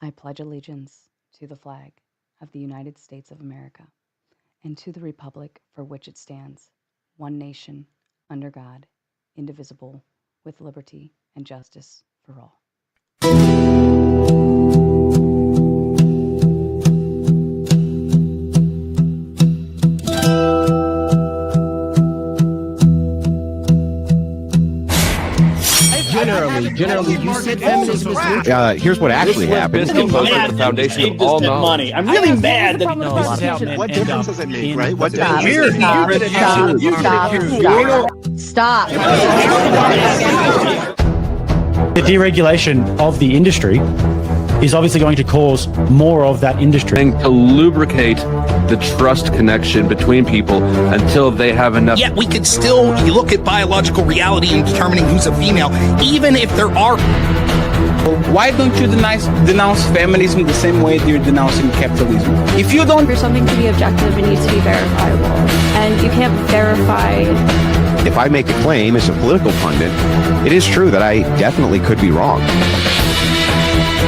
I pledge allegiance to the flag of the United States of America and to the republic for which it stands, one nation, under God, indivisible, with liberty and justice for all. Generally, you said feminism is neutral. Here's what actually happened. This goes at the foundation of all knowledge. I'm really mad that what difference does it make, right? What Stop. Stop. the deregulation of the industry is obviously going to cause more of that industry. And to lubricate the trust connection between people until they have enough. Yet we could still look at biological reality in determining who's a female, even if there are. Why don't you denounce feminism the same way you're denouncing capitalism? If you don't... For something to be objective, it needs to be verifiable. And you can't verify... If I make a claim as a political pundit, it is true that I definitely could be wrong.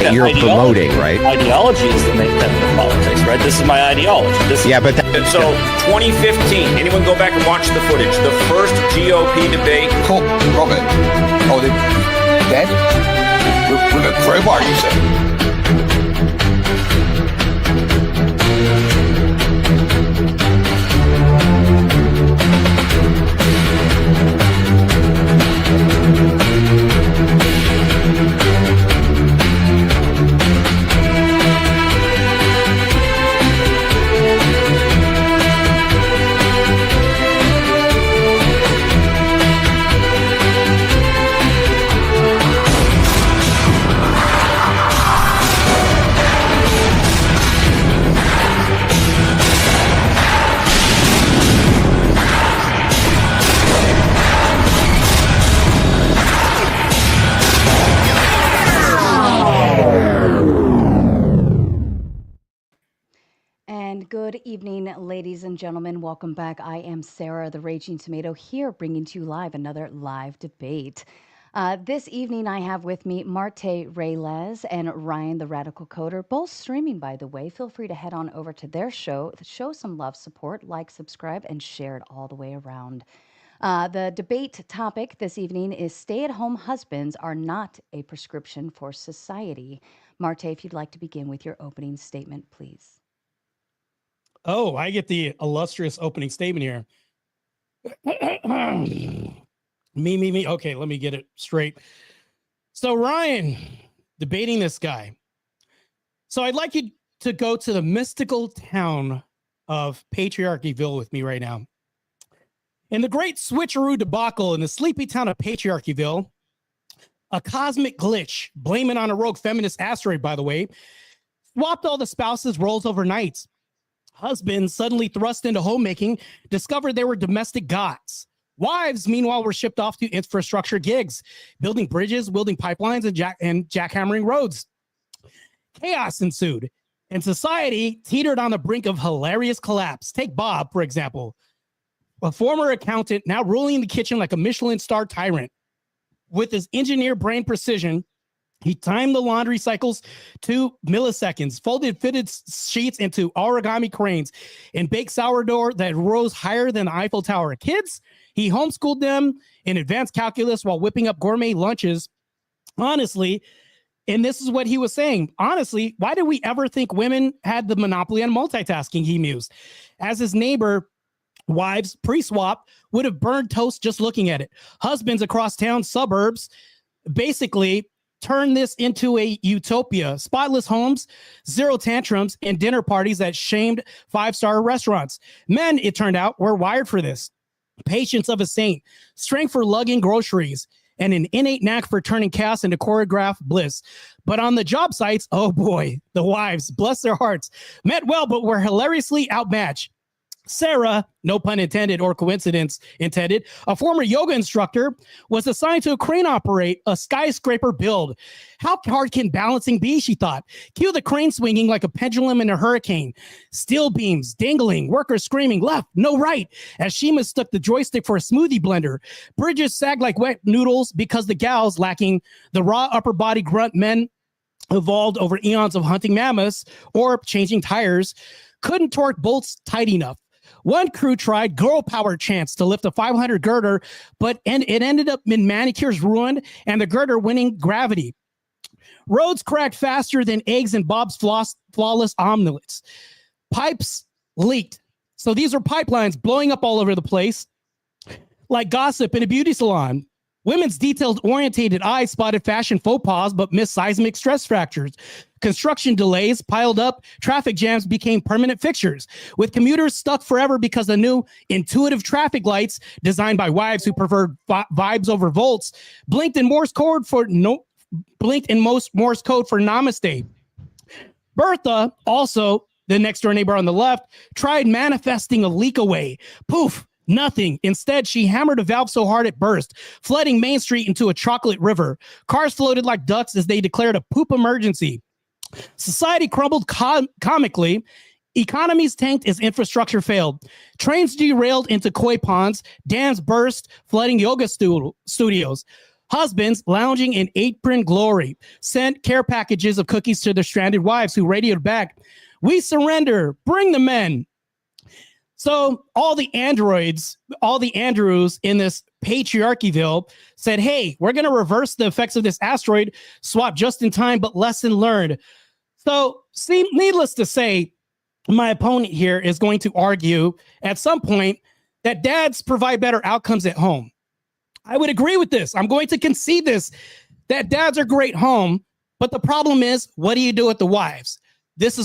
Yeah, you're promoting, right? Ideology is the main tenet of politics, right? This is my ideology. Yeah, but... So, 2015, anyone go back and watch the footage? The first GOP debate. Cool. Robert. Oh, Dad? With a crowbar, you said? Good evening, ladies and gentlemen. Welcome back. I am Sarah, the Raging Tomato, here bringing to you live another live debate. This evening, I have with me Marte Reyes and Ryan, the Radical Coder, both streaming, by the way. Feel free to head on over to their show, show some love, support, like, subscribe, and share it all the way around. The debate topic this evening is stay-at-home husbands are not a prescription for society. Marte, if you'd like to begin with your opening statement, please. Oh, I get the illustrious opening statement here. me. Okay, let me get it straight. So, Ryan, debating this guy. So, I'd like you to go to the mystical town of Patriarchyville with me right now. In the great switcheroo debacle in the sleepy town of Patriarchyville, a cosmic glitch, blame it on a rogue feminist asteroid, by the way, swapped all the spouses' roles overnight. Husbands suddenly thrust into homemaking, discovered they were domestic gods. Wives, meanwhile, were shipped off to infrastructure gigs, building bridges, wielding pipelines, and jackhammering roads. Chaos ensued, and society teetered on the brink of hilarious collapse. Take Bob, for example, a former accountant now ruling the kitchen like a Michelin star tyrant. With his engineer brain precision, he timed the laundry cycles to milliseconds, folded fitted sheets into origami cranes, and baked sourdough that rose higher than the Eiffel Tower. Kids, he homeschooled them in advanced calculus while whipping up gourmet lunches. Honestly, and this is what he was saying, honestly, why did we ever think women had the monopoly on multitasking, he mused. As his neighbor, wives, pre-swap, would have burned toast just looking at it. Husbands across town, suburbs, basically turn this into a utopia. Spotless homes, zero tantrums, and dinner parties that shamed five-star restaurants. Men, it turned out, were wired for this. Patience of a saint, strength for lugging groceries, and an innate knack for turning chaos into choreographed bliss. But on the job sites, oh boy, the wives, bless their hearts, meant well, but were hilariously outmatched. Sarah, no pun intended or coincidence intended, a former yoga instructor, was assigned to crane operate a skyscraper build. How hard can balancing be, she thought. Cue the crane swinging like a pendulum in a hurricane. Steel beams dangling, workers screaming left, no right, as she mistook the joystick for a smoothie blender. Bridges sagged like wet noodles because the gals, lacking the raw upper body grunt men, evolved over eons of hunting mammoths or changing tires, couldn't torque bolts tight enough. One crew tried girl power chants to lift a 500 girder, but it ended up in manicures ruined and the girder winning gravity. Roads cracked faster than eggs in Bob's flawless omelets. Pipes leaked. So these are pipelines blowing up all over the place like gossip in a beauty salon. Women's detailed-orientated eyes spotted fashion faux pas but missed seismic stress fractures. Construction delays piled up. Traffic jams became permanent fixtures, with commuters stuck forever because of new intuitive traffic lights designed by wives who preferred vibes over volts blinked in Morse code for Morse code for namaste. Bertha, also the next door neighbor on the left, tried manifesting a leak away. Poof. Nothing. Instead, she hammered a valve so hard it burst, flooding Main Street into a chocolate river. Cars floated like ducks as they declared a poop emergency. Society crumbled comically. Economies tanked as infrastructure failed. Trains derailed into koi ponds. Dams burst, flooding yoga studios. Husbands, lounging in apron glory, sent care packages of cookies to their stranded wives who radioed back, "We surrender. Bring the men." So all the Andrews in this patriarchyville said, hey, we're going to reverse the effects of this asteroid, swap just in time, but lesson learned. So needless to say, my opponent here is going to argue at some point that dads provide better outcomes at home. I would agree with this. I'm going to concede this, that dads are great home, but the problem is, what do you do with the wives?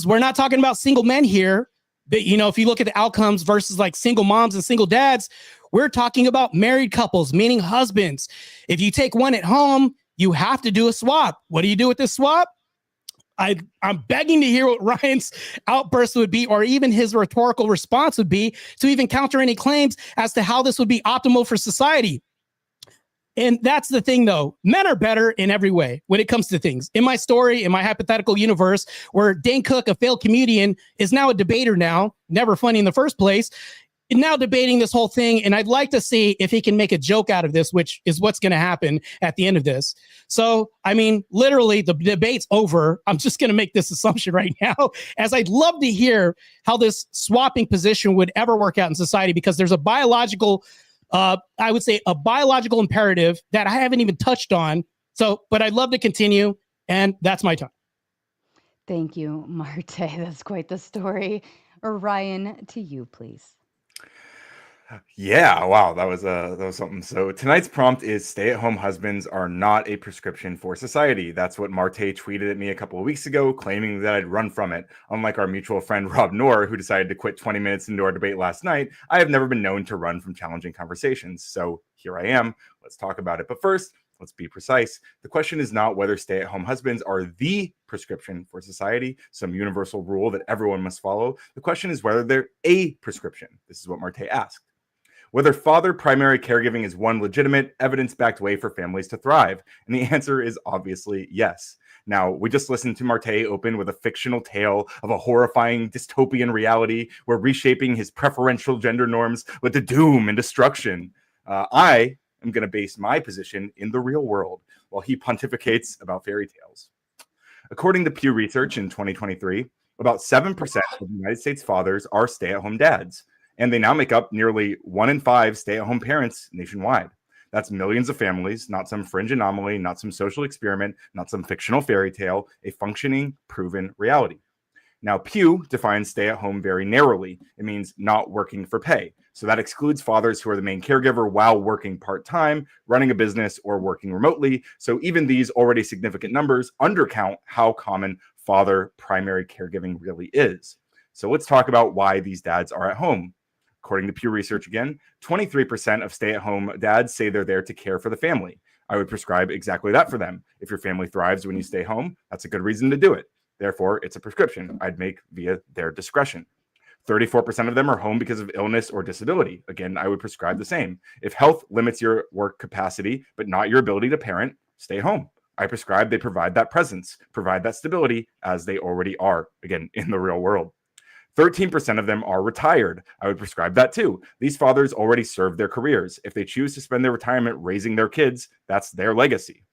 We're not talking about single men here. But, if you look at the outcomes versus like single moms and single dads, we're talking about married couples, meaning husbands. If you take one at home, you have to do a swap. What do you do with this swap? I'm begging to hear what Ryan's outburst would be, or even his rhetorical response would be, to even counter any claims as to how this would be optimal for society. And that's the thing, though. Men are better in every way when it comes to things. In my story, in my hypothetical universe, where Dane Cook, a failed comedian, is now a debater now, never funny in the first place, now debating this whole thing. And I'd like to see if he can make a joke out of this, which is what's going to happen at the end of this. So, literally, the debate's over. I'm just going to make this assumption right now, as I'd love to hear how this swapping position would ever work out in society, because there's a biological I would say a biological imperative that I haven't even touched on. So, but I'd love to continue, and that's my time. Thank you, Marte. That's quite the story. Ryan, to you, please. Yeah, wow, that was something. So tonight's prompt is stay-at-home husbands are not a prescription for society. That's what Marte tweeted at me a couple of weeks ago, claiming that I'd run from it. Unlike our mutual friend Rob Noor, who decided to quit 20 minutes into our debate last night, I have never been known to run from challenging conversations. So here I am. Let's talk about it. But first, let's be precise. The question is not whether stay-at-home husbands are the prescription for society, some universal rule that everyone must follow. The question is whether they're a prescription. This is what Marte asked. Whether father primary caregiving is one legitimate, evidence-backed way for families to thrive. And the answer is obviously yes. Now, we just listened to Marte open with a fictional tale of a horrifying dystopian reality where reshaping his preferential gender norms led to doom and destruction. I am going to base my position in the real world while he pontificates about fairy tales. According to Pew Research in 2023, about 7% of United States fathers are stay-at-home dads. And they now make up nearly 1 in 5 stay-at-home parents nationwide. That's millions of families, not some fringe anomaly, not some social experiment, not some fictional fairy tale, a functioning, proven reality. Now, Pew defines stay-at-home very narrowly. It means not working for pay. So that excludes fathers who are the main caregiver while working part-time, running a business, or working remotely. So even these already significant numbers undercount how common father primary caregiving really is. So let's talk about why these dads are at home. According to Pew Research again, 23% of stay-at-home dads say they're there to care for the family. I would prescribe exactly that for them. If your family thrives when you stay home, that's a good reason to do it. Therefore, it's a prescription I'd make via their discretion. 34% of them are home because of illness or disability. Again, I would prescribe the same. If health limits your work capacity, but not your ability to parent, stay home. I prescribe they provide that presence, provide that stability as they already are, again, in the real world. 13% of them are retired. I would prescribe that too. These fathers already served their careers. If they choose to spend their retirement raising their kids, that's their legacy.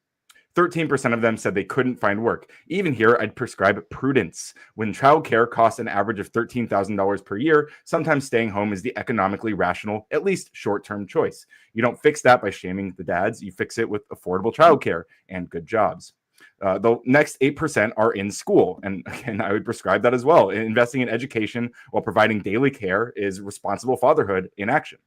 13% of them said they couldn't find work. Even here, I'd prescribe prudence. When childcare costs an average of $13,000 per year, sometimes staying home is the economically rational, at least short-term choice. You don't fix that by shaming the dads. You fix it with affordable childcare and good jobs. The next 8% are in school. And again, I would prescribe that as well. Investing in education while providing daily care is responsible fatherhood in action.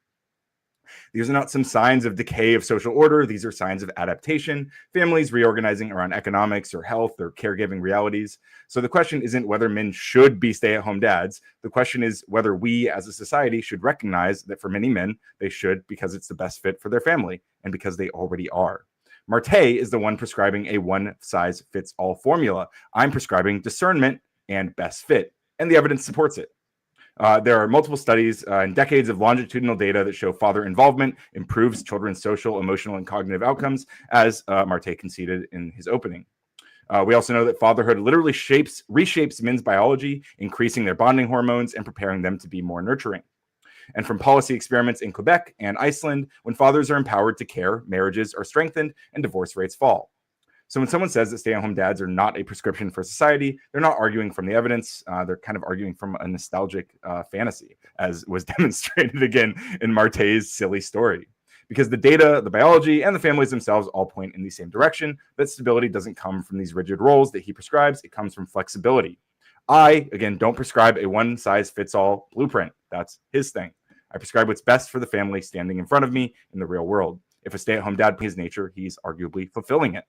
These are not some signs of decay of social order. These are signs of adaptation, families reorganizing around economics or health or caregiving realities. So the question isn't whether men should be stay-at-home dads. The question is whether we as a society should recognize that for many men, they should because it's the best fit for their family and because they already are. Marte is the one prescribing a one-size-fits-all formula. I'm prescribing discernment and best fit, and the evidence supports it. There are multiple studies and decades of longitudinal data that show father involvement improves children's social, emotional, and cognitive outcomes, as Marte conceded in his opening. We also know that fatherhood literally reshapes men's biology, increasing their bonding hormones and preparing them to be more nurturing. And from policy experiments in Quebec and Iceland, when fathers are empowered to care, marriages are strengthened and divorce rates fall. So when someone says that stay-at-home dads are not a prescription for society, they're not arguing from the evidence. They're kind of arguing from a nostalgic fantasy, as was demonstrated again in Marte's silly story. Because the data, the biology, and the families themselves all point in the same direction, that stability doesn't come from these rigid roles that he prescribes. It comes from flexibility. I, again, don't prescribe a one-size-fits-all blueprint. That's his thing. I prescribe what's best for the family standing in front of me in the real world. If a stay-at-home dad by his nature, he's arguably fulfilling it.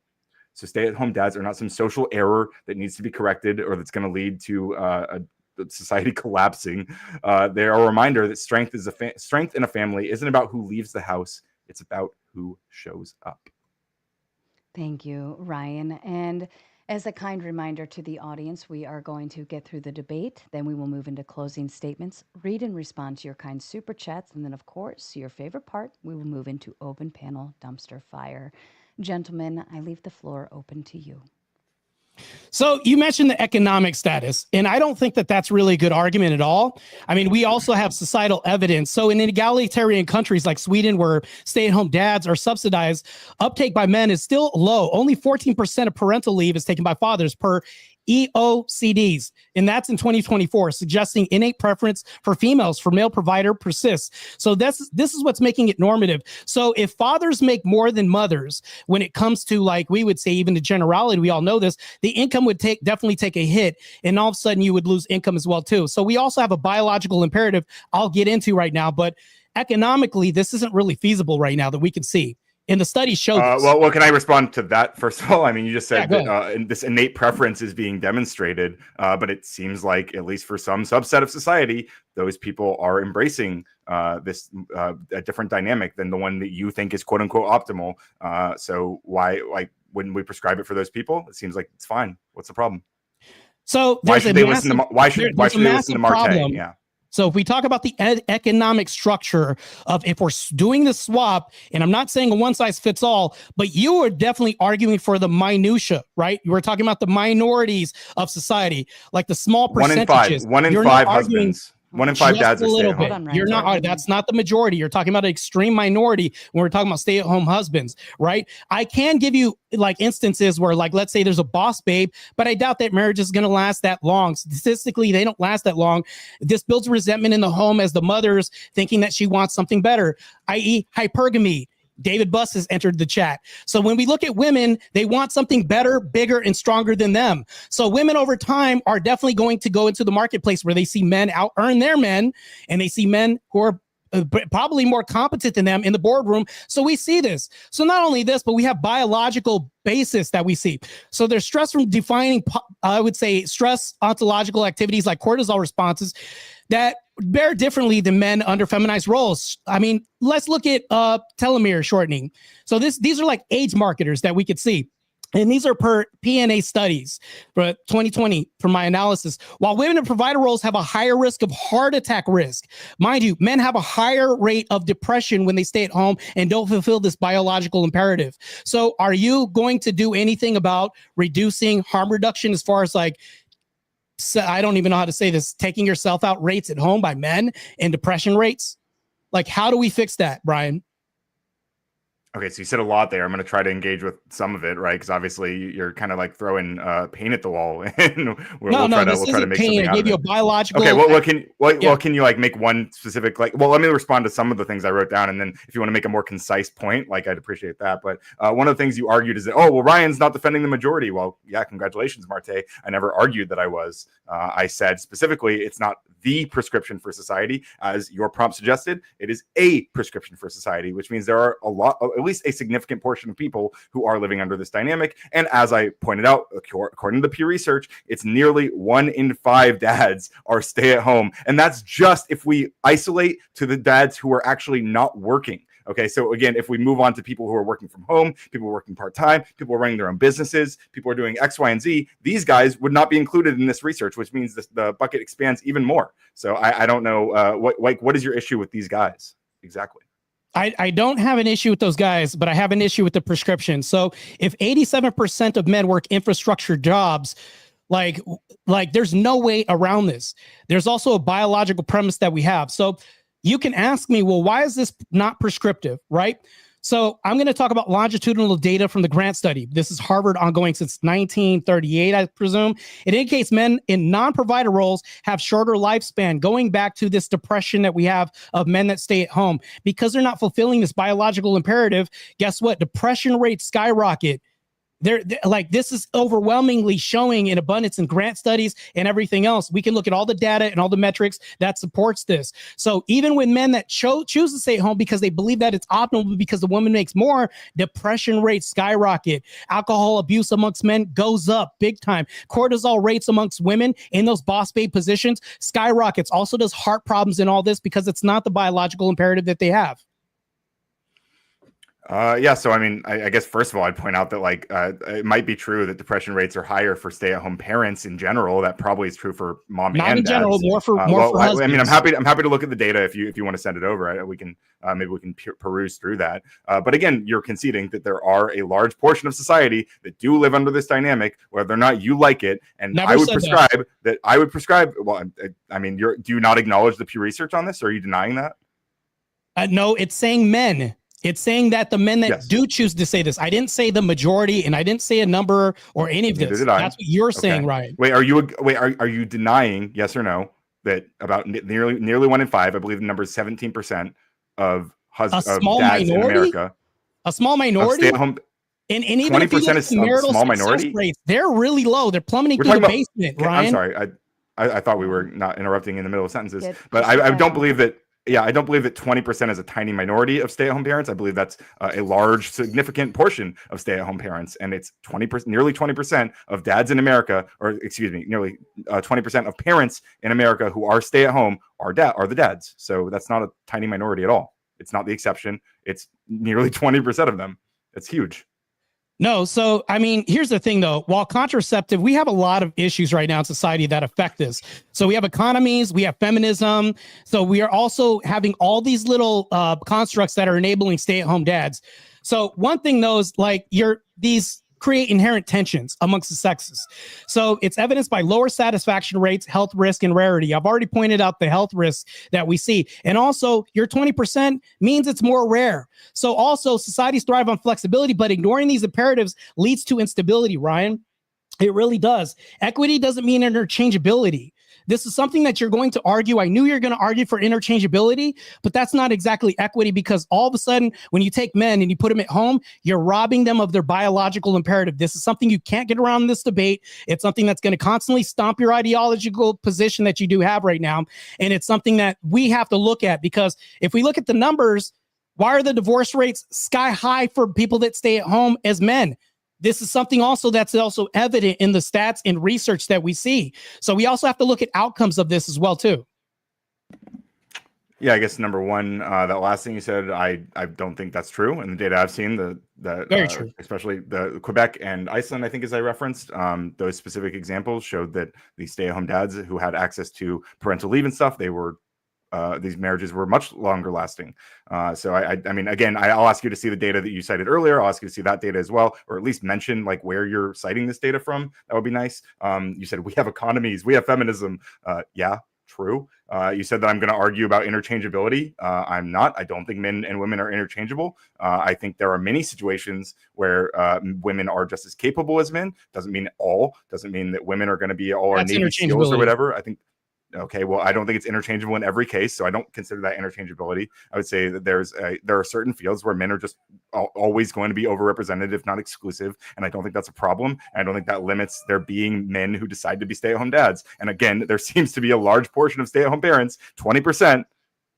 So stay-at-home dads are not some social error that needs to be corrected or that's going to lead to a society collapsing. They are a reminder that strength in a family isn't about who leaves the house. It's about who shows up. Thank you, Ryan. And as a kind reminder to the audience, we are going to get through the debate. Then we will move into closing statements, read and respond to your kind super chats. And then, of course, your favorite part, we will move into open panel dumpster fire. Gentlemen, I leave the floor open to you. So you mentioned the economic status, and I don't think that that's really a good argument at all. I mean, we also have societal evidence. So in egalitarian countries like Sweden, where stay-at-home dads are subsidized, uptake by men is still low. Only 14% of parental leave is taken by fathers per EOCDs, and that's in 2024, suggesting innate preference for females for male provider persists. So this is what's making it normative. So if fathers make more than mothers, when it comes to, like, we would say even the generality, we all know this, the income would definitely take a hit, and all of a sudden you would lose income as well too. So we also have a biological imperative I'll get into right now, but economically, this isn't really feasible right now that we can see. And the studies show this. Well, can I respond to that first of all? I mean, you just said that this innate preference is being demonstrated, but it seems like, at least for some subset of society, those people are embracing this a different dynamic than the one that you think is "quote unquote" optimal. So why, like, wouldn't we prescribe it for those people? It seems like it's fine. What's the problem? So why should they listen to Marte? Problem. Yeah. So if we talk about the economic structure of, if we're doing the swap, and I'm not saying a one size fits all, but you are definitely arguing for the minutia, right? You were talking about the minorities of society, like the small percentages. One in five husbands. 1 in 5 dads are stay-at-home. You're not. That's not the majority. You're talking about an extreme minority when we're talking about stay-at-home husbands, right? I can give you like instances where, like, let's say there's a boss babe, but I doubt that marriage is going to last that long. Statistically, they don't last that long. This builds resentment in the home as the mother's thinking that she wants something better, i.e., hypergamy. David Buss has entered the chat. So when we look at women, they want something better, bigger, and stronger than them. So women over time are definitely going to go into the marketplace where they see men out earn their men, and they see men who are probably more competent than them in the boardroom. So we see this. So not only this, but we have biological basis that we see. So there's stress from defining, I would say, stress ontological activities like cortisol responses that bear differently than men under feminized roles. I mean, let's look at telomere shortening. So these are like age marketers that we could see. And these are per PNA studies for 2020 from my analysis. While women in provider roles have a higher risk of heart attack risk, mind you, men have a higher rate of depression when they stay at home and don't fulfill this biological imperative. So are you going to do anything about reducing harm reduction as far as, like, I don't even know how to say this, taking yourself out rates at home by men and depression rates? Like, how do we fix that, Brian? Okay, so you said a lot there. I'm going to try to engage with some of it, right? Because obviously you're kind of like throwing paint at the wall, and we'll try to make something out I gave of you it. a biological. Okay, well, can you like make one specific like? Well, let me respond to some of the things I wrote down, and then if you want to make a more concise point, like I'd appreciate that. But one of the things you argued is that Ryan's not defending the majority. Well, yeah, congratulations, Marte. I never argued that I was. I said specifically, it's not the prescription for society, as your prompt suggested. It is a prescription for society, which means there are at least a significant portion of people who are living under this dynamic. And as I pointed out, according to the Pew Research, it's nearly 1 in 5 dads are stay at home. And that's just if we isolate to the dads who are actually not working. Okay, so again, if we move on to people who are working from home, people who are working part-time, people who are running their own businesses, people who are doing X, Y, and Z, these guys would not be included in this research, which means the bucket expands even more. So I don't know, what is your issue with these guys exactly? I don't have an issue with those guys, but I have an issue with the prescription. So if 87% of men work infrastructure jobs, like there's no way around this. There's also a biological premise that we have. So you can ask me, well, why is this not prescriptive, right? So I'm going to talk about longitudinal data from the Grant study. This is Harvard ongoing since 1938, I presume. It indicates men in non-provider roles have shorter lifespan, going back to this depression that we have of men that stay at home. Because they're not fulfilling this biological imperative, guess what? Depression rates skyrocket. They're like, this is overwhelmingly showing in abundance in Grant studies and everything else. We can look at all the data and all the metrics that supports this. So even with men that choose to stay at home because they believe that it's optimal because the woman makes more, depression rates skyrocket. Alcohol abuse amongst men goes up big time. Cortisol rates amongst women in those boss babe positions skyrockets. Also does heart problems in all this because it's not the biological imperative that they have. Yeah, so I mean, I guess first of all, I'd point out that like it might be true that depression rates are higher for stay-at-home parents in general. That probably is true for mom Not and in dads. general, more for husbands. I mean, I'm happy to look at the data if you want to send it over. We can maybe we can peruse through that. But again, you're conceding that there are a large portion of society that do live under this dynamic, whether or not you like it. And I would prescribe. Well, I mean, do you not acknowledge the Pew Research on this? Or are you denying that? No, it's saying men. It's saying that the men that do choose to say this. I didn't say the majority, and I didn't say a number or any of this. That's what you're saying, Ryan. Wait, are you denying, yes or no, that about nearly 1 in 5, I believe the number is 17% of dads in America. A small minority? Stay-at-home. And even 20% is a small minority. Rates, they're really low. They're plummeting to the basement, Ryan. I'm sorry. I thought we were not interrupting in the middle of sentences, but I don't believe that. Yeah, I don't believe that 20% is a tiny minority of stay-at-home parents. I believe that's a large, significant portion of stay-at-home parents, and it's 20%, nearly 20% of dads in America, or excuse me, nearly 20% of parents in America who are stay-at-home are the dads. So that's not a tiny minority at all. It's not the exception. It's nearly 20% of them. It's huge. No, so I mean, here's the thing though. While contraceptive, we have a lot of issues right now in society that affect this. So we have economies, we have feminism. So we are also having all these little constructs that are enabling stay-at-home dads. So one thing though is like these create inherent tensions amongst the sexes. So it's evidenced by lower satisfaction rates, health risk, and rarity. I've already pointed out the health risks that we see. And also your 20% means it's more rare. So also societies thrive on flexibility, but ignoring these imperatives leads to instability, Ryan. It really does. Equity doesn't mean interchangeability. This is something that you're going to argue. I knew you're going to argue for interchangeability, but that's not exactly equity because all of a sudden, when you take men and you put them at home, you're robbing them of their biological imperative. This is something you can't get around in this debate. It's something that's going to constantly stomp your ideological position that you do have right now. And it's something that we have to look at because if we look at the numbers, why are the divorce rates sky high for people that stay at home as men? This is something also that's also evident in the stats and research that we see. So we also have to look at outcomes of this as well, too. Yeah, I guess number one, that last thing you said, I don't think that's true. And the data I've seen, very true, especially the Quebec and Iceland, I think, as I referenced, those specific examples showed that the stay-at-home dads who had access to parental leave and stuff, these marriages were much longer lasting. So I mean, again, I'll ask you to see the data that you cited earlier. I'll ask you to see that data as well, or at least mention like where you're citing this data from. That would be nice. You said we have economies, we have feminism. Yeah, true. You said that I'm going to argue about interchangeability. I'm not. I don't think men and women are interchangeable. I think there are many situations where women are just as capable as men. Doesn't mean all. Doesn't mean that women are going to be all our Navy SEALs or whatever. I think. Okay, well, I don't think it's interchangeable in every case, so I don't consider that interchangeability. I would say that there are certain fields where men are just always going to be overrepresented, if not exclusive, and I don't think that's a problem. And I don't think that limits there being men who decide to be stay-at-home dads. And again, there seems to be a large portion of stay-at-home parents, 20%,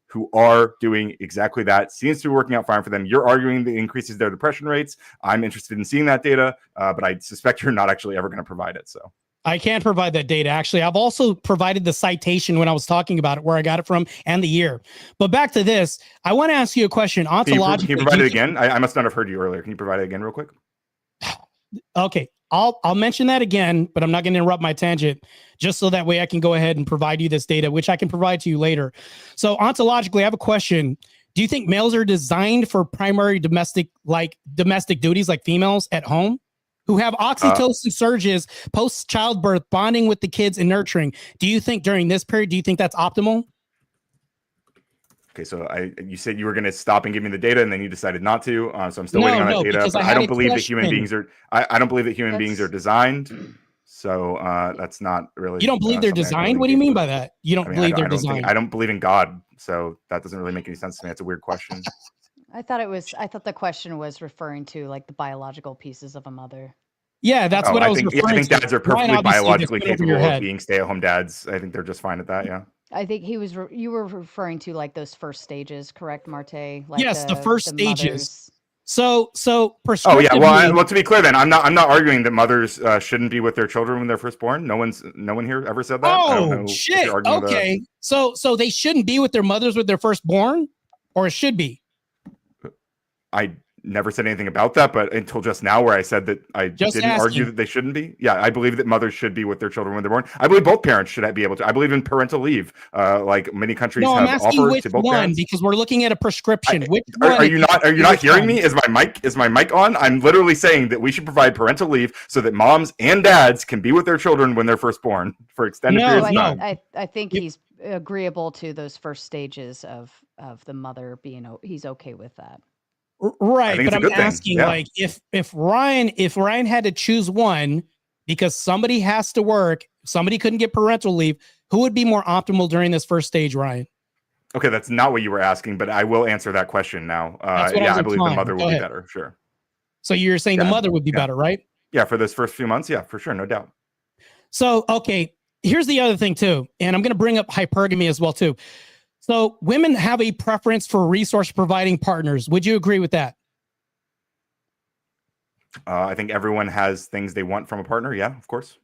who are doing exactly that. Seems to be working out fine for them. You're arguing the increases their depression rates. I'm interested in seeing that data, but I suspect you're not actually ever going to provide it. So. I can't provide that data. Actually, I've also provided the citation when I was talking about it, where I got it from and the year. But back to this, I want to ask you a question. Ontologically, can you provide it again? I must not have heard you earlier. Can you provide it again real quick? Okay, I'll mention that again, but I'm not going to interrupt my tangent, just so that way I can go ahead and provide you this data, which I can provide to you later. So ontologically, I have a question. Do you think males are designed for primary domestic duties like females at home? Who have oxytocin surges post childbirth, bonding with the kids and nurturing. Do you think during this period, do you think that's optimal? Okay, so you said you were going to stop and give me the data, and then you decided not to. So I'm still waiting on that data. But I don't believe that human beings are. I don't believe that human beings are designed. So that's not really. You don't believe they're designed? What do you mean by that? You don't believe they're designed? I don't believe in God, so that doesn't really make any sense to me. That's a weird question. I thought the question was referring to like the biological pieces of a mother. Yeah, that's what I was referring to. I think dads are perfectly biologically capable of being stay-at-home dads. I think they're just fine at that. Yeah. I think you were referring to like those first stages, correct, Marte? Like yes, the first stages. Mothers. So oh yeah, well, to be clear, then I'm not arguing that mothers shouldn't be with their children when they're first born. No one here ever said that. Oh shit. Okay, so they shouldn't be with their mothers with their firstborn, or it should be. I never said anything about that, but until just now, where I said that I didn't argue that they shouldn't be. Yeah, I believe that mothers should be with their children when they're born. I believe both parents should be able to. I believe in parental leave, like many countries have offered to both parents. Because we're looking at a prescription. Are you not hearing me? Is my mic on? I'm literally saying that we should provide parental leave so that moms and dads can be with their children when they're first born for extended periods of time. I think he's agreeable to those first stages of the mother being. He's okay with that. Right, but I'm asking, like, if Ryan had to choose one because somebody has to work, somebody couldn't get parental leave, who would be more optimal during this first stage, Ryan? Okay, that's not what you were asking, but I will answer that question now. I believe the mother will be better. Sure. So you're saying the mother would be better, right? Yeah, for those first few months, yeah, for sure, no doubt. So okay, here's the other thing too, and I'm going to bring up hypergamy as well too. So women have a preference for resource providing partners. Would you agree with that? I think everyone has things they want from a partner. Yeah, of course.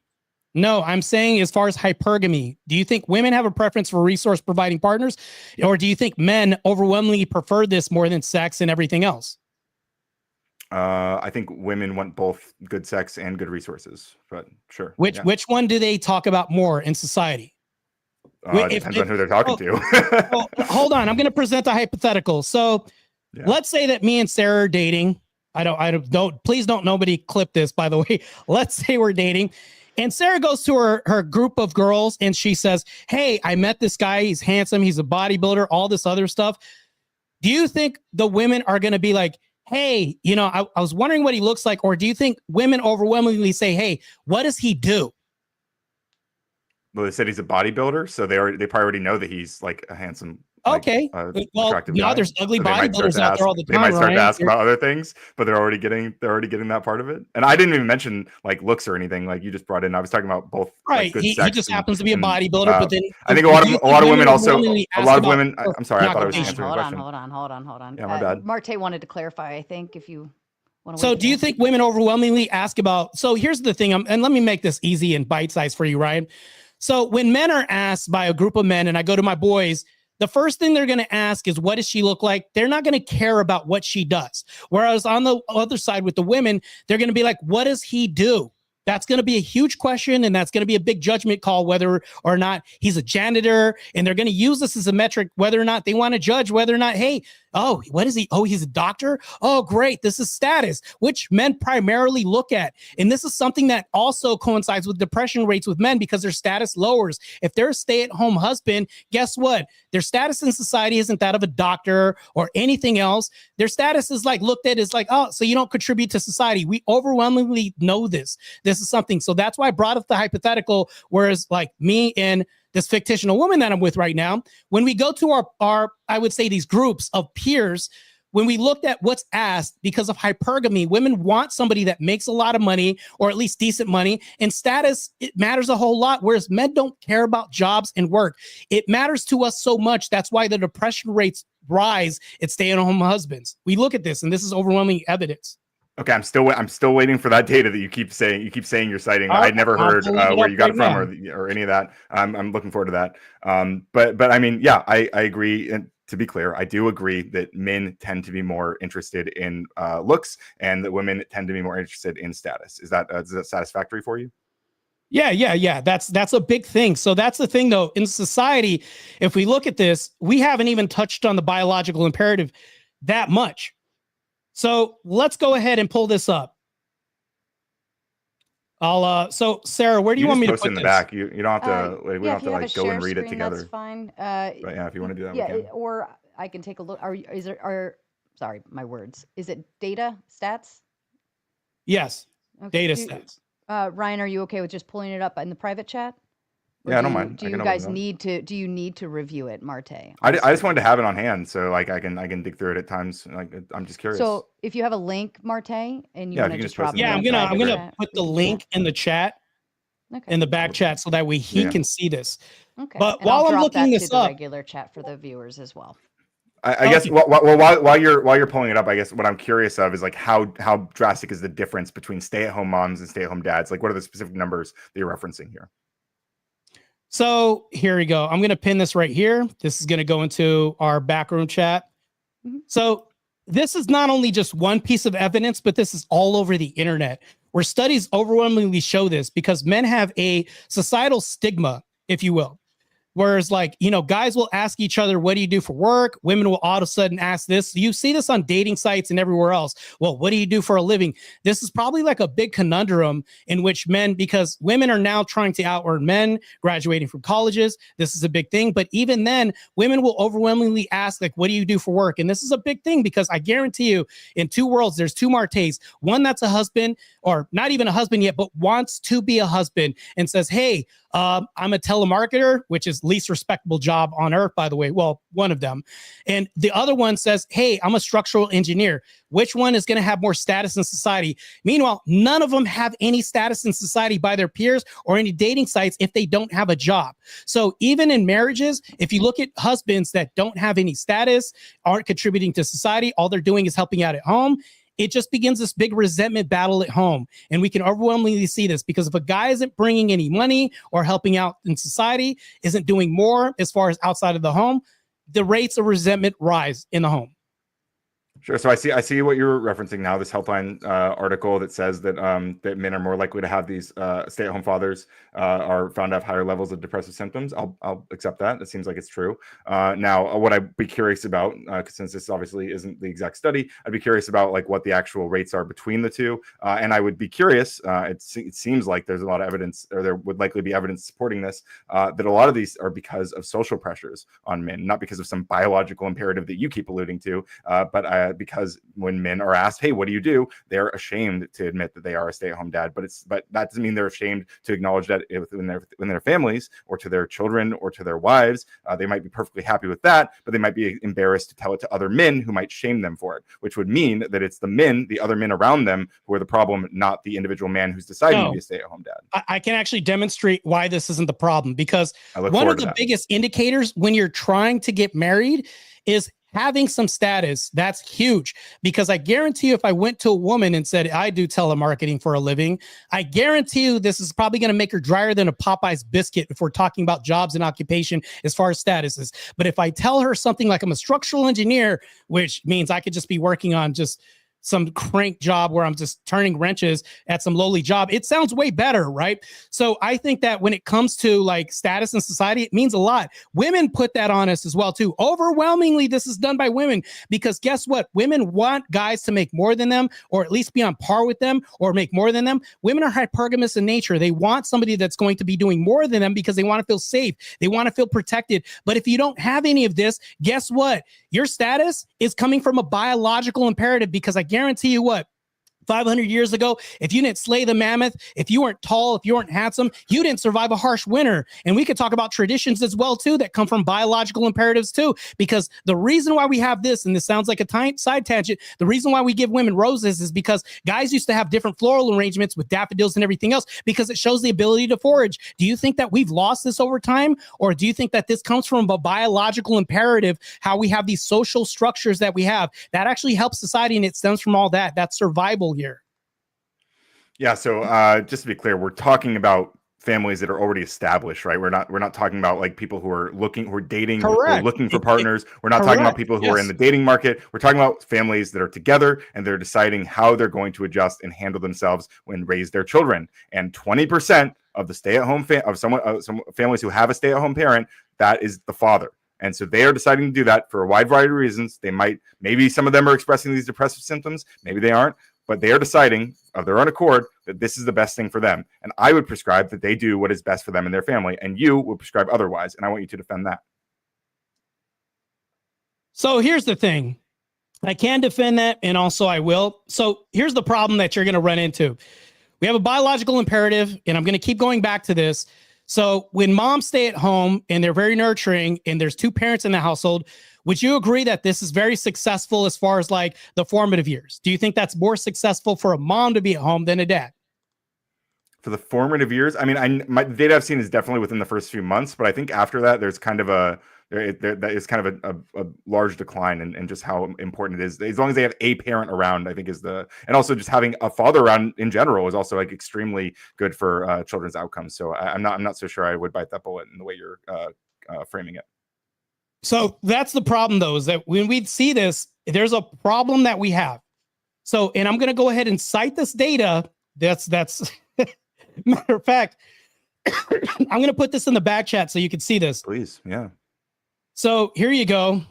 No, I'm saying as far as hypergamy, do you think women have a preference for resource providing partners? Or do you think men overwhelmingly prefer this more than sex and everything else? I think women want both good sex and good resources, but sure. Which one do they talk about more in society? It depends on who they're talking to. Hold on. I'm going to present a hypothetical. So let's say that me and Sarah are dating. Please don't nobody clip this, by the way. Let's say we're dating and Sarah goes to her group of girls and she says, hey, I met this guy. He's handsome. He's a bodybuilder, all this other stuff. Do you think the women are going to be like, hey, I was wondering what he looks like? Or do you think women overwhelmingly say, hey, what does he do? Well, they said he's a bodybuilder, so they probably already know that he's like a handsome. Okay. Well, there's ugly bodybuilders out there all the time. They might start to ask about other things, but they're already getting that part of it. And I didn't even mention like looks or anything. Like you just brought in. I was talking about both. Right. Like, he just happens to be a bodybuilder, but then I think a lot of women also. A lot of women. I'm sorry. I thought I was answering the question. Hold on. Yeah, my bad. Marte wanted to clarify. I think if you. So do you think women overwhelmingly ask about? So here's the thing. And let me make this easy and bite size for you, Ryan. So when men are asked by a group of men, and I go to my boys, the first thing they're going to ask is, what does she look like? They're not going to care about what she does. Whereas on the other side with the women, they're going to be like, what does he do? That's going to be a huge question. And that's going to be a big judgment call, whether or not he's a janitor. And they're going to use this as a metric, whether or not they want to judge whether or not, hey, Oh, what is he? Oh, he's a doctor. Oh, great. This is status, which men primarily look at. And this is something that also coincides with depression rates with men because their status lowers. If they're a stay-at-home husband, guess what? Their status in society isn't that of a doctor or anything else. Their status is like looked at as like, oh, so you don't contribute to society. We overwhelmingly know this. This is something. So that's why I brought up the hypothetical, whereas like me and this fictional woman that I'm with right now, when we go to our I would say these groups of peers, when we looked at what's asked because of hypergamy, women want somebody that makes a lot of money or at least decent money, and status, it matters a whole lot, whereas men don't care about jobs and work. It matters to us so much. That's why the depression rates rise at stay-at-home husbands. We look at this, and this is overwhelming evidence. Okay, I'm still waiting for that data that you keep saying you're citing. I'd never heard where you got it from or any of that. I'm looking forward to that. But I mean, yeah, I agree. And to be clear, I do agree that men tend to be more interested in looks, and that women tend to be more interested in status. Is that satisfactory for you? Yeah. That's a big thing. So that's the thing, though. In society, if we look at this, we haven't even touched on the biological imperative that much. So let's go ahead and pull this up. So Sarah, where do you want me to post put in the this? back? You don't have to. We don't have to like go and read it screen, together. That's fine. But yeah, if you want to do that, we can. Or I can take a look. Sorry, my words. Is it data stats? Yes. Okay. Data stats. Ryan, are you okay with just pulling it up in the private chat? Or Yeah, I don't mind. Do you guys need to? Do you need to review it, Marte? I just wanted to have it on hand, so like I can dig through it at times. Like I'm just curious. So if you have a link, Marte, and you want to just drop it, I'm gonna put the link in the chat, in the back chat, so that way he can see this. Okay. But and while I'll I'm drop looking that this to the up, regular chat for the viewers as well. I guess while you're pulling it up, I guess what I'm curious of is like how drastic is the difference between stay-at-home moms and stay-at-home dads? Like what are the specific numbers that you're referencing here? So here we go. I'm going to pin this right here. This is going to go into our backroom chat. So this is not only just one piece of evidence, but this is all over the internet, where studies overwhelmingly show this because men have a societal stigma, if you will. Whereas, like, guys will ask each other, what do you do for work? Women will all of a sudden ask this. You see this on dating sites and everywhere else. Well, what do you do for a living? This is probably like a big conundrum in which men, because women are now trying to out-earn men graduating from colleges. This is a big thing. But even then, women will overwhelmingly ask, like, what do you do for work? And this is a big thing because I guarantee you, in two worlds, there's two Martes. One that's a husband, or not even a husband yet, but wants to be a husband and says, hey, I'm a telemarketer, which is least respectable job on earth, by the way. Well, one of them. And the other one says, hey, I'm a structural engineer. Which one is going to have more status in society? Meanwhile, none of them have any status in society by their peers or any dating sites if they don't have a job. So even in marriages, if you look at husbands that don't have any status, aren't contributing to society, all they're doing is helping out at home, it just begins this big resentment battle at home. And we can overwhelmingly see this because if a guy isn't bringing any money or helping out in society, isn't doing more as far as outside of the home, the rates of resentment rise in the home. Sure. So I see what you're referencing now. This Healthline article that says that that men are more likely to have these stay-at-home fathers are found to have higher levels of depressive symptoms. I'll accept that. It seems like it's true. Now, what I'd be curious about, since this obviously isn't the exact study, I'd be curious about like what the actual rates are between the two. And I would be curious. It seems like there's a lot of evidence, or there would likely be evidence supporting this, that a lot of these are because of social pressures on men, not because of some biological imperative that you keep alluding to, but because when men are asked, hey, what do you do? They're ashamed to admit that they are a stay-at-home dad, but that doesn't mean they're ashamed to acknowledge that within their families or to their children or to their wives. They might be perfectly happy with that, but they might be embarrassed to tell it to other men who might shame them for it, which would mean that it's the other men around them who are the problem, not the individual man who's deciding to be a stay-at-home dad. I can actually demonstrate why this isn't the problem, because one of the biggest indicators when you're trying to get married is having some status. That's huge, because I guarantee you, if I went to a woman and said, I do telemarketing for a living, I guarantee you this is probably going to make her drier than a Popeye's biscuit if we're talking about jobs and occupation as far as statuses. But if I tell her something like I'm a structural engineer, which means I could just be working on just some crank job where I'm just turning wrenches at some lowly job. It sounds way better, right? So I think that when it comes to like status in society, it means a lot. Women put that on us as well too. Overwhelmingly, this is done by women because guess what? Women want guys to make more than them, or at least be on par with them, or make more than them. Women are hypergamous in nature. They want somebody that's going to be doing more than them because they want to feel safe. They want to feel protected. But if you don't have any of this, guess what? Your status is coming from a biological imperative, because I guarantee you what, 500 years ago, if you didn't slay the mammoth, if you weren't tall, if you weren't handsome, you didn't survive a harsh winter. And we could talk about traditions as well, too, that come from biological imperatives, too, because the reason why we have this, and this sounds like a side tangent, the reason why we give women roses is because guys used to have different floral arrangements with daffodils and everything else because it shows the ability to forage. Do you think that we've lost this over time? Or do you think that this comes from a biological imperative, how we have these social structures that we have that actually helps society, and it stems from all that? That's survival here. Yeah, so just to be clear, we're talking about families that are already established, right? We're not talking about like people who are dating, who are looking for partners. We're not talking about people who are in the dating market. We're talking about families that are together and they're deciding how they're going to adjust and handle themselves when raise their children. And 20% of the stay-at-home some families who have a stay-at-home parent, that is the father. And so they are deciding to do that for a wide variety of reasons. Maybe some of them are expressing these depressive symptoms, maybe they aren't. But they are deciding of their own accord that this is the best thing for them. And I would prescribe that they do what is best for them and their family. And you would prescribe otherwise. And I want you to defend that. So here's the thing. I can defend that, and also I will. So here's the problem that you're going to run into. We have a biological imperative, and I'm going to keep going back to this. So when moms stay at home and they're very nurturing and there's two parents in the household, would you agree that this is very successful as far as like the formative years? Do you think that's more successful for a mom to be at home than a dad? For the formative years, I mean, the data I've seen is definitely within the first few months, but I think after that, there's kind of that is kind of a large decline in just how important it is. As long as they have a parent around, I think and also just having a father around in general is also like extremely good for children's outcomes. So I'm not so sure I would bite that bullet in the way you're framing it. So that's the problem, though, is that when we see this, there's a problem that we have. So, and I'm going to go ahead and cite this data. That's matter of fact, I'm going to put this in the back chat so you can see this. Please. Yeah. So here you go.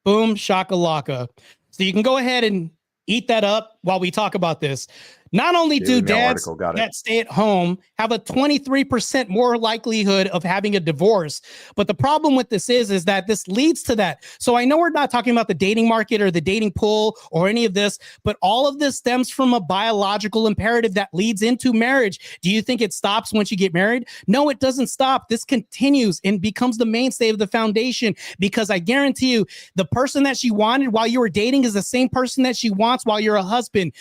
Boom, shakalaka. So you can go ahead and eat that up while we talk about this. Not only do dads that stay at home have a 23% more likelihood of having a divorce, but the problem with this is that this leads to that. So I know we're not talking about the dating market or the dating pool or any of this, but all of this stems from a biological imperative that leads into marriage. Do you think it stops once you get married? No, it doesn't stop. This continues and becomes the mainstay of the foundation, because I guarantee you the person that she wanted while you were dating is the same person that she wants while you're a husband,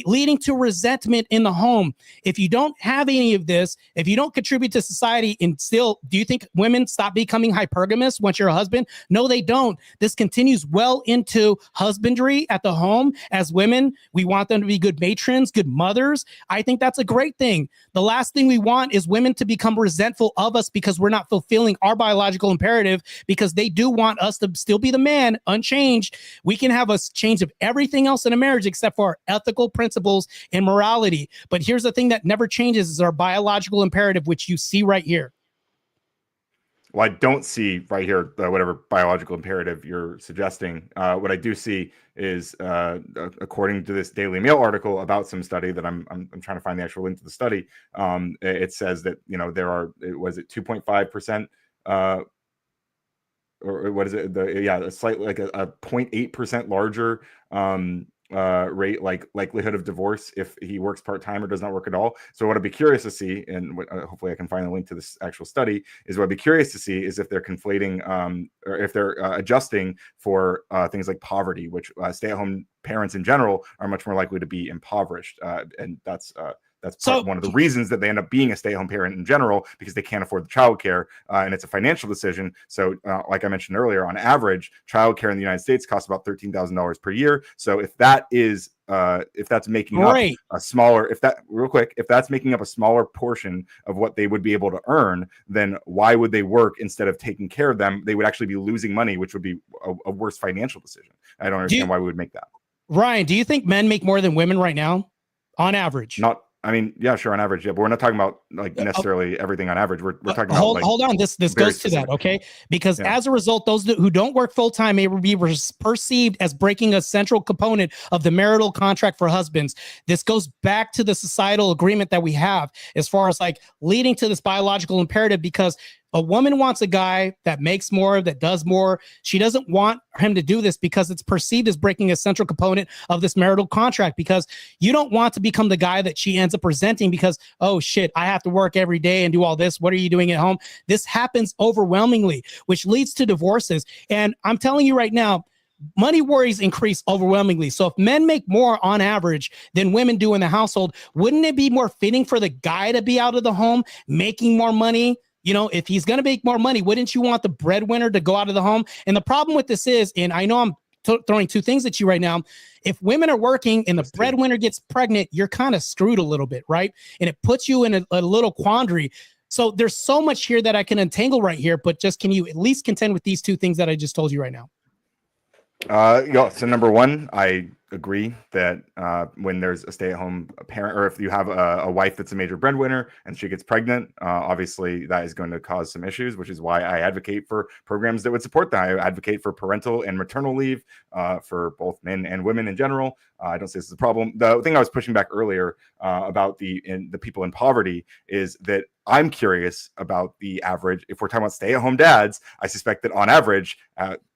leading to resentment in the home. If you don't have any of this, if you don't contribute to society, and still, do you think women stop becoming hypergamous once you're a husband? No, they don't. This continues well into husbandry at the home. As women, we want them to be good matrons, good mothers. I think that's a great thing. The last thing we want is women to become resentful of us because we're not fulfilling our biological imperative, because they do want us to still be the man unchanged. We can have a change of everything else in a marriage except for our ethical principles and morality. But here's the thing that never changes is our biological imperative, which you see right here. Well, I don't see right here whatever biological imperative you're suggesting. What I do see is, according to this Daily Mail article about some study that I'm trying to find the actual link to the study. It says that there are, was it 2.5%, or what is it? A slightly like a 0.8% larger rate, like likelihood of divorce if he works part-time or does not work at all. So what I'd be curious to see, and hopefully I can find a link to this actual study, is what I'd be curious to see is if they're conflating or if they're adjusting for things like poverty, which stay-at-home parents in general are much more likely to be impoverished, and that's one of the reasons that they end up being a stay-at-home parent in general, because they can't afford the childcare, and it's a financial decision. So, like I mentioned earlier, on average, childcare in the United States costs about $13,000 per year. So, if that is, if that's making up a smaller, if that's making up a smaller portion of what they would be able to earn, then why would they work instead of taking care of them? They would actually be losing money, which would be a worse financial decision. I don't understand why we would make that. Ryan, do you think men make more than women right now, on average? Not. I mean, yeah, sure, on average, yeah, but we're not talking about like necessarily everything on average. We're talking about hold on. This goes to that, okay? Because as a result, those who don't work full time may be perceived as breaking a central component of the marital contract for husbands. This goes back to the societal agreement that we have as far as like leading to this biological imperative, because a woman wants a guy that makes more, that does more. She doesn't want him to do this because it's perceived as breaking a central component of this marital contract, because you don't want to become the guy that she ends up resenting because, oh shit, I have to work every day and do all this. What are you doing at home? This happens overwhelmingly, which leads to divorces. And I'm telling you right now, money worries increase overwhelmingly. So if men make more on average than women do in the household, wouldn't it be more fitting for the guy to be out of the home making more money? You know, if he's going to make more money, wouldn't you want the breadwinner to go out of the home? And the problem with this is, and I know I'm throwing two things at you right now. If women are working and the breadwinner gets pregnant, you're kind of screwed a little bit, right? And it puts you in a little quandary. So there's so much here that I can untangle right here, but just can you at least contend with these two things that I just told you right now? Yeah, so number one, I agree that when there's a stay-at-home parent, or if you have a wife that's a major breadwinner and she gets pregnant, obviously that is going to cause some issues, which is why I advocate for programs that would support that. I advocate for parental and maternal leave for both men and women in general. I don't say this is a problem. The thing I was pushing back earlier about the people in poverty is that I'm curious about the average. If we're talking about stay-at-home dads, I suspect that on average,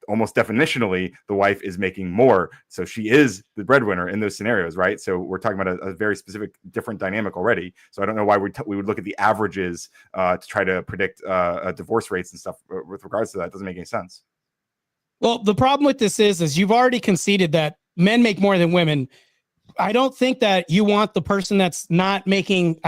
almost definitionally, the wife is making more. So she is the breadwinner in those scenarios, right? So we're talking about a very specific, different dynamic already. So I don't know why we would look at the averages to try to predict divorce rates and stuff with regards to that. It doesn't make any sense. Well, the problem with this is you've already conceded that men make more than women. I don't think that you want the person that's not making,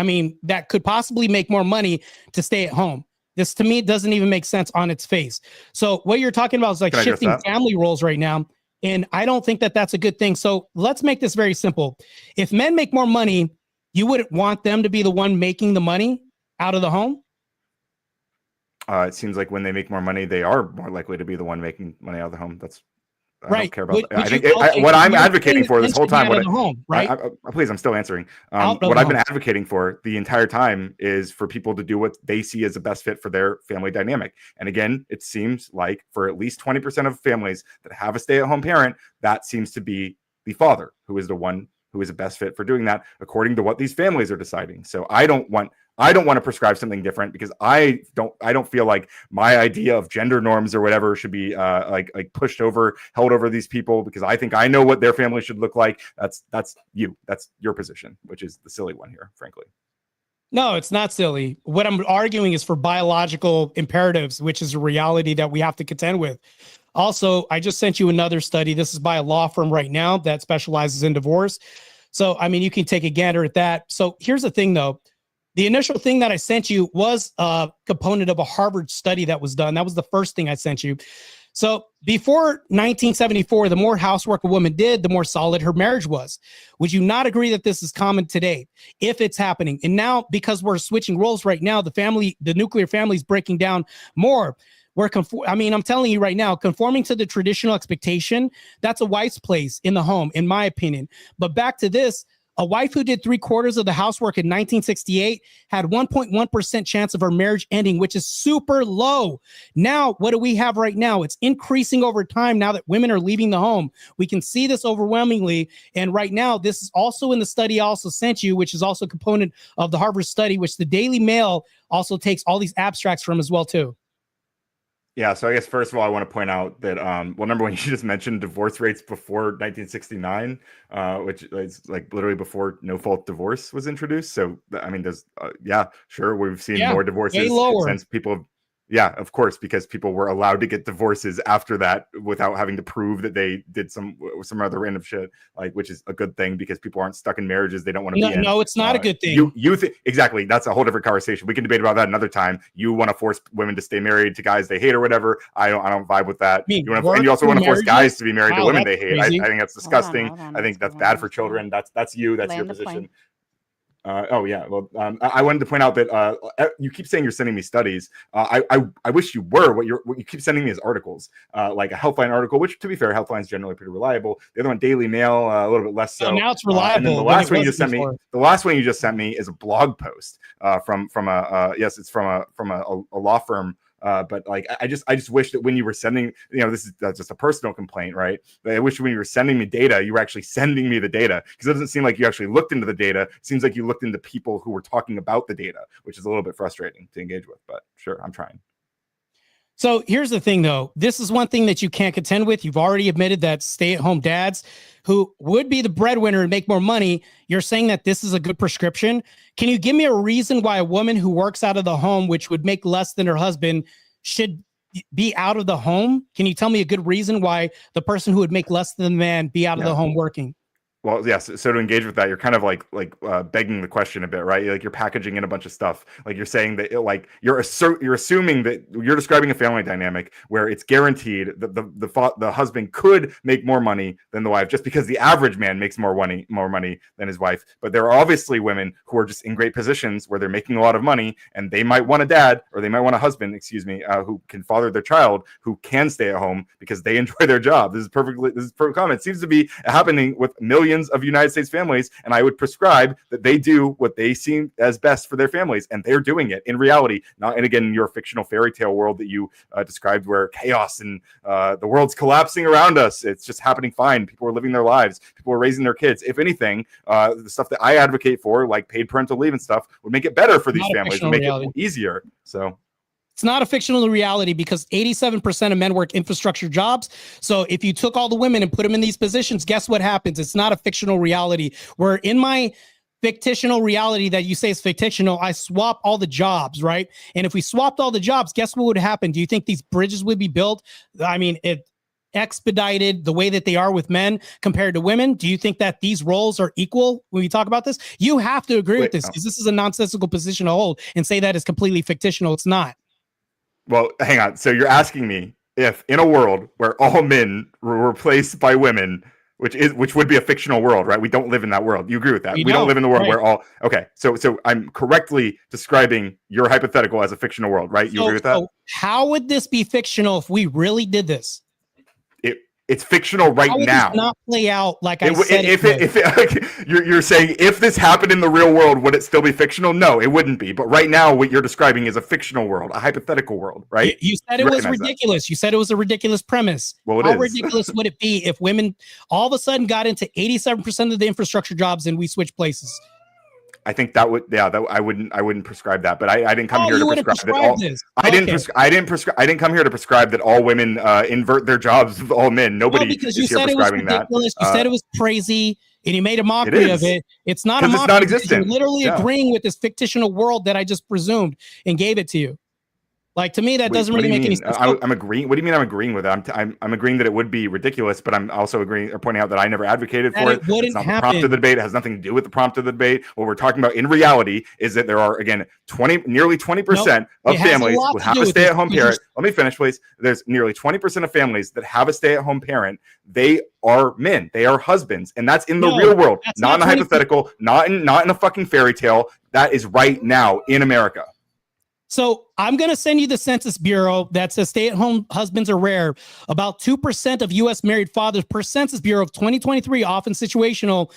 that could possibly make more money to stay at home. This, to me, doesn't even make sense on its face. So what you're talking about is like shifting family roles right now. And I don't think that that's a good thing. So let's make this very simple. If men make more money, you wouldn't want them to be the one making the money out of the home? It seems like when they make more money, they are more likely to be the one making money out of the home. I right. don't care about that. I think what I'm advocating for this whole time, please, I'm still answering. What I've been advocating for the entire time is for people to do what they see as the best fit for their family dynamic. And again, it seems like for at least 20% of families that have a stay-at-home parent, that seems to be the father who is the one who is the best fit for doing that, according to what these families are deciding. So I don't want to prescribe something different, because I don't feel like my idea of gender norms or whatever should be like pushed over, held over these people, because I think I know what their family should look like. That's your position, which is the silly one here, frankly. No, it's not silly. What I'm arguing is for biological imperatives, which is a reality that we have to contend with. Also, I just sent you another study. This is by a law firm right now that specializes in divorce. So, you can take a gander at that. So here's the thing, though. The initial thing that I sent you was a component of a Harvard study that was done. That was the first thing I sent you. So before 1974, the more housework a woman did, the more solid her marriage was. Would you not agree that this is common today, if it's happening? And now, because we're switching roles right now, the nuclear family is breaking down more. I'm telling you right now, conforming to the traditional expectation, that's a wife's place in the home, in my opinion. But back to this, a wife who did 3/4 of the housework in 1968 had 1.1% chance of her marriage ending, which is super low. Now, what do we have right now? It's increasing over time now that women are leaving the home. We can see this overwhelmingly. And right now, this is also in the study I also sent you, which is also a component of the Harvard study, which the Daily Mail also takes all these abstracts from as well, too. Yeah, so I guess first of all, I want to point out that, number one, you just mentioned divorce rates before 1969, which is like literally before no-fault divorce was introduced. So, there's, sure, we've seen more divorces since people. Yeah, of course, because people were allowed to get divorces after that without having to prove that they did some other random shit, which is a good thing, because people aren't stuck in marriages they don't want to be in. No, it's not a good thing. Exactly. That's a whole different conversation. We can debate about that another time. You want to force women to stay married to guys they hate or whatever. I don't vibe with that. And you also want to force guys to be married to women they hate. I think that's disgusting. I think that's bad for children. That's you. That's your position. Oh yeah. Well, I wanted to point out that you keep saying you're sending me studies. I wish you were. What you keep sending me is articles, like a Healthline article, which to be fair, Healthline's generally pretty reliable. The other one, Daily Mail, a little bit less so. Oh, now it's reliable. And then the last one you just sent me. The last one you just sent me is a blog post from a yes, it's from a law firm. But like, I just wish that when you were sending, that's just a personal complaint, right? But I wish when you were sending me data, you were actually sending me the data, because it doesn't seem like you actually looked into the data. It seems like you looked into people who were talking about the data, which is a little bit frustrating to engage with, but sure, I'm trying. So here's the thing, though. This is one thing that you can't contend with. You've already admitted that stay-at-home dads who would be the breadwinner and make more money, you're saying that this is a good prescription. Can you give me a reason why a woman who works out of the home, which would make less than her husband, should be out of the home? Can you tell me a good reason why the person who would make less than the man be out of the home working? Well, yes. So to engage with that, you're kind of like begging the question a bit, right? Like you're packaging in a bunch of stuff. Like you're saying that you're assuming that you're describing a family dynamic where it's guaranteed that the husband could make more money than the wife, just because the average man makes more money than his wife. But there are obviously women who are just in great positions where they're making a lot of money, and they might want a dad, or they might want a husband, who can father their child, who can stay at home because they enjoy their job. This is perfect common. It seems to be happening with millions of United States families, and I would prescribe that they do what they seem as best for their families, and they're doing it in reality, not and again in your fictional fairy tale world that you described, where chaos and the world's collapsing around us. It's just happening fine. People are living their lives. People are raising their kids. If anything, the stuff that I advocate for, like paid parental leave and stuff, would make it better for these families and make it easier. So it's not a fictional reality, because 87% of men work infrastructure jobs. So if you took all the women and put them in these positions, guess what happens? It's not a fictional reality. Where in my fictional reality that you say is fictional, I swap all the jobs, right? And if we swapped all the jobs, guess what would happen? Do you think these bridges would be built? I mean, it expedited the way that they are with men compared to women. Do you think that these roles are equal when we talk about this? You have to agree with this, because this is a nonsensical position to hold and say that it's completely fictional. It's not. Well, hang on. So you're asking me if in a world where all men were replaced by women, which would be a fictional world, right? We don't live in that world. You agree with that? We don't live in the world where all. Okay, so I'm correctly describing your hypothetical as a fictional world, right? You agree with that? So how would this be fictional if we really did this? It's fictional right now. This not play out like I said. You're saying if this happened in the real world, would it still be fictional? No, it wouldn't be. But right now, what you're describing is a fictional world, a hypothetical world, right? You said it was ridiculous. You said it was a ridiculous premise. Well, how ridiculous would it be if women all of a sudden got into 87% of the infrastructure jobs and we switched places? I think that would, I wouldn't prescribe that, but I didn't come here to prescribe that all. I didn't come here to prescribe that all women invert their jobs with all men. Nobody is here prescribing that. You said it was crazy, and you made a mockery of it. It's not a mockery. It's non-existent. You're literally agreeing with this fictional world that I just presumed and gave it to you. Like, to me, that doesn't really make any sense. I'm agreeing. What do you mean I'm agreeing with it? I'm agreeing that it would be ridiculous, but I'm also agreeing or pointing out that I never advocated for it. It's not the prompt of the debate. It has nothing to do with the prompt of the debate. What we're talking about in reality is that there are, again, nearly 20% of families who have a stay-at-home parent. Let me finish, please. There's nearly 20% of families that have a stay-at-home parent. They are men. They are husbands. And that's in the real world, not in a hypothetical, not in a fucking fairy tale. That is right now in America. So I'm going to send you the Census Bureau that says stay-at-home husbands are rare. About 2% of U.S. married fathers per Census Bureau of 2023, often situational,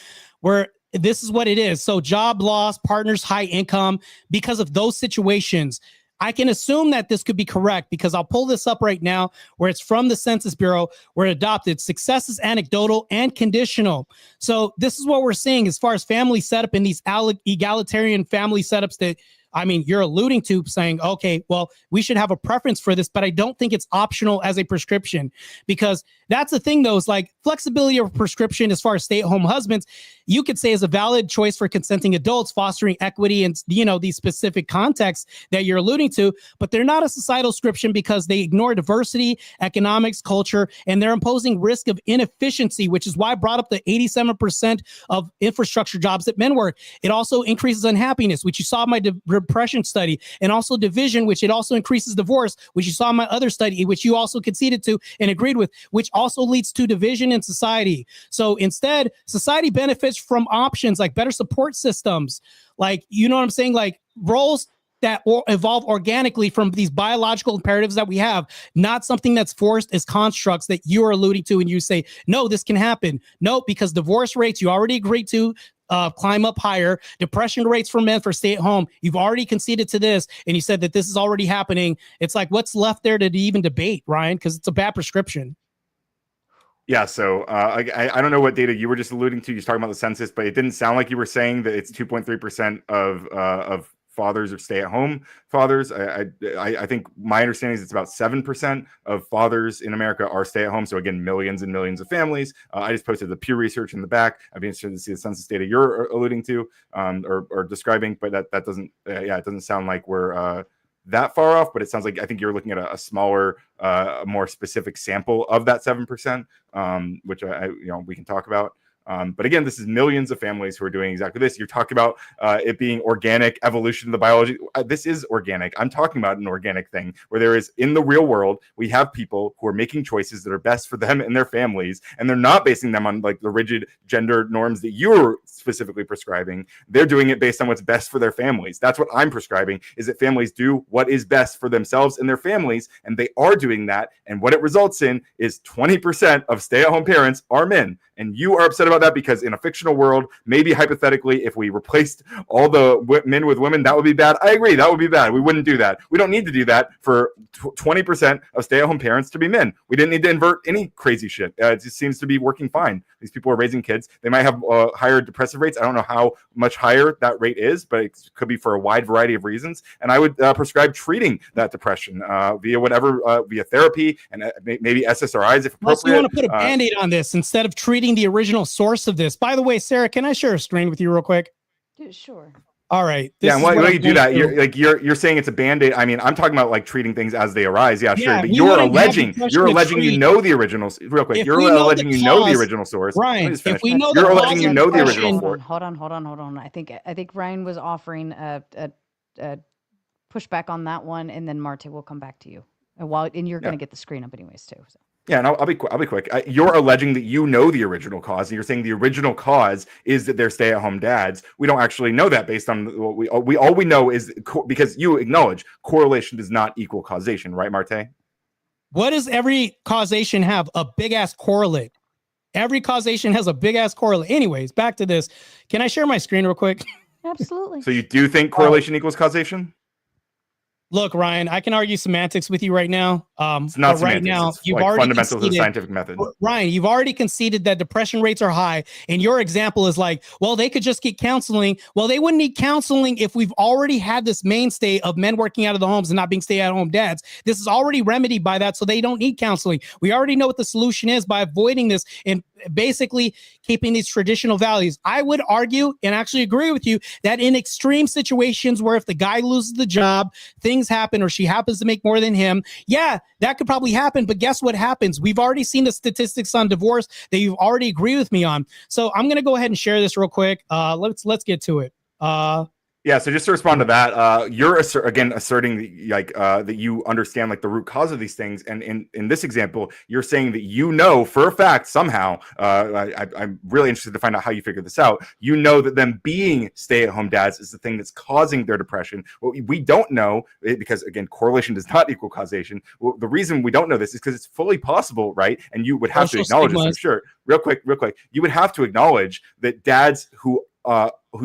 where this is what it is. So job loss, partners, high income, because of those situations. I can assume that this could be correct because I'll pull this up right now where it's from the Census Bureau, where it adopted. Success is anecdotal and conditional. So this is what we're seeing as far as family setup in these egalitarian family setups that, I mean, you're alluding to, saying, okay, well, we should have a preference for this, but I don't think it's optional as a prescription, because that's the thing, though, is like flexibility of prescription as far as stay-at-home husbands, you could say is a valid choice for consenting adults, fostering equity and, these specific contexts that you're alluding to, but they're not a societal prescription because they ignore diversity, economics, culture, and they're imposing risk of inefficiency, which is why I brought up the 87% of infrastructure jobs that men work. It also increases unhappiness, which you saw in my depression study, and also division, which it also increases divorce, which you saw in my other study, which you also conceded to and agreed with, which also leads to division in society. So instead, society benefits guys from options like better support systems, like, you know what I'm saying? Like roles that evolve organically from these biological imperatives that we have, not something that's forced as constructs that you are alluding to. And you say, no, this can happen. No, because divorce rates, you already agreed to climb up higher. Depression rates for men for stay at home, you've already conceded to this. And you said that this is already happening. It's like, what's left there to even debate, Ryan? Because it's a bad prescription. Yeah, so I don't know what data you were just alluding to. You're talking about the census, but it didn't sound like you were saying that it's 2.3% of fathers or stay-at-home fathers. I think my understanding is it's about 7% of fathers in America are stay-at-home. So again, millions and millions of families. I just posted the Pew Research in the back. I'd be interested to see the census data you're alluding to or describing, but that doesn't, it doesn't sound like we're that far off, but it sounds like I think you're looking at a smaller, more specific sample of that 7%, which we can talk about. But again, this is millions of families who are doing exactly this. You're talking about it being organic evolution of the biology. This is organic. I'm talking about an organic thing where there is, in the real world, we have people who are making choices that are best for them and their families, and they're not basing them on like the rigid gender norms that you're specifically prescribing. They're doing it based on what's best for their families. That's what I'm prescribing, is that families do what is best for themselves and their families, and they are doing that. And what it results in is 20% of stay-at-home parents are men. And you are upset about that because in a fictional world, maybe hypothetically, if we replaced all the men with women, that would be bad. I agree, that would be bad. We wouldn't do that. We don't need to do that for 20% of stay-at-home parents to be men. We didn't need to invert any crazy shit. It just seems to be working fine. These people are raising kids. They might have higher depressive rates. I don't know how much higher that rate is, but it could be for a wide variety of reasons. And I would prescribe treating that depression via therapy and maybe SSRIs if appropriate. Plus, you want to put a Band-Aid on this instead of treating the original source of this. By the way, Sarah, can I share a screen with you real quick? Sure. All right. And why you do that? You're saying it's a Band-Aid. I mean, I'm talking about like treating things as they arise. Yeah, sure. But you're alleging you know the original. Real quick, you're alleging you know the original source. Ryan, if we know you're alleging you know the original source. Hold on. I think Ryan was offering a pushback on that one, and then Marte will come back to you. And you're going to get the screen up anyways too. So. Yeah, and I'll be quick. You're alleging that you know the original cause, and you're saying the original cause is that they're stay-at-home dads. We don't actually know that based on what all we know is because you acknowledge correlation does not equal causation, right, Marte? What does every causation have? A big ass correlate. Every causation has a big ass correlate. Anyways, back to this. Can I share my screen real quick? Absolutely. So you do think correlation equals causation? Look, Ryan, I can argue semantics with you right now. It's not right now, you've already fundamentals of the scientific method. Ryan, you've already conceded that depression rates are high, and your example is like, well, they could just get counseling. Well, they wouldn't need counseling if we've already had this mainstay of men working out of the homes and not being stay-at-home dads. This is already remedied by that, so they don't need counseling. We already know what the solution is by avoiding this and basically keeping these traditional values. I would argue and actually agree with you that in extreme situations where if the guy loses the job, things happen, or she happens to make more than him, yeah, that could probably happen. But guess what happens? We've already seen the statistics on divorce that you've already agreed with me on. So I'm going to go ahead and share this real quick. Let's get to it. Yeah, so just to respond to that, you're asserting that you understand like the root cause of these things, and in this example, you're saying that you know for a fact somehow. I'm really interested to find out how you figure this out. You know that them being stay-at-home dads is the thing that's causing their depression. What we don't know, because again, correlation does not equal causation. Well, the reason we don't know this is because it's fully possible, right? And you would have to acknowledge this. I'm sure. Real quick, you would have to acknowledge that dads who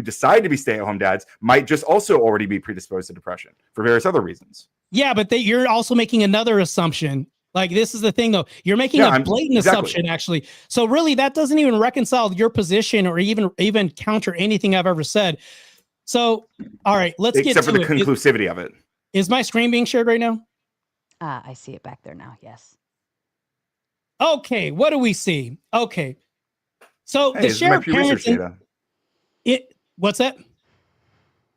decide to be stay-at-home dads might just also already be predisposed to depression for various other reasons. Yeah, but you're also making another assumption. Like, this is the thing, though. You're making a blatant assumption, actually. So really, that doesn't even reconcile your position or even counter anything I've ever said. So, all right, let's get to it. Except for the conclusivity of it. Is my screen being shared right now? I see it back there now, yes. Okay, what do we see? Okay. So the share of parents... What's that?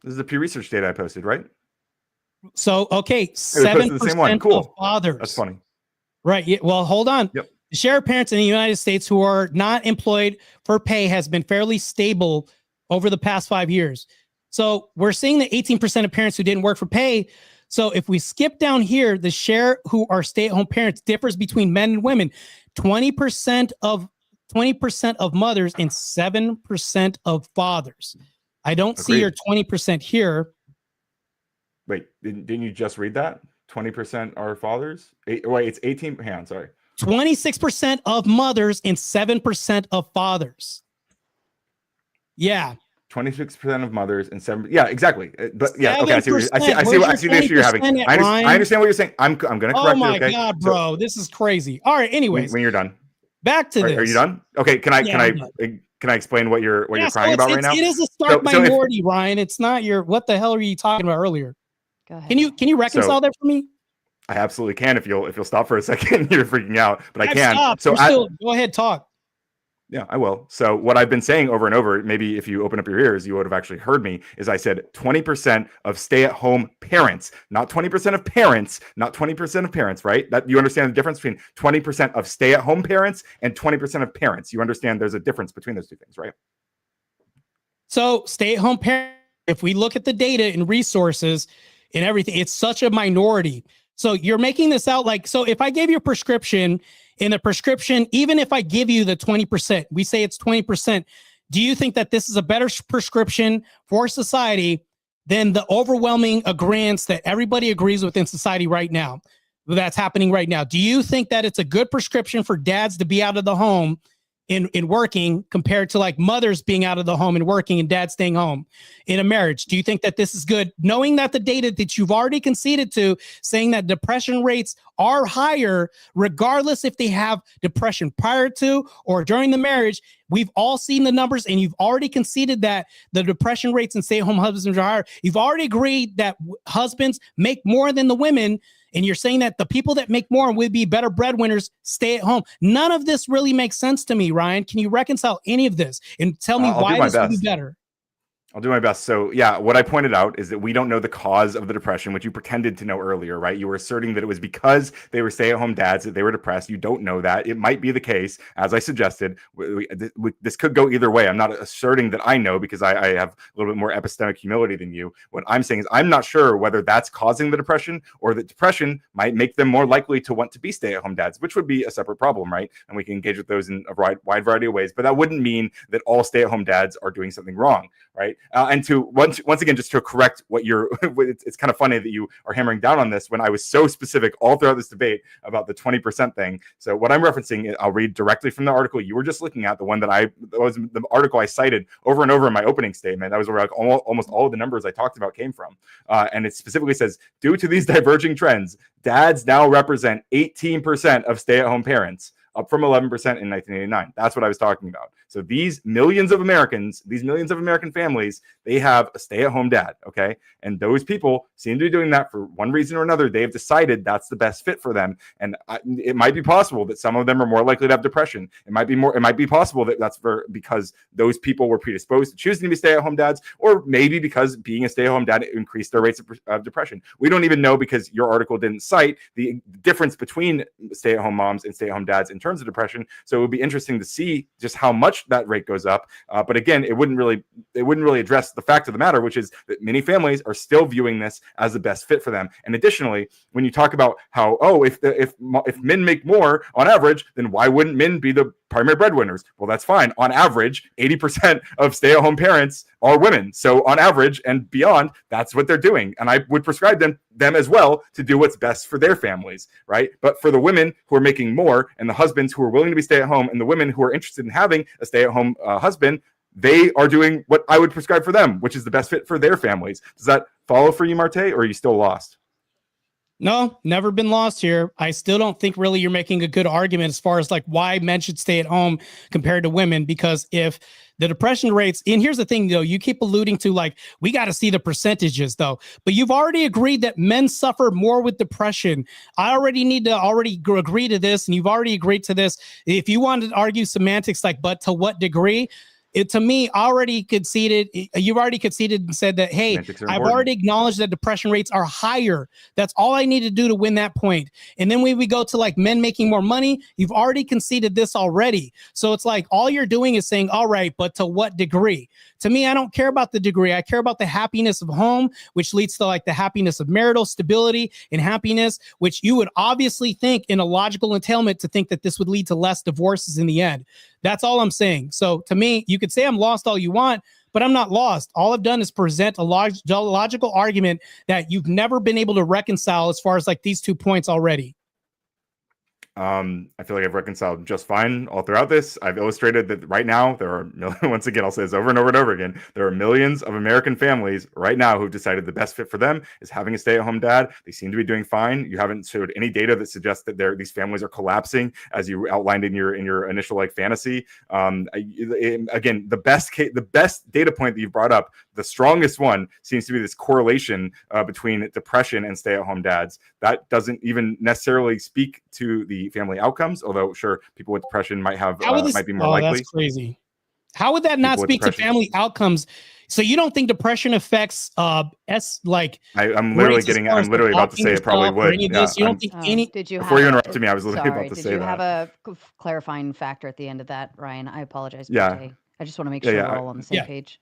This is the Pew Research data I posted, right? So, okay, 7% cool. of fathers. That's funny. Right. Yeah, well, hold on. Yep. The share of parents in the United States who are not employed for pay has been fairly stable over the past 5 years. So we're seeing that 18% of parents who didn't work for pay. So if we skip down here, the share who are stay-at-home parents differs between men and women. 20% of 20% of mothers and 7% of fathers. I don't see Agreed. your 20% here. Wait, didn't you just read that? 20% are fathers? Wait, it's 18. Hang on, sorry. 26% of mothers and 7% of fathers. Yeah. 26% of mothers and 7. Yeah, exactly. But yeah, okay. I see the issue you're having. I understand what you're saying. I'm going to correct Oh my it. Okay? God, bro, this is crazy. All right. Anyways, when you're done, back to this. Are you done? Okay. Can I explain what you're crying about right now? It is a stark minority, Ryan. It's not your. What the hell are you talking about earlier? Go ahead. Can you reconcile that for me? I absolutely can if you'll stop for a second. You're freaking out, but I can. Stop. So go ahead, talk. Yeah, I will. So what I've been saying over and over, maybe if you open up your ears, you would have actually heard me, is I said 20% of stay-at-home parents, not 20% of parents, not 20% of parents, right? That you understand the difference between 20% of stay-at-home parents and 20% of parents. You understand there's a difference between those two things, right? So stay-at-home parents, if we look at the data and resources and everything, it's such a minority. So you're making this out like, so if I gave you a prescription, in the prescription, even if I give you the 20%, we say it's 20%, do you think that this is a better prescription for society than the overwhelming agreement that everybody agrees with in society right now? That's happening right now. Do you think that it's a good prescription for dads to be out of the home in working compared to like mothers being out of the home and working and dad staying home in a marriage? Do you think that this is good, knowing that the data that you've already conceded to saying that depression rates are higher regardless if they have depression prior to or during the marriage? We've all seen the numbers, and you've already conceded that the depression rates in stay-at-home husbands are higher. You've already agreed that husbands make more than the women, and you're saying that the people that make more would be better breadwinners stay at home. None of this really makes sense to me, Ryan. Can you reconcile any of this and tell me why this would be better? I'll do my best. So yeah, what I pointed out is that we don't know the cause of the depression, which you pretended to know earlier, right? You were asserting that it was because they were stay-at-home dads that they were depressed. You don't know that. It might be the case, as I suggested. This could go either way. I'm not asserting that I know because I have a little bit more epistemic humility than you. What I'm saying is I'm not sure whether that's causing the depression or that depression might make them more likely to want to be stay-at-home dads, which would be a separate problem, right? And we can engage with those in a wide variety of ways. But that wouldn't mean that all stay-at-home dads are doing something wrong, right? And to once again, just to correct what you're, it's kind of funny that you are hammering down on this when I was so specific all throughout this debate about the 20% thing. So what I'm referencing, I'll read directly from the article you were just looking at, the one that was the article I cited over and over in my opening statement. That was where like almost all of the numbers I talked about came from. And it specifically says, due to these diverging trends, dads now represent 18% of stay-at-home parents, up from 11% in 1989. That's what I was talking about. So these millions of American families, they have a stay-at-home dad, okay? And those people seem to be doing that for one reason or another. They've decided that's the best fit for them. And it might be possible that some of them are more likely to have depression. It might be possible that that's because those people were predisposed to choosing to be stay-at-home dads, or maybe because being a stay-at-home dad increased their rates of depression. We don't even know because your article didn't cite the difference between stay-at-home moms and stay-at-home dads in terms of depression. So it would be interesting to see just how much that rate goes up. But again, it wouldn't really address the fact of the matter, which is that many families are still viewing this as the best fit for them. And additionally, when you talk about how, if men make more on average, then why wouldn't men be the primary breadwinners? Well, that's fine. On average, 80% of stay-at-home parents are women. So on average and beyond, that's what they're doing. And I would prescribe them as well to do what's best for their families, right? But for the women who are making more and the husbands who are willing to be stay-at-home and the women who are interested in having a stay-at-home husband, they are doing what I would prescribe for them, which is the best fit for their families. Does that follow for you, Marte, or are you still lost? No, never been lost here. I still don't think really you're making a good argument as far as like why men should stay at home compared to women, because if the depression rates, and here's the thing though, you keep alluding to like, we got to see the percentages though, but you've already agreed that men suffer more with depression. I already need to agree to this, and you've already agreed to this. If you want to argue semantics, like, but to what degree? To me, you've already conceded and said that, hey, I've already acknowledged that depression rates are higher. That's all I need to do to win that point. And then when we go to like men making more money, you've already conceded this already. So it's like all you're doing is saying, all right, but to what degree? To me, I don't care about the degree. I care about the happiness of home, which leads to like the happiness of marital stability and happiness, which you would obviously think in a logical entailment to think that this would lead to less divorces in the end. That's all I'm saying. So to me, you could say I'm lost all you want, but I'm not lost. All I've done is present a logical argument that you've never been able to reconcile as far as like these 2 points already. I feel like I've reconciled just fine all throughout this. I've illustrated that right now there are once again, I'll say this over and over and over again. There are millions of American families right now who've decided the best fit for them is having a stay-at-home dad. They seem to be doing fine. You haven't showed any data that suggests that these families are collapsing as you outlined in your initial like fantasy. Again, the best data point that you brought up, the strongest one seems to be this correlation between depression and stay-at-home dads. That doesn't even necessarily speak to the family outcomes, although sure, people with depression might have might be more likely. That's crazy. How would that not speak to family outcomes? So you don't think depression affects I'm literally about to say it probably would. You don't think any? Before you interrupted me, I was literally about to say that. Did you have a clarifying factor at the end of that, Ryan? I apologize. Yeah. I just want to make sure we're all on the same page.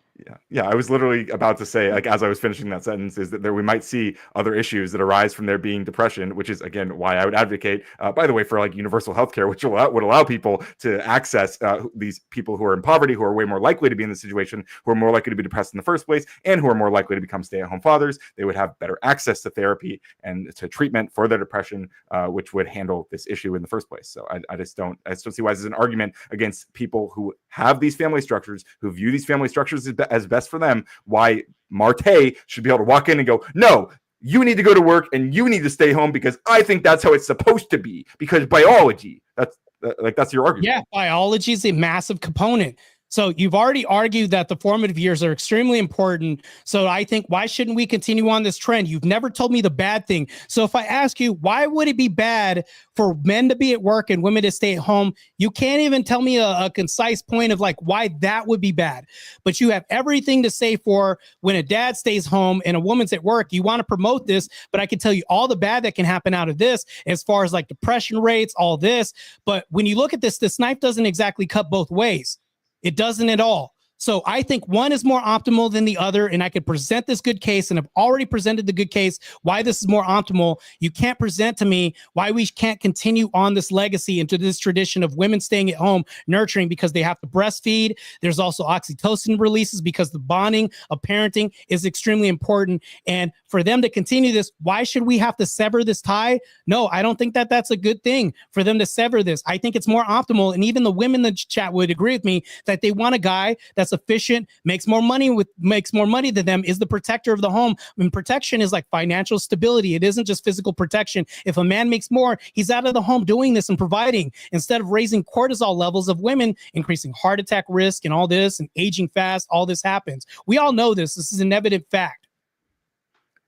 Yeah, I was literally about to say, like, as I was finishing that sentence, is that we might see other issues that arise from there being depression, which is, again, why I would advocate, by the way, for like universal healthcare, which would allow people to access these people who are in poverty, who are way more likely to be in this situation, who are more likely to be depressed in the first place, and who are more likely to become stay-at-home fathers. They would have better access to therapy and to treatment for their depression, which would handle this issue in the first place. So I just don't see why this is an argument against people who have these family structures, who view these family structures as best for them, why Marte should be able to walk in and go, no, you need to go to work and you need to stay home because I think that's how it's supposed to be, because biology, that's your argument. Yeah, biology is a massive component. So you've already argued that the formative years are extremely important. So I think, why shouldn't we continue on this trend? You've never told me the bad thing. So if I ask you, why would it be bad for men to be at work and women to stay at home? You can't even tell me a concise point of like why that would be bad. But you have everything to say for when a dad stays home and a woman's at work. You want to promote this, but I can tell you all the bad that can happen out of this as far as like depression rates, all this. But when you look at this knife doesn't exactly cut both ways. It doesn't at all. So I think one is more optimal than the other, and I could present this good case, and I've already presented the good case why this is more optimal. You can't present to me why we can't continue on this legacy into this tradition of women staying at home, nurturing because they have to breastfeed. There's also oxytocin releases because the bonding of parenting is extremely important. And for them to continue this, why should we have to sever this tie? No, I don't think that that's a good thing for them to sever this. I think it's more optimal. And even the women in the chat would agree with me that they want a guy that's efficient, makes more money than them, is the protector of the home. I mean, protection is like financial stability. It isn't just physical protection. If a man makes more, he's out of the home doing this and providing, instead of raising cortisol levels of women, increasing heart attack risk and all this, and aging fast. All this happens. We all know this. This is an evident fact.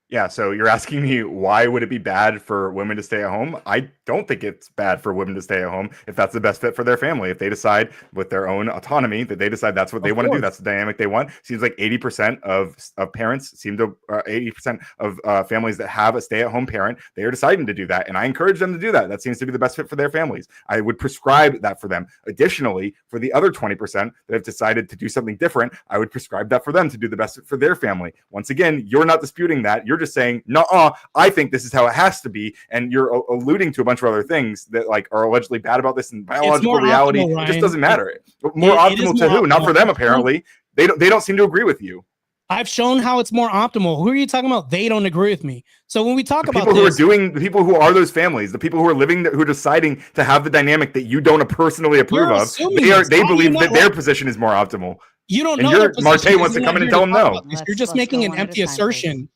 Yeah, so you're asking me, why would it be bad for women to stay at home? I don't think it's bad for women to stay at home if that's the best fit for their family. If they decide with their own autonomy that they decide that's what they want to do, that's the dynamic they want. Seems like 80% of parents seem to, 80% of families that have a stay-at-home parent, they are deciding to do that. And I encourage them to do that. That seems to be the best fit for their families. I would prescribe that for them. Additionally, for the other 20% that have decided to do something different, I would prescribe that for them to do the best fit for their family. Once again, you're not disputing that. You're just saying, no, I think this is how it has to be. And you're alluding to a bunch of other things that like are allegedly bad about this, and biological reality optimal, just doesn't matter. More optimal to who? Not for them, apparently. They don't seem to agree with you. I've shown how it's more optimal. Who are you talking about? They don't agree with me. So when we talk about people the people who are those families, the people who are living, who are deciding to have the dynamic that you don't personally approve of, they believe that their position is more optimal. You don't know. Marte wants to come in and tell them no. You're just making an empty assertion.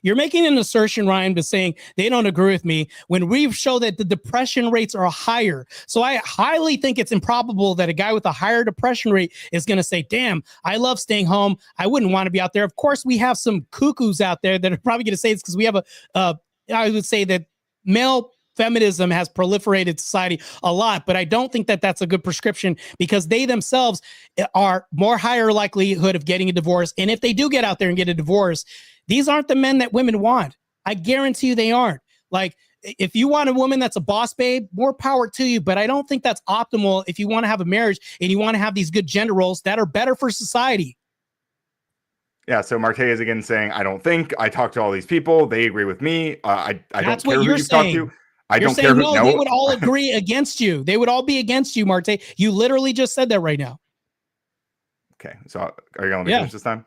You're making an assertion, Ryan, but saying they don't agree with me when we've shown that the depression rates are higher. So I highly think it's improbable that a guy with a higher depression rate is going to say, damn, I love staying home. I wouldn't want to be out there. Of course, we have some cuckoos out there that are probably going to say this because we have I would say that male feminism has proliferated society a lot, but I don't think that that's a good prescription because they themselves are more higher likelihood of getting a divorce. And if they do get out there and get a divorce, these aren't the men that women want. I guarantee you they aren't. Like, if you want a woman that's a boss babe, more power to you. But I don't think that's optimal if you want to have a marriage and you want to have these good gender roles that are better for society. Yeah, so Marte is again saying, I don't think. I talked to all these people. They agree with me. I don't care who you've talked to. I You're don't saying care who. no, No, they would all agree against you. They would all be against you, Marte. You literally just said that right now. Okay, so are you going to let me finish this time?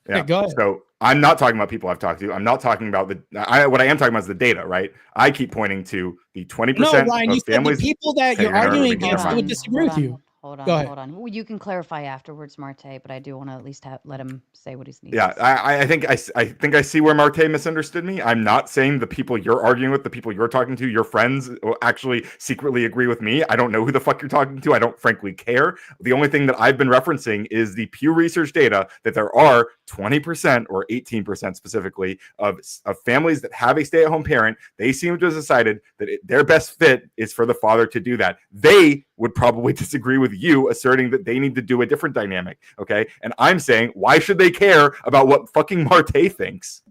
Yeah, go ahead. So I'm not talking about people I've talked to. I'm not talking about what I am talking about is the data, right? I keep pointing to the 20% No, Ryan, you of said families. the people that you're arguing against would disagree with you. Hold Go on, ahead. hold on. Well, you can clarify afterwards, Marte, but I do want to at least let him say what he's needs. Yeah, I think I see where Marte misunderstood me. I'm not saying the people you're arguing with, the people you're talking to, your friends will actually secretly agree with me. I don't know who the fuck you're talking to. I don't frankly care. The only thing that I've been referencing is the Pew Research data that there are 20% or 18% specifically of families that have a stay-at-home parent. They seem to have decided that their best fit is for the father to do that. They would probably disagree with you asserting that they need to do a different dynamic. Okay. And I'm saying, why should they care about what fucking Marte thinks?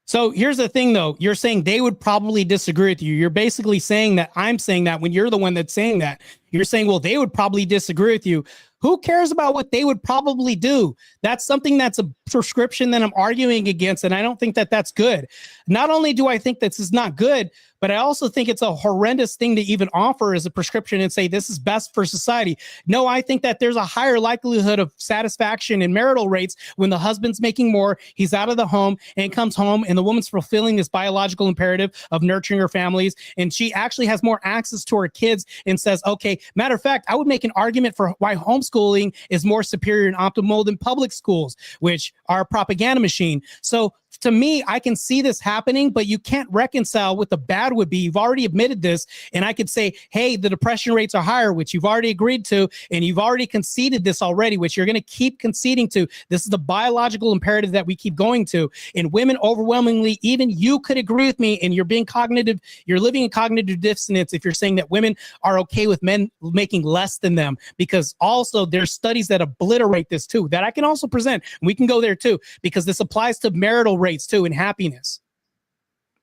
So here's the thing, though. You're saying they would probably disagree with you. You're basically saying that I'm saying that when you're the one that's saying that. You're saying, well, they would probably disagree with you. Who cares about what they would probably do? That's something that's a prescription that I'm arguing against, and I don't think that that's good. Not only do I think this is not good, but I also think it's a horrendous thing to even offer as a prescription and say this is best for society. No, I think that there's a higher likelihood of satisfaction in marital rates when the husband's making more, he's out of the home and comes home, and the woman's fulfilling this biological imperative of nurturing her families, and she actually has more access to her kids and says, okay, matter of fact, I would make an argument for why homeschooling is more superior and optimal than public schools, which are a propaganda machine. So to me, I can see this happening, but you can't reconcile what the bad would be. You've already admitted this, and I could say, hey, the depression rates are higher, which you've already agreed to, and you've already conceded this already, which you're going to keep conceding to. This is the biological imperative that we keep going to. And women overwhelmingly, even you could agree with me, and you're living in cognitive dissonance if you're saying that women are okay with men making less than them, because also there's studies that obliterate this too, that I can also present. We can go there too, because this applies to marital rates too and happiness.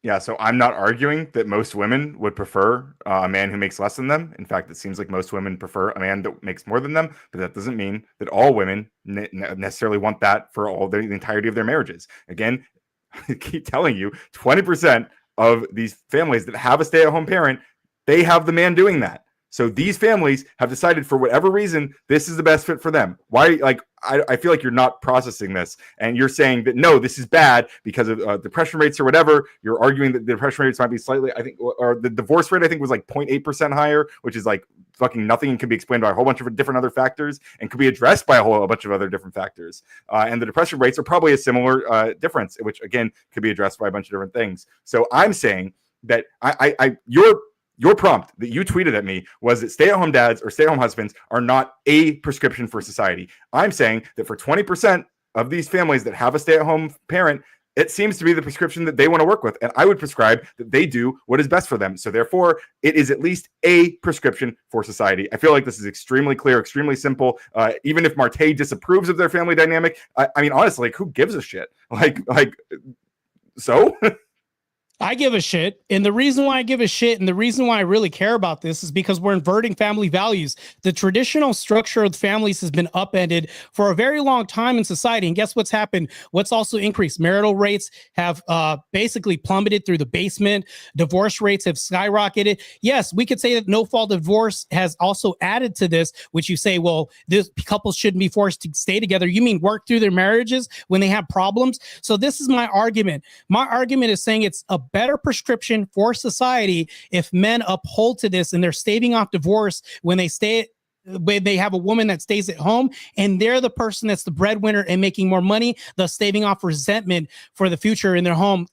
Yeah, so I'm not arguing that most women would prefer a man who makes less than them. In fact, it seems like most women prefer a man that makes more than them, but that doesn't mean that all women necessarily want that for the entirety of their marriages. Again, I keep telling you, 20% of these families that have a stay-at-home parent, they have the man doing that. So these families have decided, for whatever reason, this is the best fit for them. Why? Like, I feel like you're not processing this, and you're saying that no, this is bad because of depression rates or whatever. You're arguing that the depression rates might be slightly, I think, or the divorce rate I think was like 0.8% higher, which is like fucking nothing, and can be explained by a whole bunch of different other factors, and could be addressed by a bunch of other different factors. And the depression rates are probably a similar difference, which again could be addressed by a bunch of different things. So I'm saying that your prompt that you tweeted at me was that stay-at-home dads or stay-at-home husbands are not a prescription for society. I'm saying that for 20% of these families that have a stay-at-home parent, it seems to be the prescription that they want to work with. And I would prescribe that they do what is best for them. So therefore, it is at least a prescription for society. I feel like this is extremely clear, extremely simple. Even if Marte disapproves of their family dynamic, I mean, honestly, like, who gives a shit? So? I give a shit. And the reason why I give a shit and the reason why I really care about this is because we're inverting family values. The traditional structure of families has been upended for a very long time in society. And guess what's happened? What's also increased? Marital rates have basically plummeted through the basement. Divorce rates have skyrocketed. Yes, we could say that no-fault divorce has also added to this, which you say, well, this couples shouldn't be forced to stay together. You mean work through their marriages when they have problems? So this is my argument. My argument is saying it's a better prescription for society if men uphold to this and they're staving off divorce when they have a woman that stays at home and they're the person that's the breadwinner and making more money, thus staving off resentment for the future in their home,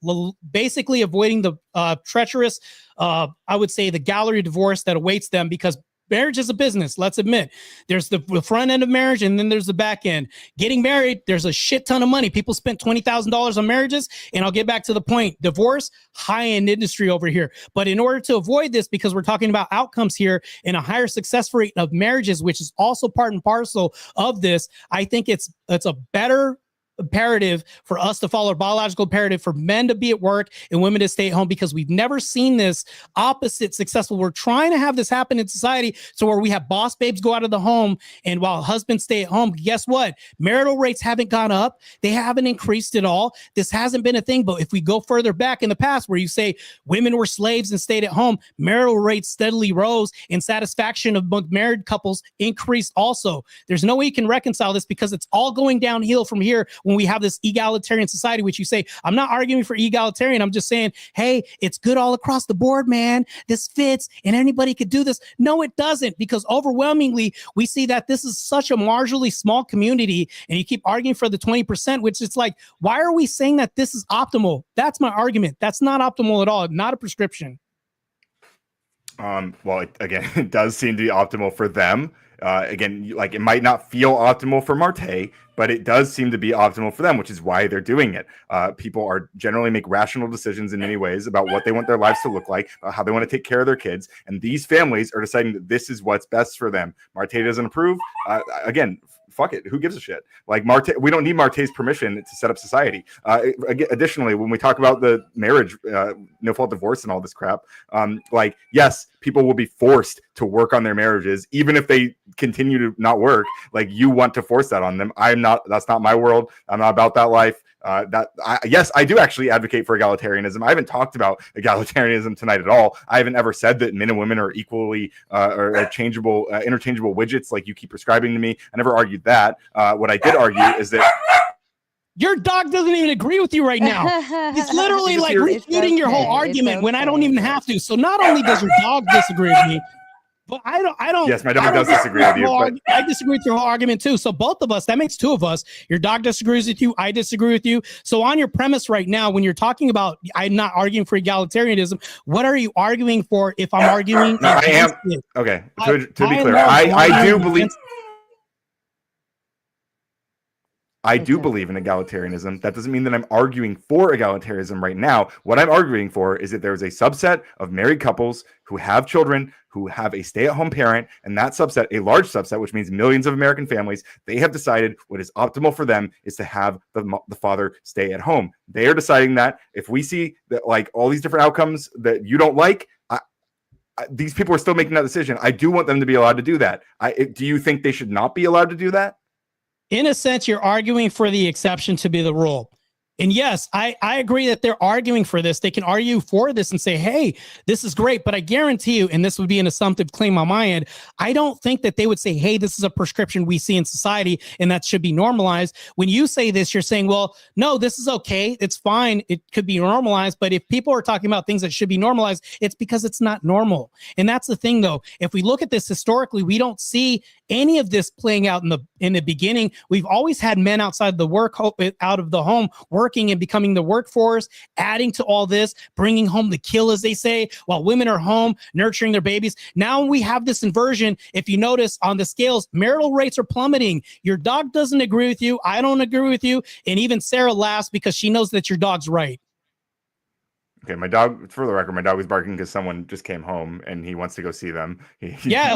basically avoiding the treacherous, I would say, the gallery divorce that awaits them, because marriage is a business. Let's admit there's the front end of marriage and then there's the back end. Getting married, there's a shit ton of money. People spent $20,000 on marriages. And I'll get back to the point. Divorce, high-end industry over here. But in order to avoid this, because we're talking about outcomes here and a higher success rate of marriages, which is also part and parcel of this, I think it's a better imperative for us to follow, a biological imperative for men to be at work and women to stay at home, because we've never seen this opposite successful. We're trying to have this happen in society, so where we have boss babes go out of the home and while husbands stay at home. Guess what? Marital rates haven't gone up. They haven't increased at all. This hasn't been a thing. But if we go further back in the past where you say women were slaves and stayed at home, marital rates steadily rose and satisfaction among married couples increased also. There's no way you can reconcile this, because it's all going downhill from here when we have this egalitarian society, which you say, I'm not arguing for egalitarian. I'm just saying, hey, it's good all across the board, man. This fits and anybody could do this. No, it doesn't, because overwhelmingly we see that this is such a marginally small community, and you keep arguing for the 20%, which it's like, why are we saying that this is optimal? That's my argument. That's not optimal at all. Not a prescription. Well, it does seem to be optimal for them. Again, like, it might not feel optimal for Marte, but it does seem to be optimal for them, which is why they're doing it. People are generally make rational decisions in many ways about what they want their lives to look like, how they want to take care of their kids. And these families are deciding that this is what's best for them. Marte doesn't approve. Again, fuck it. Who gives a shit? Like, Marte, we don't need Marte's permission to set up society. Additionally, when we talk about the marriage, no fault divorce and all this crap, like, yes, people will be forced to work on their marriages, even if they continue to not work. Like, you want to force that on them. That's not my world. I'm not about that life. Yes, I do actually advocate for egalitarianism. I haven't talked about egalitarianism tonight at all. I haven't ever said that men and women are equally or interchangeable widgets like you keep prescribing to me. I never argued that. What I did argue is that your dog doesn't even agree with you right now. He's literally like refuting your whole argument when I don't even have to. So not only does your dog disagree with me, but I don't. Yes, my dog does disagree with you. But I disagree with your whole argument too. So both of us, that makes two of us. Your dog disagrees with you. I disagree with you. So on your premise right now, when you're talking about, I'm not arguing for egalitarianism. What are you arguing for? If I'm arguing, no, I am. It? Okay. To be clear, I do believe. I do believe in egalitarianism. That doesn't mean that I'm arguing for egalitarianism right now. What I'm arguing for is that there is a subset of married couples who have children, who have a stay-at-home parent, and that subset, a large subset, which means millions of American families, they have decided what is optimal for them is to have the father stay at home. They are deciding that. If we see that, like, all these different outcomes that you don't like, these people are still making that decision. I do want them to be allowed to do that. Do you think they should not be allowed to do that? In a sense, you're arguing for the exception to be the rule. And yes, I agree that they're arguing for this. They can argue for this and say, hey, this is great. But I guarantee you, and this would be an assumptive claim on my end, I don't think that they would say, hey, this is a prescription we see in society and that should be normalized. When you say this, you're saying, well, no, this is okay. It's fine. It could be normalized. But if people are talking about things that should be normalized, it's because it's not normal. And that's the thing, though. If we look at this historically, we don't see any of this playing out in the beginning. We've always had men outside out of the home working and becoming the workforce, adding to all this, bringing home the kill, as they say, while women are home nurturing their babies. Now we have this inversion. If you notice on the scales, marital rates are plummeting. Your dog doesn't agree with you. I don't agree with you. And even Sarah laughs because she knows that your dog's right. Okay, my dog, for the record, my dog was barking because someone just came home and he wants to go see them.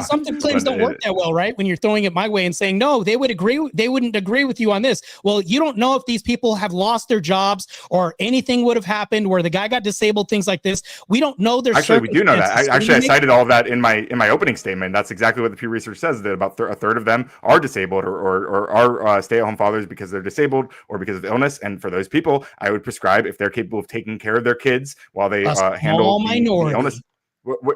Some claims don't work that well, right? When you're throwing it my way and saying, no, they wouldn't agree with you on this. Well, you don't know if these people have lost their jobs or anything would have happened where the guy got disabled, things like this. We don't know their Actually, we do know that. I cited all of that in my opening statement. That's exactly what the Pew Research says, that about a third of them are disabled or are stay-at-home fathers because they're disabled or because of illness. And for those people, I would prescribe, if they're capable of taking care of their kids while they handle the illness.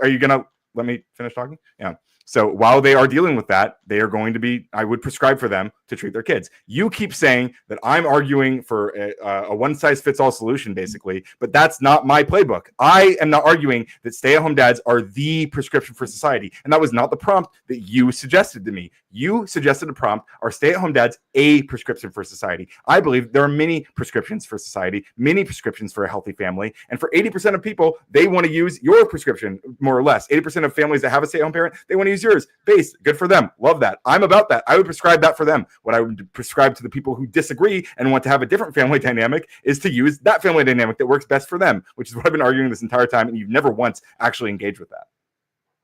Are you gonna let me finish talking? Yeah. So while they are dealing with that, they are going to be, I would prescribe for them to treat their kids. You keep saying that I'm arguing for a one-size-fits-all solution, basically, but that's not my playbook. I am not arguing that stay-at-home dads are the prescription for society, and that was not the prompt that you suggested to me. You suggested a prompt, are stay-at-home dads a prescription for society? I believe there are many prescriptions for society, many prescriptions for a healthy family, and for 80% of people, they want to use your prescription, more or less. 80% of families that have a stay-at-home parent, they want to use yours. Base, good for them. Love that. I'm about that. I would prescribe that for them. What I would prescribe to the people who disagree and want to have a different family dynamic is to use that family dynamic that works best for them, which is what I've been arguing this entire time, and you've never once actually engaged with that.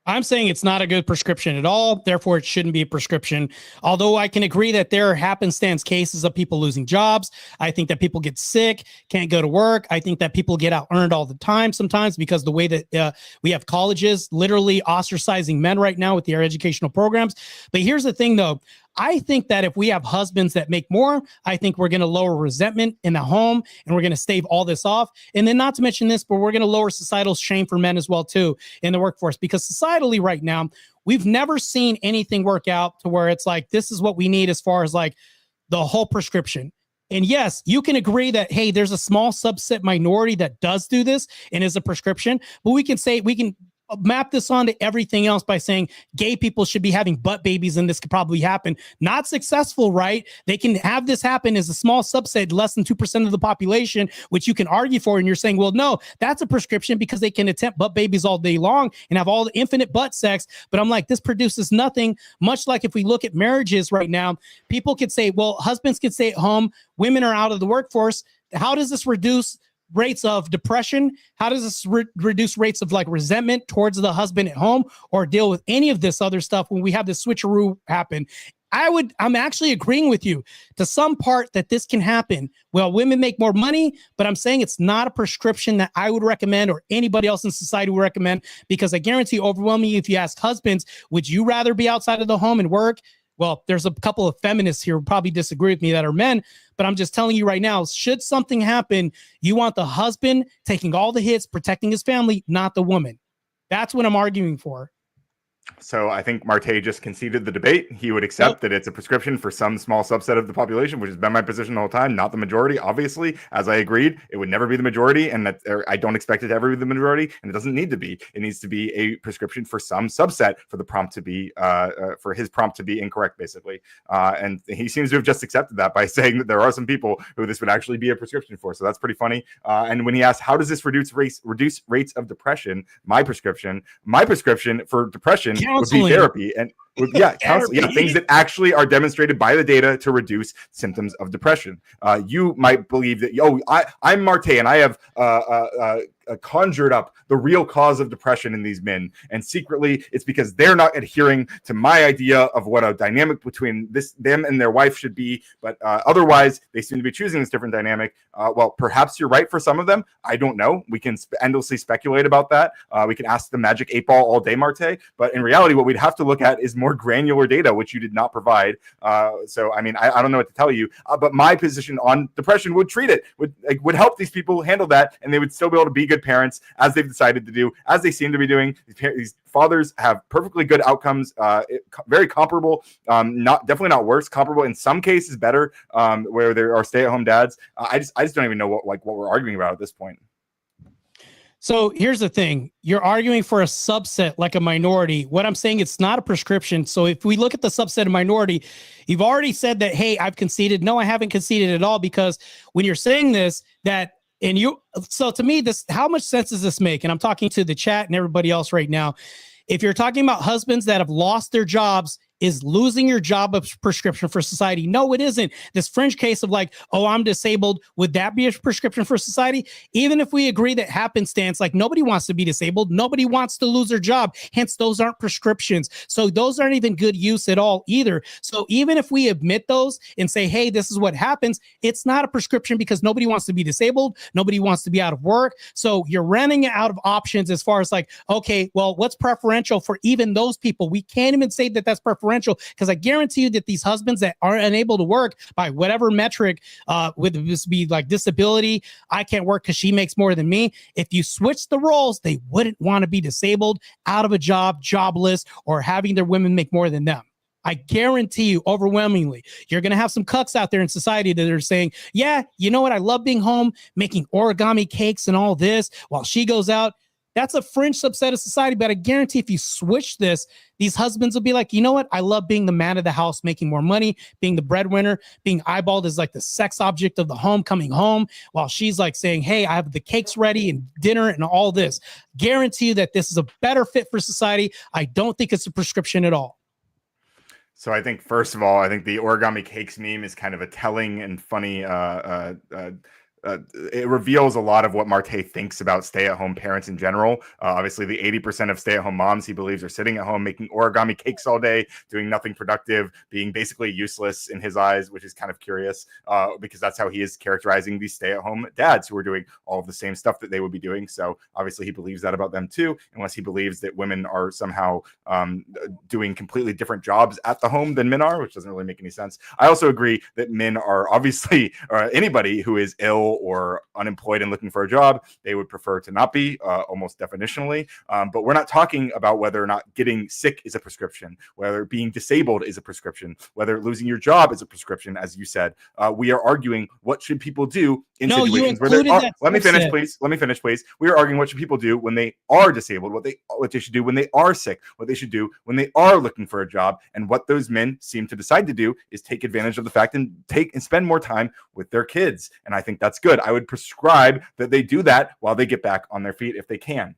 I'm saying it's not a good prescription at all. Therefore, it shouldn't be a prescription. Although I can agree that there are happenstance cases of people losing jobs. I think that people get sick, can't go to work. I think that people get out earned all the time sometimes because the way that we have colleges literally ostracizing men right now with their educational programs. But here's the thing, though. I think that if we have husbands that make more, I think we're going to lower resentment in the home and we're going to stave all this off. And then not to mention this, but we're going to lower societal shame for men as well, too, in the workforce, because societally right now, we've never seen anything work out to where it's like, this is what we need as far as like the whole prescription. And yes, you can agree that, hey, there's a small subset minority that does do this and is a prescription, but we can map this onto everything else by saying gay people should be having butt babies and this could probably happen. Not successful, right? They can have this happen as a small subset, less than 2% of the population, which you can argue for. And you're saying, well, no, that's a prescription because they can attempt butt babies all day long and have all the infinite butt sex. But I'm like, this produces nothing. Much like if we look at marriages right now, people could say, well, husbands can stay at home, women are out of the workforce. How does this reduce rates of depression? How does this reduce rates of like resentment towards the husband at home or deal with any of this other stuff when we have this switcheroo happen? I'm actually agreeing with you to some part that this can happen. Well, women make more money, but I'm saying it's not a prescription that I would recommend or anybody else in society would recommend, because I guarantee overwhelmingly, if you ask husbands, would you rather be outside of the home and work? Well, there's a couple of feminists here who probably disagree with me that are men, but I'm just telling you right now, should something happen, you want the husband taking all the hits, protecting his family, not the woman. That's what I'm arguing for. So I think Marte just conceded the debate. He would accept that it's a prescription for some small subset of the population, which has been my position the whole time, not the majority. Obviously, as I agreed, it would never be the majority, and that I don't expect it to ever be the majority, and it doesn't need to be. It needs to be a prescription for some subset for the prompt to be for his prompt to be incorrect, basically. And he seems to have just accepted that by saying that there are some people who this would actually be a prescription for. So that's pretty funny. And when he asked, how does this reduce rates of depression? My prescription for depression would be therapy, and things that actually are demonstrated by the data to reduce symptoms of depression. You might believe that, I'm Marte and I have conjured up the real cause of depression in these men, and secretly it's because they're not adhering to my idea of what a dynamic between them and their wife should be, but otherwise they seem to be choosing this different dynamic. Well, perhaps you're right for some of them. I don't know. We can endlessly speculate about that. We can ask the magic 8-ball all day, Marte, but in reality what we'd have to look at is more granular data, which you did not provide. So I mean, I don't know what to tell you, but my position on depression would treat it, would help these people handle that, and they would still be able to be good parents, as they've decided to do, as they seem to be doing. These fathers have perfectly good outcomes, very comparable, definitely not worse, comparable in some cases better, where there are stay-at-home dads. I just don't even know what we're arguing about at this point. So here's the thing. You're arguing for a subset, like a minority. What I'm saying, it's not a prescription. So if we look at the subset of minority, you've already said that, hey, I've conceded. No, I haven't conceded at all, because when you're saying this, so to me, how much sense does this make? And I'm talking to the chat and everybody else right now. If you're talking about husbands that have lost their jobs, is losing your job a prescription for society? No, it isn't. This fringe case of like, oh, I'm disabled, would that be a prescription for society? Even if we agree that happenstance, like nobody wants to be disabled, nobody wants to lose their job. Hence, those aren't prescriptions. So those aren't even good use at all either. So even if we admit those and say, hey, this is what happens, it's not a prescription because nobody wants to be disabled. Nobody wants to be out of work. So you're running out of options as far as like, okay, well, what's preferential for even those people? We can't even say that that's preferential, because I guarantee you that these husbands that are unable to work by whatever metric, would this be like disability, I can't work because she makes more than me. If you switch the roles, they wouldn't want to be disabled, out of a job, jobless, or having their women make more than them. I guarantee you overwhelmingly, you're going to have some cucks out there in society that are saying, yeah, you know what? I love being home, making origami cakes and all this while she goes out. That's a fringe subset of society, but I guarantee if you switch this, these husbands will be like, you know what? I love being the man of the house, making more money, being the breadwinner, being eyeballed as like the sex object of the home, coming home while she's like saying, hey, I have the cakes ready and dinner and all this. Guarantee you that this is a better fit for society. I don't think it's a prescription at all. So I think, first of all, I think the origami cakes meme is kind of a telling and funny it reveals a lot of what Marte thinks about stay-at-home parents in general. Obviously, the 80% of stay-at-home moms he believes are sitting at home making origami cakes all day, doing nothing productive, being basically useless in his eyes, which is kind of curious because that's how he is characterizing these stay-at-home dads who are doing all of the same stuff that they would be doing. So obviously, he believes that about them too, unless he believes that women are somehow doing completely different jobs at the home than men are, which doesn't really make any sense. I also agree that men are obviously, anybody who is ill or unemployed and looking for a job, they would prefer to not be, almost definitionally. But we're not talking about whether or not getting sick is a prescription, whether being disabled is a prescription, whether losing your job is a prescription, as you said. We are arguing what should people do in situations where there are. Let me finish, please. Let me finish, please. We are arguing what should people do when they are disabled, what they should do when they are sick, what they should do when they are looking for a job, and what those men seem to decide to do is take advantage of the fact and spend more time with their kids. And I think that's good. I would prescribe that they do that while they get back on their feet if they can.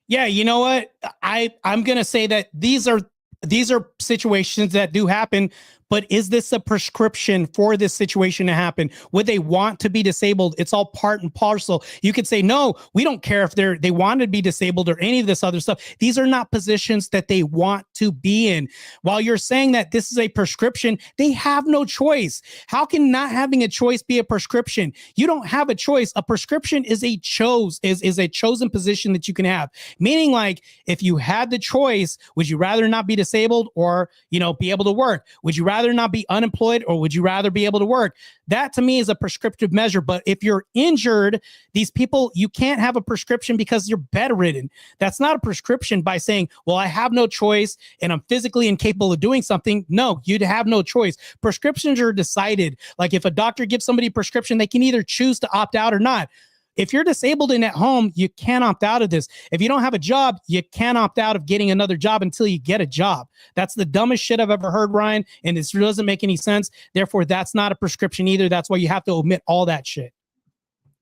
Yeah, you know what? I'm going to say that these are situations that do happen, but is this a prescription for this situation to happen? Would they want to be disabled? It's all part and parcel. You could say, no, we don't care if they want to be disabled or any of this other stuff. These are not positions that they want to be in. While you're saying that this is a prescription, they have no choice. How can not having a choice be a prescription? You don't have a choice. A prescription is a chosen position that you can have. Meaning, like, if you had the choice, would you rather not be disabled or, be able to work? Would you rather not be unemployed or would you rather be able to work? That to me is a prescriptive measure. But if you're injured, these people, you can't have a prescription because you're bedridden. That's not a prescription by saying, well, I have no choice and I'm physically incapable of doing something. No, you'd have no choice. Prescriptions are decided. Like if a doctor gives somebody a prescription, they can either choose to opt out or not. If you're disabled and at home, you can't opt out of this. If you don't have a job, you can't opt out of getting another job until you get a job. That's the dumbest shit I've ever heard, Ryan, and this doesn't make any sense. Therefore, that's not a prescription either. That's why you have to omit all that shit.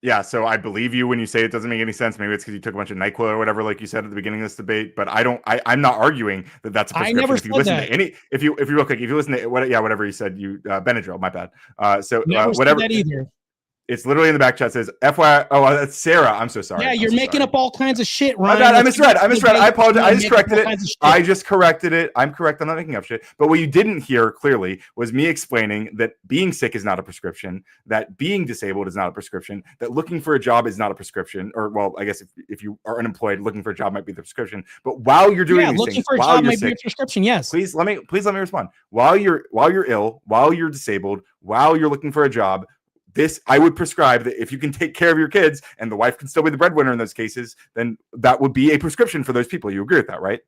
Yeah, so I believe you when you say it doesn't make any sense. Maybe it's because you took a bunch of NyQuil or whatever, like you said at the beginning of this debate. But I'm not arguing that that's a prescription. I never if you listen that. to any, if you real quick, if you listen to whatever you said, Benadryl, my bad. Never whatever said that either. It's literally in the back chat. Says FYI. Oh, that's Sarah. I'm so sorry. Yeah, you're making up all kinds of shit, My Ryan. bad. I misread. I apologize. I just corrected it. I just corrected it. I'm correct. I'm not making up shit. But what you didn't hear clearly was me explaining that being sick is not a prescription, that being disabled is not a prescription, that looking for a job is not a prescription. Or, well, I guess if you are unemployed, looking for a job might be the prescription. But while you're doing these looking things, for a while job you're might sick, be a prescription. Yes. Please let me respond. While you're ill, while you're disabled, while you're looking for a job, I would prescribe that if you can take care of your kids and the wife can still be the breadwinner in those cases, then that would be a prescription for those people. You agree with that, right?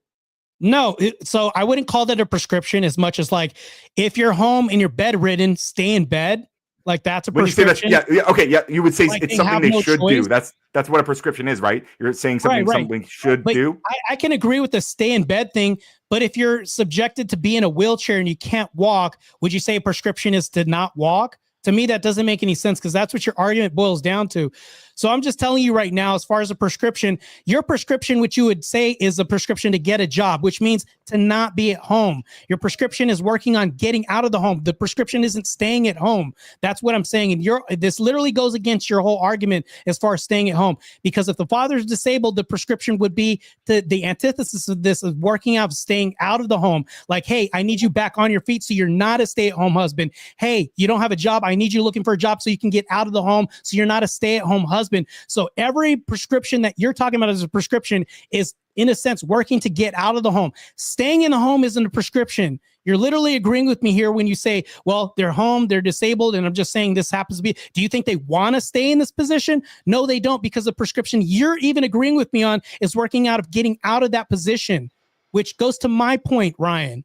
No. So I wouldn't call that a prescription as much as like, if you're home and you're bedridden, stay in bed. Like that's a prescription. You would say like it's something they should do. That's what a prescription is, right? You're saying something something should do. I can agree with the stay in bed thing, but if you're subjected to be in a wheelchair and you can't walk, would you say a prescription is to not walk? To me, that doesn't make any sense because that's what your argument boils down to. So I'm just telling you right now, as far as a prescription, your prescription, which you would say is a prescription to get a job, which means to not be at home. Your prescription is working on getting out of the home. The prescription isn't staying at home. That's what I'm saying. And this literally goes against your whole argument as far as staying at home. Because if the father's disabled, the prescription would be the antithesis of this is working out, staying out of the home. Like, hey, I need you back on your feet so you're not a stay-at-home husband. Hey, you don't have a job. I need you looking for a job so you can get out of the home so you're not a stay-at-home husband. So every prescription that you're talking about as a prescription is, in a sense, working to get out of the home. Staying in the home isn't a prescription. You're literally agreeing with me here when you say, well, they're home, they're disabled, and I'm just saying this happens to be. Do you think they want to stay in this position? No, they don't, because the prescription you're even agreeing with me on is working out of getting out of that position, which goes to my point, Ryan.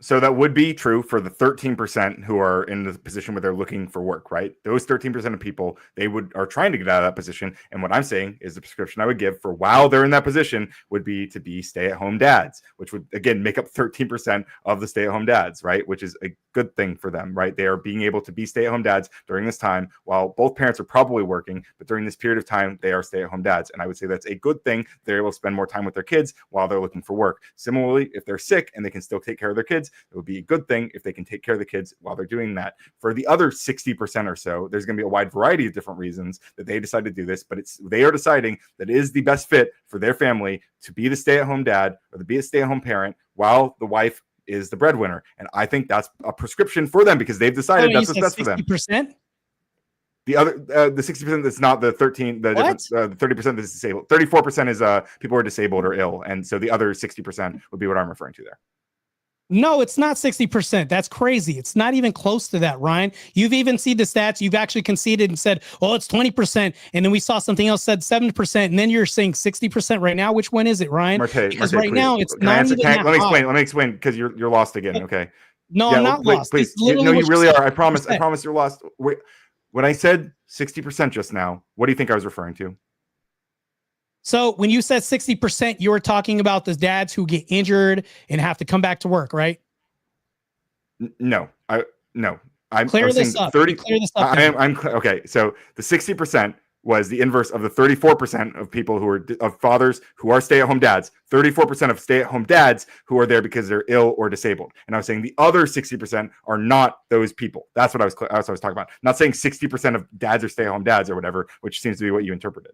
So that would be true for the 13% who are in the position where they're looking for work, right? Those 13% of people, are trying to get out of that position. And what I'm saying is the prescription I would give for while they're in that position would be to be stay-at-home dads, which would, again, make up 13% of the stay-at-home dads, right? Which is a good thing for them, right? They are being able to be stay-at-home dads during this time while both parents are probably working, but during this period of time, they are stay-at-home dads. And I would say that's a good thing. They're able to spend more time with their kids while they're looking for work. Similarly, if they're sick and they can still take care of their kids, kids. It would be a good thing if they can take care of the kids while they're doing that. For the other 60% or so, there's going to be a wide variety of different reasons that they decide to do this, but they are deciding that it is the best fit for their family to be the stay-at-home dad or to be a stay-at-home parent while the wife is the breadwinner. And I think that's a prescription for them because they've decided that's what's best for them. 60%? The other, the 60% that's not the 13, the 30% that's disabled. 34% is people who are disabled or ill, and so the other 60% would be what I'm referring to there. No, it's not 60%. That's crazy. It's not even close to that, Ryan. You've even seen the stats. You've actually conceded and said, "Oh, it's 20%," and then we saw something else said 7%, and then you're saying 60% right now. Which one is it, Ryan? Because right now it's not even that high. Let me explain because you're lost again. Okay. No, I'm not lost. Please. No, you really are. I promise. I promise you're lost. Wait. When I said 60% just now, what do you think I was referring to? So when you said 60%, you were talking about the dads who get injured and have to come back to work, right? No. I'm clear this up. 30. Clear this up. I'm okay. So the 60% was the inverse of the 34% of people who are of fathers who are stay-at-home dads. 34% of stay-at-home dads who are there because they're ill or disabled. And I was saying the other 60% are not those people. That's what I was talking about. Not saying 60% of dads are stay-at-home dads or whatever, which seems to be what you interpreted.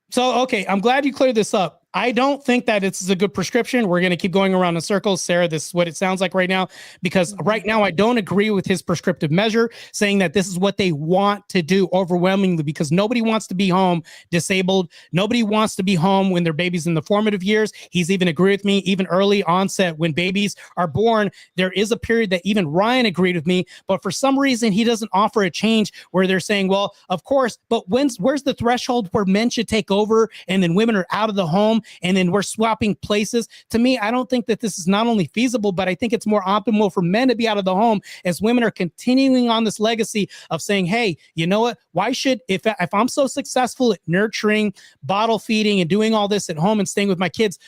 So, okay, I'm glad you cleared this up. I don't think that this is a good prescription. We're going to keep going around in circles. Sarah, this is what it sounds like right now, because right now I don't agree with his prescriptive measure saying that this is what they want to do overwhelmingly, because nobody wants to be home disabled. Nobody wants to be home when their baby's in the formative years. He's even agreed with me, even early onset when babies are born. There is a period that even Ryan agreed with me, but for some reason he doesn't offer a change where they're saying, well, of course, but where's the threshold where men should take over and then women are out of the home and then we're swapping places? To me, I don't think that this is not only feasible, but I think it's more optimal for men to be out of the home as women are continuing on this legacy of saying, hey, you know what? Why should, if I'm so successful at nurturing, bottle feeding, and doing all this at home and staying with my kids,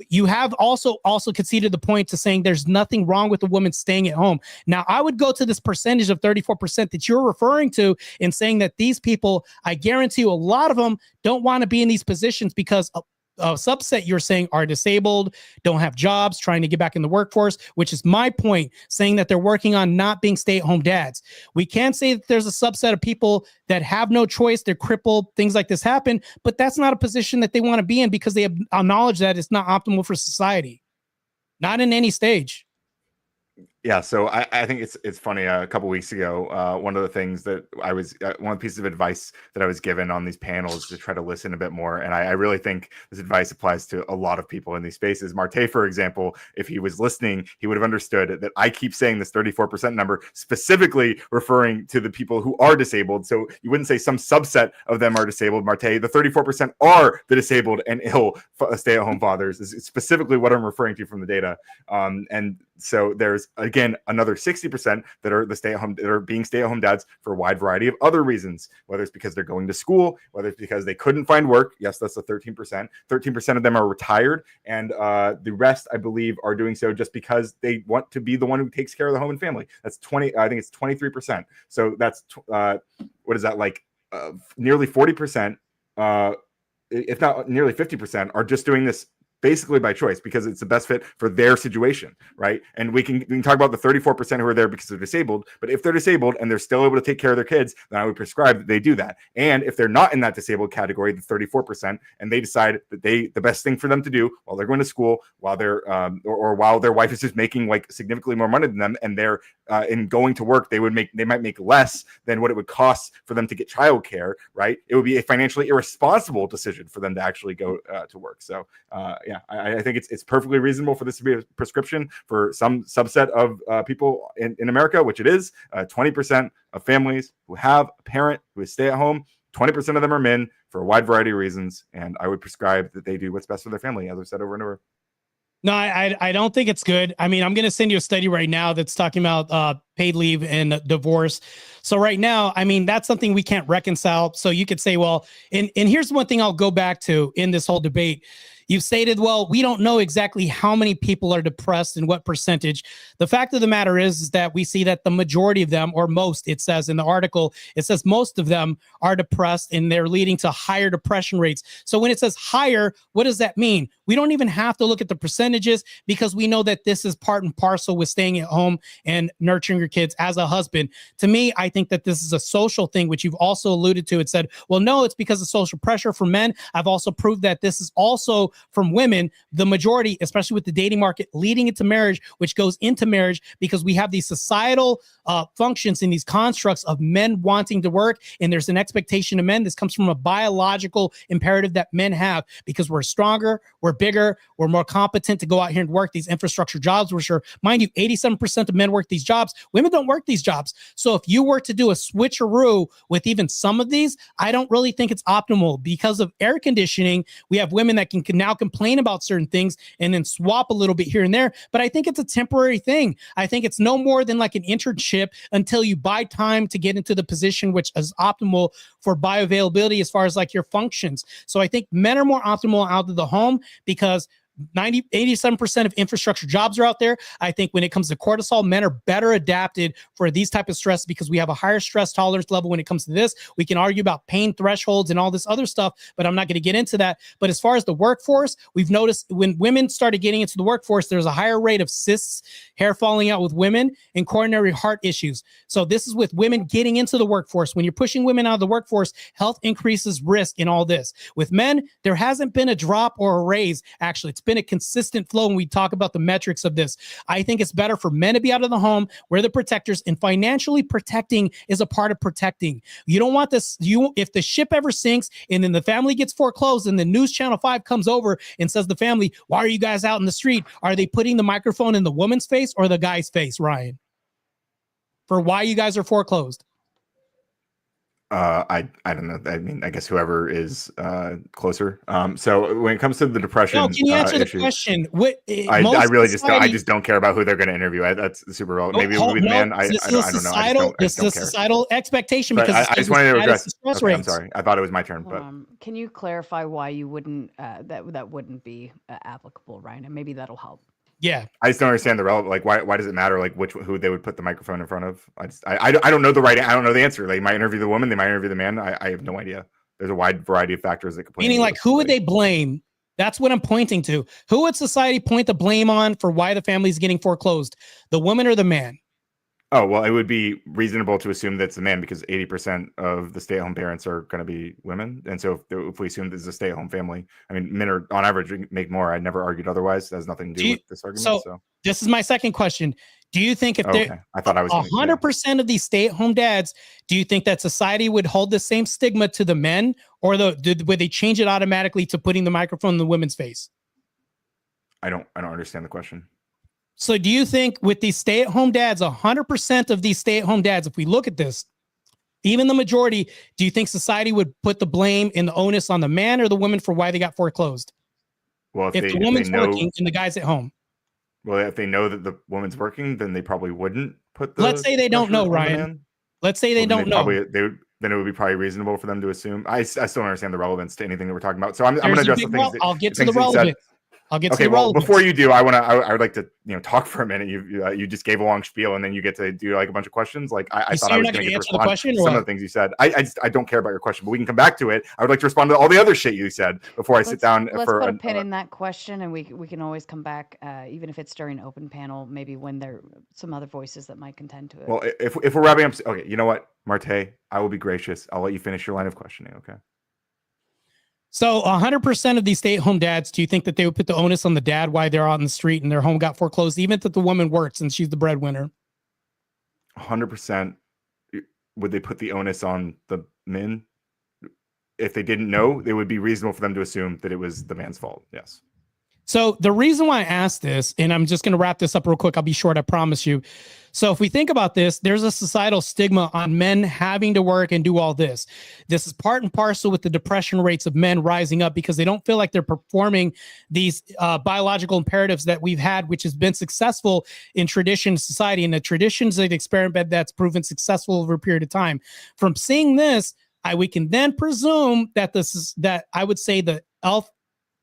you have also conceded the point to saying there's nothing wrong with a woman staying at home. Now, I would go to this percentage of 34% that you're referring to and saying that these people, I guarantee you a lot of them don't want to be in these positions because a subset you're saying are disabled, don't have jobs, trying to get back in the workforce, which is my point, saying that they're working on not being stay-at-home dads. We can't say that there's a subset of people that have no choice, they're crippled, things like this happen, but that's not a position that they want to be in because they have knowledge that it's not optimal for society. Not in any stage. Yeah, so I think it's funny. A couple weeks ago, one of the things that I was one of the pieces of advice that I was given on these panels to try to listen a bit more, and I really think this advice applies to a lot of people in these spaces. Marte, for example, if he was listening, he would have understood that I keep saying this 34% number, specifically referring to the people who are disabled. So you wouldn't say some subset of them are disabled, Marte. The 34% are the disabled and ill stay-at-home fathers. Is specifically what I'm referring to from the data, and so there's again another 60% that are the stay-at-home that are being stay-at-home dads for a wide variety of other reasons, whether it's because they're going to school, whether it's because they couldn't find work. Yes, that's the 13%. 13% of them are retired, and the rest, I believe, are doing so just because they want to be the one who takes care of the home and family. That's 20. I think it's 23%. So that's what is that like? Nearly 40%, if not nearly 50%, are just doing this basically by choice because it's the best fit for their situation, right? And we can talk about the 34% who are there because they're disabled, but if they're disabled and they're still able to take care of their kids, then I would prescribe that they do that. And if they're not in that disabled category, the 34%, and they decide that the best thing for them to do while they're going to school, while they're or while their wife is just making like significantly more money than them, and they're in going to work, they might make less than what it would cost for them to get childcare, right? It would be a financially irresponsible decision for them to actually go to work. So yeah, I think it's perfectly reasonable for this to be a prescription for some subset of people in America, which it is. 20% of families who have a parent who is stay at home, 20% of them are men for a wide variety of reasons. And I would prescribe that they do what's best for their family, as I've said over and over. No, I don't think it's good. I mean, I'm going to send you a study right now that's talking about paid leave and divorce. So right now, I mean, that's something we can't reconcile. So you could say, well, and here's one thing I'll go back to in this whole debate. You've stated, well, we don't know exactly how many people are depressed and what percentage. The fact of the matter is that we see that the majority of them, or most, it says in the article, it says most of them are depressed and they're leading to higher depression rates. So when it says higher, what does that mean? We don't even have to look at the percentages because we know that this is part and parcel with staying at home and nurturing your kids as a husband. To me, I think that this is a social thing, which you've also alluded to. It said, well, no, it's because of social pressure for men. I've also proved that this is also from women, the majority, especially with the dating market leading into marriage, which goes into marriage because we have these societal functions and these constructs of men wanting to work. And there's an expectation of men. This comes from a biological imperative that men have because we're stronger, we're bigger, we're more competent to go out here and work these infrastructure jobs, which are, mind you, 87% of men work these jobs. Women don't work these jobs. So if you were to do a switcheroo with even some of these, I don't really think it's optimal because of air conditioning. We have women that can now complain about certain things and then swap a little bit here and there. But I think it's a temporary thing. I think it's no more than like an internship until you buy time to get into the position which is optimal for bioavailability as far as like your functions. So I think men are more optimal out of the home because 87% of infrastructure jobs are out there. I think when it comes to cortisol, men are better adapted for these type of stress because we have a higher stress tolerance level when it comes to this. We can argue about pain thresholds and all this other stuff, but I'm not going to get into that. But as far as the workforce, we've noticed when women started getting into the workforce, there's a higher rate of cysts, hair falling out with women, and coronary heart issues. So this is with women getting into the workforce. When you're pushing women out of the workforce, health increases risk in all this. With men, there hasn't been a drop or a raise. Actually, it's been a consistent flow when we talk about the metrics of this. I think it's better for men to be out of the home. We're the protectors, and financially protecting is a part of protecting. You don't want this. If the ship ever sinks and then the family gets foreclosed and the News Channel 5 comes over and says the family, why are you guys out in the street? Are they putting the microphone in the woman's face or the guy's face, Ryan? For why you guys are foreclosed? I don't know. I mean, I guess whoever is closer. So when it comes to the depression, can you answer the issue, question? I really just don't care about who they're going to interview. That's super relevant. Maybe it will be the man. I don't know. This is a societal expectation because I just wanted to address. Okay, I'm sorry. I thought it was my turn, but can you clarify why you wouldn't that wouldn't be applicable, Ryan? And maybe that'll help. Yeah, I just don't understand the relevant. Like, why does it matter? Like, who they would put the microphone in front of? I don't know I don't know the answer. They might interview the woman. They might interview the man. I have no idea. There's a wide variety of factors that could play. Meaning, like, who would they blame? That's what I'm pointing to. Who would society point the blame on for why the family is getting foreclosed? The woman or the man? Oh, well, it would be reasonable to assume that's the man because 80% of the stay-at-home parents are going to be women. And so if we assume this is a stay-at-home family, I mean, men are on average make more. I never argued otherwise. That has nothing to do with this argument. So this is my second question. Do you think if I thought I was 100% of these stay-at-home dads, do you think that society would hold the same stigma to the men, or would they change it automatically to putting the microphone in the women's face? I don't understand the question. So do you think with these stay-at-home dads, 100% of these stay-at-home dads, if we look at this, even the majority, do you think society would put the blame and the onus on the man or the woman for why they got foreclosed? Well, if the woman's working and the guy's at home. Well, if they know that the woman's working, then they probably wouldn't put the. Let's say they don't know, Ryan. Let's say they don't know. Then it would be probably reasonable for them to assume. I still don't understand the relevance to anything that we're talking about. So I'm going to address the things. I'll get to the relevance. I'll get to the relevance. Before you do, I would like to talk for a minute. You just gave a long spiel and then you get to do like a bunch of questions. Like I thought I was going to answer the question. Some of the things you said, I don't care about your question, but we can come back to it. I would like to respond to all the other shit you said before I sit down. Let's put a pin in that question, and we can always come back, even if it's during open panel, maybe when there are some other voices that might contend to it. Well, if we're wrapping up, okay, you know what, Marte, I will be gracious. I'll let you finish your line of questioning. Okay. So 100% of these stay-at-home dads, do you think that they would put the onus on the dad why they're out in the street and their home got foreclosed, even if the woman works and she's the breadwinner? 100%. Would they put the onus on the men? If they didn't know, it would be reasonable for them to assume that it was the man's fault. Yes. So the reason why I asked this, and I'm just going to wrap this up real quick, I'll be short, I promise you. So if we think about this, there's a societal stigma on men having to work and do all this. This is part and parcel with the depression rates of men rising up because they don't feel like they're performing these biological imperatives that we've had, which has been successful in tradition society, and the traditions of the experiment that's proven successful over a period of time. From seeing this, we can then presume that that I would say the elf,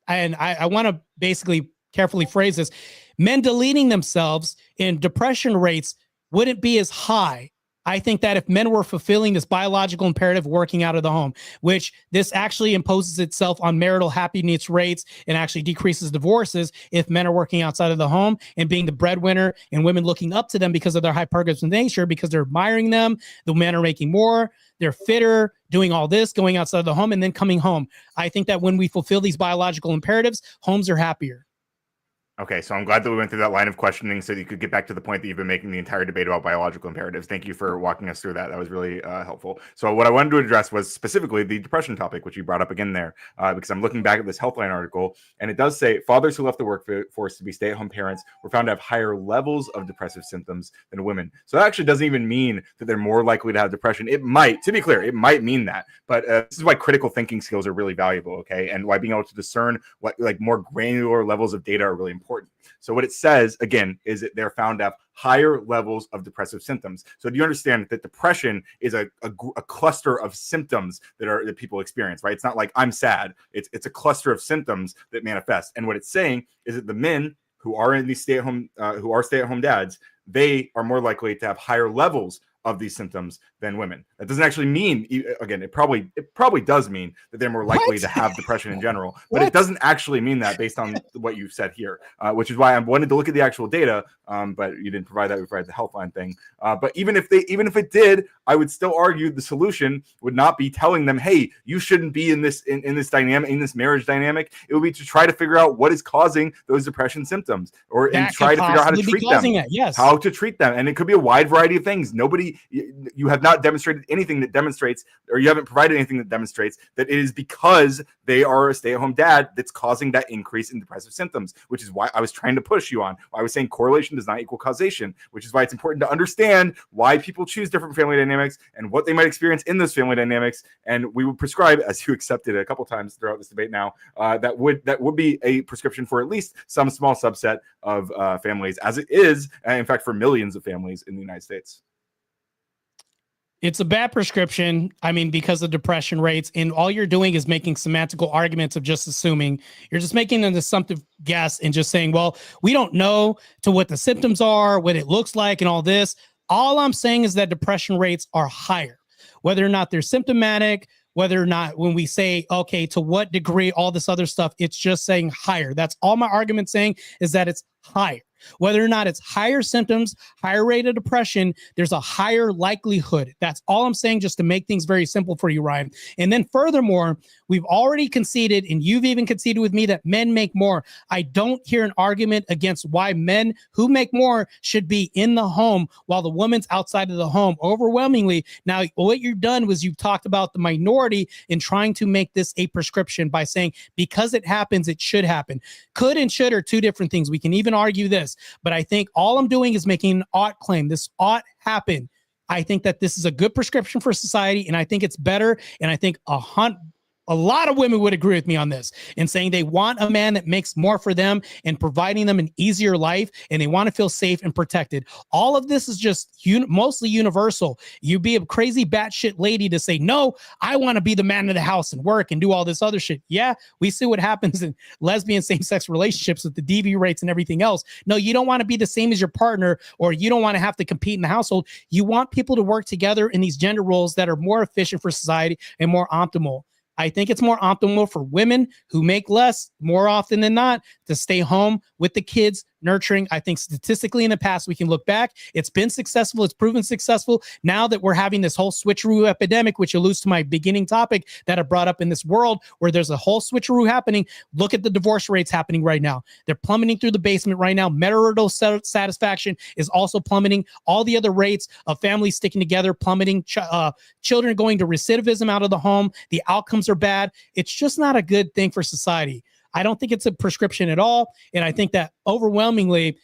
and I want to basically carefully phrase this, men deleting themselves in depression rates wouldn't be as high. I think that if men were fulfilling this biological imperative working out of the home, which this actually imposes itself on marital happiness rates and actually decreases divorces if men are working outside of the home and being the breadwinner and women looking up to them because of their hypergamous nature, because they're admiring them. The men are making more, they're fitter, doing all this, going outside of the home and then coming home. I think that when we fulfill these biological imperatives, homes are happier. Okay, so I'm glad that we went through that line of questioning so that you could get back to the point that you've been making the entire debate about biological imperatives. Thank you for walking us through that. That was really helpful. So what I wanted to address was specifically the depression topic, which you brought up again there, because I'm looking back at this Healthline article, and it does say fathers who left the workforce to be stay-at-home parents were found to have higher levels of depressive symptoms than women. So that actually doesn't even mean that they're more likely to have depression. It might, to be clear, it might mean that, but this is why critical thinking skills are really valuable, okay? And why being able to discern what like more granular levels of data are really important. So what it says, again, is that they're found to have higher levels of depressive symptoms. So do you understand that depression is a cluster of symptoms that people experience, right? It's not like I'm sad. It's a cluster of symptoms that manifest. And what it's saying is that the men who are in these stay-at-home dads, they are more likely to have higher levels of these symptoms than women. That doesn't actually mean, again, it probably does mean that they're more likely to have depression in general, but it doesn't actually mean that based on what you've said here, which is why I wanted to look at the actual data, but you didn't provide that. We provided the Healthline thing. But even if it did, I would still argue the solution would not be telling them, hey, you shouldn't be in this dynamic, in this marriage dynamic. It would be to try to figure out what is causing those depression symptoms, and try to figure out how to treat them, how to treat them. And it could be a wide variety of things. You have not demonstrated anything that demonstrates, or you haven't provided anything that demonstrates that it is because they are a stay-at-home dad that's causing that increase in depressive symptoms, which is why I was trying to push you on. I was saying correlation does not equal causation, which is why it's important to understand why people choose different family dynamics and what they might experience in those family dynamics. And we would prescribe, as you accepted a couple times throughout this debate now, that would be a prescription for at least some small subset of families, as it is, in fact, for millions of families in the United States. It's a bad prescription. I mean, because of depression rates, and all you're doing is making semantical arguments of just assuming. You're just making an assumptive guess and just saying, well, we don't know to what the symptoms are, what it looks like, and all this. All I'm saying is that depression rates are higher, whether or not they're symptomatic, whether or not when we say, okay, to what degree, all this other stuff, it's just saying higher. That's all my argument saying, is that it's higher. Whether or not it's higher symptoms, higher rate of depression, there's a higher likelihood. That's all I'm saying, just to make things very simple for you, Ryan. And then furthermore, we've already conceded, and you've even conceded with me, that men make more. I don't hear an argument against why men who make more should be in the home while the woman's outside of the home overwhelmingly. Now, what you've done was you've talked about the minority in trying to make this a prescription by saying, because it happens, it should happen. Could and should are two different things. We can even argue this. But I think all I'm doing is making an ought claim. This ought happen. I think that this is a good prescription for society, and I think it's better. And I think a lot of women would agree with me on this, in saying they want a man that makes more for them and providing them an easier life, and they want to feel safe and protected. All of this is just mostly universal. You'd be a crazy batshit lady to say, no, I want to be the man of the house and work and do all this other shit. Yeah, we see what happens in lesbian same-sex relationships with the DV rates and everything else. No, you don't want to be the same as your partner, or you don't want to have to compete in the household. You want people to work together in these gender roles that are more efficient for society and more optimal. I think it's more optimal for women who make less, more often than not, to stay home with the kids, nurturing. I think statistically in the past, we can look back. It's been successful. It's proven successful. Now that we're having this whole switcheroo epidemic, which alludes to my beginning topic that I brought up in this world where there's a whole switcheroo happening. Look at the divorce rates happening right now. They're plummeting through the basement right now. Marital satisfaction is also plummeting. All the other rates of families sticking together plummeting. Children going to recidivism out of the home. The outcomes are bad. It's just not a good thing for society. I don't think it's a prescription at all. And I think that overwhelmingly,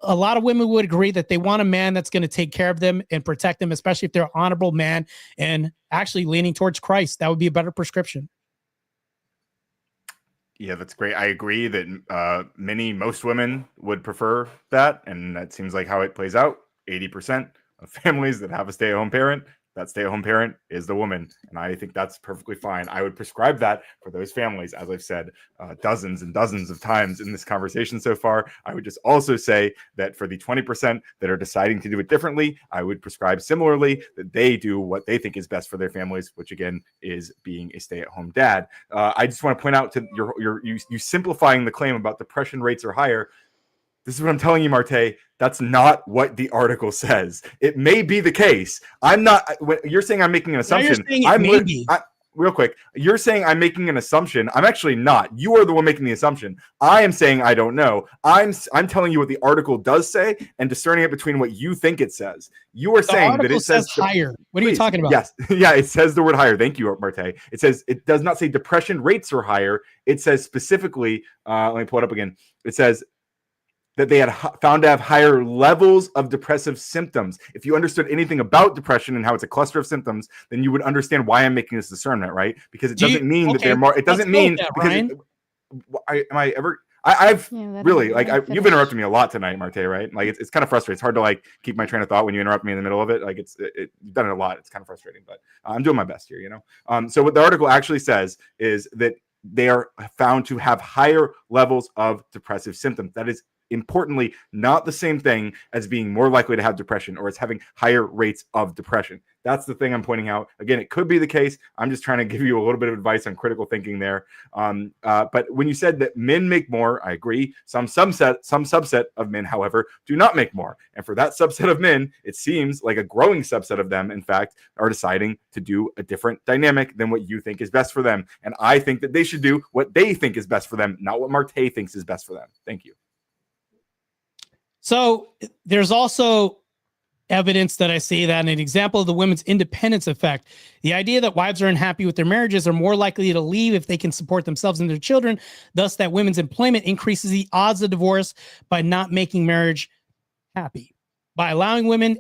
a lot of women would agree that they want a man that's going to take care of them and protect them, especially if they're an honorable man and actually leaning towards Christ. That would be a better prescription. Yeah, that's great. I agree that most women would prefer that. And that seems like how it plays out. 80% of families that have a stay-at-home parent, that stay-at-home parent is the woman. And I think that's perfectly fine. I would prescribe that for those families, as I've said dozens and dozens of times in this conversation so far. I would just also say that for the 20% that are deciding to do it differently, I would prescribe similarly that they do what they think is best for their families, which again is being a stay-at-home dad. I just want to point out to you simplifying the claim about depression rates are higher. This is what I'm telling you, Marte. That's not what the article says. It may be the case. I'm not. You're saying I'm making an assumption. Real quick. You're saying I'm making an assumption. I'm actually not. You are the one making the assumption. I am saying I don't know. I'm telling you what the article does say and discerning it between what you think it says. You are saying that it says higher. What are you talking about? Yes. Yeah, it says the word higher. Thank you, Marte. It says it does not say depression rates are higher. It says specifically, let me pull it up again. It says that they had found to have higher levels of depressive symptoms. If you understood anything about depression and how it's a cluster of symptoms, then you would understand why I'm making this discernment, right? Because it doesn't mean that they're more. It doesn't mean because I've really you've interrupted me a lot tonight, Marte. Right? Like it's kind of frustrating. It's hard to like keep my train of thought when you interrupt me in the middle of it. Like you've done it a lot. It's kind of frustrating, but I'm doing my best here. So what the article actually says is that they are found to have higher levels of depressive symptoms. That is importantly not the same thing as being more likely to have depression or as having higher rates of depression. That's the thing I'm pointing out. Again, it could be the case. I'm just trying to give you a little bit of advice on critical thinking there. But when you said that men make more, I agree. Some subset of men, however, do not make more. And for that subset of men, it seems like a growing subset of them, in fact, are deciding to do a different dynamic than what you think is best for them. And I think that they should do what they think is best for them, not what Marte thinks is best for them. Thank you. So there's also evidence that I see that an example of the women's independence effect, the idea that wives are unhappy with their marriages are more likely to leave if they can support themselves and their children, thus that women's employment increases the odds of divorce by not making marriage happy. By allowing women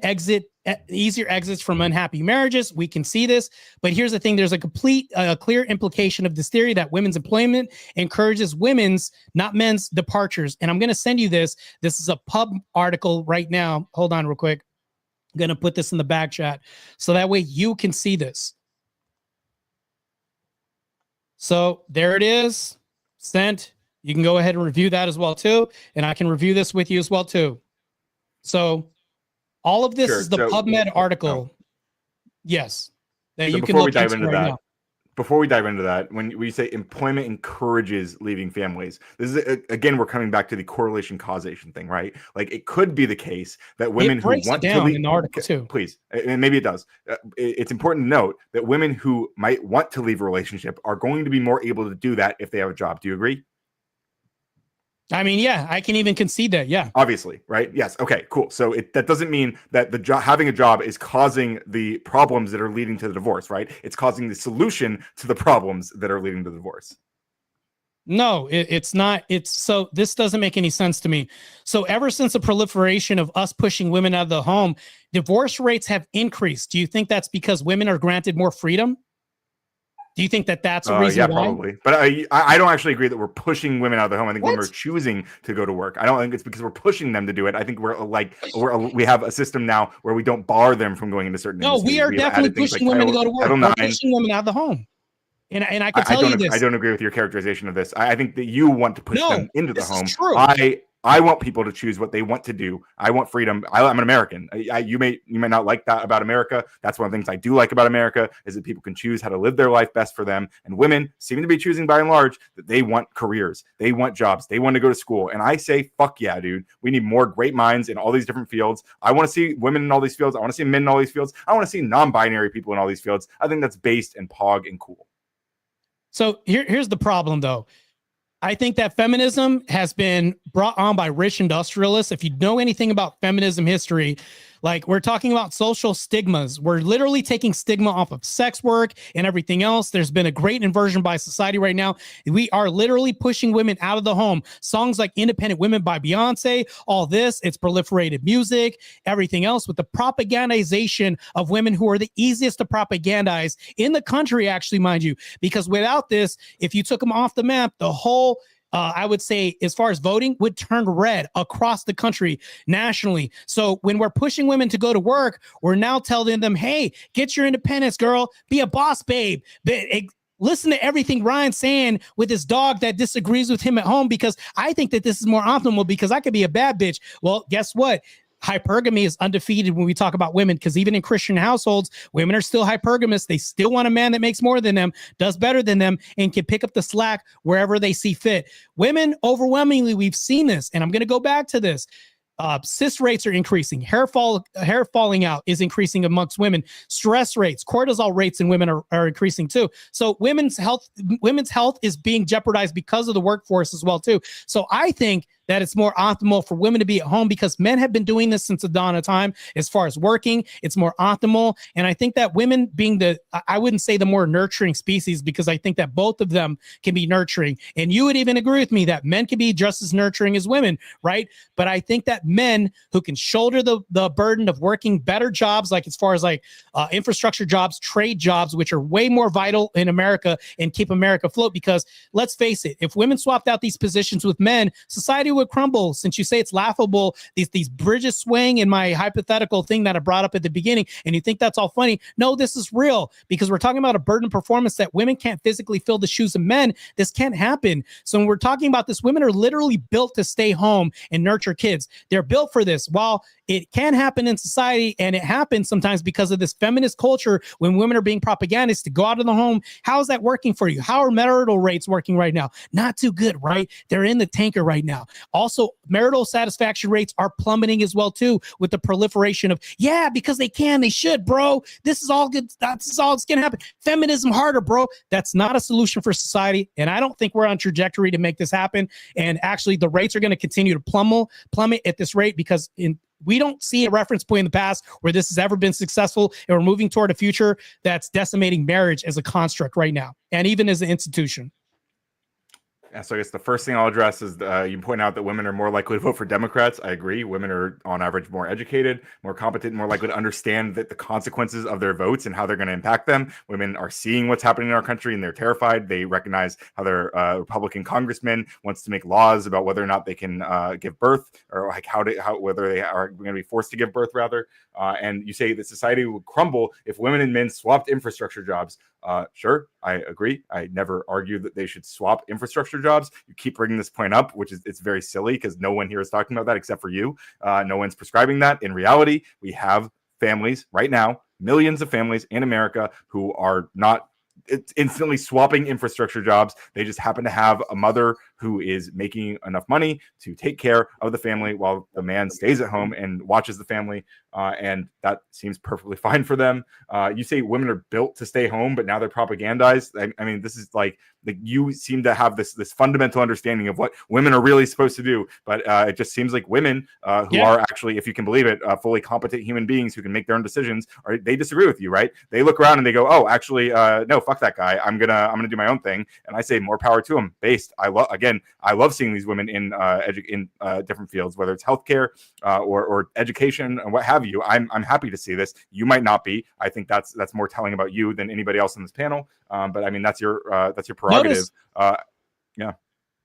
easier exits from unhappy marriages, we can see this. But here's the thing. There's a clear implication of this theory that women's employment encourages women's, not men's, departures. And I'm going to send you this. This is a pub article right now. Hold on real quick. I'm going to put this in the back chat so that way you can see this. So there it is. Sent. You can go ahead and review that as well too. And I can review this with you as well too. So all of this is the PubMed article. Yes. That you can look into right now. Before we dive into that, when we say employment encourages leaving families, this is again, we're coming back to the correlation causation thing, right? Like it could be the case that women who want to leave, in the article too. Please, and maybe it does. It's important to note that women who might want to leave a relationship are going to be more able to do that if they have a job. Do you agree? I mean, yeah, I can even concede that. Yeah, obviously, right? Yes. Okay, cool. So that doesn't mean that the job, having a job, is causing the problems that are leading to the divorce, right? It's causing the solution to the problems that are leading to the divorce. No, it's not. So this doesn't make any sense to me. So ever since the proliferation of us pushing women out of the home, divorce rates have increased. Do you think that's because women are granted more freedom? Do you think that that's a reason why? Yeah, probably. But I don't actually agree that we're pushing women out of the home. I think women are choosing to go to work. I don't think it's because we're pushing them to do it. I think we have a system now where we don't bar them from going into certain industries. We are definitely pushing women to go to work. We're pushing women out of the home. And I can tell you this. I don't agree with your characterization of this. I think that you want to push them into the home. True. I want people to choose what they want to do. I want freedom. I'm an American. You may not like that about America. That's one of the things I do like about America is that people can choose how to live their life best for them. And women seem to be choosing by and large that they want careers. They want jobs. They want to go to school. And I say, fuck yeah, dude. We need more great minds in all these different fields. I want to see women in all these fields. I want to see men in all these fields. I want to see non-binary people in all these fields. I think that's based and pog and cool. So here's the problem, though. I think that feminism has been brought on by rich industrialists. If you know anything about feminism history, Like, we're talking about social stigmas. We're literally taking stigma off of sex work and everything else. There's been a great inversion by society right now. We are literally pushing women out of the home. Songs like Independent Women by Beyonce, all this, it's proliferated music, everything else, with the propagandization of women who are the easiest to propagandize in the country, actually, mind you, because without this, if you took them off the map, the whole I would say, as far as voting, would turn red across the country nationally. So when we're pushing women to go to work, we're now telling them, hey, get your independence, girl. Be a boss, babe. Listen to everything Ryan's saying with his dog that disagrees with him at home, because I think that this is more optimal, because I could be a bad bitch. Well, guess what? Hypergamy is undefeated when we talk about women, because even in Christian households, women are still hypergamous. They still want a man that makes more than them, does better than them, and can pick up the slack wherever they see fit. Women, overwhelmingly, we've seen this, and I'm going to go back to this. Cyst rates are increasing. Hair falling out is increasing amongst women. Stress rates, cortisol rates in women are increasing too. So women's health is being jeopardized because of the workforce as well too. So I think that it's more optimal for women to be at home, because men have been doing this since the dawn of time. As far as working, it's more optimal. And I think that women being I wouldn't say the more nurturing species, because I think that both of them can be nurturing. And you would even agree with me that men can be just as nurturing as women, right? But I think that men who can shoulder the burden of working better jobs, like as far as like infrastructure jobs, trade jobs, which are way more vital in America and keep America afloat, because let's face it, if women swapped out these positions with men, society would crumble. Since you say it's laughable, these bridges swing in my hypothetical thing that I brought up at the beginning, and you think that's all funny. No, this is real, because we're talking about a burden performance that women can't physically fill the shoes of men. This can't happen. So when we're talking about this, women are literally built to stay home and nurture kids. They're built for this. While it can happen in society, and it happens sometimes because of this feminist culture, when women are being propagandized to go out of the home, how is that working for you? How are marital rates working right now? Not too good, right? They're in the tanker right now. Also, marital satisfaction rates are plummeting as well too, with the proliferation of, yeah, because they should, bro. This is all good. That's all that's gonna happen. Feminism harder, bro. That's not a solution for society, and I don't think we're on trajectory to make this happen. And actually, the rates are going to continue to plummet at this rate, because we don't see a reference point in the past where this has ever been successful, and we're moving toward a future that's decimating marriage as a construct right now, and even as an institution. Yeah, so I guess the first thing I'll address is you point out that women are more likely to vote for Democrats. I agree. Women are, on average, more educated, more competent, more likely to understand that the consequences of their votes and how they're going to impact them. Women are seeing what's happening in our country, and they're terrified. They recognize how their Republican congressman wants to make laws about whether or not they can give birth, or like whether they are going to be forced to give birth, rather. And you say that society would crumble if women and men swapped infrastructure jobs. Sure, I agree. I never argue that they should swap infrastructure jobs. You keep bringing this point up, which is, it's very silly, because no one here is talking about that except for you. No one's prescribing that. In reality, we have families right now, millions of families in America, who are not instantly swapping infrastructure jobs. They just happen to have a mother who is making enough money to take care of the family while the man stays at home and watches the family. And that seems perfectly fine for them. You say women are built to stay home, but now they're propagandized. I mean, this is like you seem to have this fundamental understanding of what women are really supposed to do. But it just seems like women who are actually, if you can believe it, fully competent human beings who can make their own decisions, or they disagree with you, right? They look around and they go, oh, actually, no, fuck that guy. I'm gonna do my own thing. And I say more power to them. I love seeing these women in different fields, whether it's healthcare or education and what have you. I'm happy to see this. You might not be. I think that's more telling about you than anybody else in this panel. But I mean, that's your prerogative. Yeah.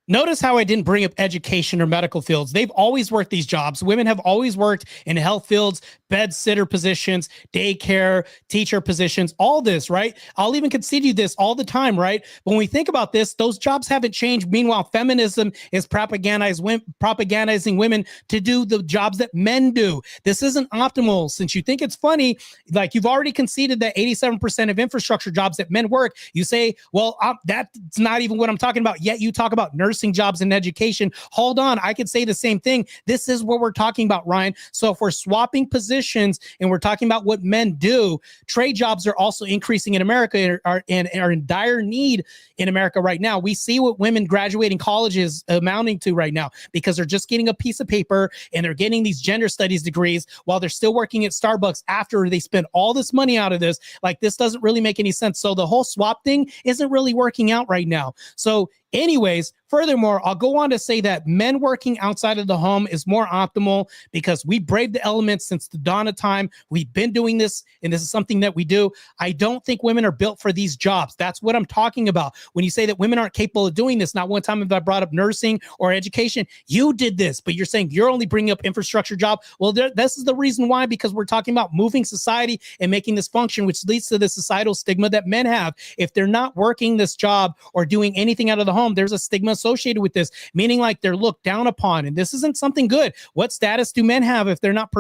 Notice how I didn't bring up education or medical fields. They've always worked these jobs. Women have always worked in health fields, bed sitter positions, daycare, teacher positions, all this, right? I'll even concede you this all the time, right? But when we think about this, those jobs haven't changed. Meanwhile, feminism is propagandizing women to do the jobs that men do. This isn't optimal. Since you think it's funny, like you've already conceded that 87% of infrastructure jobs that men work, you say, well, that's not even what I'm talking about. Yet you talk about nursing nursing jobs and education. Hold on, I could say the same thing. This is what we're talking about, Ryan. So if we're swapping positions and we're talking about what men do, trade jobs are also increasing in America and are in dire need in America right now. We see what women graduating college is amounting to right now, because they're just getting a piece of paper and they're getting these gender studies degrees while they're still working at Starbucks after they spend all this money out of this. Like, this doesn't really make any sense. So the whole swap thing isn't really working out right now. So anyways, furthermore, I'll go on to say that men working outside of the home is more optimal because we braved the elements since the dawn of time. We've been doing this, and this is something that we do. I don't think women are built for these jobs. That's what I'm talking about. When you say that women aren't capable of doing this, not one time have I brought up nursing or education. You did this, but you're saying you're only bringing up infrastructure job. Well, this is the reason why, because we're talking about moving society and making this function, which leads to the societal stigma that men have. If they're not working this job or doing anything out of the home, there's a stigma associated with this, meaning like they're looked down upon, and this isn't something good. What status do men have if they're not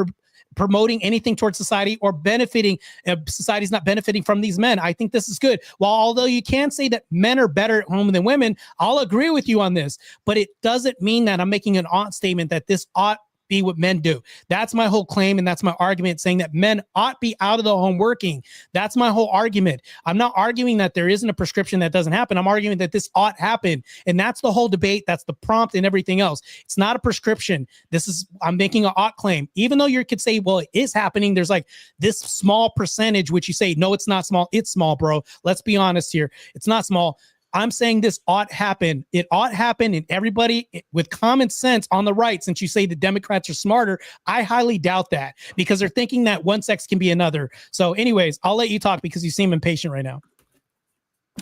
promoting anything towards society or benefiting? Society's not benefiting from these men. I think this is good. Well, although you can say that men are better at home than women, I'll agree with you on this, but it doesn't mean that I'm making an ought statement that this ought be what men do. That's my whole claim, and that's my argument, saying that men ought be out of the home working. That's my whole argument. I'm not arguing that there isn't a prescription that doesn't happen. I'm arguing that this ought happen, and that's the whole debate. That's the prompt and everything else. It's not a prescription. I'm making an ought claim, even though you could say, well, it is happening. There's like this small percentage, which you say, no, it's not small. It's small, bro. Let's be honest here. It's not small. I'm saying this ought happen. It ought happen, and everybody with common sense on the right, since you say the Democrats are smarter, I highly doubt that, because they're thinking that one sex can be another. So anyways, I'll let you talk because you seem impatient right now.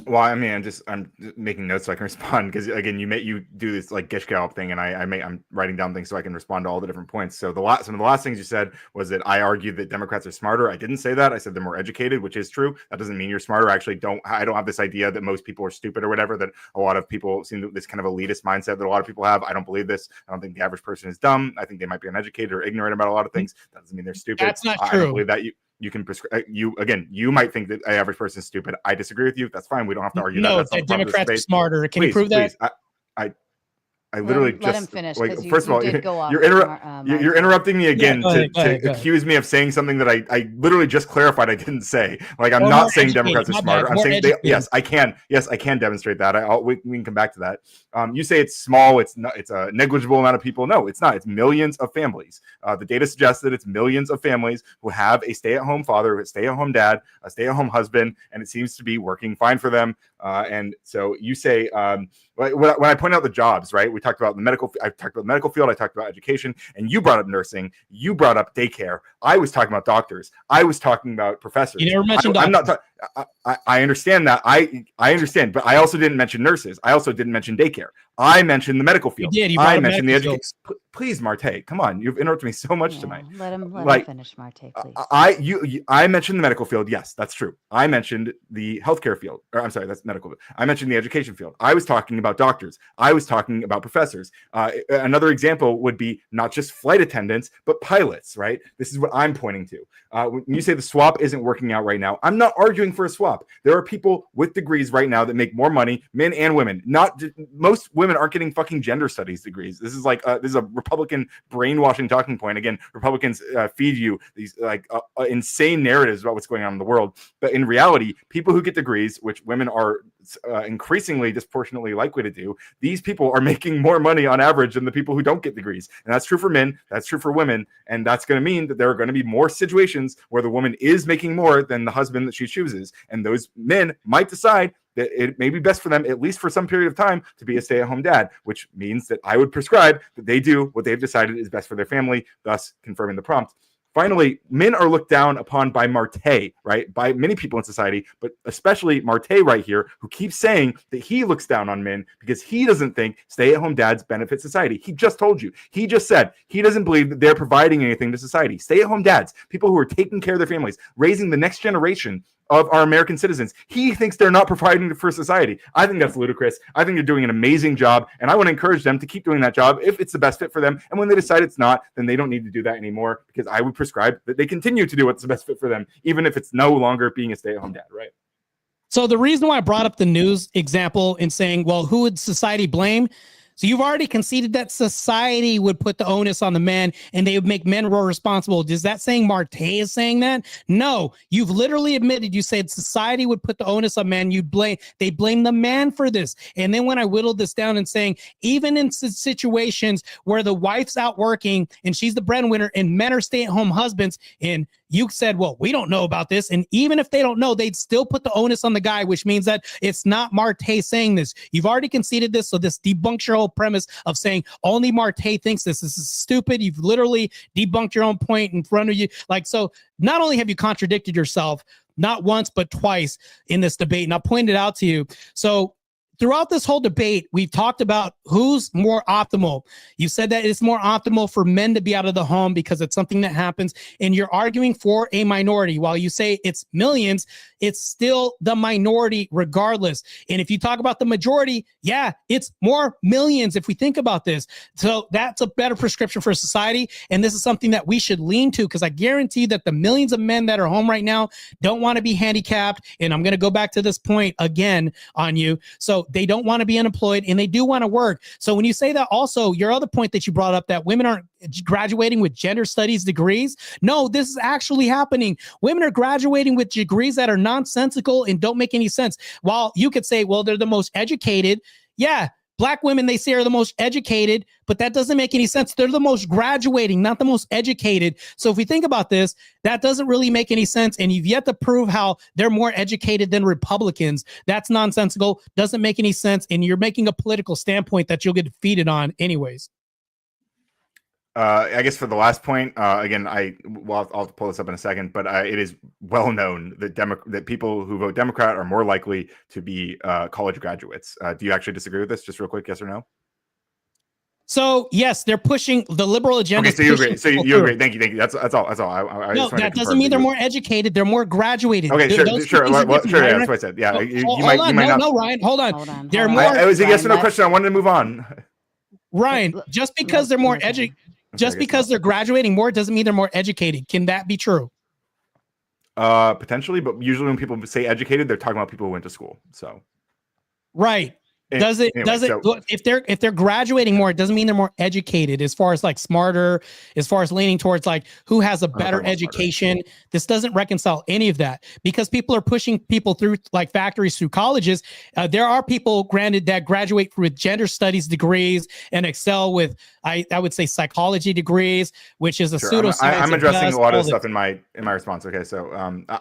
Well, I mean, I'm making notes so I can respond, because again, you do this like Gish Gallop thing, and I'm writing down things so I can respond to all the different points. So some of the last things you said was that I argued that Democrats are smarter. I didn't say that. I said they're more educated, which is true. That doesn't mean you're smarter. I don't have this idea that most people are stupid or whatever, that a lot of people seem to, this kind of elitist mindset that a lot of people have. I don't believe this. I don't think the average person is dumb. I think they might be uneducated or ignorant about a lot of things. That doesn't mean they're stupid. That's not true. I don't believe that you can prescribe. You might think that an average person is stupid. I disagree with you. That's fine. We don't have to argue. No, that Democrats are smarter. Can you prove that? I literally let him finish. Like, first of all, you're interrupting me again to accuse me of saying something that I literally just clarified I didn't say. Like, I'm not saying Democrats are smarter. I'm saying yes, I can demonstrate that. We can come back to that. You say it's small. It's not. It's a negligible amount of people. No, it's not. It's millions of families. The data suggests that it's millions of families who have a stay-at-home father, a stay-at-home dad, a stay-at-home husband, and it seems to be working fine for them. And so you say, when I point out the jobs, right? I talked about the medical field. I talked about education, and you brought up nursing. You brought up daycare. I was talking about doctors. I was talking about professors. You never mentioned doctors. I'm not. I understand that. I understand, but I also didn't mention nurses. I also didn't mention daycare. I mentioned the medical field. You did. I mentioned the education. Please, Marte, come on. You've interrupted me so much tonight. Let him finish, Marte, please. I mentioned the medical field. Yes, that's true. I mentioned the healthcare field. Or I'm sorry, that's medical. I mentioned the education field. I was talking about doctors. I was talking about professors. Another example would be not just flight attendants, but pilots, right? This is what I'm pointing to. When you say the swap isn't working out right now, I'm not arguing for a swap. There are people with degrees right now that make more money, men and women. Most women aren't getting fucking gender studies degrees. This is a Republican brainwashing talking point. Again, Republicans feed you these insane narratives about what's going on in the world. But in reality, people who get degrees, which women are increasingly disproportionately likely to do, these people are making more money on average than the people who don't get degrees. And that's true for men. That's true for women. And that's going to mean that there are going to be more situations where the woman is making more than the husband that she chooses. And those men might decide that it may be best for them, at least for some period of time, to be a stay-at-home dad, which means that I would prescribe that they do what they've decided is best for their family, thus confirming the prompt. Finally, men are looked down upon by Marte, right? By many people in society, but especially Marte right here, who keeps saying that he looks down on men because he doesn't think stay-at-home dads benefit society. He just told you. He just said he doesn't believe that they're providing anything to society. Stay-at-home dads, people who are taking care of their families, raising the next generation of our American citizens. He thinks they're not providing for society. I think that's ludicrous. I think they're doing an amazing job, and I want to encourage them to keep doing that job if it's the best fit for them. And when they decide it's not, then they don't need to do that anymore, because I would prescribe that they continue to do what's the best fit for them, even if it's no longer being a stay-at-home dad, right? So the reason why I brought up the news example and saying, well, who would society blame? So you've already conceded that society would put the onus on the men and they would make men more responsible. Is that saying Marte is saying that? No, you've literally admitted, you said society would put the onus on men. They blame the man for this. And then when I whittled this down and saying, even in situations where the wife's out working and she's the breadwinner and men are stay-at-home husbands, and you said, well, we don't know about this. And even if they don't know, they'd still put the onus on the guy, which means that it's not Marte saying this. You've already conceded this. So this debunks your whole premise of saying only Marte thinks this. This is stupid. You've literally debunked your own point in front of you. Like, so not only have you contradicted yourself, not once, but twice in this debate. And I pointed out to you. So throughout this whole debate, we've talked about who's more optimal. You said that it's more optimal for men to be out of the home because it's something that happens, and you're arguing for a minority. While you say it's millions, it's still the minority regardless. And if you talk about the majority, yeah, it's more millions if we think about this. So that's a better prescription for society. And this is something that we should lean to, because I guarantee that the millions of men that are home right now don't want to be handicapped. And I'm going to go back to this point again on you. So they don't want to be unemployed and they do want to work. So when you say that, also your other point that you brought up, that women aren't graduating with gender studies degrees. No, this is actually happening. Women are graduating with degrees that are nonsensical and don't make any sense. While you could say, well, they're the most educated. Yeah. Black women, they say, are the most educated, but that doesn't make any sense. They're the most graduating, not the most educated. So if we think about this, that doesn't really make any sense. And you've yet to prove how they're more educated than Republicans. That's nonsensical, doesn't make any sense. And you're making a political standpoint that you'll get defeated on anyways. I guess for the last point, again, I'll pull this up in a second, but it is well known that that people who vote Democrat are more likely to be college graduates. Do you actually disagree with this? Just real quick, yes or no? So yes, they're pushing the liberal agenda. Okay, so you agree. So you agree. Thank you. That's all. No, that doesn't mean they're more educated. They're more graduated. Okay, sure. Sure. Well, yeah, that's what I said. Yeah, Ryan, hold on. They're more. It was a yes or no question. I wanted to move on. Ryan, just because they're more educated. Just because they're graduating more doesn't mean they're more educated. Can that be true? Potentially, but usually when people say educated, they're talking about people who went to school. So, right. If they're graduating more, it doesn't mean they're more educated as far as like smarter, as far as leaning towards like who has a better education. This doesn't reconcile any of that, because people are pushing people through like factories, through colleges. There are people, granted, that graduate with gender studies degrees and excel with, I would say, psychology degrees, which is a pseudoscience. I'm addressing a lot of stuff in my response. Okay, so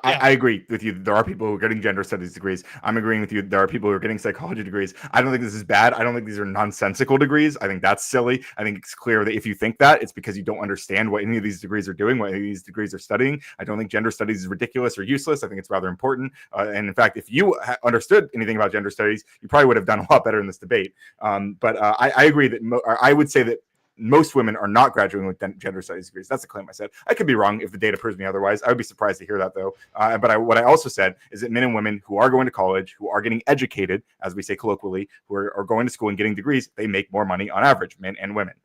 I agree with you. There are people who are getting gender studies degrees. I'm agreeing with you. There are people who are getting psychology degrees. I don't think this is bad. I don't think these are nonsensical degrees. I think that's silly. I think it's clear that if you think that, it's because you don't understand what any of these degrees are doing, what any of these degrees are studying. I don't think gender studies is ridiculous or useless. I think it's rather important. And in fact, if you understood anything about gender studies, you probably would have done a lot better in this debate. But I agree that I would say that most women are not graduating with gender studies degrees. That's a claim I said. I could be wrong if the data proves me otherwise. I would be surprised to hear that, though. But what I also said is that men and women who are going to college, who are getting educated, as we say colloquially, who are going to school and getting degrees, they make more money on average, men and women.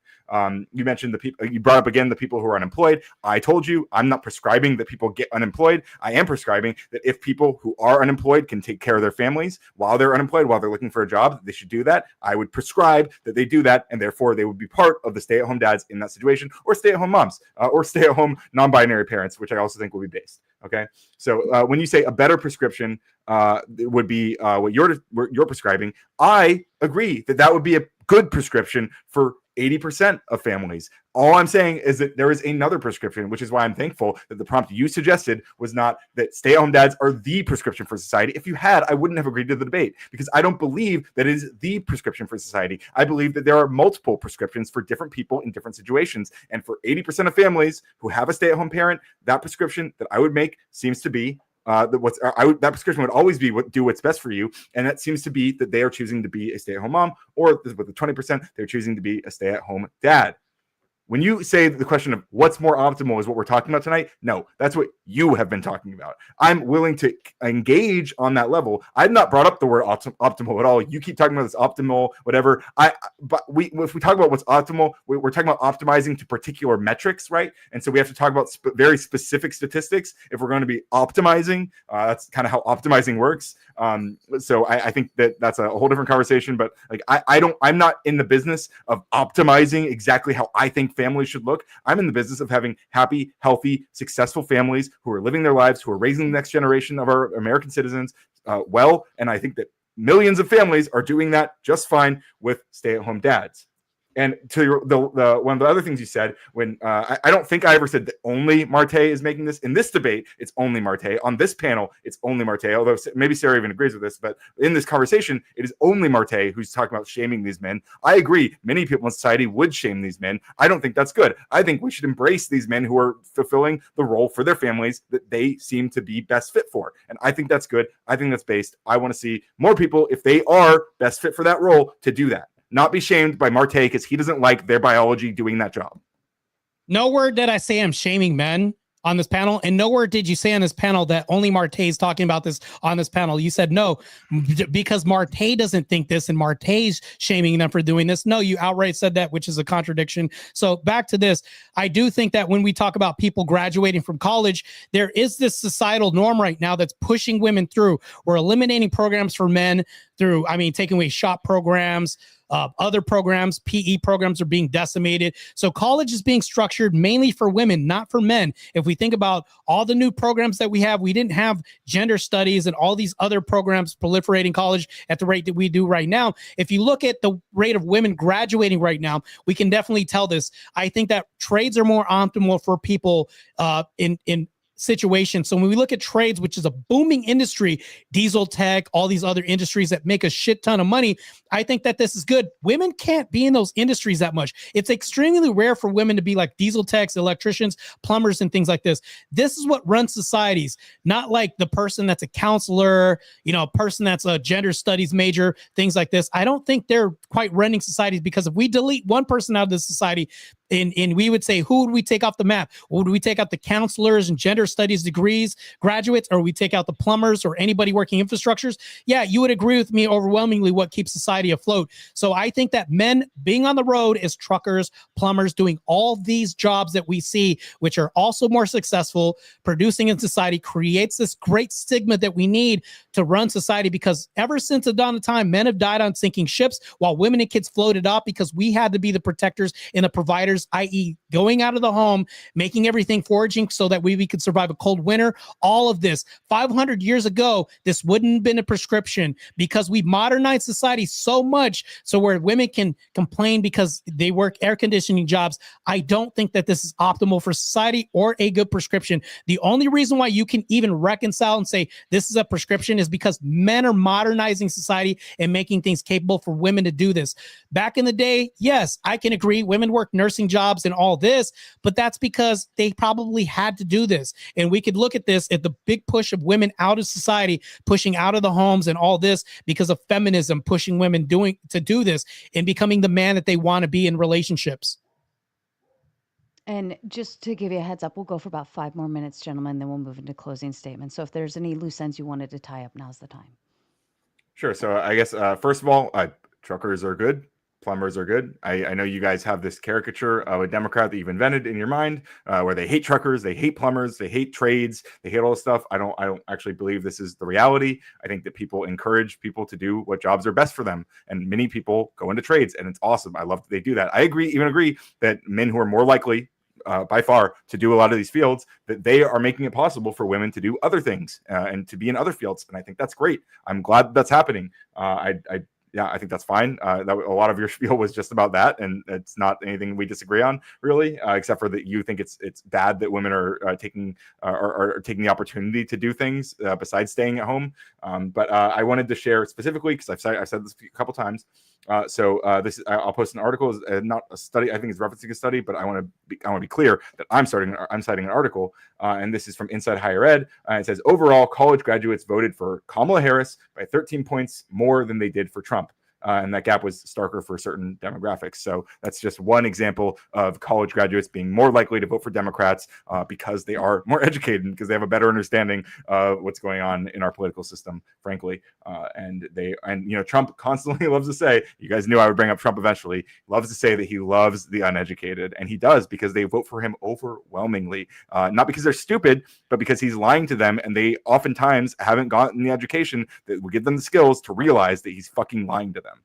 You mentioned the people, you brought up again the people who are unemployed. I told you I'm not prescribing that people get unemployed. I am prescribing that if people who are unemployed can take care of their families while they're unemployed, while they're looking for a job, they should do that. I would prescribe that they do that, and therefore they would be part of the stay-at-home dads in that situation, or stay-at-home moms, or stay-at-home non-binary parents, which I also think will be based. Okay, so when you say a better prescription would be what you're prescribing, I agree that would be a good prescription for 80% of families. All I'm saying is that there is another prescription, which is why I'm thankful that the prompt you suggested was not that stay-at-home dads are the prescription for society. If you had, I wouldn't have agreed to the debate, because I don't believe that it is the prescription for society. I believe that there are multiple prescriptions for different people in different situations. And for 80% of families who have a stay-at-home parent, that prescription that I would make seems to be that prescription would always be do what's best for you, and that seems to be that they are choosing to be a stay-at-home mom, or with the 20%, they're choosing to be a stay-at-home dad. When you say the question of what's more optimal is what we're talking about tonight, no, that's what you have been talking about. I'm willing to engage on that level. I've not brought up the word optimal at all. You keep talking about this optimal, whatever. But if we talk about what's optimal, we're talking about optimizing to particular metrics, right? And so we have to talk about very specific statistics if we're going to be optimizing. That's kind of how optimizing works. So I think that's a whole different conversation. But like I'm not in the business of optimizing exactly how I think families should look. I'm in the business of having happy, healthy, successful families who are living their lives, who are raising the next generation of our American citizens well. And I think that millions of families are doing that just fine with stay-at-home dads. And to the one of the other things you said, when I don't think I ever said that only Marte is making this. In this debate, it's only Marte. On this panel, it's only Marte, although maybe Sarah even agrees with this. But in this conversation, it is only Marte who's talking about shaming these men. I agree. Many people in society would shame these men. I don't think that's good. I think we should embrace these men who are fulfilling the role for their families that they seem to be best fit for. And I think that's good. I think that's based. I want to see more people, if they are best fit for that role, to do that. Not be shamed by Marte because he doesn't like their biology doing that job. No word did I say I'm shaming men on this panel, and no word did you say on this panel that only Marte is talking about this on this panel. You said no, because Marte doesn't think this, and Marte's shaming them for doing this. No, you outright said that, which is a contradiction. So back to this. I do think that when we talk about people graduating from college, there is this societal norm right now that's pushing women through. We're eliminating programs for men through, taking away shop programs, other programs, PE programs are being decimated. So college is being structured mainly for women, not for men. If we think about all the new programs that we have, we didn't have gender studies and all these other programs proliferating college at the rate that we do right now. If you look at the rate of women graduating right now, we can definitely tell this. I think that trades are more optimal for people in situation. So when we look at trades, which is a booming industry, diesel tech, all these other industries that make a shit ton of money, I think that this is good. Women can't be in those industries that much. It's extremely rare for women to be like diesel techs, electricians, plumbers, and things like this. This is what runs societies, not like the person that's a counselor, a person that's a gender studies major, things like this. I don't think they're quite running societies, because if we delete one person out of the society, and we would say, who would we take off the map? Would we take out the counselors and gender studies degrees graduates, or we take out the plumbers or anybody working infrastructures? Yeah, you would agree with me overwhelmingly what keeps society afloat. So I think that men being on the road as truckers, plumbers, doing all these jobs that we see, which are also more successful, producing in society, creates this great stigma that we need to run society, because ever since the dawn of time, men have died on sinking ships while women and kids floated off, because we had to be the protectors and the providers, i.e. going out of the home, making everything foraging so that we could survive a cold winter. All of this 500 years ago, this wouldn't have been a prescription, because we modernized society so much so where women can complain because they work air conditioning jobs. I don't think that this is optimal for society or a good prescription. The only reason why you can even reconcile and say this is a prescription is because men are modernizing society and making things capable for women to do this. Back in the day, yes, I can agree, women work nursing jobs and all this, but that's because they probably had to do this. And we could look at this at the big push of women out of society, pushing out of the homes and all this because of feminism, pushing women to do this and becoming the man that they want to be in relationships. And just to give you a heads up, we'll go for about 5 more minutes, gentlemen, then we'll move into closing statements. So if there's any loose ends you wanted to tie up, now's the time. Sure. So I guess, first of all, truckers are good. Plumbers are good. I know you guys have this caricature of a Democrat that you've invented in your mind, where they hate truckers, they hate plumbers, they hate trades, they hate all this stuff. I don't actually believe this is the reality. I think that people encourage people to do what jobs are best for them, and many people go into trades, and it's awesome. I love that they do that. I agree that men who are more likely, by far, to do a lot of these fields, that they are making it possible for women to do other things and to be in other fields, and I think that's great. I'm glad that's happening. I think that's fine. That a lot of your spiel was just about that, and it's not anything we disagree on, really, except for that you think it's bad that women are taking the opportunity to do things besides staying at home. But I wanted to share specifically, because I've said this a couple times. I'll post an article, not a study. I think it's referencing a study, but I want to be clear that I'm citing an article, and this is from Inside Higher Ed. It says, overall, college graduates voted for Kamala Harris by 13 points more than they did for Trump. and that gap was starker for certain demographics. So that's just one example of college graduates being more likely to vote for Democrats because they are more educated, because they have a better understanding of what's going on in our political system, frankly. And Trump constantly loves to say, you guys knew I would bring up Trump eventually, loves to say that he loves the uneducated, and he does, because they vote for him overwhelmingly, not because they're stupid, but because he's lying to them, and they oftentimes haven't gotten the education that will give them the skills to realize that he's fucking lying to them.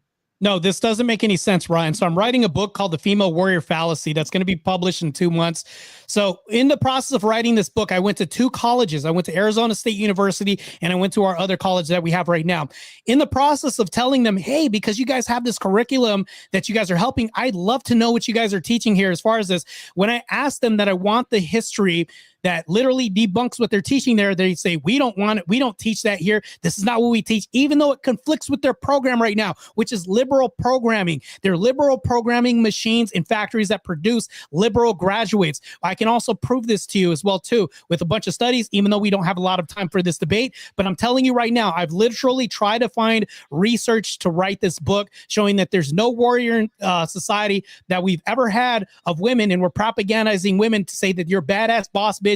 No, this doesn't make any sense, Ryan. So I'm writing a book called The Female Warrior Fallacy that's going to be published in 2 months. So in the process of writing this book, I went to 2 colleges. I went to Arizona State University, and I went to our other college that we have right now. In the process of telling them, hey, because you guys have this curriculum that you guys are helping, I'd love to know what you guys are teaching here as far as this. When I asked them that I want the history that literally debunks what they're teaching there, they say, we don't want it. We don't teach that here. This is not what we teach, even though it conflicts with their program right now, which is liberal programming. They're liberal programming machines in factories that produce liberal graduates. I can also prove this to you as well, too, with a bunch of studies, even though we don't have a lot of time for this debate. But I'm telling you right now, I've literally tried to find research to write this book showing that there's no warrior society that we've ever had of women, and we're propagandizing women to say that you're badass boss bitch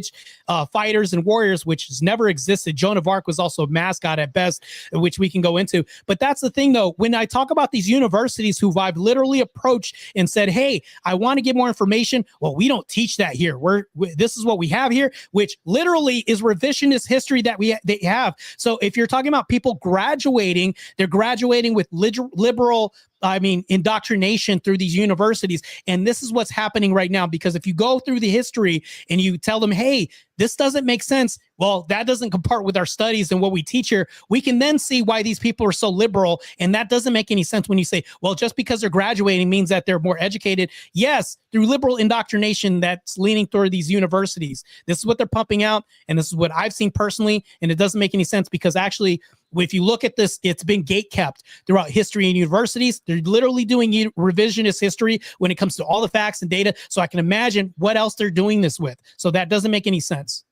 fighters and warriors, which has never existed. Joan of Arc was also a mascot at best, which we can go into. But that's the thing, though. When I talk about these universities who I've literally approached and said, hey, I want to get more information. Well, we don't teach that here. This is what we have here, which literally is revisionist history that they have. So if you're talking about people graduating, they're graduating with liberal indoctrination through these universities. And this is what's happening right now, because if you go through the history and you tell them, hey, this doesn't make sense, well, that doesn't compart with our studies and what we teach here, we can then see why these people are so liberal. And that doesn't make any sense when you say, well, just because they're graduating means that they're more educated. Yes, through liberal indoctrination that's leaning toward these universities. This is what they're pumping out, and this is what I've seen personally, and it doesn't make any sense, because actually, if you look at this, it's been gatekept throughout history and universities. They're literally doing revisionist history when it comes to all the facts and data. So I can imagine what else they're doing this with. So that doesn't make any sense.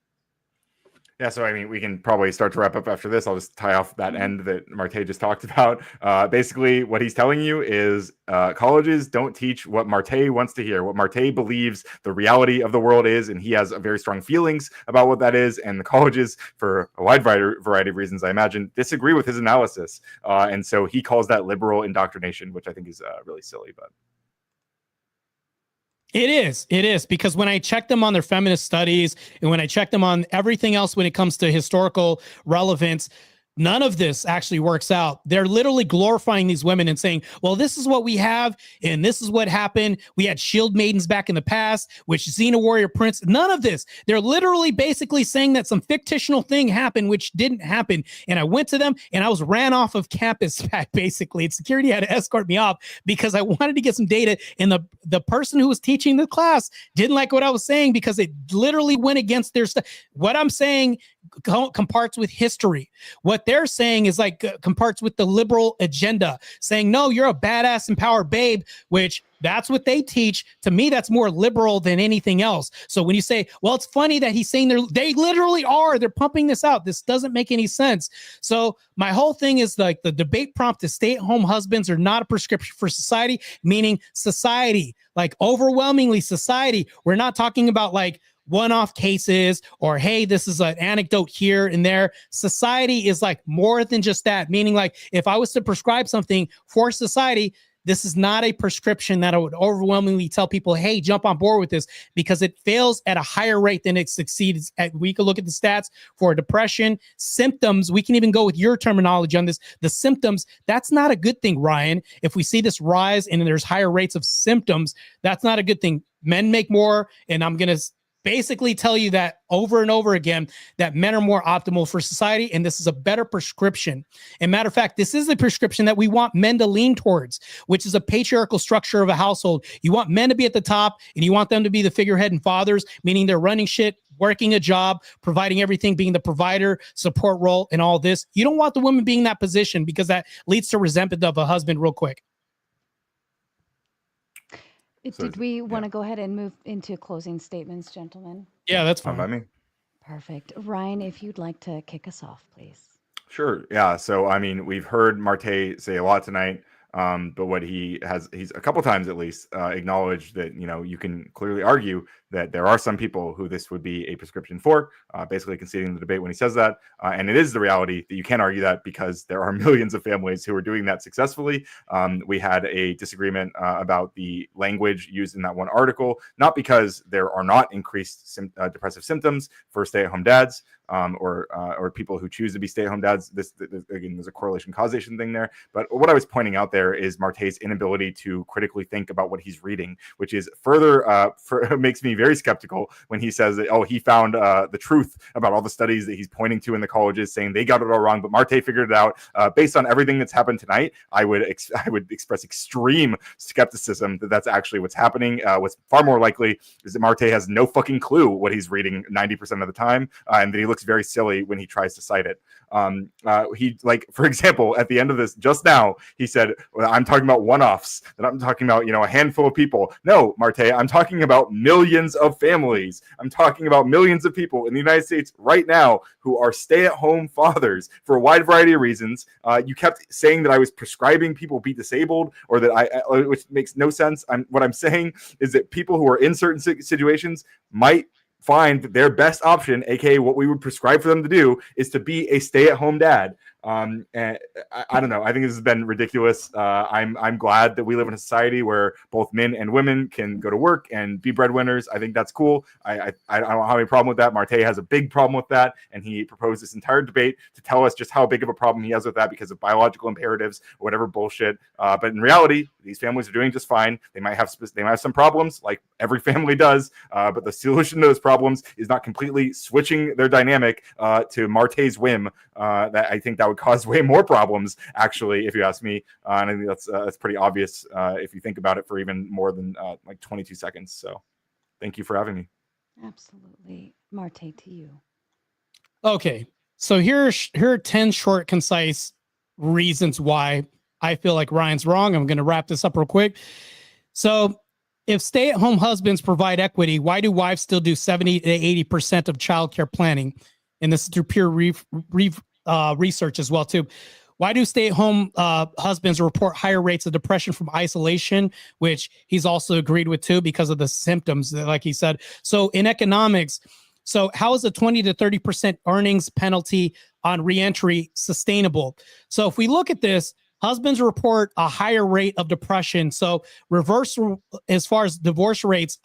Yeah, so we can probably start to wrap up after this. I'll just tie off that end that Marte just talked about. Basically, what he's telling you is colleges don't teach what Marte wants to hear, what Marte believes the reality of the world is, and he has a very strong feelings about what that is. And the colleges, for a wide variety of reasons, I imagine, disagree with his analysis. And so he calls that liberal indoctrination, which I think is really silly, but... It is, because when I check them on their feminist studies and when I check them on everything else when it comes to historical relevance, none of this actually works out. They're literally glorifying these women and saying, well, this is what we have, and this is what happened. We had shield maidens back in the past, which Xena Warrior Prince. None of this. They're literally basically saying that some fictional thing happened, which didn't happen. And I went to them, and I was ran off of campus, basically. And security had to escort me off because I wanted to get some data. And the person who was teaching the class didn't like what I was saying because it literally went against their stuff. What I'm saying comparts with history. What they're saying is comparts with the liberal agenda, saying, no, you're a badass empowered babe, which that's what they teach. To me, that's more liberal than anything else. So when you say, well, it's funny that he's saying they literally are, they're pumping this out. This doesn't make any sense. So my whole thing is the debate prompt is stay-at-home husbands are not a prescription for society, meaning society, overwhelmingly society. We're not talking about one-off cases or, hey, this is an anecdote here and there. Society is more than just that, meaning if I was to prescribe something for society, this is not a prescription that I would overwhelmingly tell people, hey, jump on board with this, because it fails at a higher rate than it succeeds at. We could look at the stats for depression, symptoms. We can even go with your terminology on this. The symptoms, that's not a good thing, Ryan. If we see this rise and there's higher rates of symptoms, that's not a good thing. Men make more, and I'm going to basically tell you that over and over again, that men are more optimal for society, and this is a better prescription. And matter of fact, this is a prescription that we want men to lean towards, which is a patriarchal structure of a household. You want men to be at the top, and you want them to be the figurehead and fathers, meaning they're running shit, working a job, providing everything, being the provider, support role, and all this. You don't want the woman being in that position, because that leads to resentment of a husband real quick. Did we want to go ahead and move into closing statements, gentlemen? Yeah, that's fine by me. Perfect. Ryan, if you'd like to kick us off, please. Sure. Yeah. So, we've heard Marte say a lot tonight. But what he's a couple times at least acknowledged that, you can clearly argue that there are some people who this would be a prescription for, basically conceding the debate when he says that. And it is the reality that you can't argue that because there are millions of families who are doing that successfully. We had a disagreement about the language used in that one article, not because there are not increased depressive symptoms for stay-at-home dads, or people who choose to be stay-at-home dads. This again, there's a correlation causation thing there. But what I was pointing out there is Marte's inability to critically think about what he's reading, which is further makes me very skeptical when he says that, he found the truth about all the studies that he's pointing to in the colleges, saying they got it all wrong, but Marte figured it out. Based on everything that's happened tonight, I would express extreme skepticism that that's actually what's happening. What's far more likely is that Marte has no fucking clue what he's reading 90% of the time, and that he looks very silly when he tries to cite it. He, like, for example, at the end of this just now, he said, well, I'm talking about one-offs, that I'm talking about, a handful of people. No, Marte, I'm talking about millions of families. I'm talking about millions of people in the United States right now who are stay-at-home fathers for a wide variety of reasons. You kept saying that I was prescribing people be disabled, or that which makes no sense. What I'm saying is that people who are in certain situations might find that their best option, aka what we would prescribe for them to do, is to be a stay-at-home dad. And I don't know. I think this has been ridiculous. I'm glad that we live in a society where both men and women can go to work and be breadwinners. I think that's cool. I don't have any problem with that. Marte has a big problem with that, and he proposed this entire debate to tell us just how big of a problem he has with that because of biological imperatives or whatever bullshit. But in reality, these families are doing just fine. They might have some problems, like every family does. But the solution to those problems is not completely switching their dynamic to Marte's whim. That I think that would cause way more problems, actually, if you ask me. And I think that's pretty obvious if you think about it for even more than like 22 seconds. So thank you for having me. Absolutely. Marte, to you. Okay. So here are 10 short, concise reasons why I feel like Ryan's wrong. I'm going to wrap this up real quick. So if stay-at-home husbands provide equity, why do wives still do 70 to 80% of childcare planning? And this is through peer research as well, too. Why do stay-at-home husbands report higher rates of depression from isolation, which he's also agreed with, too, because of the symptoms, like he said. So in economics, so how is a 20 to 30% earnings penalty on reentry sustainable? So if we look at this, husbands report a higher rate of depression. So reverse, as far as divorce rates,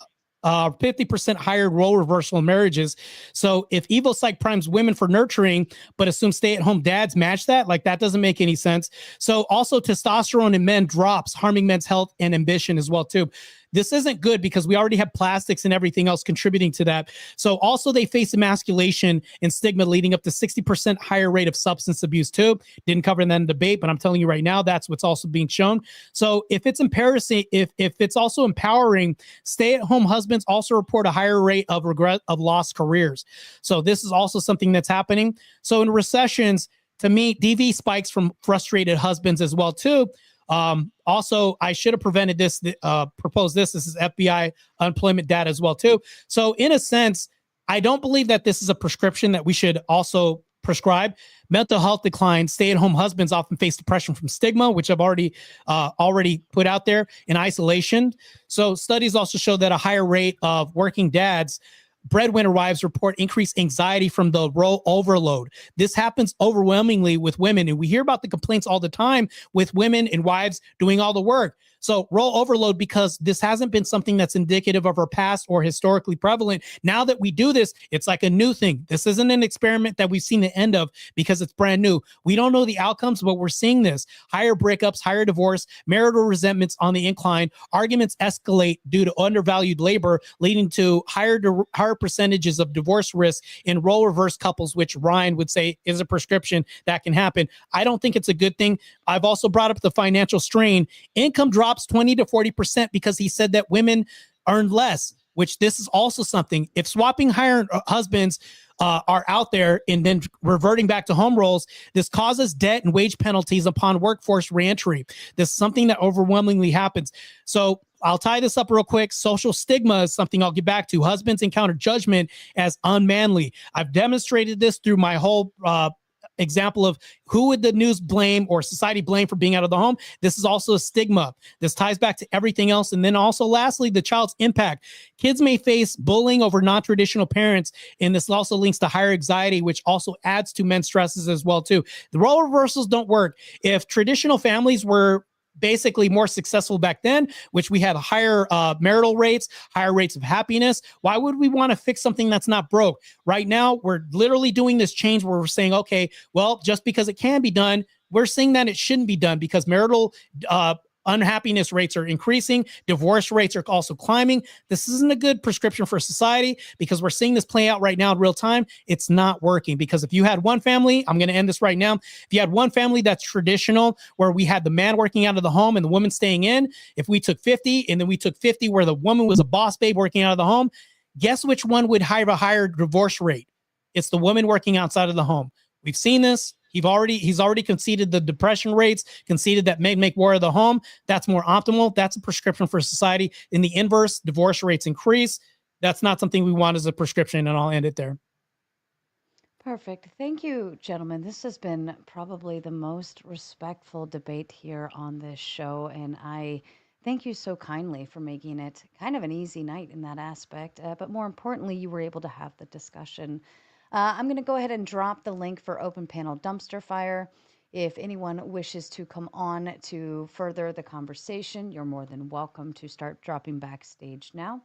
50% higher role reversal in marriages. So if Evo Psych primes women for nurturing, but assumes stay-at-home dads match that, like that doesn't make any sense. So also testosterone in men drops, harming men's health and ambition as well too. This isn't good because we already have plastics and everything else contributing to that. So also they face emasculation and stigma leading up to 60% higher rate of substance abuse too. Didn't cover that in the debate, but I'm telling you right now, that's what's also being shown. So if it's embarrassing, if it's also empowering, stay-at-home husbands also report a higher rate of regret of lost careers. So this is also something that's happening. So in recessions, to me, DV spikes from frustrated husbands as well too. Also, I should have prevented this, proposed this. This is FBI unemployment data as well, too. So in a sense, I don't believe that this is a prescription that we should also prescribe. Mental health decline, stay-at-home husbands often face depression from stigma, which I've already put out there, in isolation. So studies also show that a higher rate of working dads, breadwinner wives report increased anxiety from the role overload. This happens overwhelmingly with women, and we hear about the complaints all the time with women and wives doing all the work. So role overload, because this hasn't been something that's indicative of our past or historically prevalent. Now that we do this, it's like a new thing. This isn't an experiment that we've seen the end of because it's brand new. We don't know the outcomes, but we're seeing this. Higher breakups, higher divorce, marital resentments on the incline, arguments escalate due to undervalued labor, leading to higher percentages of divorce risk in role reverse couples, which Ryan would say is a prescription that can happen. I don't think it's a good thing. I've also brought up the financial strain. Income drops 20 to 40% because he said that women earn less, which this is also something. If swapping higher husbands are out there and then reverting back to home roles, this causes debt and wage penalties upon workforce reentry. This is something that overwhelmingly happens. So I'll tie this up real quick. Social stigma is something I'll get back to. Husbands encounter judgment as unmanly. I've demonstrated this through my whole example of who would the news blame or society blame for being out of the home. This is also a stigma. This ties back to everything else. And then also, lastly, the child's impact. Kids may face bullying over non-traditional parents, and this also links to higher anxiety, which also adds to men's stresses as well too. The role reversals don't work. If traditional families were basically more successful back then, which we had higher marital rates, higher rates of happiness, why would we want to fix something that's not broke? Right now, we're literally doing this change where we're saying, okay, well, just because it can be done, we're saying that it shouldn't be done because marital unhappiness rates are increasing. Divorce rates are also climbing. This isn't a good prescription for society because we're seeing this play out right now in real time. It's not working because if you had one family, I'm going to end this right now. If you had one family that's traditional where we had the man working out of the home and the woman staying in, if we took 50 and then we took 50 where the woman was a boss babe working out of the home, guess which one would have a higher divorce rate? It's the woman working outside of the home. We've seen this. He's already conceded the depression rates, conceded that men make more of the home. That's more optimal. That's a prescription for society. In the inverse, divorce rates increase. That's not something we want as a prescription, and I'll end it there. Perfect. Thank you, gentlemen. This has been probably the most respectful debate here on this show, and I thank you so kindly for making it kind of an easy night in that aspect. But more importantly, you were able to have the discussion. I'm going to go ahead and drop the link for Open Panel Dumpster Fire. If anyone wishes to come on to further the conversation, you're more than welcome to start dropping backstage now.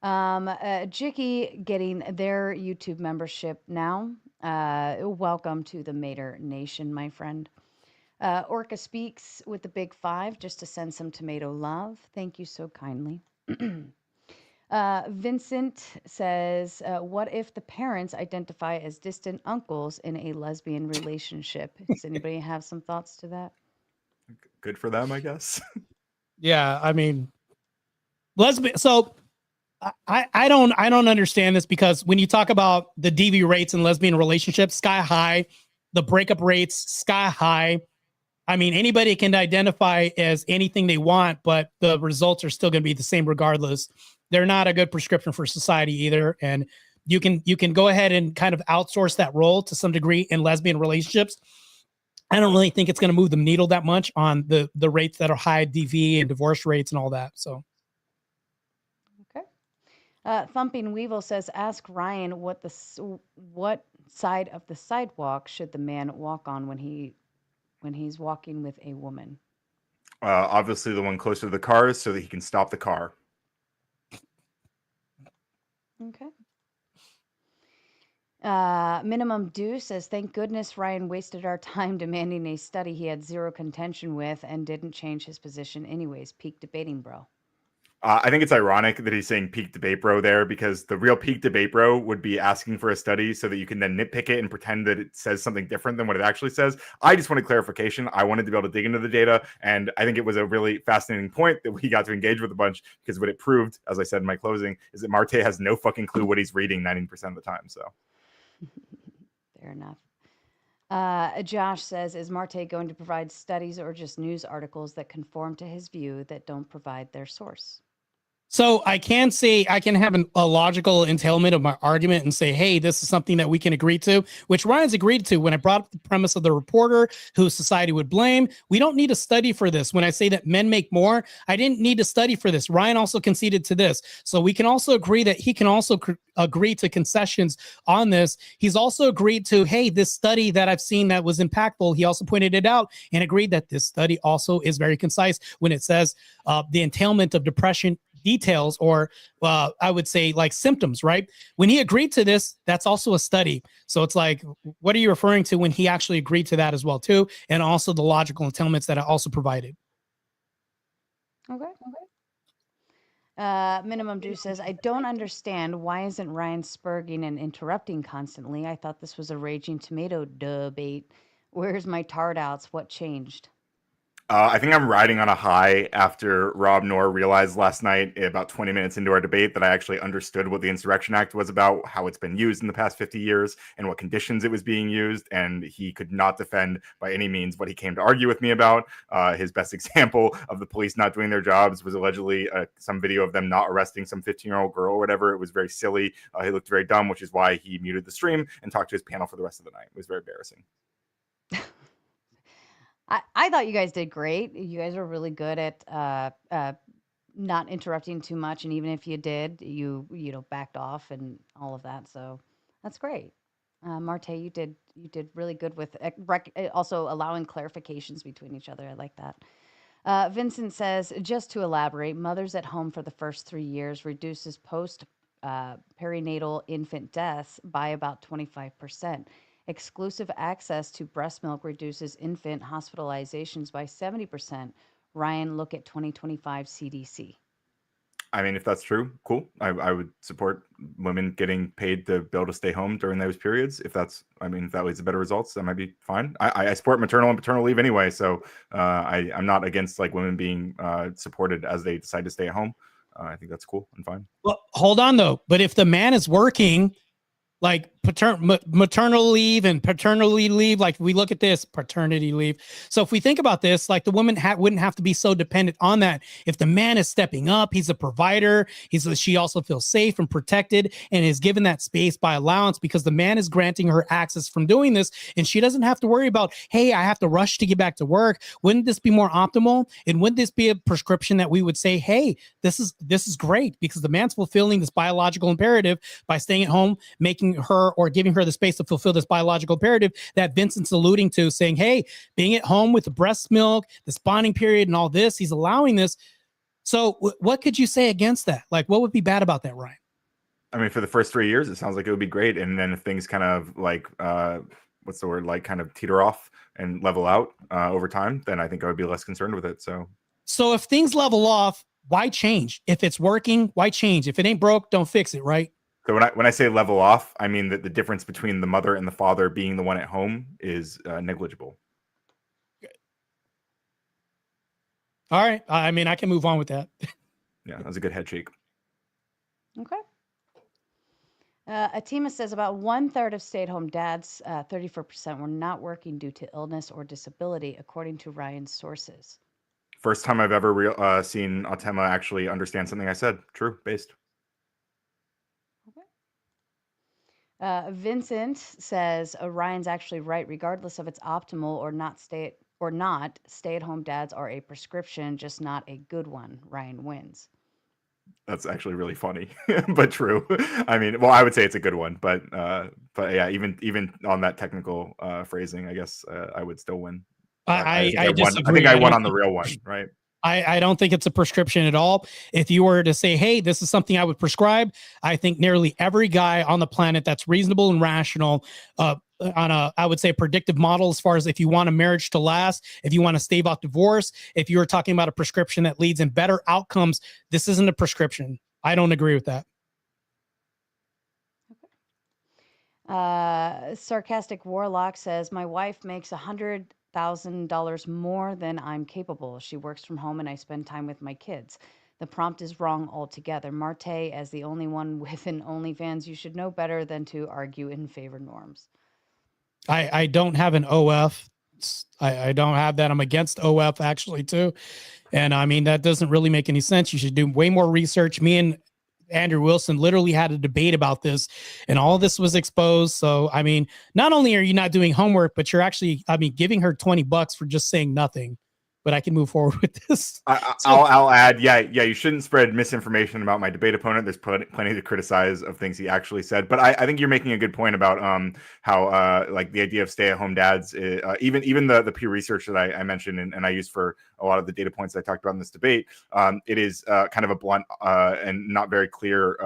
Jicky getting their YouTube membership now. Welcome to the Mater Nation, my friend. Orca Speaks with the big 5 just to send some tomato love. Thank you so kindly. Vincent says, what if the parents identify as distant uncles in a lesbian relationship? Does anybody have some thoughts to that? Good for them, I guess. Yeah, I mean, lesbian. So I don't understand this because when you talk about the DV rates in lesbian relationships, sky high, the breakup rates sky high. I mean, anybody can identify as anything they want, but the results are still going to be the same regardless. They're not a good prescription for society either. And you can go ahead and kind of outsource that role to some degree in lesbian relationships. I don't really think it's going to move the needle that much on the rates that are high DV and divorce rates and all that. So. Okay. Thumping Weevil says, ask Ryan what side of the sidewalk should the man walk on when he's walking with a woman? Obviously the one closer to the cars so that he can stop the car. Okay. Minimum Due says, thank goodness Ryan wasted our time demanding a study he had zero contention with and didn't change his position anyways. Peak debating, bro. I think it's ironic that he's saying peak debate bro there because the real peak debate bro would be asking for a study so that you can then nitpick it and pretend that it says something different than what it actually says. I just wanted clarification. I wanted to be able to dig into the data. And I think it was a really fascinating point that we got to engage with a bunch because what it proved, as I said in my closing, is that Marte has no fucking clue what he's reading 90% of the time. So fair enough. Josh says, is Marte going to provide studies or just news articles that conform to his view that don't provide their source? So I can say I can have a logical entailment of my argument and say, hey, this is something that we can agree to, which Ryan's agreed to when I brought up the premise of the reporter who society would blame. We don't need a study for this. When I say that men make more, I didn't need a study for this. Ryan also conceded to this. So we can also agree that he can also agree to concessions on this. He's also agreed to, hey, this study that I've seen that was impactful, he also pointed it out and agreed that this study also is very concise when it says the entailment of depression details or I would say like symptoms, right? When he agreed to this, that's also a study. So it's like, what are you referring to when he actually agreed to that as well too? And also the logical entailments that I also provided. Okay. Minimum Due says, I don't understand why isn't Ryan spurging and interrupting constantly? I thought this was a raging tomato debate. Where's my tard outs? What changed? I think I'm riding on a high after Rob Noor realized last night, about 20 minutes into our debate, that I actually understood what the Insurrection Act was about, how it's been used in the past 50 years, and what conditions it was being used. And he could not defend by any means what he came to argue with me about. His best example of the police not doing their jobs was allegedly some video of them not arresting some 15-year-old girl or whatever. It was very silly. He looked very dumb, which is why he muted the stream and talked to his panel for the rest of the night. It was very embarrassing. I thought you guys did great. You guys were really good at not interrupting too much, and even if you did, you backed off and all of that. So that's great. Marte, you did really good with also allowing clarifications between each other. I like that. Vincent says, just to elaborate, mothers at home for the first 3 years reduces post perinatal infant deaths by about 25%. Exclusive access to breast milk reduces infant hospitalizations by 70%. Ryan, look at 2025 CDC. I mean, if that's true, cool. I would support women getting paid to be able to stay home during those periods. If that leads to better results, that might be fine. I support maternal and paternal leave anyway, so I'm not against like women being supported as they decide to stay at home. I think that's cool and fine. Well, hold on though. But if the man is working, like maternal leave and paternity leave, like we look at this paternity leave. So if we think about this, like the woman wouldn't have to be so dependent on that. If the man is stepping up, he's a provider. She also feels safe and protected and is given that space by allowance because the man is granting her access from doing this. And she doesn't have to worry about, hey, I have to rush to get back to work. Wouldn't this be more optimal? And wouldn't this be a prescription that we would say, hey, this is great because the man's fulfilling this biological imperative by staying at home, making her or giving her the space to fulfill this biological imperative that Vincent's alluding to, saying, hey, being at home with the breast milk, the spawning period and all this, he's allowing this. So what could you say against that? Like, what would be bad about that, Ryan? I mean, for the first 3 years, it sounds like it would be great. And then if things kind of like, what's the word, like kind of teeter off and level out over time, then I think I would be less concerned with it. So if things level off, why change? If it's working, why change? If it ain't broke, don't fix it, right? So when I say level off, I mean that the difference between the mother and the father being the one at home is negligible. All right. I mean, I can move on with that. Yeah, that was a good head shake. Okay. Atima says about 1/3 of stay-at-home dads, 34%, were not working due to illness or disability, according to Ryan's sources. First time I've ever seen Atema actually understand something I said. True, based. Vincent says Ryan's actually right. Regardless of it's optimal or not, stay-at-home dads are a prescription, just not a good one. Ryan wins. That's actually really funny, but true. I mean, well, I would say it's a good one, but yeah, even on that technical phrasing, I guess I would still win. I think I won on the real one, right? I don't think it's a prescription at all. If you were to say, hey, this is something I would prescribe, I think nearly every guy on the planet that's reasonable and rational on I would say, predictive model as far as if you want a marriage to last, if you want to stave off divorce, if you were talking about a prescription that leads in better outcomes, this isn't a prescription. I don't agree with that. Sarcastic Warlock says, my wife makes $100,000 more than I'm capable. She works from home and I spend time with my kids. The prompt is wrong altogether. Marte, as the only one with an OnlyFans, you should know better than to argue in favor norms. I don't have an OF. I don't have that. I'm against OF actually too. And I mean, that doesn't really make any sense. You should do way more research. Me and Andrew Wilson literally had a debate about this and all this was exposed. So, I mean, not only are you not doing homework, but you're actually, giving her $20 for just saying nothing. But I can move forward with this. I'll add, yeah, you shouldn't spread misinformation about my debate opponent. There's plenty to criticize of things he actually said. But I think you're making a good point about how like the idea of stay-at-home dads, even the Pew Research that I mentioned and I used for a lot of the data points I talked about in this debate, it is kind of a blunt and not very clear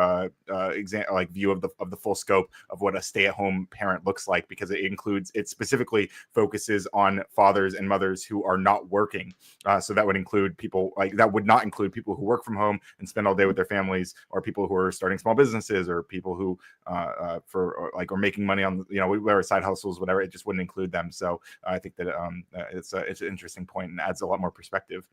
view of the full scope of what a stay-at-home parent looks like, because it specifically focuses on fathers and mothers who are not working. So that would include people that would not include people who work from home and spend all day with their families, or people who are starting small businesses, or people who are making money on whatever side hustles, whatever. It just wouldn't include them. So I think that it's an interesting point and adds a lot more perspective.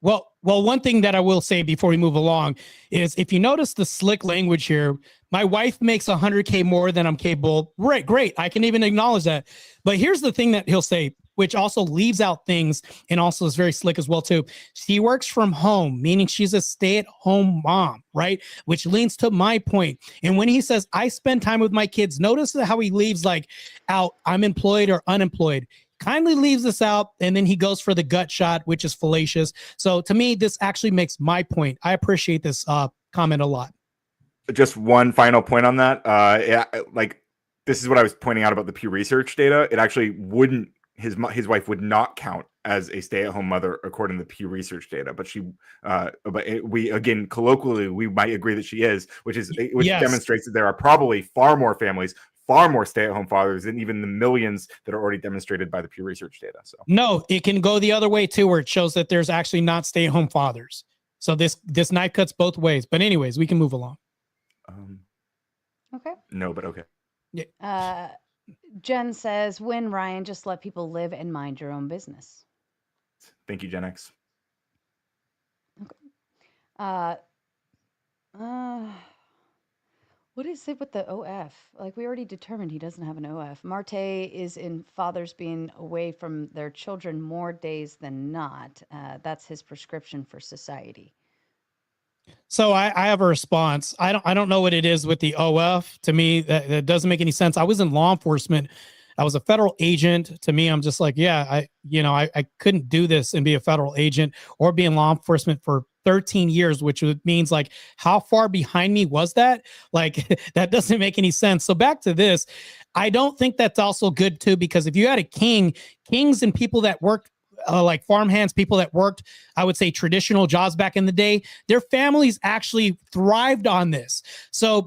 Well, one thing that I will say before we move along is, if you notice the slick language here, my wife makes $100K more than I'm capable. Right, great. I can even acknowledge that. But here's the thing that he'll say, which also leaves out things and also is very slick as well too. She works from home, meaning she's a stay-at-home mom, right? Which leads to my point. And when he says, I spend time with my kids, notice how he leaves out, I'm employed or unemployed. Kindly leaves this out, and then he goes for the gut shot, which is fallacious. So to me, this actually makes my point. I appreciate this comment a lot. Just one final point on that. This is what I was pointing out about the Pew Research data. It actually wouldn't, his wife would not count as a stay-at-home mother according to the Pew Research data, but we again, colloquially, we might agree that she is, which yes, demonstrates that there are probably far more families, far more stay-at-home fathers than even the millions that are already demonstrated by the Pew Research data. So no, it can go the other way too, where it shows that there's actually not stay-at-home fathers. So this knife cuts both ways. But anyways, we can move along. Okay. No, but okay. Yeah. Jen says, "Win, Ryan. Just let people live and mind your own business." Thank you, Gen X. Okay. What is it with the OF? Like, we already determined he doesn't have an OF. Marte is in fathers being away from their children more days than not. That's his prescription for society. So I have a response. I don't know what it is with the OF. To me, that doesn't make any sense. I was in law enforcement. I was a federal agent. To me, I'm just like, yeah, I couldn't do this and be a federal agent or be in law enforcement for 13 years, which means, like, how far behind me was that? Like, that doesn't make any sense. So back to this, I don't think that's also good too, because if you had a kings and people that work like farmhands, people that worked, I would say, traditional jobs back in the day, their families actually thrived on this. So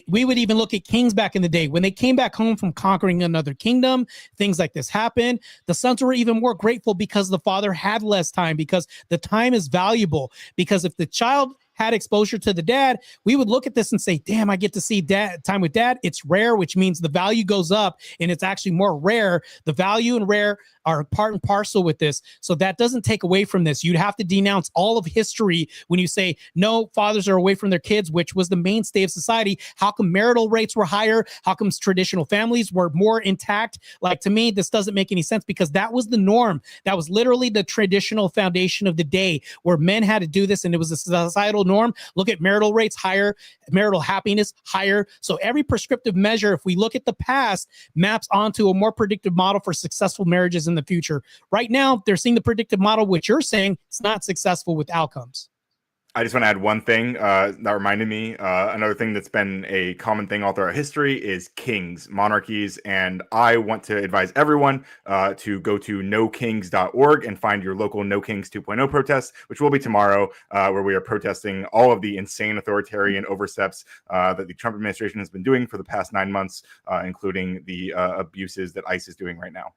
we would even look at kings back in the day, when they came back home from conquering another kingdom, things like this happened. The sons were even more grateful because the father had less time, because the time is valuable. Because if the child had exposure to the dad, we would look at this and say, damn, I get to see time with dad. It's rare, which means the value goes up, and it's actually more rare. The value and rare are part and parcel with this. So that doesn't take away from this. You'd have to denounce all of history when you say, no, fathers are away from their kids, which was the mainstay of society. How come marital rates were higher? How come traditional families were more intact? Like, to me, this doesn't make any sense, because that was the norm. That was literally the traditional foundation of the day, where men had to do this, and it was a societal norm. Look at marital rates higher, marital happiness higher. So every prescriptive measure, if we look at the past, maps onto a more predictive model for successful marriages in the future. Right now, they're seeing the predictive model, which you're saying it's not successful with outcomes. I just want to add one thing that reminded me. Another thing that's been a common thing all throughout history is kings, monarchies. And I want to advise everyone to go to nokings.org and find your local No Kings 2.0 protest, which will be tomorrow, where we are protesting all of the insane authoritarian oversteps that the Trump administration has been doing for the past 9 months, including the abuses that ICE is doing right now.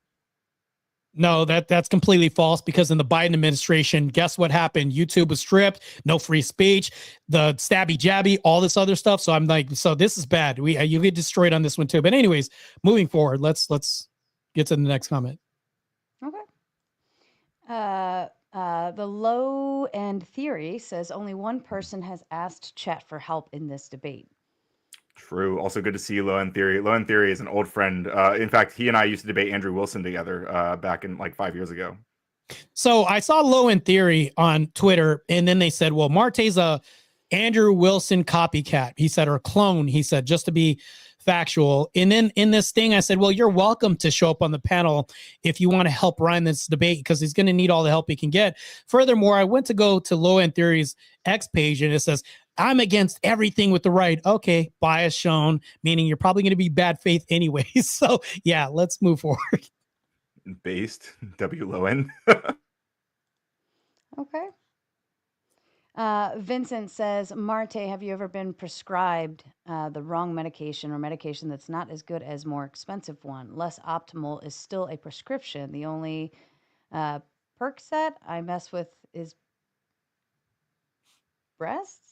No, that's completely false, because in the Biden administration, guess what happened? YouTube was stripped, no free speech, the stabby jabby, all this other stuff. So I'm like, so this is bad. You get destroyed on this one too. But anyways, moving forward, let's get to the next comment. Okay. The low end theory says only one person has asked chat for help in this debate. True. Also good to see you, Low End Theory. Low End Theory is an old friend. In fact, he and I used to debate Andrew Wilson together back in like 5 years ago. So I saw Low End Theory on Twitter, and then they said, well, Marte's a Andrew Wilson copycat. He said, or clone, he said, just to be factual. And then in this thing, I said, well, you're welcome to show up on the panel if you want to help Ryan this debate, because he's going to need all the help he can get. Furthermore, I went to go to Low End Theory's X page, and it says, I'm against everything with the right. Okay, bias shown, meaning you're probably going to be bad faith anyways. So yeah, let's move forward. Based W Low End. Okay. Vincent says, Marte, have you ever been prescribed the wrong medication or medication that's not as good as more expensive one? Less optimal is still a prescription. The only Percocet I mess with is breasts.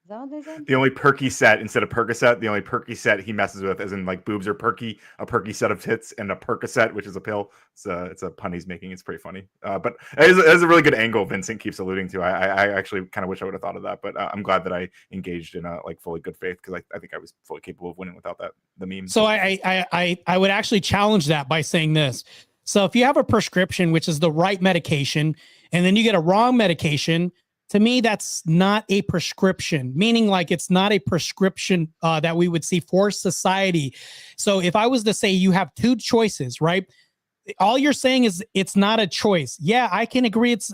Is that what they said? The only perky set instead of Percocet, the only perky set he messes with, as in like boobs are perky, a perky set of tits, and a Percocet, which is a pill. It's a pun he's making. It's pretty funny. But it is a really good angle Vincent keeps alluding to. I actually kind of wish I would have thought of that, but I'm glad that I engaged in a like fully good faith, because I think I was fully capable of winning without the meme. So I would actually challenge that by saying this. So if you have a prescription, which is the right medication, and then you get a wrong medication, to me, that's not a prescription, meaning like it's not a prescription that we would see for society. So if I was to say you have two choices, right? All you're saying is it's not a choice. Yeah, I can agree it's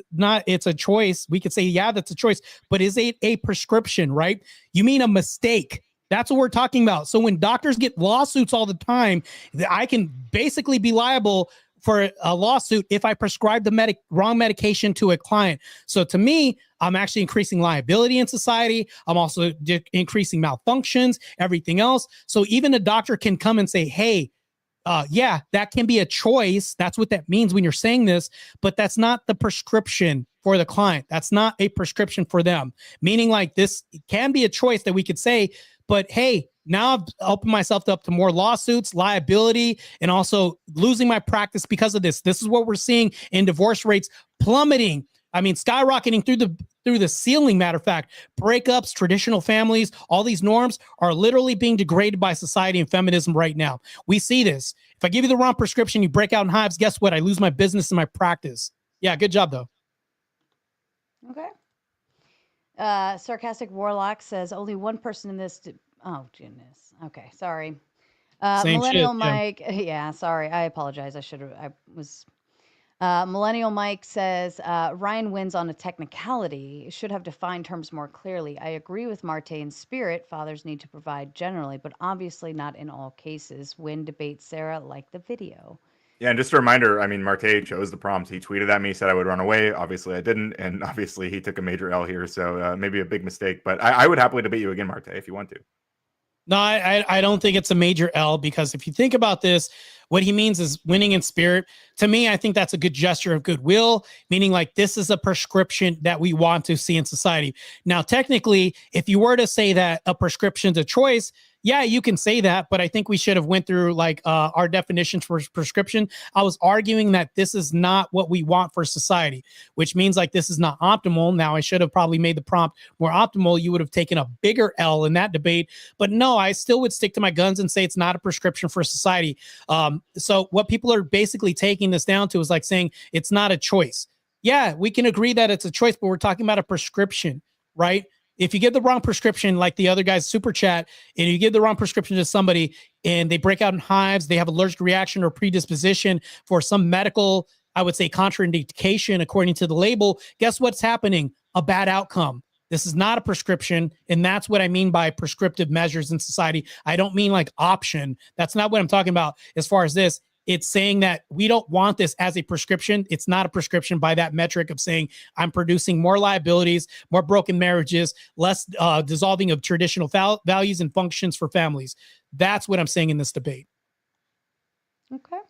a choice. We could say, yeah, that's a choice, but is it a prescription, right? You mean a mistake. That's what we're talking about. So when doctors get lawsuits all the time, I can basically be liable for a lawsuit if I prescribe the wrong medication to a client. So to me, I'm actually increasing liability in society. I'm also increasing malfunctions, everything else. So even a doctor can come and say, hey, yeah, that can be a choice. That's what that means when you're saying this, but that's not the prescription for the client. That's not a prescription for them. Meaning like this can be a choice that we could say, but hey, now I've opened myself up to more lawsuits, liability, and also losing my practice because of this. This is what we're seeing in divorce rates plummeting. I mean, skyrocketing through the ceiling. Matter of fact, breakups, traditional families, all these norms are literally being degraded by society and feminism right now. We see this. If I give you the wrong prescription, you break out in hives, guess what? I lose my business and my practice. Yeah, good job, though. Okay. Sarcastic Warlock says only one person in this. Oh, goodness. Okay, sorry. Millennial Mike. Yeah, sorry. I apologize. Millennial Mike says Ryan wins on a technicality. Should have defined terms more clearly. I agree with Marte in spirit. Fathers need to provide generally, but obviously not in all cases. Win debate, Sarah, like the video. Yeah, and just a reminder, I mean, Marte chose the prompt. He tweeted at me, said I would run away. Obviously, I didn't. And obviously, he took a major L here. So maybe a big mistake. But I would happily debate you again, Marte, if you want to. No, I don't think it's a major L, because if you think about this, what he means is winning in spirit. To me, I think that's a good gesture of goodwill, meaning like this is a prescription that we want to see in society. Now, technically, if you were to say that a prescription's a choice, yeah, you can say that, but I think we should have went through like our definitions for prescription. I was arguing that this is not what we want for society, which means like this is not optimal. Now, I should have probably made the prompt more optimal. You would have taken a bigger L in that debate, but no, I still would stick to my guns and say it's not a prescription for society. So what people are basically taking this down to is like saying it's not a choice. Yeah, we can agree that it's a choice, but we're talking about a prescription, right? If you give the wrong prescription, like the other guy's super chat, and you give the wrong prescription to somebody and they break out in hives, they have allergic reaction or predisposition for some medical, I would say, contraindication according to the label, guess what's happening? A bad outcome. This is not a prescription, and that's what I mean by prescriptive measures in society. I don't mean like option. That's not what I'm talking about as far as this. It's saying that we don't want this as a prescription. It's not a prescription by that metric of saying I'm producing more liabilities, more broken marriages, less dissolving of traditional values and functions for families. That's what I'm saying in this debate. Okay.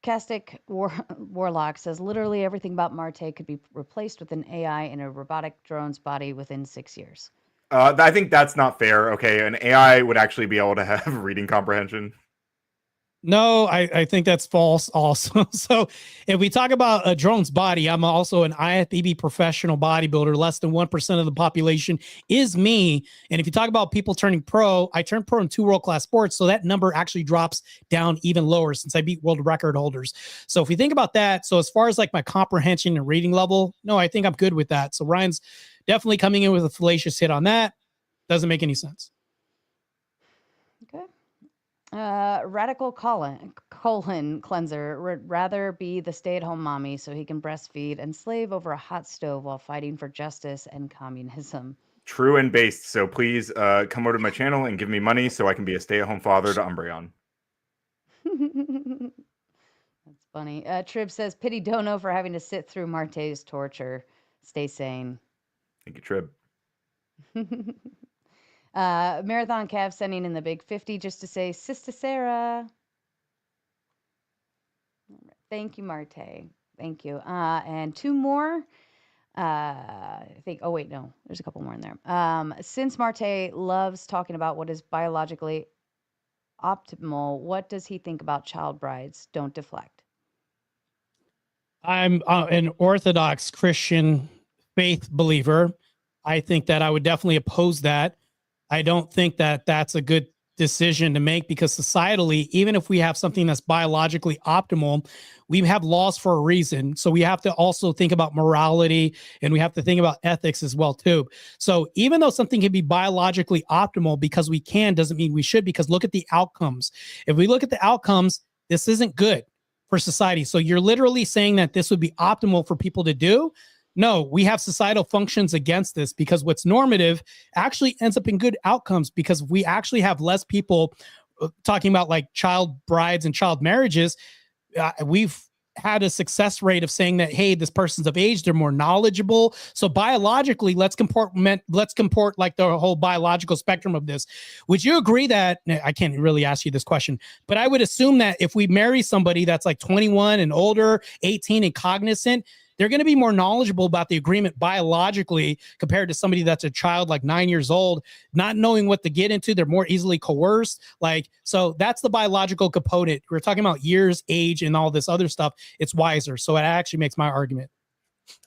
Sarcastic Warlock says literally everything about Marte could be replaced with an AI in a robotic drone's body within 6 years. I think that's not fair. Okay, an AI would actually be able to have reading comprehension. No, I think that's false also. So if we talk about a drone's body, I'm also an IFBB professional bodybuilder. Less than 1% of the population is me. And if you talk about people turning pro, I turned pro in 2 world-class sports. So that number actually drops down even lower since I beat world record holders. So if you think about that, so as far as like my comprehension and reading level, no, I think I'm good with that. So Ryan's definitely coming in with a fallacious hit on that. Doesn't make any sense. Okay. Radical colon cleanser would rather be the stay-at-home mommy so he can breastfeed and slave over a hot stove while fighting for justice and communism. True and based. So please come over to my channel and give me money so I can be a stay-at-home father to Umbreon. That's funny. Trib says, pity Dono for having to sit through Marte's torture. Stay sane. Thank you, Trib. Marathon Cav sending in the big 50 just to say, Sister Sarah. Thank you, Marte. Thank you. And two more. I think, oh, wait, no, there's a couple more in there. Since Marte loves talking about what is biologically optimal, what does he think about child brides? Don't deflect. I'm an Orthodox Christian faith believer. I think that I would definitely oppose that. I don't think that that's a good decision to make because societally, even if we have something that's biologically optimal, we have laws for a reason. So we have to also think about morality and we have to think about ethics as well too. So even though something can be biologically optimal because we can, doesn't mean we should, because look at the outcomes. If we look at the outcomes, this isn't good for society. So you're literally saying that this would be optimal for people to do? No, we have societal functions against this because what's normative actually ends up in good outcomes because we actually have less people talking about like child brides and child marriages. We've had a success rate of saying that, hey, this person's of age, they're more knowledgeable. So biologically, let's comport like the whole biological spectrum of this. Would you agree that, I can't really ask you this question, but I would assume that if we marry somebody that's like 21 and older, 18 and cognizant, they're going to be more knowledgeable about the agreement biologically compared to somebody that's a child like 9 years old, not knowing what to get into. They're more easily coerced. So that's the biological component. We're talking about years, age, and all this other stuff. It's wiser. So it actually makes my argument.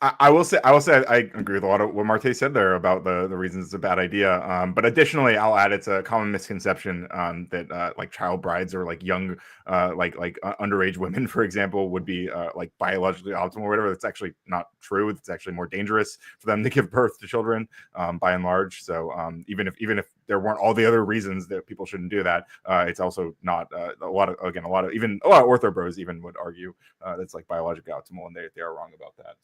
I will say I agree with a lot of what Marte said there about the reasons it's a bad idea. But additionally, I'll add it's a common misconception that like child brides or like young underage women, for example, would be like biologically optimal or whatever. That's actually not true. It's actually more dangerous for them to give birth to children by and large. So even if there weren't all the other reasons that people shouldn't do that, it's also not a lot of ortho bros even would argue that's like biologically optimal, and they are wrong about that.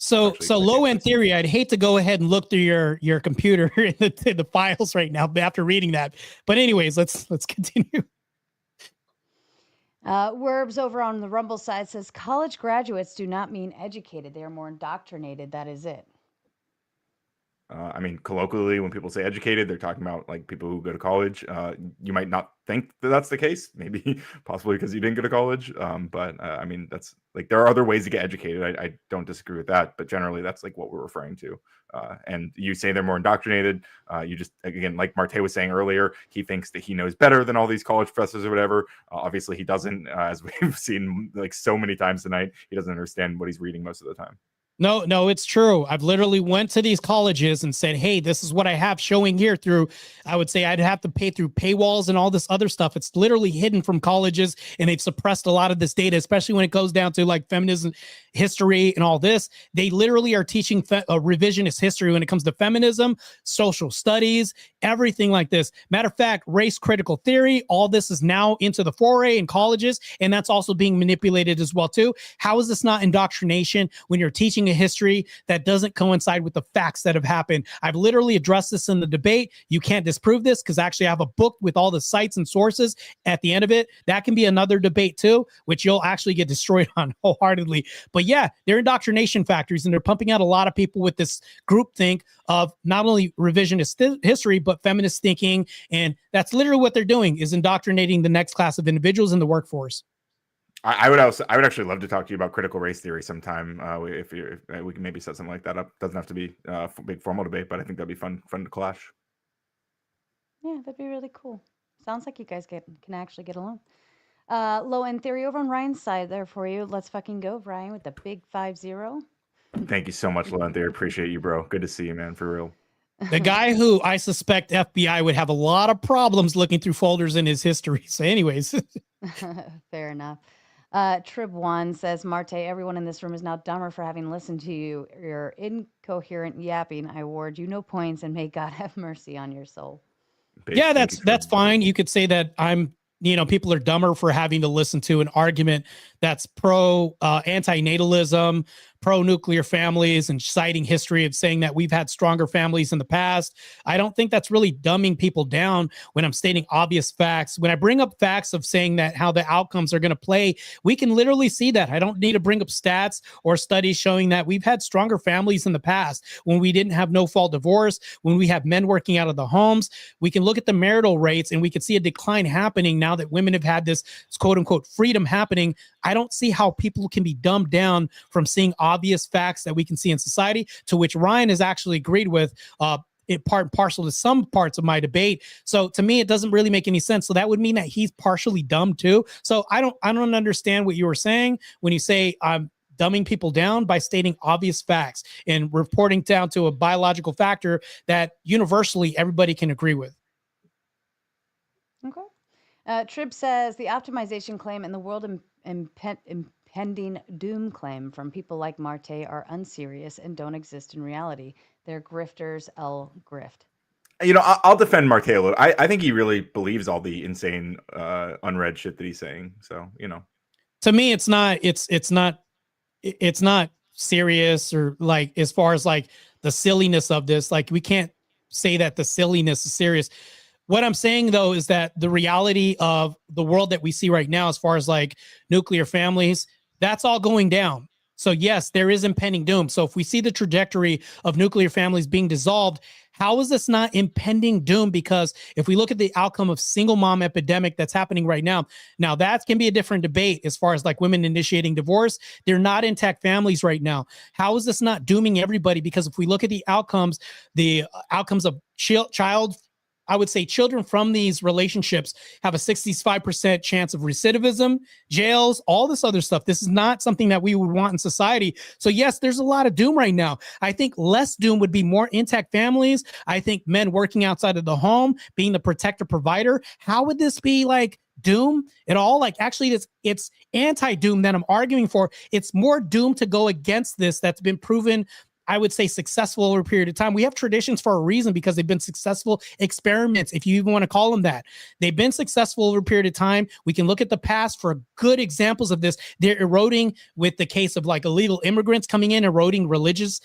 So low end theory, I'd hate to go ahead and look through your computer in the files right now after reading that. But anyways, let's continue. Werbs over on the Rumble side says college graduates do not mean educated. They are more indoctrinated. That is it. I mean, colloquially, when people say educated, they're talking about like people who go to college. You might not think that that's the case, maybe possibly because you didn't go to college. But I mean, that's like there are other ways to get educated. I don't disagree with that, but generally, that's like what we're referring to. And you say they're more indoctrinated. You just, again, like Marte was saying earlier, he thinks that he knows better than all these college professors or whatever. Obviously, he doesn't, as we've seen like so many times tonight. He doesn't understand what he's reading most of the time. No, it's true. I've literally went to these colleges and said, hey, this is what I have showing here through, I would say I'd have to pay through paywalls and all this other stuff. It's literally hidden from colleges, and they've suppressed a lot of this data, especially when it goes down to like feminism history and all this. They literally are teaching revisionist history when it comes to feminism, social studies, everything like this. Matter of fact, race critical theory, all this is now into the foray in colleges, and that's also being manipulated as well too. How is this not indoctrination when you're teaching a history that doesn't coincide with the facts that have happened? I've literally addressed this in the debate. You can't disprove this because actually I have a book with all the sites and sources at the end of it. That can be another debate too, which you'll actually get destroyed on wholeheartedly. But yeah, they're indoctrination factories, and they're pumping out a lot of people with this groupthink of not only revisionist history, but feminist thinking. And that's literally what they're doing, is indoctrinating the next class of individuals in the workforce. I would actually love to talk to you about critical race theory sometime. If we can maybe set something like that up. Doesn't have to be a big formal debate, but I think that'd be fun to clash. Yeah, that'd be really cool. Sounds like you guys can actually get along. Low end theory over on Ryan's side there for you. Let's fucking go, Ryan, with the big 5-0. Thank you so much, low end theory. Appreciate you, bro. Good to see you, man. For real. The guy who I suspect FBI would have a lot of problems looking through folders in his history. So anyways. Fair enough. Trib1 says, Marte, everyone in this room is now dumber for having listened to you. Your incoherent yapping. I award you no points, and may God have mercy on your soul. Yeah, that's fine. You could say that people are dumber for having to listen to an argument that's pro antinatalism, pro-nuclear families and citing history of saying that we've had stronger families in the past. I don't think that's really dumbing people down when I'm stating obvious facts. When I bring up facts of saying that how the outcomes are going to play, we can literally see that. I don't need to bring up stats or studies showing that we've had stronger families in the past when we didn't have no-fault divorce, when we have men working out of the homes. We can look at the marital rates and we can see a decline happening now that women have had this quote-unquote freedom happening. I don't see how people can be dumbed down from seeing obvious facts that we can see in society, to which Ryan has actually agreed with it part and parcel to some parts of my debate. So to me, it doesn't really make any sense. So that would mean that he's partially dumb too. So I don't understand what you were saying when you say I'm dumbing people down by stating obvious facts and reporting down to a biological factor that universally everybody can agree with. Okay. Trib says the optimization claim and the world impending doom claim from people like Marte are unserious and don't exist in reality. They're grifters, grift. You know, I'll defend Marte a little. I think he really believes all the insane, unread shit that he's saying. So, you know, to me, it's not serious, or like, as far as like the silliness of this, like we can't say that the silliness is serious. What I'm saying, though, is that the reality of the world that we see right now, as far as like nuclear families, that's all going down. So yes, there is impending doom. So if we see the trajectory of nuclear families being dissolved, how is this not impending doom? Because if we look at the outcome of single mom epidemic that's happening right now that can be a different debate as far as like women initiating divorce. They're not intact families right now. How is this not dooming everybody? Because if we look at the outcomes of I would say children from these relationships have a 65% chance of recidivism, jails, all this other stuff. This is not something that we would want in society. So yes, there's a lot of doom right now. I think less doom would be more intact families. I think men working outside of the home, being the protector provider. How would this be like doom at all? Like, actually, it's anti-doom that I'm arguing for. It's more doom to go against this that's been proven, I would say, successful over a period of time. We have traditions for a reason, because they've been successful experiments, if you even want to call them that. They've been successful over a period of time. We can look at the past for good examples of this. They're eroding with the case of like illegal immigrants coming in, eroding religious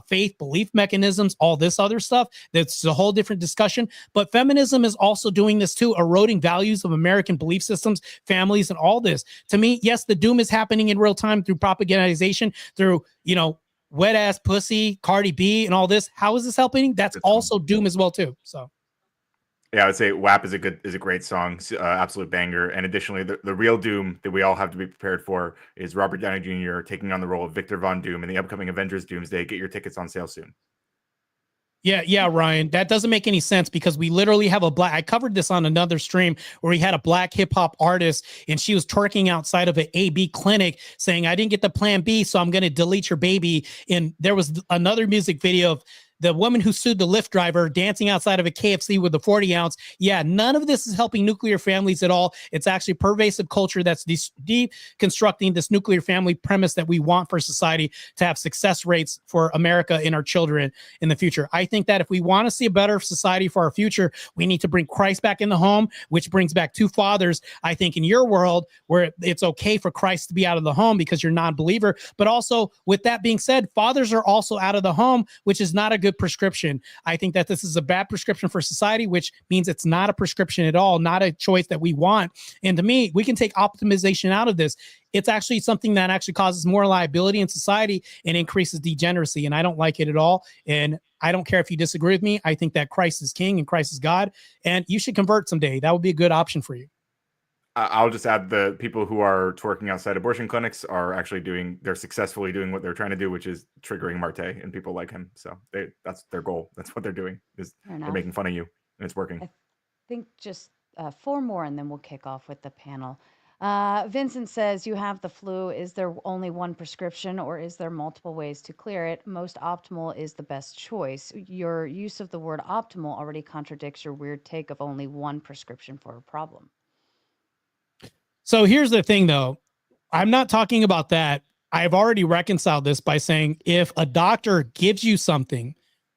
faith, belief mechanisms, all this other stuff. That's a whole different discussion. But feminism is also doing this too, eroding values of American belief systems, families, and all this. To me, yes, the doom is happening in real time through propagandization, through, wet ass pussy, Cardi B, and all this. How is this helping? That's also doom as well too. So, yeah, I would say WAP is a great song, absolute banger. And additionally, the real doom that we all have to be prepared for is Robert Downey Jr. taking on the role of Victor Von Doom in the upcoming Avengers Doomsday. Get your tickets on sale soon. Yeah, Ryan, that doesn't make any sense, because we literally have I covered this on another stream where we had a black hip hop artist and she was twerking outside of an AB clinic saying, I didn't get the plan B, so I'm going to delete your baby. And there was another music video of the woman who sued the Lyft driver dancing outside of a KFC with a 40 ounce. Yeah, none of this is helping nuclear families at all. It's actually pervasive culture that's deconstructing this nuclear family premise that we want for society to have success rates for America and our children in the future. I think that if we want to see a better society for our future, we need to bring Christ back in the home, which brings back two fathers. I think in your world where it's okay for Christ to be out of the home because you're non-believer, but also with that being said, fathers are also out of the home, which is not a good prescription. I think that this is a bad prescription for society, which means it's not a prescription at all, not a choice that we want. And to me, we can take optimization out of this. It's actually something that actually causes more liability in society and increases degeneracy. And I don't like it at all. And I don't care if you disagree with me. I think that Christ is king and Christ is God, and you should convert someday. That would be a good option for you. I'll just add, the people who are twerking outside abortion clinics are actually they're successfully doing what they're trying to do, which is triggering Marte and people like him. So that's their goal. That's what they're doing, is they're making fun of you, and it's working. I think just 4 more and then we'll kick off with the panel. Vincent says, you have the flu. Is there only one prescription, or is there multiple ways to clear it? Most optimal is the best choice. Your use of the word optimal already contradicts your weird take of only one prescription for a problem. So here's the thing, though. I'm not talking about that. I've already reconciled this by saying if a doctor gives you something,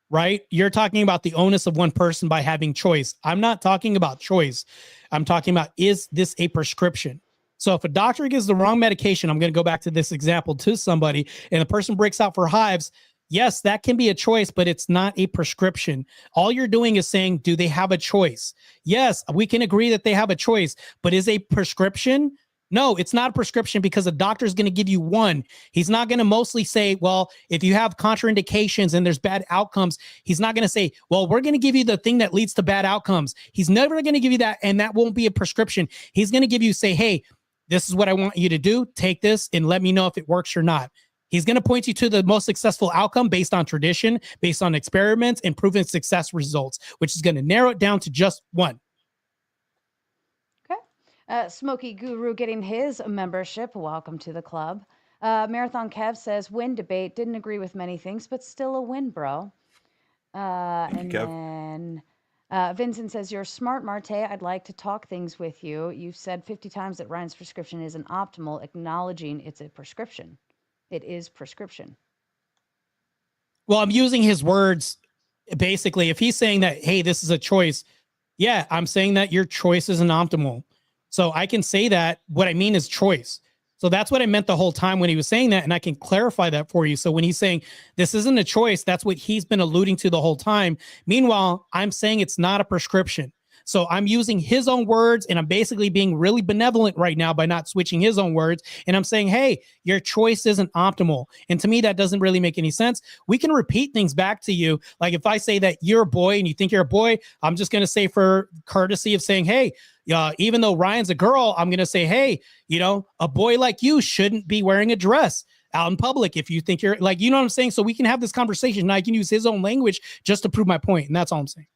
right, you're talking about the onus of one person by having choice. I'm not talking about choice. I'm talking about, is this a prescription? So if a doctor gives the wrong medication, I'm going to go back to this example to somebody, and the person breaks out for hives, yes, that can be a choice, but it's not a prescription. All you're doing is saying, do they have a choice? Yes, we can agree that they have a choice, but is a prescription? No, it's not a prescription, because a doctor is going to give you one. He's not going to mostly say, well, if you have contraindications and there's bad outcomes, he's not going to say, well, we're going to give you the thing that leads to bad outcomes. He's never going to give you that, and that won't be a prescription. He's going to give you, say, hey, this is what I want you to do. Take this and let me know if it works or not. He's going to point you to the most successful outcome based on tradition, based on experiments and proven success results, which is going to narrow it down to just one. Smoky Guru getting his membership. Welcome to the club. Marathon Kev says, win debate. Didn't agree with many things, but still a win, bro. Then Vincent says, you're smart, Marte. I'd like to talk things with you. You've said 50 times that Ryan's prescription isn't optimal, acknowledging it's a prescription. It is prescription. Well, I'm using his words. Basically, if he's saying that, hey, this is a choice. Yeah, I'm saying that your choice isn't optimal. So I can say that what I mean is choice. So that's what I meant the whole time when he was saying that. And I can clarify that for you. So when he's saying this isn't a choice, that's what he's been alluding to the whole time. Meanwhile, I'm saying it's not a prescription. So I'm using his own words, and I'm basically being really benevolent right now by not switching his own words. And I'm saying, hey, your choice isn't optimal. And to me, that doesn't really make any sense. We can repeat things back to you. Like if I say that you're a boy and you think you're a boy, I'm just going to say, for courtesy of saying, hey, even though Ryan's a girl, I'm going to say, hey, a boy like you shouldn't be wearing a dress out in public if you think you're like, you know what I'm saying? So we can have this conversation, and I can use his own language just to prove my point. And that's all I'm saying.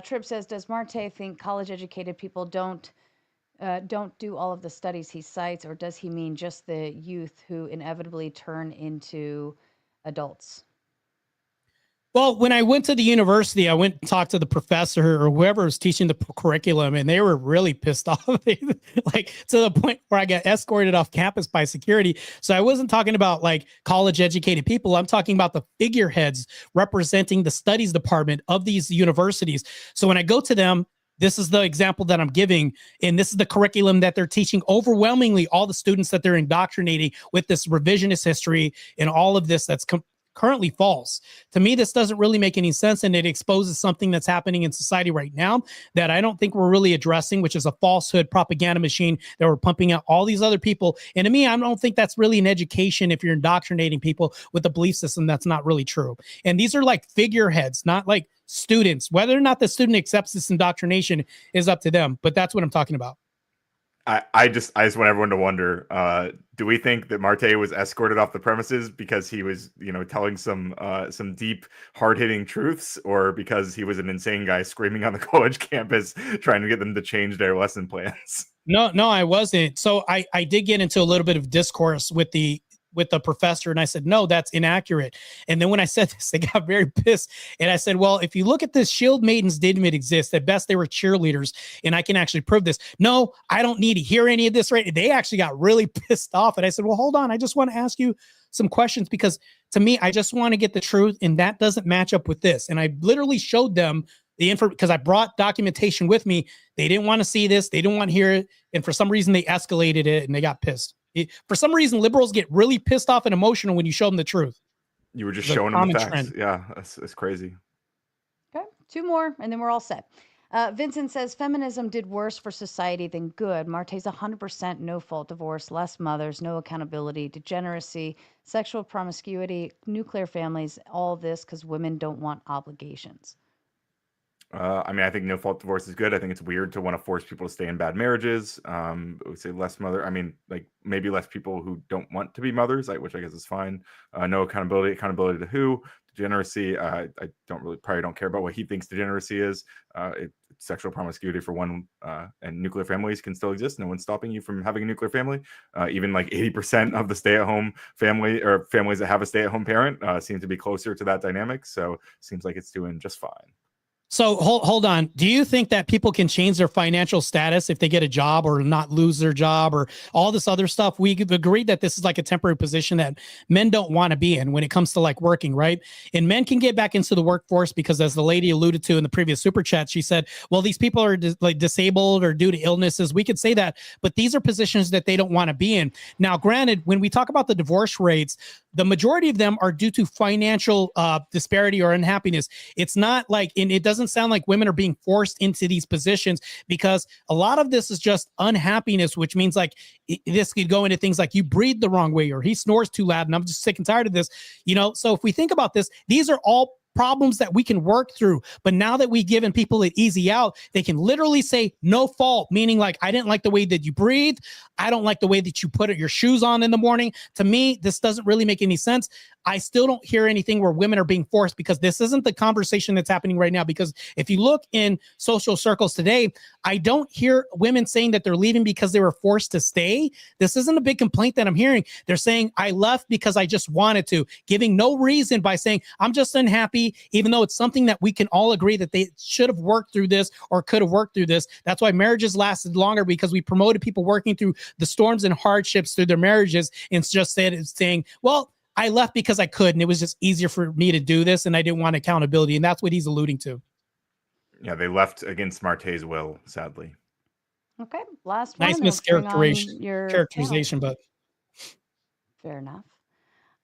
Trip says, does Marte think college-educated people don't do all of the studies he cites, or does he mean just the youth who inevitably turn into adults? Well, when I went to the university, I went and talked to the professor or whoever was teaching the curriculum, and they were really pissed off, like to the point where I got escorted off campus by security. So I wasn't talking about like college educated people. I'm talking about the figureheads representing the studies department of these universities. So when I go to them, this is the example that I'm giving, and this is the curriculum that they're teaching overwhelmingly all the students that they're indoctrinating with this revisionist history and all of this that's currently false. To me, this doesn't really make any sense, and it exposes something that's happening in society right now that I don't think we're really addressing, which is a falsehood propaganda machine that we're pumping out all these other people. And to me, I don't think that's really an education if you're indoctrinating people with a belief system that's not really true. And these are like figureheads, not like students. Whether or not the student accepts this indoctrination is up to them, but that's what I'm talking about. I just want everyone to wonder, do we think that Marte was escorted off the premises because he was, telling some deep, hard-hitting truths, or because he was an insane guy screaming on the college campus trying to get them to change their lesson plans? No, I wasn't. So I did get into a little bit of discourse with the professor, and I said, no, that's inaccurate. And then when I said this, they got very pissed. And I said, well, if you look at this, shield maidens didn't even exist. At best, they were cheerleaders, and I can actually prove this. No, I don't need to hear any of this, right? They actually got really pissed off. And I said, well, hold on. I just want to ask you some questions, because to me, I just want to get the truth, and that doesn't match up with this. And I literally showed them the info because I brought documentation with me. They didn't want to see this. They didn't want to hear it. And for some reason, they escalated it, and they got pissed. For some reason, liberals get really pissed off and emotional when you show them the truth. You were just showing them the facts. Trend. Yeah, that's crazy. Okay, 2 more, and then we're all set. Vincent says, feminism did worse for society than good. Marte's 100% no-fault divorce, less mothers, no accountability, degeneracy, sexual promiscuity, nuclear families, all this because women don't want obligations. I think no-fault divorce is good. I think it's weird to want to force people to stay in bad marriages. I would say less mother. Maybe less people who don't want to be mothers, which I guess is fine. No accountability. Accountability to who? Degeneracy. I probably don't care about what he thinks degeneracy is. Sexual promiscuity for one, and nuclear families can still exist. No one's stopping you from having a nuclear family. Even like 80% of the stay-at-home family or families that have a stay-at-home parent seem to be closer to that dynamic. So seems like it's doing just fine. So hold on. Do you think that people can change their financial status if they get a job or not lose their job or all this other stuff? We agreed that this is like a temporary position that men don't want to be in when it comes to like working, right? And men can get back into the workforce because, as the lady alluded to in the previous super chat, she said, well, these people are like disabled or due to illnesses. We could say that, but these are positions that they don't want to be in. Now, granted, when we talk about the divorce rates, the majority of them are due to financial disparity or unhappiness. It's not like, and it doesn't sound like women are being forced into these positions, because a lot of this is just unhappiness, which means like this could go into things like you breathe the wrong way or he snores too loud and I'm just sick and tired of this, you know? So if we think about this, these are all problems that we can work through. But now that we've given people an easy out, they can literally say no fault, meaning like, I didn't like the way that you breathe. I don't like the way that you put your shoes on in the morning. To me, this doesn't really make any sense. I still don't hear anything where women are being forced, because this isn't the conversation that's happening right now. Because if you look in social circles today, I don't hear women saying that they're leaving because they were forced to stay. This isn't a big complaint that I'm hearing. They're saying, I left because I just wanted to, giving no reason by saying, I'm just unhappy, even though it's something that we can all agree that they should have worked through this or could have worked through this. That's why marriages lasted longer, because we promoted people working through the storms and hardships through their marriages, and just saying, well, I left because I could, and it was just easier for me to do this, and I didn't want accountability. And that's what he's alluding to. Yeah, they left against Marte's will, sadly. Okay, last one. Nice mischaracterization, but fair enough.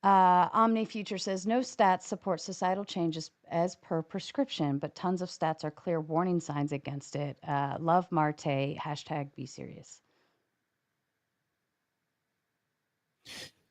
Omni Future says, no stats support societal changes as per prescription, but tons of stats are clear warning signs against it. Love Marte, hashtag be serious.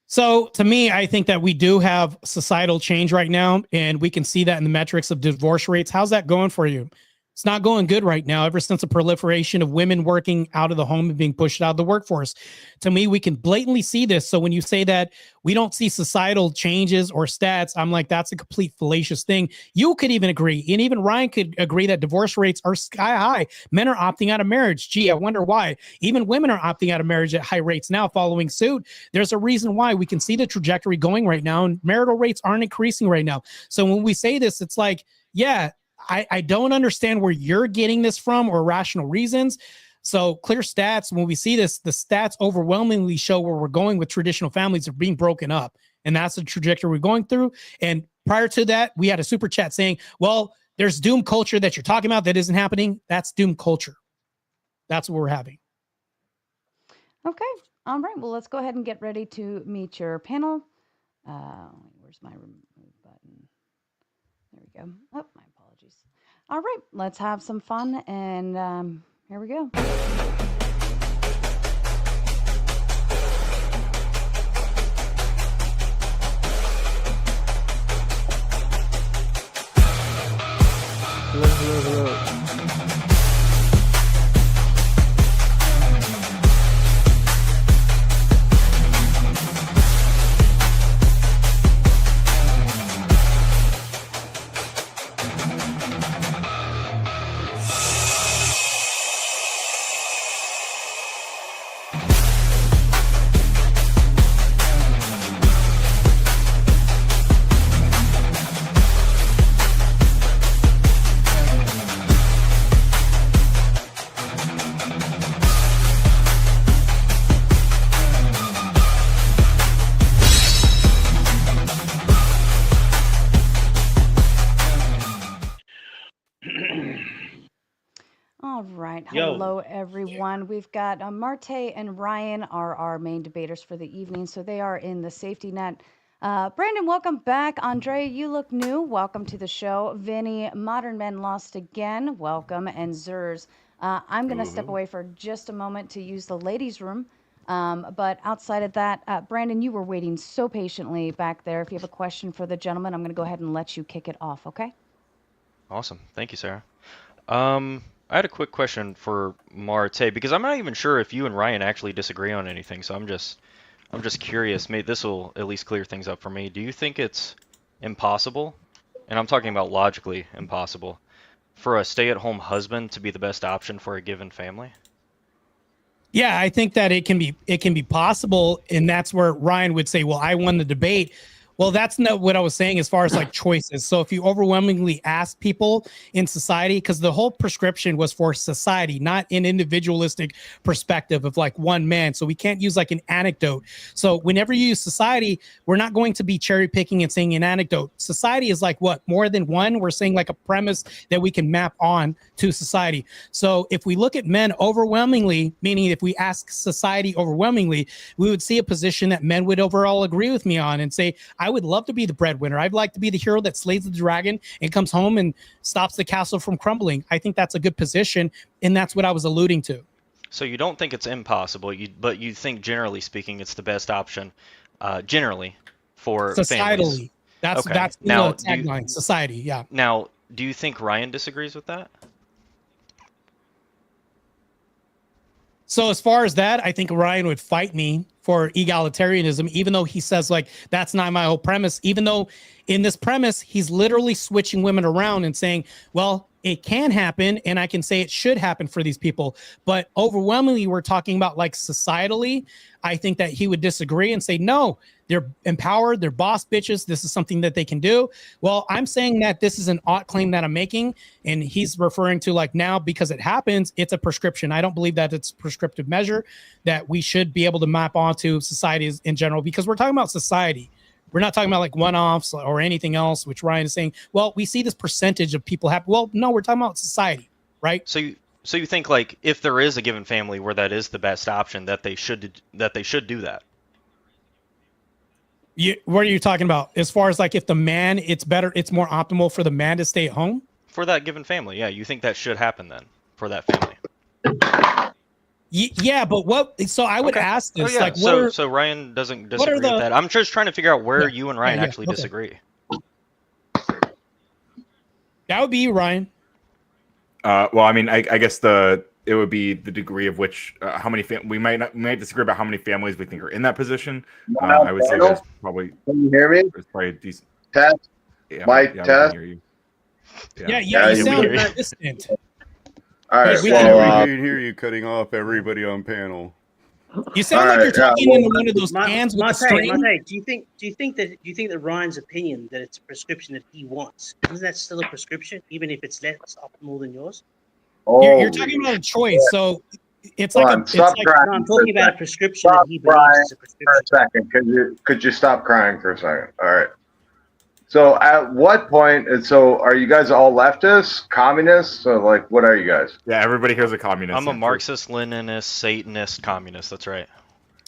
So to me, I think that we do have societal change right now, and we can see that in the metrics of divorce rates. How's that going for you? It's not going good right now, ever since the proliferation of women working out of the home and being pushed out of the workforce. To me, we can blatantly see this. So when you say that we don't see societal changes or stats, I'm like, that's a complete fallacious thing. You could even agree, and even Ryan could agree, that divorce rates are sky high. Men are opting out of marriage. Gee, I wonder why. Even women are opting out of marriage at high rates now, following suit. There's a reason why. We can see the trajectory going right now, and marital rates aren't increasing right now. So when we say this, it's like, yeah, I don't understand where you're getting this from or rational reasons. So clear stats, when we see this, the stats overwhelmingly show where we're going with traditional families are being broken up. And that's the trajectory we're going through. And prior to that, we had a super chat saying, well, there's doom culture that you're talking about that isn't happening. That's doom culture. That's what we're having. Okay. All right. Well, let's go ahead and get ready to meet your panel. Where's my remove button? There we go. Oh, my apologies. All right. Let's have some fun. And here we go. Hello. All right. Hello, everyone. We've got Marte and Ryan are our main debaters for the evening, so they are in the safety net. Brandon, welcome back. Andre, you look new. Welcome to the show. Vinny, Modern Men Lost Again. Welcome. And Zers, I'm going to step away for just a moment to use the ladies' room. But outside of that, Brandon, you were waiting so patiently back there. If you have a question for the gentleman, I'm going to go ahead and let you kick it off, okay? Awesome. Thank you, Sarah. I had a quick question for Marte, because I'm not even sure if you and Ryan actually disagree on anything, so I'm just curious. Maybe this will at least clear things up for me. Do you think it's impossible, and I'm talking about logically impossible, for a stay-at-home husband to be the best option for a given family? Yeah, I think that it can be possible, and that's where Ryan would say, well, I won the debate. Well, that's not what I was saying as far as like choices. So if you overwhelmingly ask people in society, because the whole prescription was for society, not an individualistic perspective of like one man. So we can't use like an anecdote. So whenever you use society, we're not going to be cherry picking and saying an anecdote. Society is like what? More than one? We're saying like a premise that we can map on to society. So if we look at men overwhelmingly, meaning if we ask society overwhelmingly, we would see a position that men would overall agree with me on and say, I would love to be the breadwinner. I'd like to be the hero that slays the dragon and comes home and stops the castle from crumbling. I think that's a good position, and that's what I was alluding to. So you don't think it's impossible, but you think generally speaking it's the best option, generally for societally. Families. That's Okay. that's Now, the tagline. Society, yeah. Now, do you think Ryan disagrees with that? So as far as that, I think Ryan would fight me for egalitarianism, even though he says like that's not my whole premise. Even though in this premise, he's literally switching women around and saying, well, it can happen, and I can say it should happen for these people. But overwhelmingly, we're talking about like societally. I think that he would disagree and say, no, they're empowered, they're boss bitches. This is something that they can do. Well, I'm saying that this is an ought claim that I'm making, and he's referring to like now because it happens, it's a prescription. I don't believe that it's a prescriptive measure that we should be able to map onto societies in general, because we're talking about society. We're not talking about like one-offs or anything else, which Ryan is saying, well, we see this percentage of people have. Well, no, we're talking about society, right? So you think like if there is a given family where that is the best option, that they should do that? What are you talking about? As far as like if the man, it's more optimal for the man to stay at home? For that given family, yeah. You think that should happen then for that family? Yeah, but what? So I would ask this, like, so Ryan doesn't disagree with that. I'm just trying to figure out where you and Ryan actually disagree. That would be you, Ryan. Well, I mean, I guess it would be the degree of which how many we might disagree about how many families we think are in that position. I would say there's probably. Can you hear me? There's probably a decent. Test. Mike, test. You sound distant. All right, we can hear you cutting off everybody on panel. You sound like you're talking into one of those cans with a string. Do you think that Ryan's opinion that it's a prescription that he wants, isn't that still a prescription, even if it's less optimal than yours? You're talking about a choice, so it's like I'm talking about a prescription that he believes is a prescription. For a second, could you stop crying for a second? All right. So at what point? So are you guys all leftists, communists? So like, what are you guys? Yeah, everybody here's a communist. I'm a Marxist, Leninist, Satanist, communist. That's right.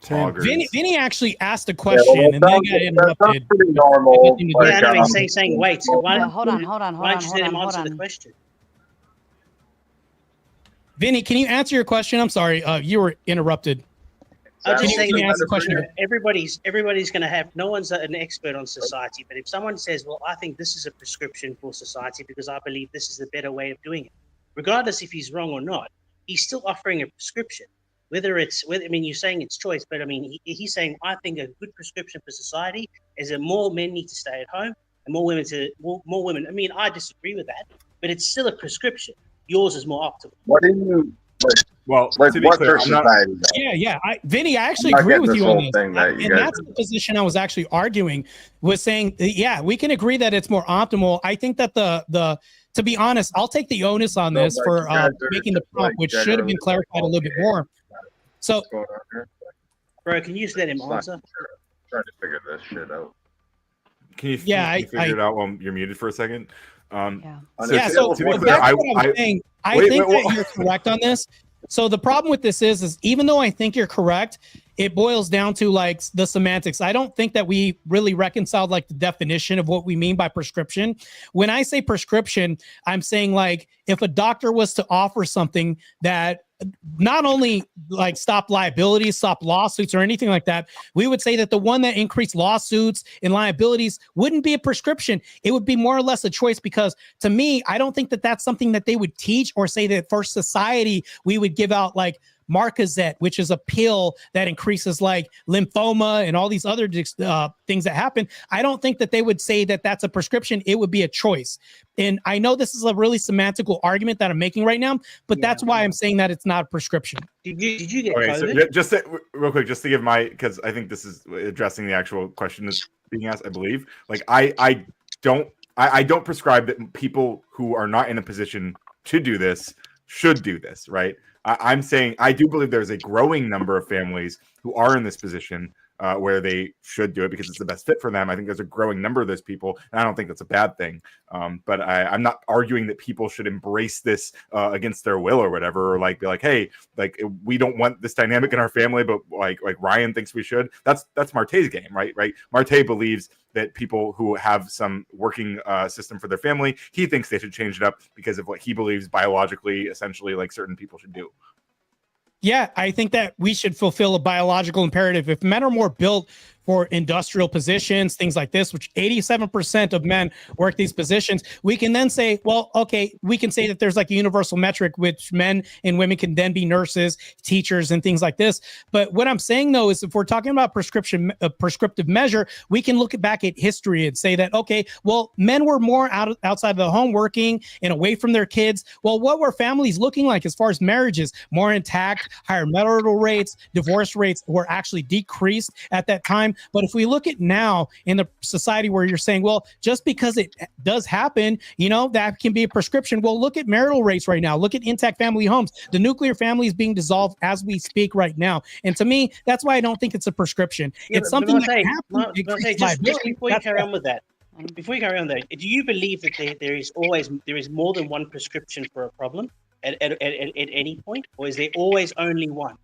Vinny actually asked a question and then got interrupted. Pretty normal. Saying wait. Why hold on. Why don't you let him answer the question? Vinny, can you answer your question? I'm sorry, you were interrupted. I'm just saying that everybody's going to have, no one's an expert on society, but if someone says, well, I think this is a prescription for society because I believe this is the better way of doing it, regardless if he's wrong or not, he's still offering a prescription. I mean, you're saying it's choice, but I mean, he's saying, I think a good prescription for society is that more men need to stay at home and more women. I mean, I disagree with that, but it's still a prescription. Yours is more optimal. What do you... Well, like to be clear, Vinny, I actually agree with you on this. And that's the position I was actually arguing, was saying, yeah, we can agree that it's more optimal. I think that to be honest, I'll take the onus on this for making the prompt, which should have been clarified a little bit more. So, bro, can you just let him answer? I'm trying to figure this shit out. Can you figure it out while you're muted for a second? So to be clear, I think that you're correct on this. So the problem with this is even though I think you're correct, it boils down to like the semantics. I don't think that we really reconciled like the definition of what we mean by prescription. When I say prescription, I'm saying like if a doctor was to offer something that not only like stop liabilities, stop lawsuits or anything like that, we would say that the one that increased lawsuits and liabilities wouldn't be a prescription. It would be more or less a choice, because to me, I don't think that that's something that they would teach or say that for society, we would give out like Marcozet, which is a pill that increases like lymphoma and all these other things that happen. I don't think that they would say that that's a prescription. It would be a choice. And I know this is a really semantical argument that I'm making right now, but that's why I'm saying that it's not a prescription. Did you get COVID? So just real quick, just to give because I think this is addressing the actual question. being asked, I believe. Like I don't prescribe that people who are not in a position to do this should do this, right? I'm saying I do believe there's a growing number of families who are in this position where they should do it because it's the best fit for them. I think there's a growing number of those people, and I don't think that's a bad thing. But I'm not arguing that people should embrace this against their will or whatever, or like be like, hey, like we don't want this dynamic in our family, but like Ryan thinks we should. That's Marte's game, right? Marte believes that people who have some working system for their family, he thinks they should change it up because of what he believes biologically, essentially, like certain people should do. Yeah, I think that we should fulfill a biological imperative. If men are more built for industrial positions, things like this, which 87% of men work these positions, we can then say, well, okay, we can say that there's like a universal metric, which men and women can then be nurses, teachers, and things like this. But what I'm saying, though, is if we're talking about prescriptive measure, we can look back at history and say that, okay, well, men were more outside of the home working and away from their kids. Well, what were families looking like as far as marriages? More intact, higher marital rates, divorce rates were actually decreased at that time. But if we look at now in the society where you're saying, well, just because it does happen, that can be a prescription. Well, look at marital rates right now. Look at intact family homes. The nuclear family is being dissolved as we speak right now. And to me, that's why I don't think it's a prescription. It's something that can happen. Just before you carry on with that, do you believe that there is more than one prescription for a problem at any point, or is there always only one?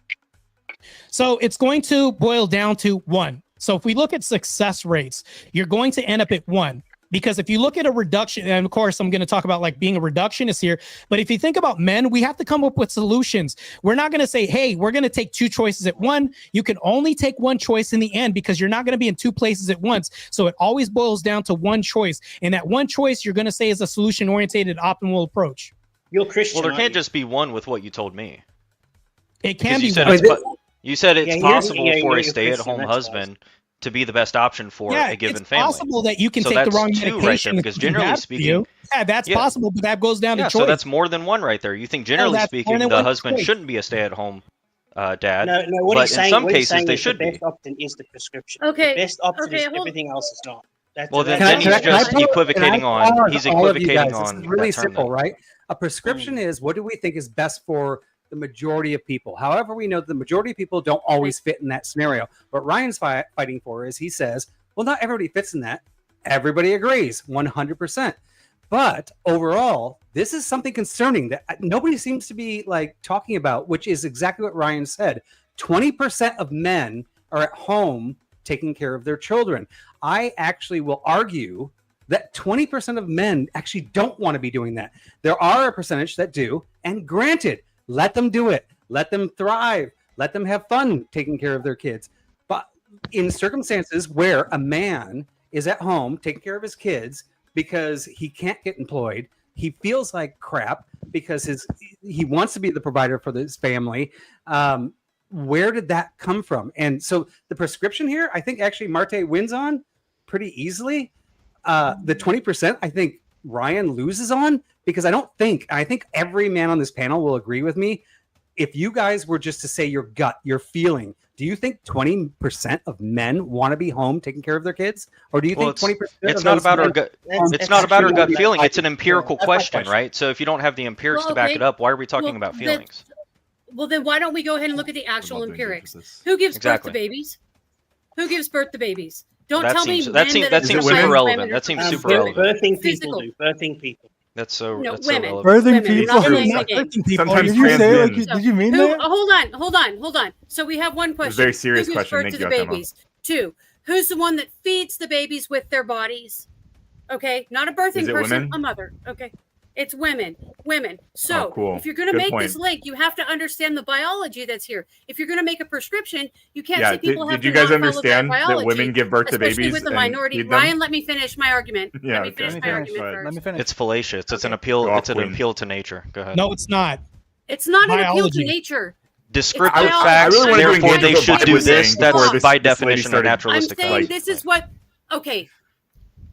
So it's going to boil down to one. So if we look at success rates, you're going to end up at one. Because if you look at a reduction, and of course, I'm going to talk about like being a reductionist here, but if you think about men, we have to come up with solutions. We're not going to say, hey, we're going to take two choices at one. You can only take one choice in the end because you're not going to be in two places at once. So it always boils down to one choice. And that one choice you're going to say is a solution-oriented optimal approach. You're Christian. Well, there can't just be one with what you told me. It can be. You said it's possible for a stay-at-home husband to be the best option for a given family. It's possible that you can take the wrong medication. Right there, because generally speaking, that's possible, but that goes down to choice. So that's more than one right there. You think generally speaking, the husband shouldn't be a stay-at-home dad, no, what but in some cases they should be. The best option is the prescription. Okay. The best option is everything else is not. Well, then he's just equivocating on. He's equivocating on. It's really simple, right? A prescription is what do we think is best for the majority of people. However, we know the majority of people don't always fit in that scenario. What Ryan's fighting for is he says, well, not everybody fits in that. Everybody agrees 100%. But overall, this is something concerning that nobody seems to be like talking about, which is exactly what Ryan said. 20% of men are at home taking care of their children. I actually will argue that 20% of men actually don't want to be doing that. There are a percentage that do, and granted, let them do it. Let them thrive. Let them have fun taking care of their kids. But in circumstances where a man is at home taking care of his kids because he can't get employed, he feels like crap because he wants to be the provider for his family. Where did that come from? And so the prescription here, I think actually Marte wins on pretty easily. The 20%, I think Ryan loses on, because I think every man on this panel will agree with me. If you guys were just to say your gut, your feeling, do you think 20% of men want to be home taking care of their kids? Or do you think 20%? It's not about our gut. It's not about our gut feeling. It's an empirical question, right? So if you don't have the empirics to back it up, why are we talking about feelings? Well, then why don't we go ahead and look at the actual empirics? Who gives birth to babies? Who gives birth to babies? Don't tell me that seems super relevant. That seems super relevant. Birthing people do. Birthing people. That's so. No, that's women. So Birthing people. Sometimes did you say? Like, did you mean that? Hold on. So we have one question. Very serious Who gives question. birth to the babies? 2. Who's the one that feeds the babies with their bodies? Okay, not a birthing person, a mother. Okay. It's women. So cool. If you're going to make this link, you have to understand the biology that's here. If you're going to make a prescription, you can't say people have to Did you guys not follow understand that that women give birth to babies? Especially with the minority. Ryan, let me finish my argument. Yeah, let me finish my argument first. Let me finish. It's fallacious. It's an appeal. It's an appeal to nature. Go ahead. No, it's not. It's not an appeal to nature. Descriptive facts. Therefore, they should do this. That's by definition a naturalistic fact. I'm saying this is what. Okay,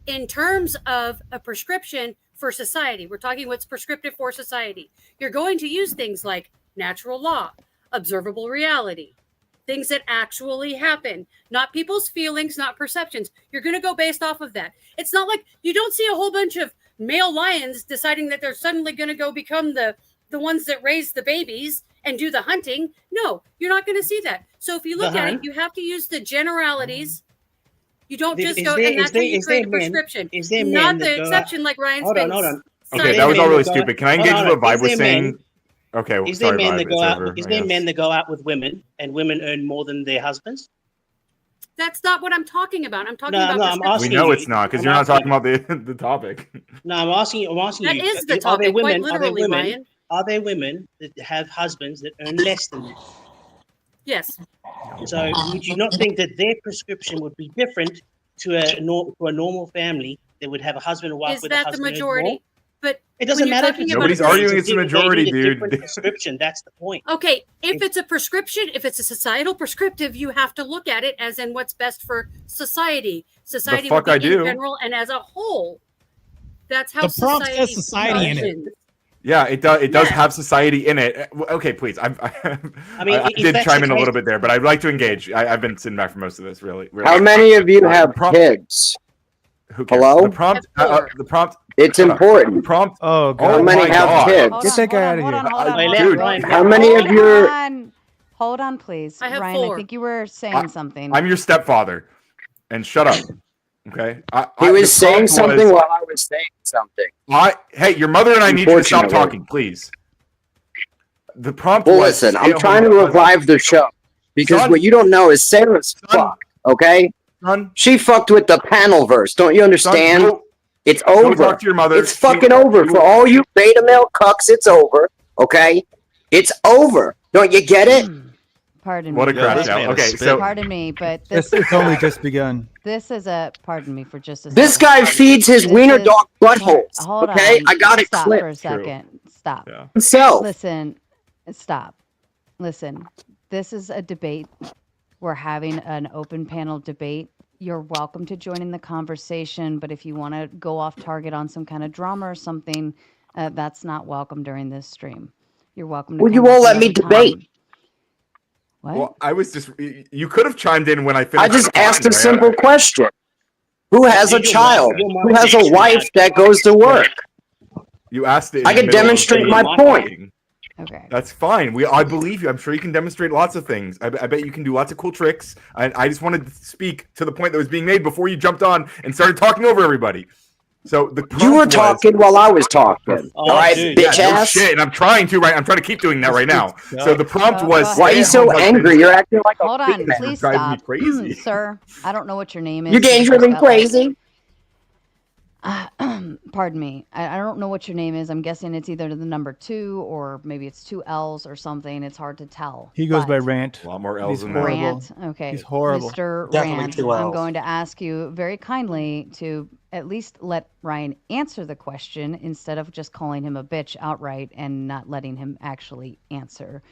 in terms of a prescription for society, we're talking what's prescriptive for society. You're going to use things like natural law, observable reality, things that actually happen, not people's feelings, not perceptions. You're going to go based off of that. It's not like you don't see a whole bunch of male lions deciding that they're suddenly going to go become the ones that raise the babies and do the hunting. No, you're not going to see that. So if you look at it, you have to use the generalities. You don't just go, and that's when you create a prescription. Not the exception like Ryan's been. Hold on. Okay, that was all really stupid. Can I engage what Vibe was saying? Okay, well, Is there sorry, men Vibe, that go it's out? over, Is I there guess. men that go out with women and women earn more than their husbands? That's not what I'm talking about. I'm talking No, about no, I'm prescription. We know it's not because you're not talking about the topic. No, I'm asking you. That you. is the Are there topic, quite women? literally, Ryan. Are there women that have husbands that earn less than them? Yes. So would you not think that their prescription would be different to a normal family that would have a husband and wife Is with a that the husband who earns majority? more? But It doesn't when you're matter. talking if about Nobody's a arguing prescription- it's the majority, They need a dude. different prescription. That's the point. Okay, if it's a prescription, if it's a societal prescriptive, you have to look at it as in what's best for society. Society fuck would I be do. in general and as a whole. That's how The prompt society says society in it. functions. Yeah, it does. It does Yeah. have society in it. Okay, please. I mean, I if did that's chime the in a little case- bit there, but I'd like to engage. I've been sitting back for most of this. Really. How many of you have kids? Who cares? Hello? The prompt. The prompt. It's shut up. important. The prompt. Oh, How Oh many my have God. kids? Hold Get on, that guy hold out of on, here. hold on, Dude, Ryan. How many of your Hold on, please. I have Ryan, I 4. think you were saying something. I'm your stepfather, and shut up. Okay. He was the saying prompt something was- while I was saying something. Hey, your mother and I need you to stop Unfortunately. talking, please. The prompt Well, was. listen, I'm stay at trying to home. revive the show because Son. what you don't know is Sarah's fuck. Okay, Son. she fucked with the panel verse. Don't you understand? Go- It's go over. talk to your mother. It's fucking over for all you beta male cucks. It's over. Okay, it's over. Don't you get it? Pardon What me. a crap this show. man is Okay, spitting. so Pardon me, but It's only just begun. this is a pardon me for just a This second. guy feeds his This wiener is- dog buttholes. Hold Okay, on. I got it Stop for a clipped. second. Stop. Yeah. So Listen. Stop. Listen. This is a debate. We're having an open panel debate. You're welcome to join in the conversation, but if you want to go off target on some kind of drama or something, that's not welcome during this stream. You're welcome to. Well, come you back won't let me another debate. time. What? Well, I was just. You could have chimed in when I finished. I just the asked a line. simple question. Who has a Your child? mom Who has a takes you wife out. that goes to work? You asked it. in I the can middle of demonstrate the my point. meeting. Okay. That's fine. I believe you. I'm sure you can demonstrate lots of things. I bet you can do lots of cool tricks. I just wanted to speak to the point that was being made before you jumped on and started talking over everybody. So the You were prompt was- talking while I was talking. Oh, All right, dude. bitch Yeah, no ass. shit, and I'm trying to. Right, I'm trying to keep doing that right now. So the prompt Go was. ahead. Why are you so stay-at-home angry? husbands- You're acting like a Hold on, female. please Drives me stop, crazy. sir. I don't know what your name is. You're getting You just driven got, like, crazy. Pardon me. I don't know what your name is. I'm guessing it's either the number 2 or maybe it's 2 L's or something. It's hard to tell. He goes by But- Rant. A lot more L's He's than that. horrible. Rant. Okay. He's horrible. Mr. Definitely Rant, 2 I'm L's. going to ask you very kindly to at least let Ryan answer the question instead of just calling him a bitch outright and not letting him actually answer.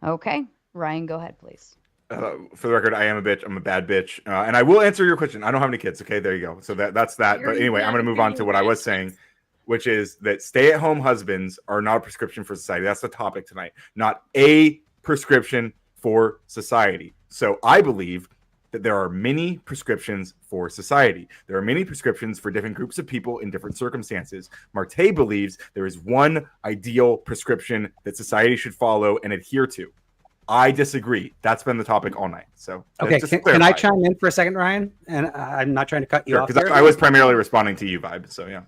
Okay? Ryan, go ahead, please. For the record, I am a bitch. I'm a bad bitch, and I will answer your question. I don't have any kids. Okay, there you go. So that's that. But anyway, I'm going to move on to what I was saying, which is that stay-at-home husbands are not a prescription for society. That's the topic tonight, not a prescription for society. So I believe that there are many prescriptions for society. There are many prescriptions for different groups of people in different circumstances. Marte believes there is one ideal prescription that society should follow and adhere to. I disagree. That's been the topic all night. So Okay, just to can I clarify. chime in for a second, Ryan? And I'm not trying to cut you Sure, off. because here. I was primarily responding to you, Vibe. So yeah.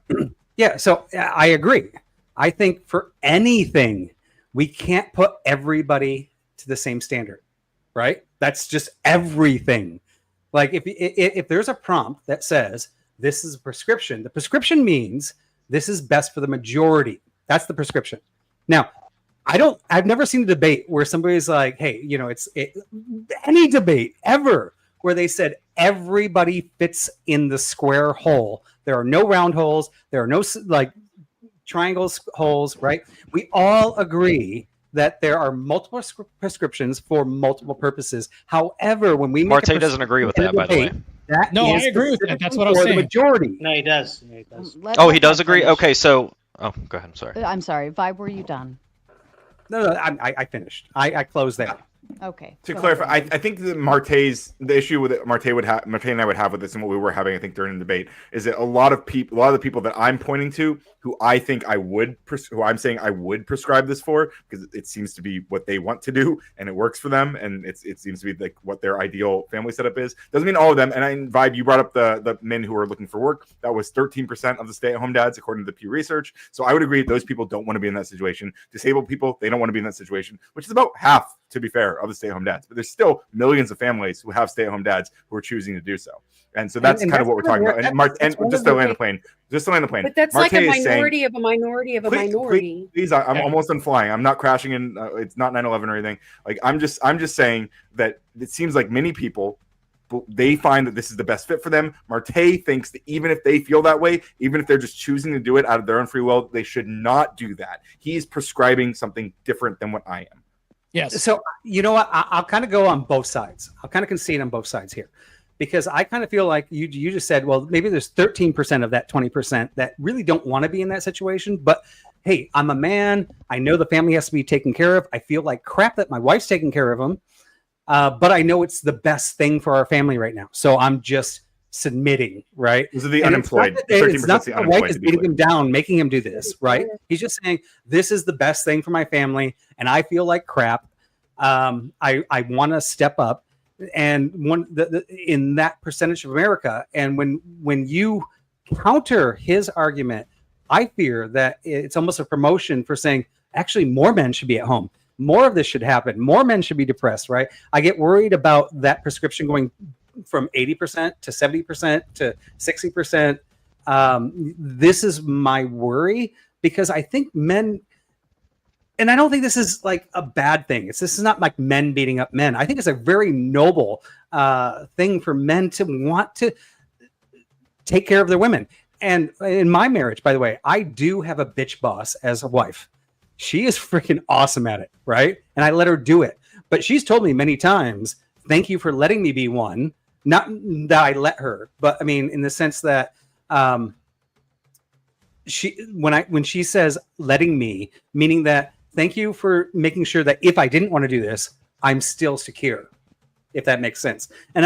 Yeah, so I agree. I think for anything, we can't put everybody to the same standard, right? That's just everything. Like if there's a prompt that says this is a prescription, the prescription means this is best for the majority. That's the prescription. Now, I've never seen a debate where somebody's like, hey, any debate ever where they said everybody fits in the square hole. There are no round holes. There are no triangles holes, right? We all agree that there are multiple prescriptions for multiple purposes. However, when we make Marte doesn't agree with that, by the way. No, I agree with that. That's what I was for the saying. majority. No, he does. No, he does. Oh, he does agree? Okay, so... Oh, go ahead. I'm sorry. I'm sorry. Vibe, were you done? No, I finished. I closed there. Okay. To go clarify, ahead. I think the issue with it, Marte and I would have with this, and what we were having, I think, during the debate, is that a lot of the people that I'm pointing to, who I think who I'm saying I would prescribe this for, because it seems to be what they want to do, and it works for them, and it seems to be like what their ideal family setup is. Doesn't mean all of them. And Vibe, you brought up the men who are looking for work. That was 13% of the stay-at-home dads, according to the Pew Research. So I would agree those people don't want to be in that situation. Disabled people, they don't want to be in that situation, which is about half, to be fair, of the stay-at-home dads. But there's still millions of families who have stay-at-home dads who are choosing to do so. And so that's kind of what we're talking about. And just to land the plane. But that's Marte like a is saying, minority of a minority of a minority. Please, I'm almost done flying. I'm not crashing in. It's not 9/11 or anything. Like I'm just saying that it seems like many people, they find that this is the best fit for them. Marte thinks that even if they feel that way, even if they're just choosing to do it out of their own free will, they should not do that. He's prescribing something different than what I am. Yes. So you know what? I'll kind of go on both sides. I'll kind of concede on both sides here, because I kind of feel like you just said, well, maybe there's 13% of that 20% that really don't want to be in that situation. But hey, I'm a man. I know the family has to be taken care of. I feel like crap that my wife's taking care of them. But I know it's the best thing for our family right now. So I'm just submitting, right? These are the unemployed. It's not that the wife is beating him down, making him do this, right? He's just saying, this is the best thing for my family, and I feel like crap. I want to step up. And in that percentage of America, and when you counter his argument, I fear that it's almost a promotion for saying, actually, more men should be at home. More of this should happen. More men should be depressed, right? I get worried about that prescription going from 80% to 70% to 60%. This is my worry, because I think men, and I don't think this is like a bad thing. This is not like men beating up men. I think it's a very noble thing for men to want to take care of their women. And in my marriage, by the way, I do have a bitch boss as a wife. She is freaking awesome at it, right? And I let her do it. But she's told me many times, thank you for letting me be one. Not that I let her, but I mean, in the sense that when she says letting me, meaning that thank you for making sure that if I didn't want to do this, I'm still secure, if that makes sense. And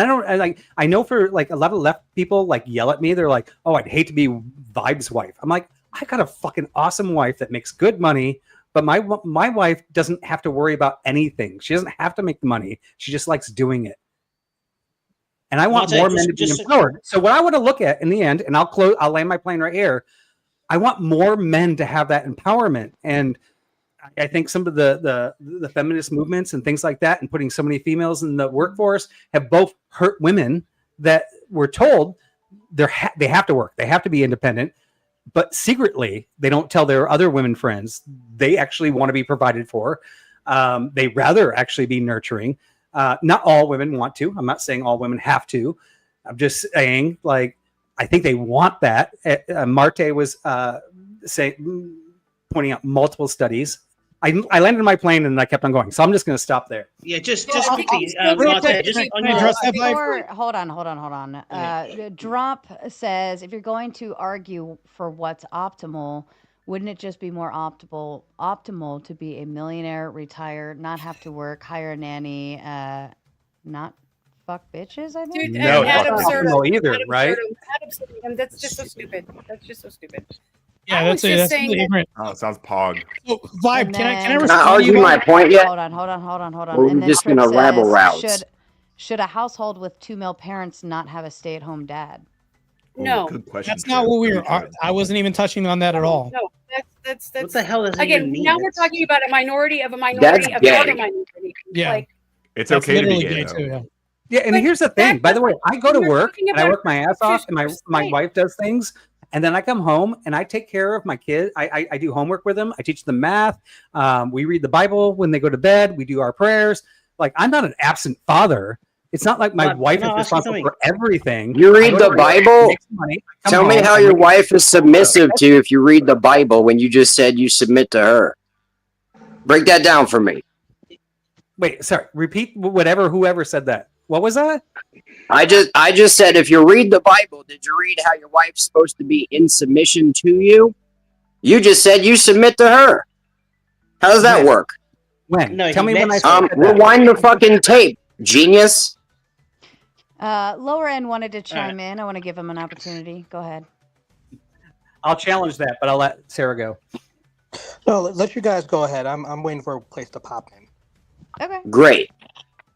I know for like a lot of left people like yell at me. They're like, oh, I'd hate to be Vibe's wife. I'm like, I got a fucking awesome wife that makes good money. But my wife doesn't have to worry about anything. She doesn't have to make the money. She just likes doing it. And I want more men to be empowered. So what I want to look at in the end, and I'll land my plane right here. I want more men to have that empowerment. And I think some of the feminist movements and things like that, and putting so many females in the workforce, have both hurt women that were told they have to work. They have to be independent. But secretly, they don't tell their other women friends they actually want to be provided for. They rather actually be nurturing. Not all women want to. I'm not saying all women have to. I'm just saying, like, I think they want that. Marte was pointing out multiple studies. I landed my plane and I kept on going. So I'm just going to stop there. Yeah, just quickly. Marte, just on your... Hold on. Drop says, if you're going to argue for what's optimal, wouldn't it just be more optimal to be a millionaire, retire, not have to work, hire a nanny, not fuck bitches? I think. Dude, No, that's not optimal either, right? That's just so stupid. That's just so stupid. Yeah, I was that's just saying that- Oh, it sounds pog. Oh, Vibe, can I Not respond to argue you? my point yet. Hold on. We're And then just Trip gonna rabble says, routes. Should a household with 2 male parents not have a stay-at-home dad? No. Good question. That's not what we were. I wasn't even touching on that at all. No, that's What the hell does that again. even mean? Now we're talking about a minority of a That's minority of gay. another minority. Yeah. Like, It's That's okay to be literally gay, gay though. too. Yeah. Yeah, and here's the thing. By the way, I go to we're work talking and I about work my ass off, and my right. wife does things, and then I come home and I take care of my kids. I do homework with them. I teach them math. We read the Bible when they go to bed. We do our prayers. Like, I'm not an absent father. It's not like my But- wife no, is ask me responsible something. for everything. You I read go the to work, Bible? make some money, come Tell me home, how I your make- wife is submissive to you if you read the Bible when you just said you submit to her. Break that down for me. Wait, sorry. Repeat whoever said that. What was that? I just said if you read the Bible, did you read how your wife's supposed to be in submission to you? You just said you submit to her. How does that Yes. work? When? No, Tell he me when I met- said that. Rewind the fucking tape, genius. Lower end wanted to chime in. I want to give him an opportunity. Go ahead. I'll challenge that, but I'll let Sarah go. No, let you guys go ahead. I'm waiting for a place to pop in. Okay. Great.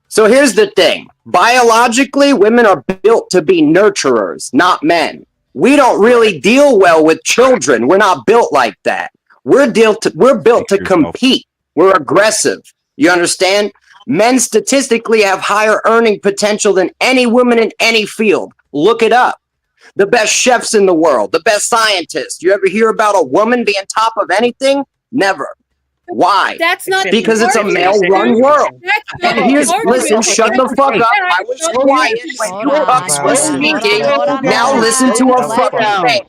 So here's the thing. Biologically, women are built to be nurturers, not men. We don't really deal well with children. We're not built like that. We're built to compete. We're aggressive. You understand? Men statistically have higher earning potential than any woman in any field. Look it up. The best chefs in the world, the best scientists. You ever hear about a woman being top of anything? Never. Why? That's not because it's a male-run world. And here's, listen, shut the fuck up. I was quiet when you fucks were speaking. Now listen to a fucking thing.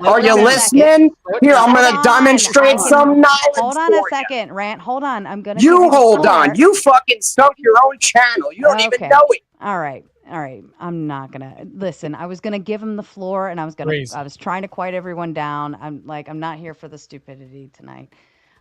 Are you listening? Here, I'm gonna demonstrate some knowledge. Hold on a second, Rant. Hold on. I'm gonna. You hold on. You fucking sunk your own channel. You don't even know it. All right. I'm not gonna listen. I was gonna give him the floor, and I was trying to quiet everyone down. I'm not here for the stupidity tonight.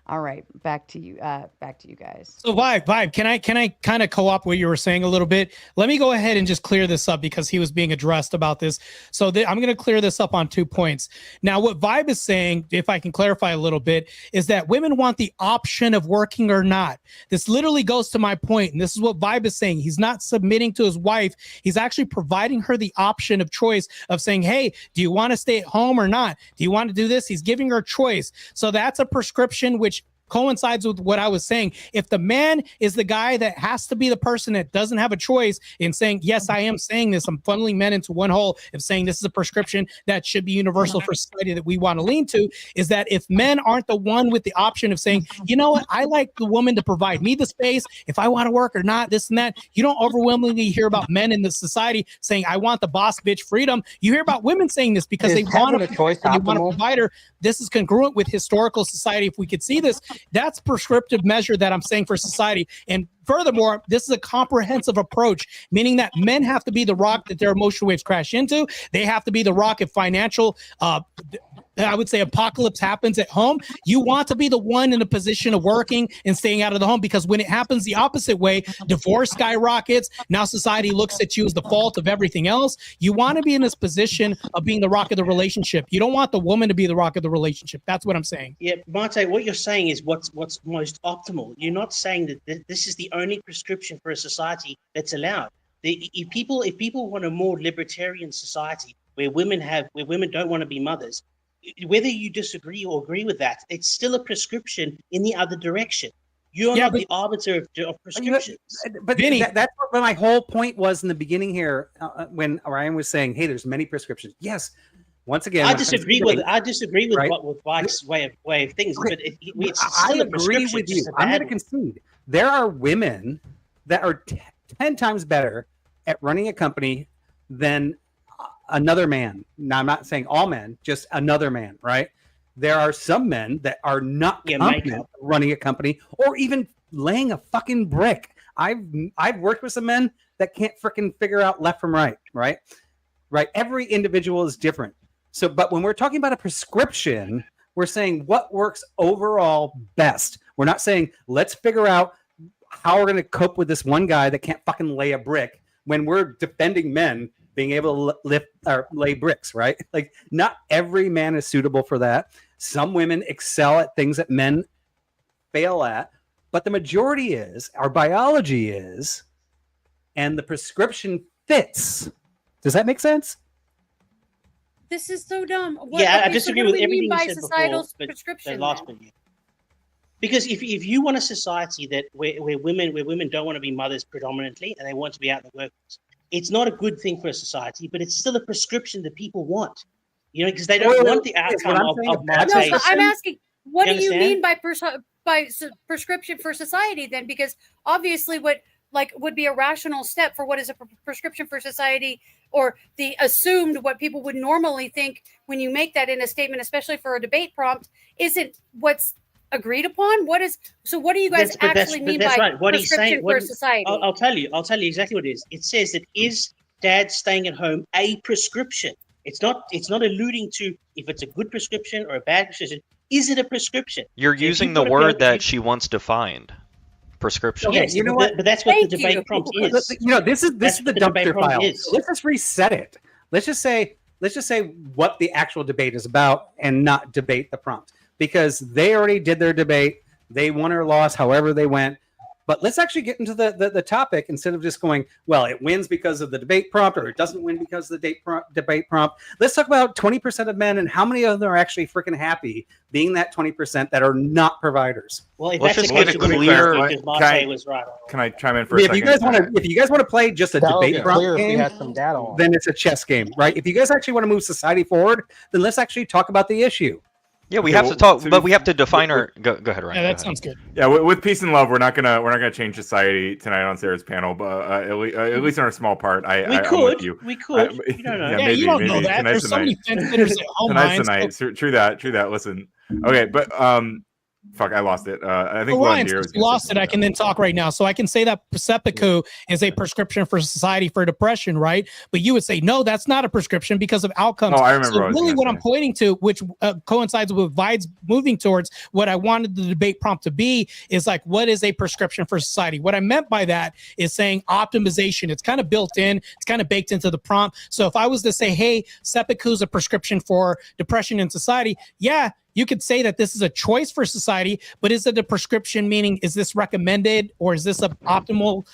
All right, back to you guys. So Vibe, can I kind of co-op what you were saying a little bit? Let me go ahead and just clear this up because he was being addressed about this. So I'm going to clear this up on 2 points. Now, what Vibe is saying, if I can clarify a little bit, is that women want the option of working or not. This literally goes to my point, and this is what Vibe is saying. He's not submitting to his wife. He's actually providing her the option of choice of saying, hey, do you want to stay at home or not? Do you want to do this? He's giving her choice. So that's a prescription which coincides with what I was saying. If the man is the guy that has to be the person that doesn't have a choice in saying, yes, I am saying this, I'm funneling men into one hole of saying this is a prescription that should be universal for society that we want to lean to, is that if men aren't the one with the option of saying, you know what, I like the woman to provide me the space, if I want to work or not, this and that. You don't overwhelmingly hear about men in the society saying, I want the boss bitch freedom. You hear about women saying this because they want a choice and they want a provider. This is congruent with historical society. If we could see this, that's prescriptive measure that I'm saying for society. And furthermore, this is a comprehensive approach, meaning that men have to be the rock that their emotional waves crash into. They have to be the rock if financial, I would say, apocalypse happens at home. You want to be the one in a position of working and staying out of the home, because when it happens the opposite way, divorce skyrockets. Now society looks at you as the fault of everything else. You want to be in this position of being the rock of the relationship. You don't want the woman to be the rock of the relationship. That's what I'm saying. Yeah, Marte, what you're saying is what's most optimal. You're not saying that this is the only prescription for a society that's allowed. If people want a more libertarian society where women don't want to be mothers, whether you disagree or agree with that, it's still a prescription in the other direction. You're not the arbiter of prescriptions. But that's what my whole point was in the beginning here, when Ryan was saying, "Hey, there's many prescriptions." Yes. Once again, I disagree with Mike's way of things, but it's still I agree with you. I'm going to concede. There are women that are 10 times better at running a company than another man. Now, I'm not saying all men, just another man, right? There are some men that are not competent running a company or even laying a fucking brick. I've worked with some men that can't freaking figure out left from right, right? Every individual is different. So, but when we're talking about a prescription, we're saying what works overall best. We're not saying let's figure out how we're going to cope with this one guy that can't fucking lay a brick when we're defending men being able to lift or lay bricks, right? Like, not every man is suitable for that. Some women excel at things that men fail at, but the majority is, our biology is, and the prescription fits. Does that make sense? This is so dumb. I disagree with everything you by said societal before, prescription. the last bit. Because if you want a society that where women don't want to be mothers predominantly and they want to be out in the workforce, it's not a good thing for a society, but it's still a prescription that people want. You know, because they don't want the outcome of No, I'm asking, what do you mean by prescription for society then? Because obviously what would be a rational step for what is a prescription for society, or the assumed what people would normally think when you make that in a statement, especially for a debate prompt, isn't what's agreed upon. What do you guys actually mean by prescription for society? I'll tell you exactly what it is. It says that is dad staying at home a prescription. It's not alluding to if it's a good prescription or a bad prescription. Is it a prescription? You're using the word that she wants defined. prescription. Yes, you know what? But that's what Thank the debate you. prompt is. You know, this is That's the what the debate dumpster prompt file. is. So let's just reset it. Let's just say what the actual debate is about, and not debate the prompt, because they already did their debate. They won or lost, however they went. But let's actually get into the topic instead of just going, well, it wins because of the debate prompt, or it doesn't win because of the debate prompt. Let's talk about 20% of men and how many of them are actually freaking happy being that 20% that are not providers. Well, if Let's that's just the get case, a clear. because Marte was right. Can I chime in for I mean, a if second? you guys want to play just a That would debate be prompt clear if we game, had some data on. then it's a chess game, right? If you guys actually want to move society forward, then let's actually talk about the issue. Yeah, we Okay, have well, to talk, so but we- we have to define our. Go ahead, Ryan. Yeah, go that ahead. sounds good. Yeah, with peace and love, we're not gonna change society tonight on Sarah's panel, but at least in our small part, I'm with you. We could. You don't know. Yeah, maybe, you don't know maybe. that. Tonight's There's so many the night. fence sitters at home. Tonight's the Ryan, night. True that. Listen, okay, but fuck, I lost it. I think Well, Ryan, Deere was since you gonna say lost it, I can then talk right now. So I can say that Seppiku is a prescription for Society for Depression, right? But you would say, no, that's not a prescription because of outcomes. Oh, I remember So what I was really gonna what I'm pointing to, which coincides with Vide's moving towards what I wanted the debate prompt to be, is like, what is a prescription for society? What I meant by that is saying optimization. It's kind of built in. It's kind of baked into the prompt. So if I was to say, hey, Seppiku is a prescription for depression in society, yeah, you could say that this is a choice for society, but is it a prescription? Meaning, is this recommended, or is this an optimal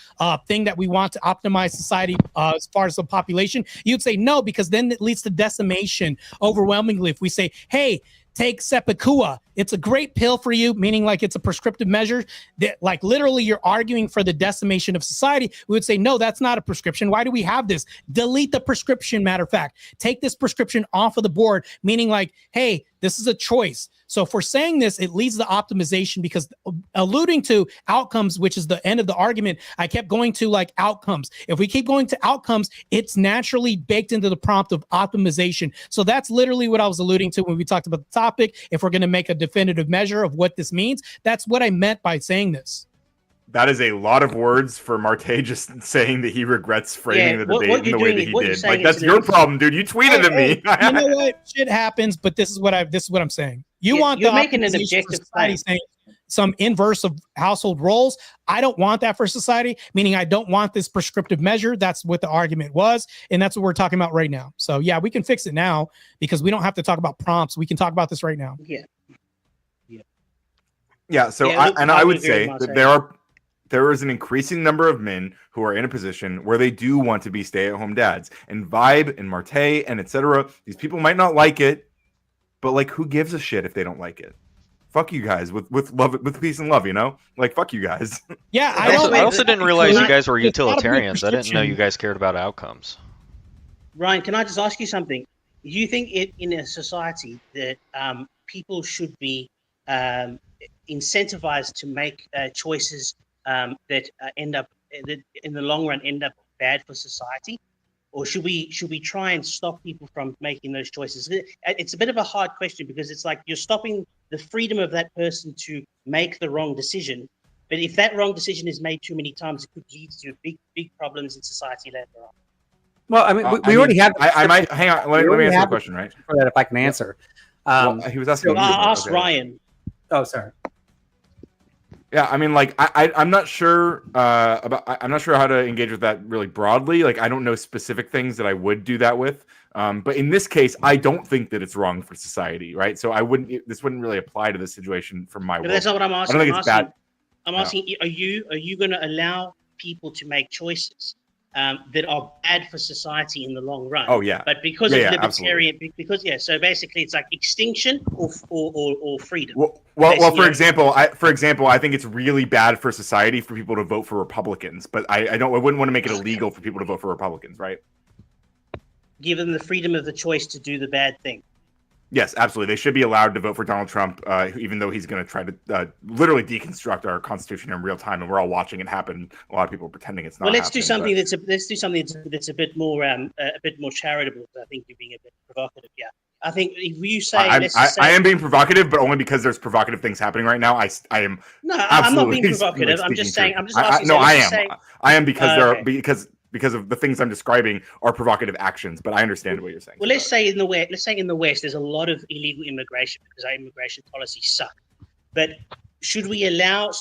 thing that we want to optimize society as far as the population? You'd say no, because then it leads to decimation overwhelmingly. If we say, hey, take Seppiku, it's a great pill for you, meaning like it's a prescriptive measure that like literally you're arguing for the decimation of society. We would say, no, that's not a prescription. Why do we have this? Delete the prescription, matter of fact. Take this prescription off of the board, meaning like, hey, this is a choice. So if we're saying this, it leads to optimization, because alluding to outcomes, which is the end of the argument, I kept going to like outcomes. If we keep going to outcomes, it's naturally baked into the prompt of optimization. So that's literally what I was alluding to when we talked about the topic. If we're going to make a definitive measure of what this means, that's what I meant by saying this. That is a lot of words for Marte just saying that he regrets framing the debate in the way that he did. Like, that's your problem, dude. You tweeted at me. You know what? Shit happens, but this is what I'm saying. You want you're the making an optimization objective for society saying some inverse of household roles. I don't want that for society, meaning I don't want this prescriptive measure. That's what the argument was, and that's what we're talking about right now. So yeah, we can fix it now because we don't have to talk about prompts. We can talk about this right now. Yeah. So Yeah, I would agree say with that Marte. there is an increasing number of men who are in a position where they do want to be stay-at-home dads, and Vibe and Marte and etc. These people might not like it, but like, who gives a shit if they don't like it? Fuck you guys with love, with peace and love, you know? Like, fuck you guys. Yeah, I also didn't realize you guys were It's not a big utilitarians. I didn't know prescription. you guys cared about outcomes. Ryan, can I just ask you something? Do you think in a society that people should be incentivized to make choices that end up that in the long run end up bad for society, or should we try and stop people from making those choices? It's a bit of a hard question, because it's like you're stopping the freedom of that person to make the wrong decision. But if that wrong decision is made too many times, it could lead to big problems in society later on. Well, I mean, we already have. I might hang on. Let me answer the question, right? For that, if I can answer. He was asking. So ask Ryan. Oh, sorry. Yeah, I mean, like, I'm not sure I'm not sure how to engage with that really broadly. Like, I don't know specific things that I would do that with. But in this case, I don't think that it's wrong for society, right? So this wouldn't really apply to this situation from my. But that's not what I'm asking. I don't think it's bad. I'm asking, are you going to allow people to make choices that are bad for society in the long run? Oh yeah. But because Yeah, of yeah, libertarian, so basically it's like extinction or freedom. Well, Basically, for example, I think it's really bad for society for people to vote for Republicans, but I wouldn't want to make it illegal for people to vote for Republicans, right? give them the freedom of the choice to do the bad thing. Yes, absolutely. They should be allowed to vote for Donald Trump, even though he's going to try to literally deconstruct our constitution in real time, and we're all watching it happen. A lot of people are pretending it's not. Well, let's do happening, something that's a bit more charitable. I think you're being a bit provocative. Yeah, I think if you say, I am being provocative, but only because there's provocative things happening right now. I am. No, I'm not being provocative. I'm just saying. I'm just asking. I am because because of the things I'm describing are provocative actions, but I understand what you're saying. Well, let's say in the West, there's a lot of illegal immigration because our immigration policies suck. But should we allow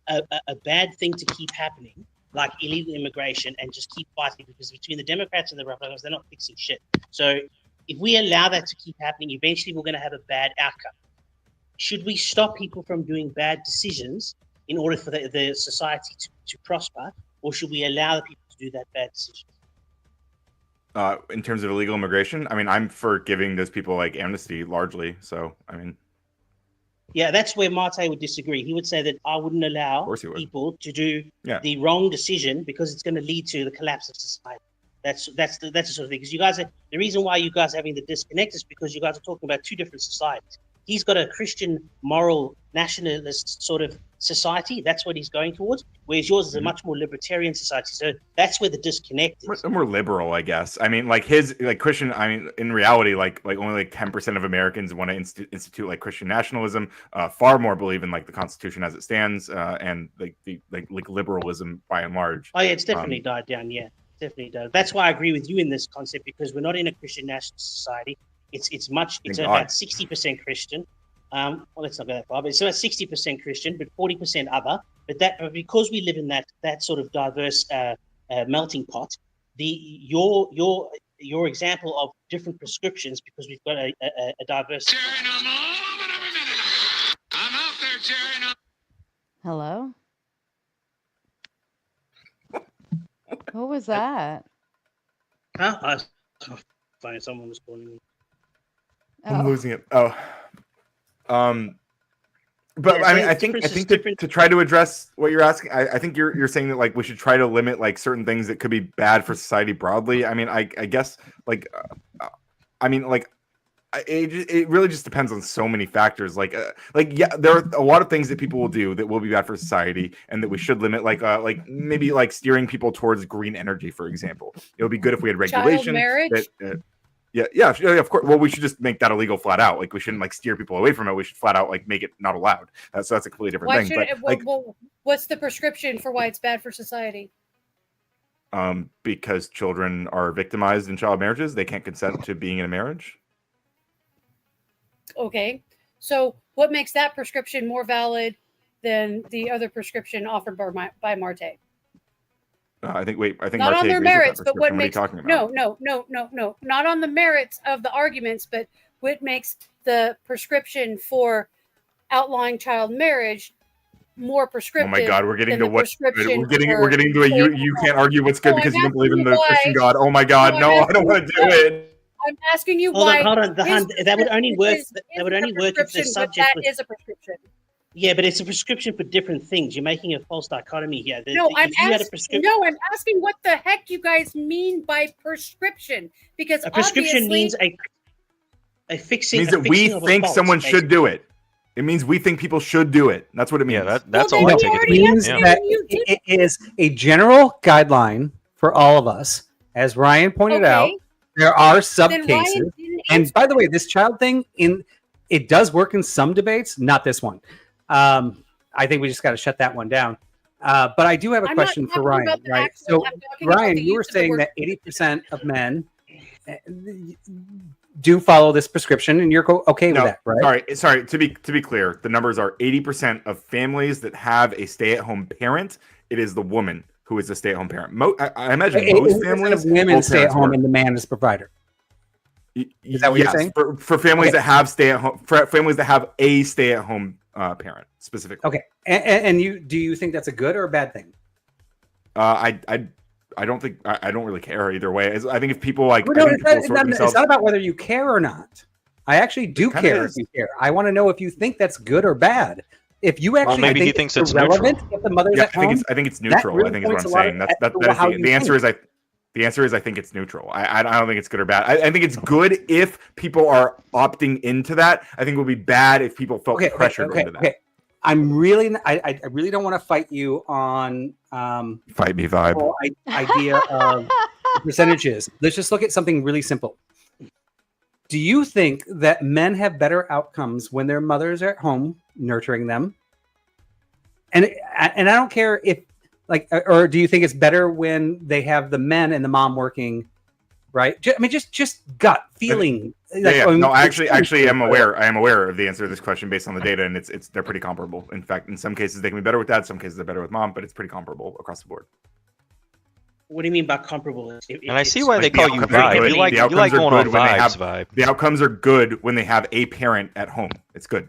a bad thing to keep happening, like illegal immigration, and just keep fighting, because between the Democrats and the Republicans, they're not fixing shit. So if we allow that to keep happening, eventually we're going to have a bad outcome. Should we stop people from doing bad decisions in order for the society to prosper, or should we allow the people to do that bad decision? In terms of illegal immigration, I mean, I'm for giving those people like amnesty largely. So, I mean, yeah, that's where Marte would disagree. He would say that I wouldn't allow people to do the wrong decision because it's going to lead to the collapse of society. That's the sort of thing. Because you guys are, the reason why you guys are having the disconnect is because you guys are talking about two different societies. He's got a Christian, moral, nationalist sort of society. That's what he's going towards. Whereas yours is a much more libertarian society. So that's where the disconnect is. More liberal, I guess. I mean, like Christian. I mean, in reality, like only like 10% of Americans want to institute like Christian nationalism. Far more believe in like the Constitution as it stands, and like liberalism by and large. Oh yeah, it's definitely died down. Yeah, definitely died. That's why I agree with you in this concept, because we're not in a Christian national society. It's about 60% Christian. Well, let's not go that far, but it's about 60% Christian, but 40% other. But because we live in that sort of diverse melting pot, your example of different prescriptions, because we've got a diverse. I'm out there, Jerry. Hello? What was that? Huh? Fine, someone was calling me. I'm losing it. But yeah, I mean, I think to try to address what you're asking, I think you're saying that like we should try to limit like certain things that could be bad for society broadly. I mean, I guess like, it really just depends on so many factors. Like yeah, there are a lot of things that people will do that will be bad for society and that we should limit. Like maybe like steering people towards green energy, for example. It would be good if we had regulation. Child marriage. Yeah, of course. Well, we should just make that illegal flat out. Like we shouldn't like steer people away from it. We should flat out like make it not allowed. So that's a completely different thing. What's the prescription for why it's bad for society? Because children are victimized in child marriages. They can't consent to being in a marriage. Okay, so what makes that prescription more valid than the other prescription offered by Marte? I think not Marte on their agrees with that merits, but what prescription. makes are you talking about? No, not on the merits of the arguments, but what makes the prescription for outlawing child marriage more prescriptive? Oh my God, we're getting to what? We're getting to a you can't argue what's good because you don't believe in the Christian God. Oh my God, no, I don't want to do it. I'm asking you why. Hold on. That would only work. That would only work if the subject that is a prescription. Yeah, but it's a prescription for different things. You're making a false dichotomy here. I'm asking what the heck you guys mean by prescription, because a prescription means a fixing. It means that we think someone should do it. It means we think people should do it. That's what it means. Yeah, that's all I take it to be. It means that it is a general guideline for all of us. As Ryan pointed out, there are sub cases. And by the way, this child thing, it does work in some debates, not this one. I think we just got to shut that one down. But I do have a question for Ryan. Right? So, Ryan, you were saying that 80% of men do follow this prescription, and you're okay with that, right? Sorry. To be clear, the numbers are 80% of families that have a stay-at-home parent. It is the woman who is a stay-at-home parent. I imagine most families of women stay at home and the man is provider. Is that what you're saying? For families that have stay-at-home, for families that have a stay-at-home parent specifically. Okay, and do you think that's a good or a bad thing? I don't think I don't really care either way. I think if people like, it's not about whether you care or not. I actually do care if you care. I want to know if you think that's good or bad. If you actually maybe think he thinks it's relevant, neutral. if the mother's at home, I think it's neutral. really I think is what I'm saying. The answer is I think it's neutral. I don't think it's good or bad. I think it's good if people are opting into that. I think it would be bad if people felt pressured into that. Okay. I really don't want to fight you on fight me vibe whole idea of percentages. Let's just look at something really simple. Do you think that men have better outcomes when their mothers are at home nurturing them? And I don't care if or do you think it's better when they have the men and the mom working, right? Just gut feeling. No, actually, I'm aware. I am aware of the answer to this question based on the data, and they're pretty comparable. In fact, in some cases they can be better with dad, some cases they're better with mom, but it's pretty comparable across the board. What do you mean by comparable? And I see why they call you vibe. You like going on vibes, vibe. The outcomes are good when they have a parent at home. It's good.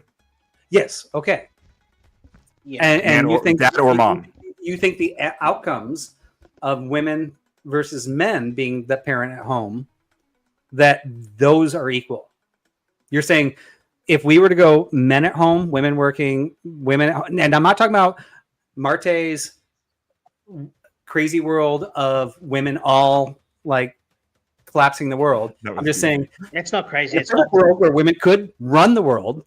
Yes. Okay. Yeah. And you think dad or mom? You think the outcomes of women versus men being the parent at home, that those are equal? You're saying if we were to go men at home, women working, and I'm not talking about Marte's crazy world of women all like collapsing the world. I'm just saying that's not crazy. It's a world where women could run the world.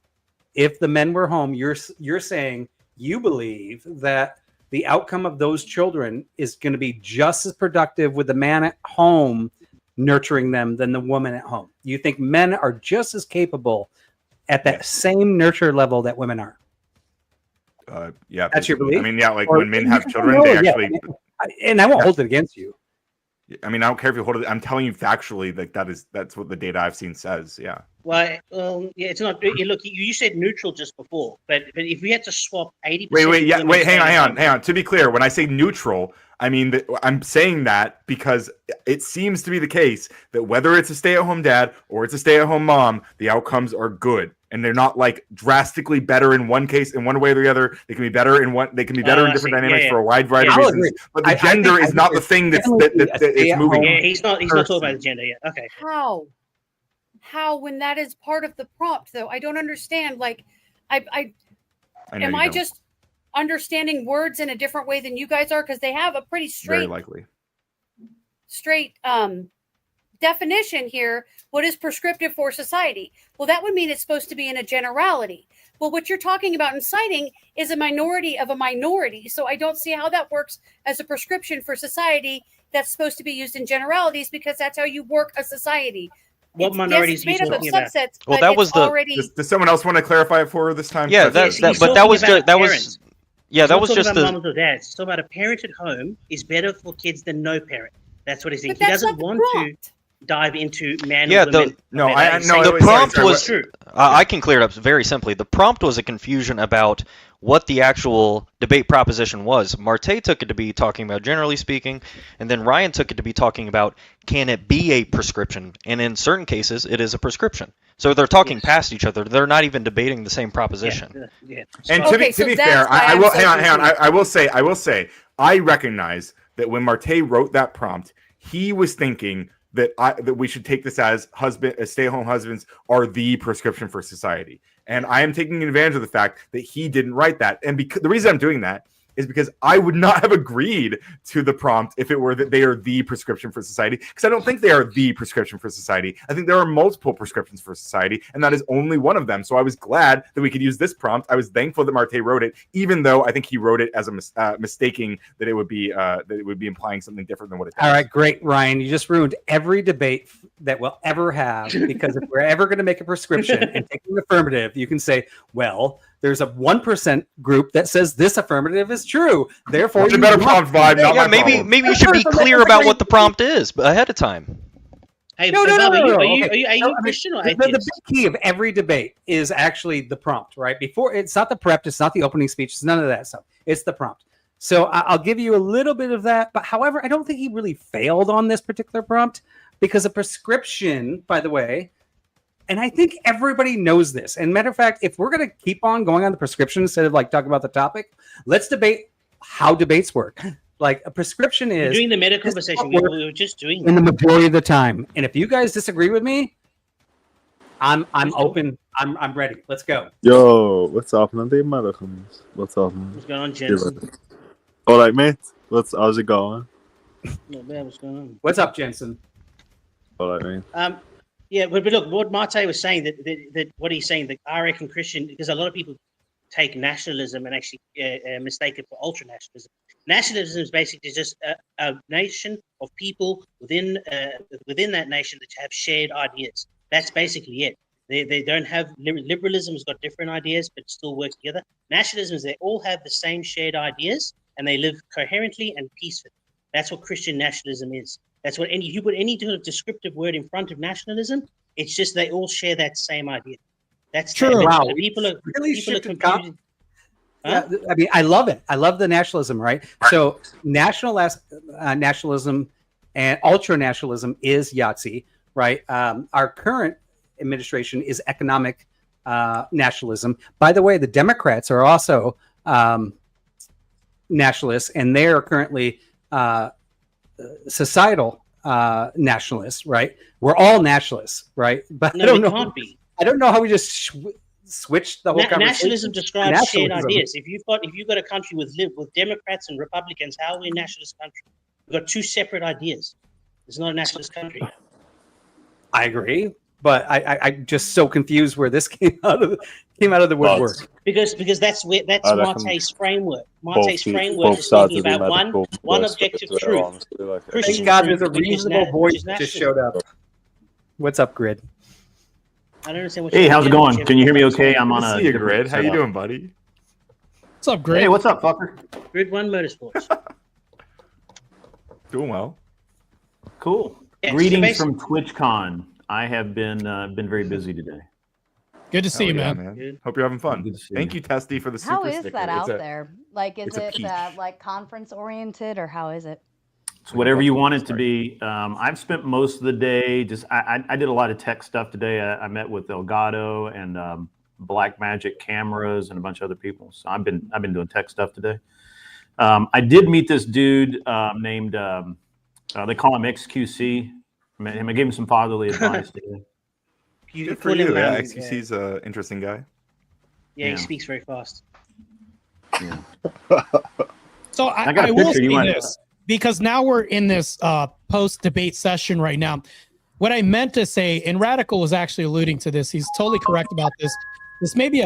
If the men were home, you're saying you believe that the outcome of those children is going to be just as productive with the man at home nurturing them than the woman at home. You think men are just as capable at that same nurture level that women are? Yeah, that's your belief. I mean, yeah, like when men have children, they actually. And I won't hold it against you. I mean, I don't care if you hold it. I'm telling you factually, like that's what the data I've seen says. Yeah. Well, yeah, it's not. Look, you said neutral just before, but if we had to swap 80%. Wait, hang on. To be clear, when I say neutral, I mean that I'm saying that because it seems to be the case that whether it's a stay-at-home dad or it's a stay-at-home mom, the outcomes are good, and they're not like drastically better in one case in one way or the other. They can be better in one. They can be better in different dynamics for a wide variety of reasons. Agree. But the gender is not the thing that's moving. Yeah, he's not talking about the gender yet. Okay. How when that is part of the prompt though? I don't understand. Like, I am I just understanding words in a different way than you guys are, because they have a pretty straight definition here. What is prescriptive for society? Well, that would mean it's supposed to be in a generality. Well, what you're talking about in citing is a minority of a minority. So I don't see how that works as a prescription for society that's supposed to be used in generalities, because that's how you work a society. What minorities made up of subsets? Well, that was the. Does someone else want to clarify it for her this time? Yeah, that was just the. Moms or dads. It's talking about a parent at home is better for kids than no parent. That's what he's saying. He doesn't want to dive into man or women. The prompt was. I can clear it up very simply. The prompt was a confusion about what the actual debate proposition was. Marte took it to be talking about generally speaking, and then Ryan took it to be talking about can it be a prescription? And in certain cases, it is a prescription. So they're talking past each other. They're not even debating the same proposition. And to be fair, I will hang on. I will say, I recognize that when Marte wrote that prompt, he was thinking that we should take this as stay-at-home husbands are the prescription for society. And I am taking advantage of the fact that he didn't write that. And the reason I'm doing that is because I would not have agreed to the prompt if it were that they are the prescription for society, because I don't think they are the prescription for society. I think there are multiple prescriptions for society, and that is only one of them. So I was glad that we could use this prompt. I was thankful that Marte wrote it, even though I think he wrote it as a mistaking that it would be implying something different than what it does. All right, great, Ryan. You just ruined every debate that we'll ever have, because if we're ever going to make a prescription and take an affirmative, you can say, well, there's a 1% group that says this affirmative is true. Therefore, you better prompt vibe. Yeah, maybe you should be clear about what the prompt is ahead of time. Hey, no. Are you Christian or atheist? The big key of every debate is actually the prompt, right? Before, it's not the prep, it's not the opening speech, it's none of that stuff. It's the prompt. So I'll give you a little bit of that, but however, I don't think he really failed on this particular prompt, because a prescription, by the way, and I think everybody knows this. And matter of fact, if we're going to keep on going on the prescription instead of like talking about the topic, let's debate how debates work. Like a prescription is We're doing the meta conversation. We were just doing in the majority of the time. And if you guys disagree with me, I'm open. I'm ready. Let's go. Yo, what's up, man? What's up, man? What's going on, Jensen? All right, mate. How's it going? Not bad. What's going on? What's up, Jensen? All right, mate. Yeah, but look, what Marte was saying, that what he's saying, that I reckon Christian, because a lot of people take nationalism and actually mistake it for ultra-nationalism. Nationalism is basically just a nation of people within that nation that have shared ideas. That's basically it. They don't have liberalism has got different ideas, but still work together. Nationalism is they all have the same shared ideas and they live coherently and peacefully. That's what Christian nationalism is. That's what you put any sort of descriptive word in front of nationalism, It's just they all share that same idea. That's True. The, Wow. the people are Really people are shifted confusing. Yeah, I mean, I love it. I love the nationalism, right? So nationalism and ultra-nationalism is Yahtzee, right? Our current administration is economic nationalism. By the way, the Democrats are also nationalists, and they are currently societal nationalists, right? We're all nationalists, right? But No, I don't we know. can't be. I don't know how we just switch the whole conversation. Nationalism to describes shared nationalism. ideas. If you've got a country with Democrats and Republicans, how are we a nationalist country? We've got two separate ideas. It's not a nationalist country. I agree, but I'm just so confused where this came out of the woodwork. Because that's Marte's framework. Marte's framework is sides thinking of the about medical one list, objective but truth. honestly, like, Christian Thank God truth, there's a which is reasonable voice which is that just nationalism. showed up. What's up, Grid? I don't understand what. Hey, you're how's it getting going? at. Can you hear me okay? I'm Good on to a see you, different Grid. How you setup. doing, buddy? What's up, Grid? Hey, what's up, fucker? Grid One Motorsports. Doing well. Cool. Yeah, so Greetings basically- from TwitchCon. I have been very busy today. Good to see you, yeah, man. Hope you're having fun. Good to see Thank you. you, Testy, for the super How is sticker. that out It's a- there? Like, is it's a it peach. like conference oriented, or how is it? It's whatever you want it to be. I've spent most of the day I did a lot of tech stuff today. I met with Elgato and Black Magic Cameras and a bunch of other people. So I've been doing tech stuff today. I did meet this dude named they call him XQC. I met him. I gave him some fatherly advice today. Good for you. Yeah, XQC's an interesting guy. Yeah, Yeah. he speaks very fast. Yeah. So I got a I will picture. say You want- this, because now we're in this post-debate session right now. What I meant to say, and Radical was actually alluding to this, he's totally correct about this. This may be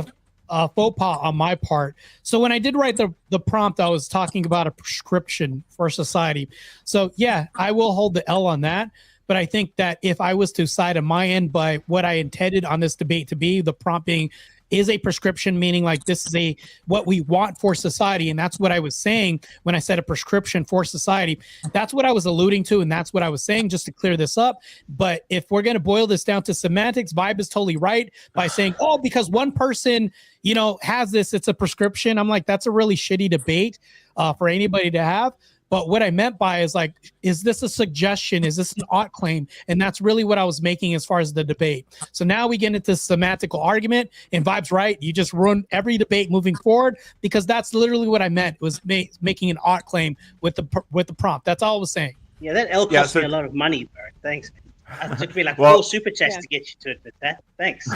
a faux pas on my part. So when I did write the prompt, I was talking about a prescription for society. So yeah, I will hold the L on that. But I think that if I was to side on my end by what I intended on this debate to be, the prompt being is a prescription, meaning like this is what we want for society. And that's what I was saying when I said a prescription for society. That's what I was alluding to. And that's what I was saying, just to clear this up. But if we're going to boil this down to semantics, Vibe is totally right by saying, oh, because one person, has this, it's a prescription. I'm like, that's a really shitty debate for anybody to have. But what I meant by is like, is this a suggestion? Is this an ought claim? And that's really what I was making as far as the debate. So now we get into semantical argument, and Vibe's right. You just ruin every debate moving forward, because that's literally what I meant, was making an ought claim with the prompt. That's all I was saying. Yeah, that L cost me a lot of money, Barrett. Thanks. It took me like Well- 4 super chats to get you to admit that. Thanks.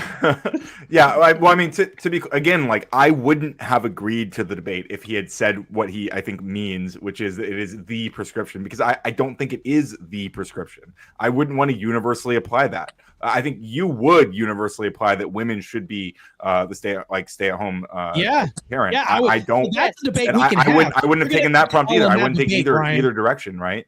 Yeah, I mean, to be again, like, I wouldn't have agreed to the debate if he had said what he, I think, means, which is that it is the prescription, because I don't think it is the prescription. I wouldn't want to universally apply that. I think you would universally apply that women should be the stay at home parent. Yeah, I don't. That's a debate and we can I have. wouldn't have taken that prompt We're either. gonna I have wouldn't take debate, Brian. either direction, right?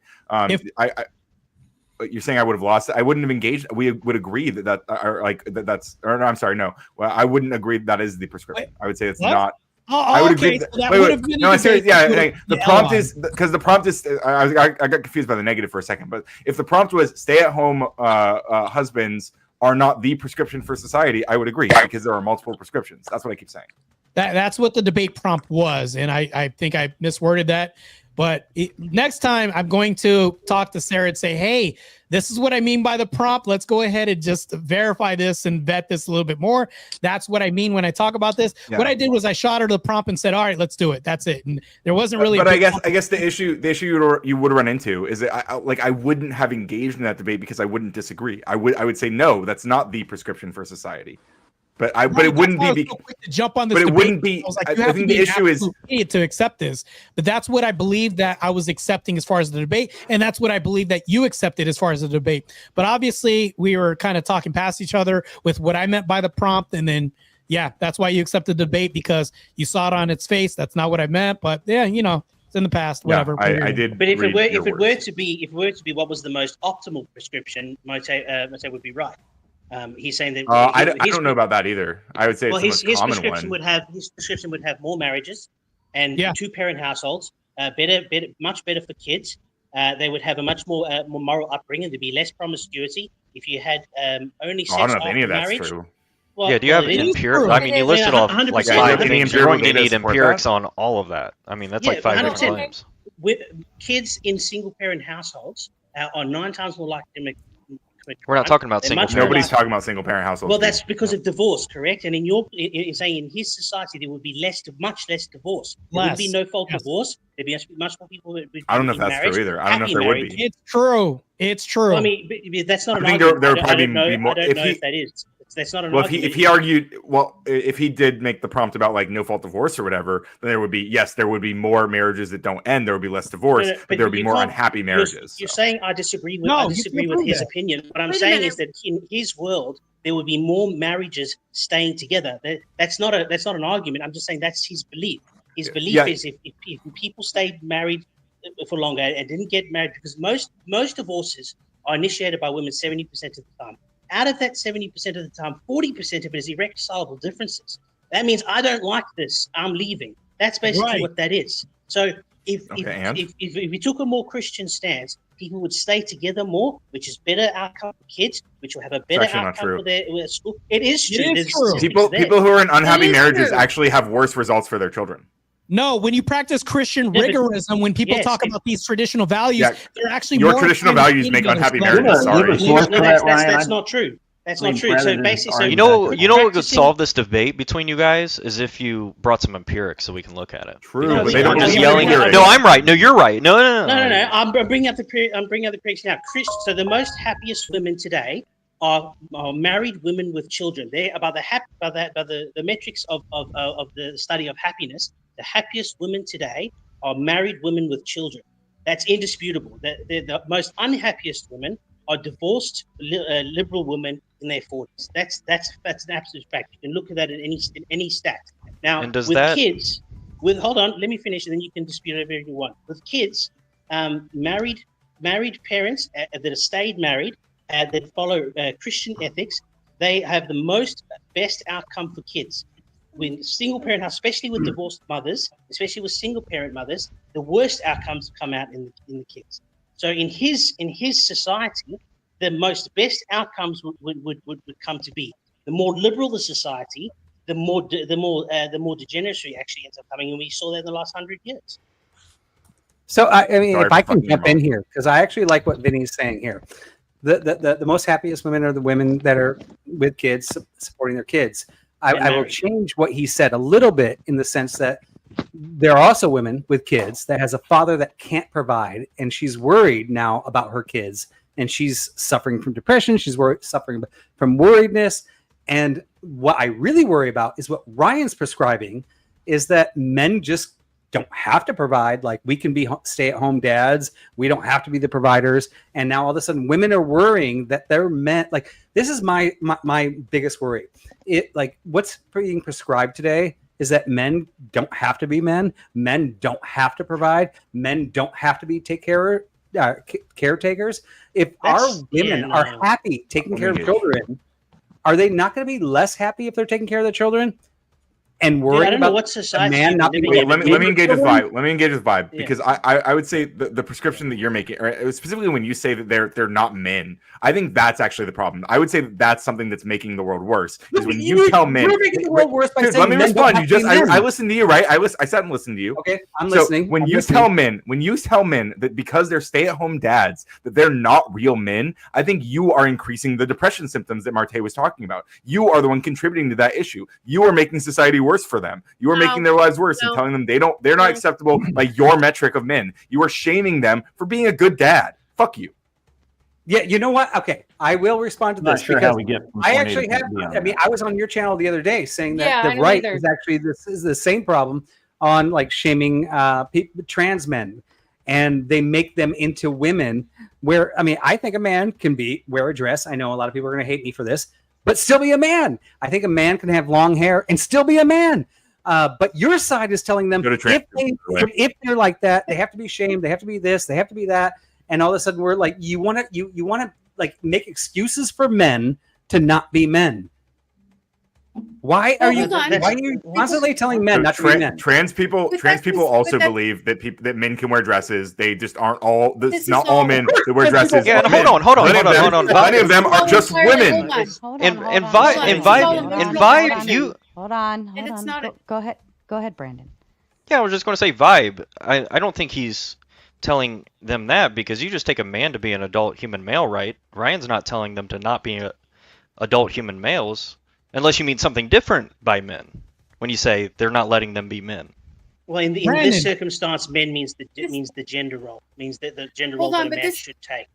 You're saying I would have lost it. I wouldn't have engaged. We would agree that's. Or no, I'm sorry, no. Well, I wouldn't agree that is the prescription. I would say it's what? not. Oh, I would okay, agree. so that would have been a No, debate seriously, yeah. with The the prompt L is because the prompt is. I got confused by the negative for a second, but if the prompt was "stay-at-home husbands are not the prescription for society," I would agree, because there are multiple prescriptions. That's what I keep saying. That's what the debate prompt was, and I think I misworded that. But next time I'm going to talk to Sarah and say, hey, this is what I mean by the prompt. Let's go ahead and just verify this and vet this a little bit more. That's what I mean when I talk about this. Yeah. What I did was I shot her the prompt and said, all right, let's do it. That's it. And there wasn't really. But a I big guess the issue you would run into is that I wouldn't have engaged in that debate because I wouldn't disagree. I would say no, that's not the prescription for society. But it wouldn't be so quick to jump on this. But it debate. wouldn't be. I was like, I you have think to the be an issue is. absolute idiot to accept this. But that's what I believe that I was accepting as far as the debate, and that's what I believe that you accepted as far as the debate. But obviously, we were kind of talking past each other with what I meant by the prompt, and then that's why you accepted the debate, because you saw it on its face. That's not what I meant, but it's in the past. Whatever. I did. But if it were to be what was the most optimal prescription, Mote would be right. He's saying that I don't know about that either. I would say it's the most common one. His prescription would have more marriages and 2-parent households, much better for kids. They would have a much more moral upbringing. There'd be less promiscuity. if you had only Oh, I sex don't know if after any of that's marriage. true. Well, Yeah, do you have it is empirics? true. I mean, you listed off 100%. like Yeah, 5 any things. You're empirical going to data need support empirics that? on all of that. I mean, that's Yeah, like 5 different 100%. claims. Kids in single-parent households are 9 times more likely to commit We're not crime. talking about They're single much more parent. Nobody's likely- talking about single parent households. Well, dude. that's because of divorce, correct? And in saying in his society there would be much less divorce. There would be Less. no fault Yes. divorce. There'd be much more people. That would I don't know if be that's married, true either. I don't know if happy there would marriage. be. It's true. It's true. Well, I mean, but that's not I an think argument. there would I don't probably know. be more I don't if know he. if that is. That's not an Well, argument. if he argued, well, if he did make the prompt about like no fault divorce or whatever, then there would be there would be more marriages that don't end. There would be less divorce, but there would be you more can't- unhappy marriages. You're saying I disagree with. No, I you disagree can't with prove his that. opinion. What I'm Wait a saying minute. is that in his world there would be more marriages staying together. That's not an argument. I'm just saying that's his belief. His belief Yeah. is if people stayed married for longer and didn't get married, because most divorces are initiated by women 70% of the time. Out of that 70% of the time, 40% of it is irreconcilable differences. That means I don't like this. I'm leaving. That's basically Right. what that is. So if and? we took a more Christian stance, people would stay together more, which is better outcome for kids, which will have a better actually not outcome true. for their school. It is It true. is There's true. statistics People there. who are in unhappy It is marriages true. actually have worse results for their children. No, when you practice Christian Yeah, but- rigorism, when people Yes, talk it- about these traditional values, Yeah, they're actually your more traditional inclined to values make enemies unhappy rather marriages, than- sorry. That's not true. That's not true. So basically, so You know what would practicing- solve this debate between you guys is if you brought some empirics so we can look at it. True, No, but we they don't don't. Just We yelling. don't have No, it. I'm right. No, you're right. No. No. I'm bringing up the predictions now. So the most happiest women today are married women with children. They're about the metrics of the study of happiness. The happiest women today are married women with children. That's indisputable. The most unhappiest women are divorced liberal women in their 40s. That's an absolute fact. You can look at that in any stat. Now, And does with that- kids, hold on, let me finish, and then you can dispute whatever you want. With kids, married parents that have stayed married, that follow Christian ethics, they have the best outcome for kids. When single parent house, especially with divorced mothers, especially with single parent mothers, the worst outcomes come out in the kids. So in his society, the best outcomes would come to be. The more liberal the society, the more degeneracy actually ends up coming, and we saw that in the last 100 years. So I mean, Sorry if for I can fucking jump you in up. here, because I actually like what Vinny's saying here. The most happiest women are the women that are with kids, supporting their kids. I will married. change what he said a little bit in the sense that there are also women with kids that has a father that can't provide, and she's worried now about her kids, and she's suffering from depression. She's suffering from worriedness. And what I really worry about is what Ryan's prescribing is that men just don't have to provide. Like, we can be stay-at-home dads. We don't have to be the providers. And now all of a sudden women are worrying that they're meant, like, this is my biggest worry. What's being prescribed today is that men don't have to be men. Men don't have to provide. Men don't have to be caretakers. If our women are happy taking care of children, are they not going to be less happy if they're taking care of the children and worried I don't know about what a society man not being Wait, able let to me feed engage their with children? vibe. Let me engage with vibe Yeah. because I would say the prescription that you're making, or specifically when you say that they're not men, I think that's actually the problem. I would say that that's something that's making the world worse. Is when you tell men, You're making the world worse by Dude, saying let me men don't respond. have You to be just men. I listened to you, right? I sat and listened to you. Okay, I'm So listening. when I'm you listening. tell men that because they're stay-at-home dads that they're not real men, I think you are increasing the depression symptoms that Marte was talking about. You are the one contributing to that issue. You are making society worse for them. You are making their lives worse and telling them they're not acceptable by your metric of men. You are shaming them for being a good dad. Fuck you. Yeah, you know what? Okay, I will respond to Not this sure because how we get from I point A actually to have. point B on I mean, I was on your channel the other day saying that Yeah, I the know right either. is actually this is the same problem on like shaming trans men, and they make them into women. Where I mean, I think a man can wear a dress. I know a lot of people are going to hate me for this, but still be a man. I think a man can have long hair and still be a man. But your side is telling them if they're like that, they have to be shamed. They have to be this. They have to be that. And all of a sudden, we're like, you want to like make excuses for men to not be men. Why are you? hold on. Why are you constantly telling men So not to be men? trans people also that's- believe that men can wear dresses. They just aren't all. This Not is all all- men that wear dresses. Yeah, are hold men. on. Plenty of them are just women. And Vibe, you. Hold on. And it's not. Go ahead. Go ahead, Brandon. Yeah, I was just going to say Vibe. I don't think he's telling them that because you just take a man to be an adult human male, right? Ryan's not telling them to not be adult human males, unless you mean something different by men when you say they're not letting them be men. Well, in this circumstance, men means the gender role, means that the gender role that a man should take.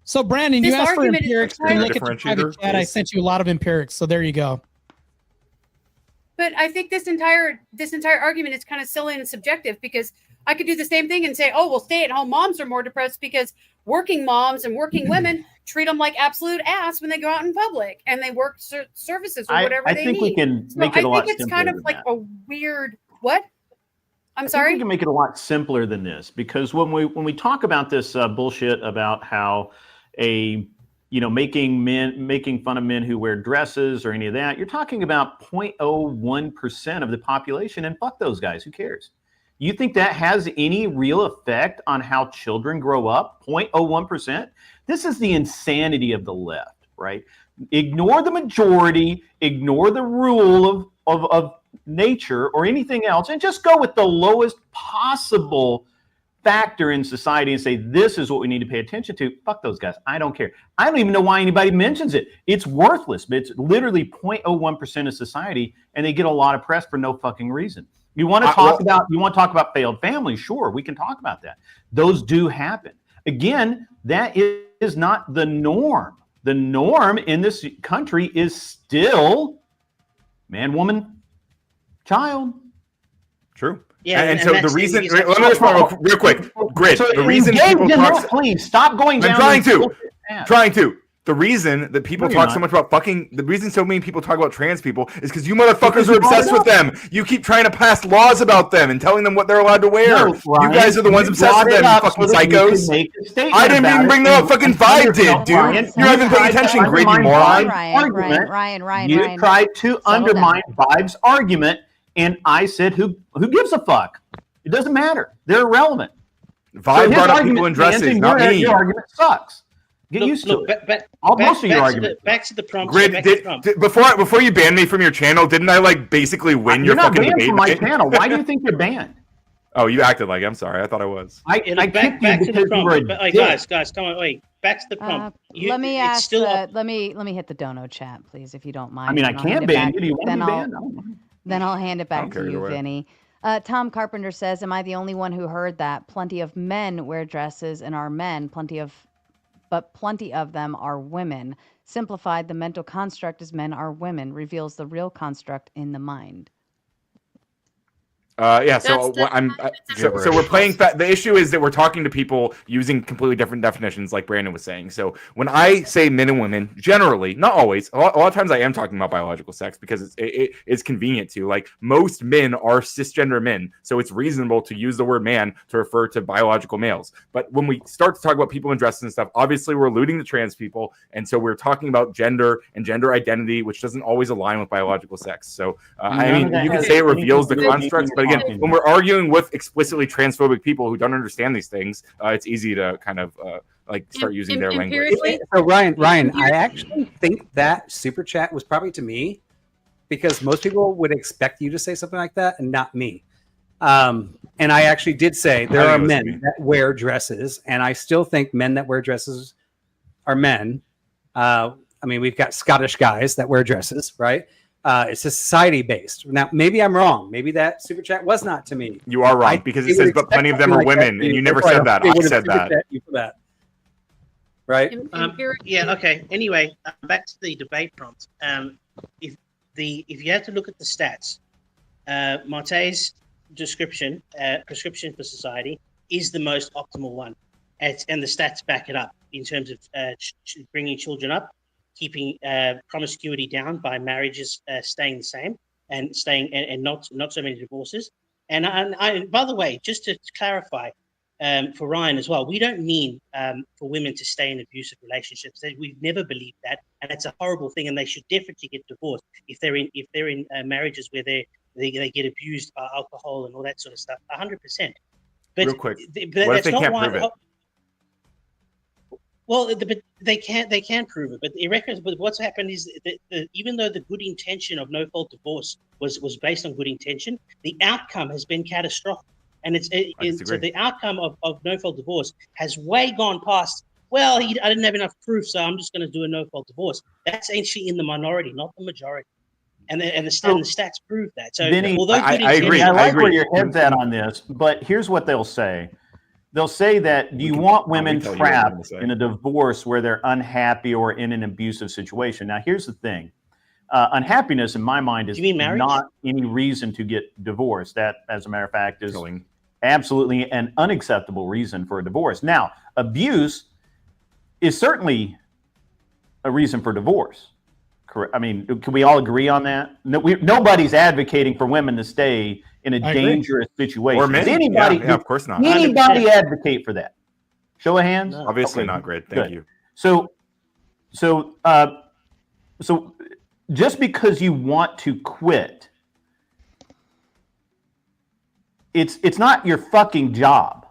So, Brandon, you This asked for argument is empirics. entirely- Look at the private chat. I sent you a lot of empirics, so there you go. But I think this entire argument is kind of silly and subjective because I could do the same thing and say, oh, well, stay-at-home moms are more depressed because working moms and working women treat them like absolute ass when they go out in public and they work services or whatever I they think need. we can make it a lot I think it's simpler kind of than like that. a weird what? I'm I think sorry. we can make it a lot simpler than this because when we talk about this bullshit about how making fun of men who wear dresses or any of that, you're talking about 0.01% of the population, and fuck those guys. Who cares? You think that has any real effect on how children grow up? 0.01%? This is the insanity of the left, right? Ignore the majority, ignore the rule of nature or anything else, and just go with the lowest possible factor in society and say, this is what we need to pay attention to. Fuck those guys. I don't care. I don't even know why anybody mentions it. It's worthless, but it's literally 0.01% of society, and they get a lot of press for no fucking reason. You want to talk about failed families? Sure, we can talk about that. Those do happen. Again, that is not the norm. The norm in this country is still man, woman, child. True. Yeah, and so the that's reason. the reason- Let me respond real quick. Grid. So The reason engage people in talk. that, please stop going down. I'm trying this to. bullshit path. Trying to. The reason that people No, you're talk so not. much about fucking, the reason so many people talk about trans people is because you motherfuckers are obsessed with them. You keep trying to pass laws about them and telling them what they're allowed to wear. No, You Ryan, guys are the ones you obsessed with brought it them, you up fucking so that you psychos. could make a statement I didn't about even it bring them up. Fucking and Vibe yourself, did, dude. Ryan. You're not even paying attention, Grid, you moron. Ryan. You tried to undermine Vibe's argument, and I said, "Who gives a fuck? It doesn't matter. They're irrelevant." Vibe his brought up argument people in stands, dresses, and not me. Your argument sucks. Get used to it. Most of your argument. Back to the prompt. Grid, back to the prompt. before you banned me from your channel, didn't I like basically win your You're not fucking banned debate? from my night? channel. Why do you think you're banned? Oh, you acted like it. I'm sorry. I thought I was. I Back kicked to you the because you were a prompt. Wait, dick. guys, come on, wait. Back to the prompt. Let me it's ask. still up. Let me hit the dono chat, please, if you don't mind. I mean, I and I'll hand can it ban back- you. Do you want to then be I'll- banned? I don't know. Then I'll hand it back don't to care you, either way. Vinny. Tom Carpenter says, "Am I the only one who heard that? Plenty of men wear dresses and are men. But plenty of them are women. Simplified, the mental construct is men are women. Reveals the real construct in the mind." Yeah, so That's so we're playing. The issue is that we're talking to people using completely different definitions, like Brandon was saying. So when I say men and women, generally, not always, a lot of times I am talking about biological sex because it's convenient to. Like most men are cisgender men, so it's reasonable to use the word man to refer to biological males. But when we start to talk about people in dresses and stuff, obviously we're alluding to trans people, and so we're talking about gender and gender identity, which doesn't always align with biological sex. So I mean, you can say it reveals the constructs, but again, when we're arguing with explicitly transphobic people who don't understand these things, it's easy to kind of start using their language. So Ryan, I actually think that super chat was probably to me because most people would expect you to say something like that and not me. And I actually did say there are men that wear dresses, and I still think men that wear dresses are men. I mean, we've got Scottish guys that wear dresses, right? It's society based. Now, maybe I'm wrong. Maybe that super chat was not to me. You are wrong because it says, "But plenty of them are women," and you never said that. I said that. Right? Yeah. Okay. Anyway, back to the debate prompt. If you have to look at the stats, Marte's prescription for society is the most optimal one, and the stats back it up in terms of bringing children up, keeping promiscuity down by marriages staying the same and staying and not so many divorces. And I, by the way, just to clarify, for Ryan as well. We don't mean for women to stay in abusive relationships. We've never believed that, and it's a horrible thing. And they should definitely get divorced if they're in marriages where they get abused by alcohol and all that sort of stuff. 100%. But real quick, but what if they that's can't not prove it? Well, but they can prove it. But what's happened is that even though the good intention of no fault divorce was based on good intention, the outcome has been catastrophic. And so the outcome of no fault divorce has way gone past. Well, I didn't have enough proof, so I'm just going to do a no fault divorce. That's actually in the minority, not the majority. And the stats prove that. So Vinny, although I agree. I like where your head's at on this, but here's what they'll say. They'll say that, do you want women trapped in a divorce where they're unhappy or in an abusive situation? Now, here's the thing. Unhappiness, in my mind, is not any reason to get divorced. That, as a matter of fact, is absolutely an unacceptable reason for a divorce. Now, abuse is certainly a reason for divorce. Correct. I mean, can we all agree on that? No, nobody's advocating for women to stay in a dangerous situation. Or men. Does anybody, Yeah, of course not. Anybody advocate for that? Show of hands. No. Obviously not. Great. Thank you. So just because you want to quit, it's not your fucking job.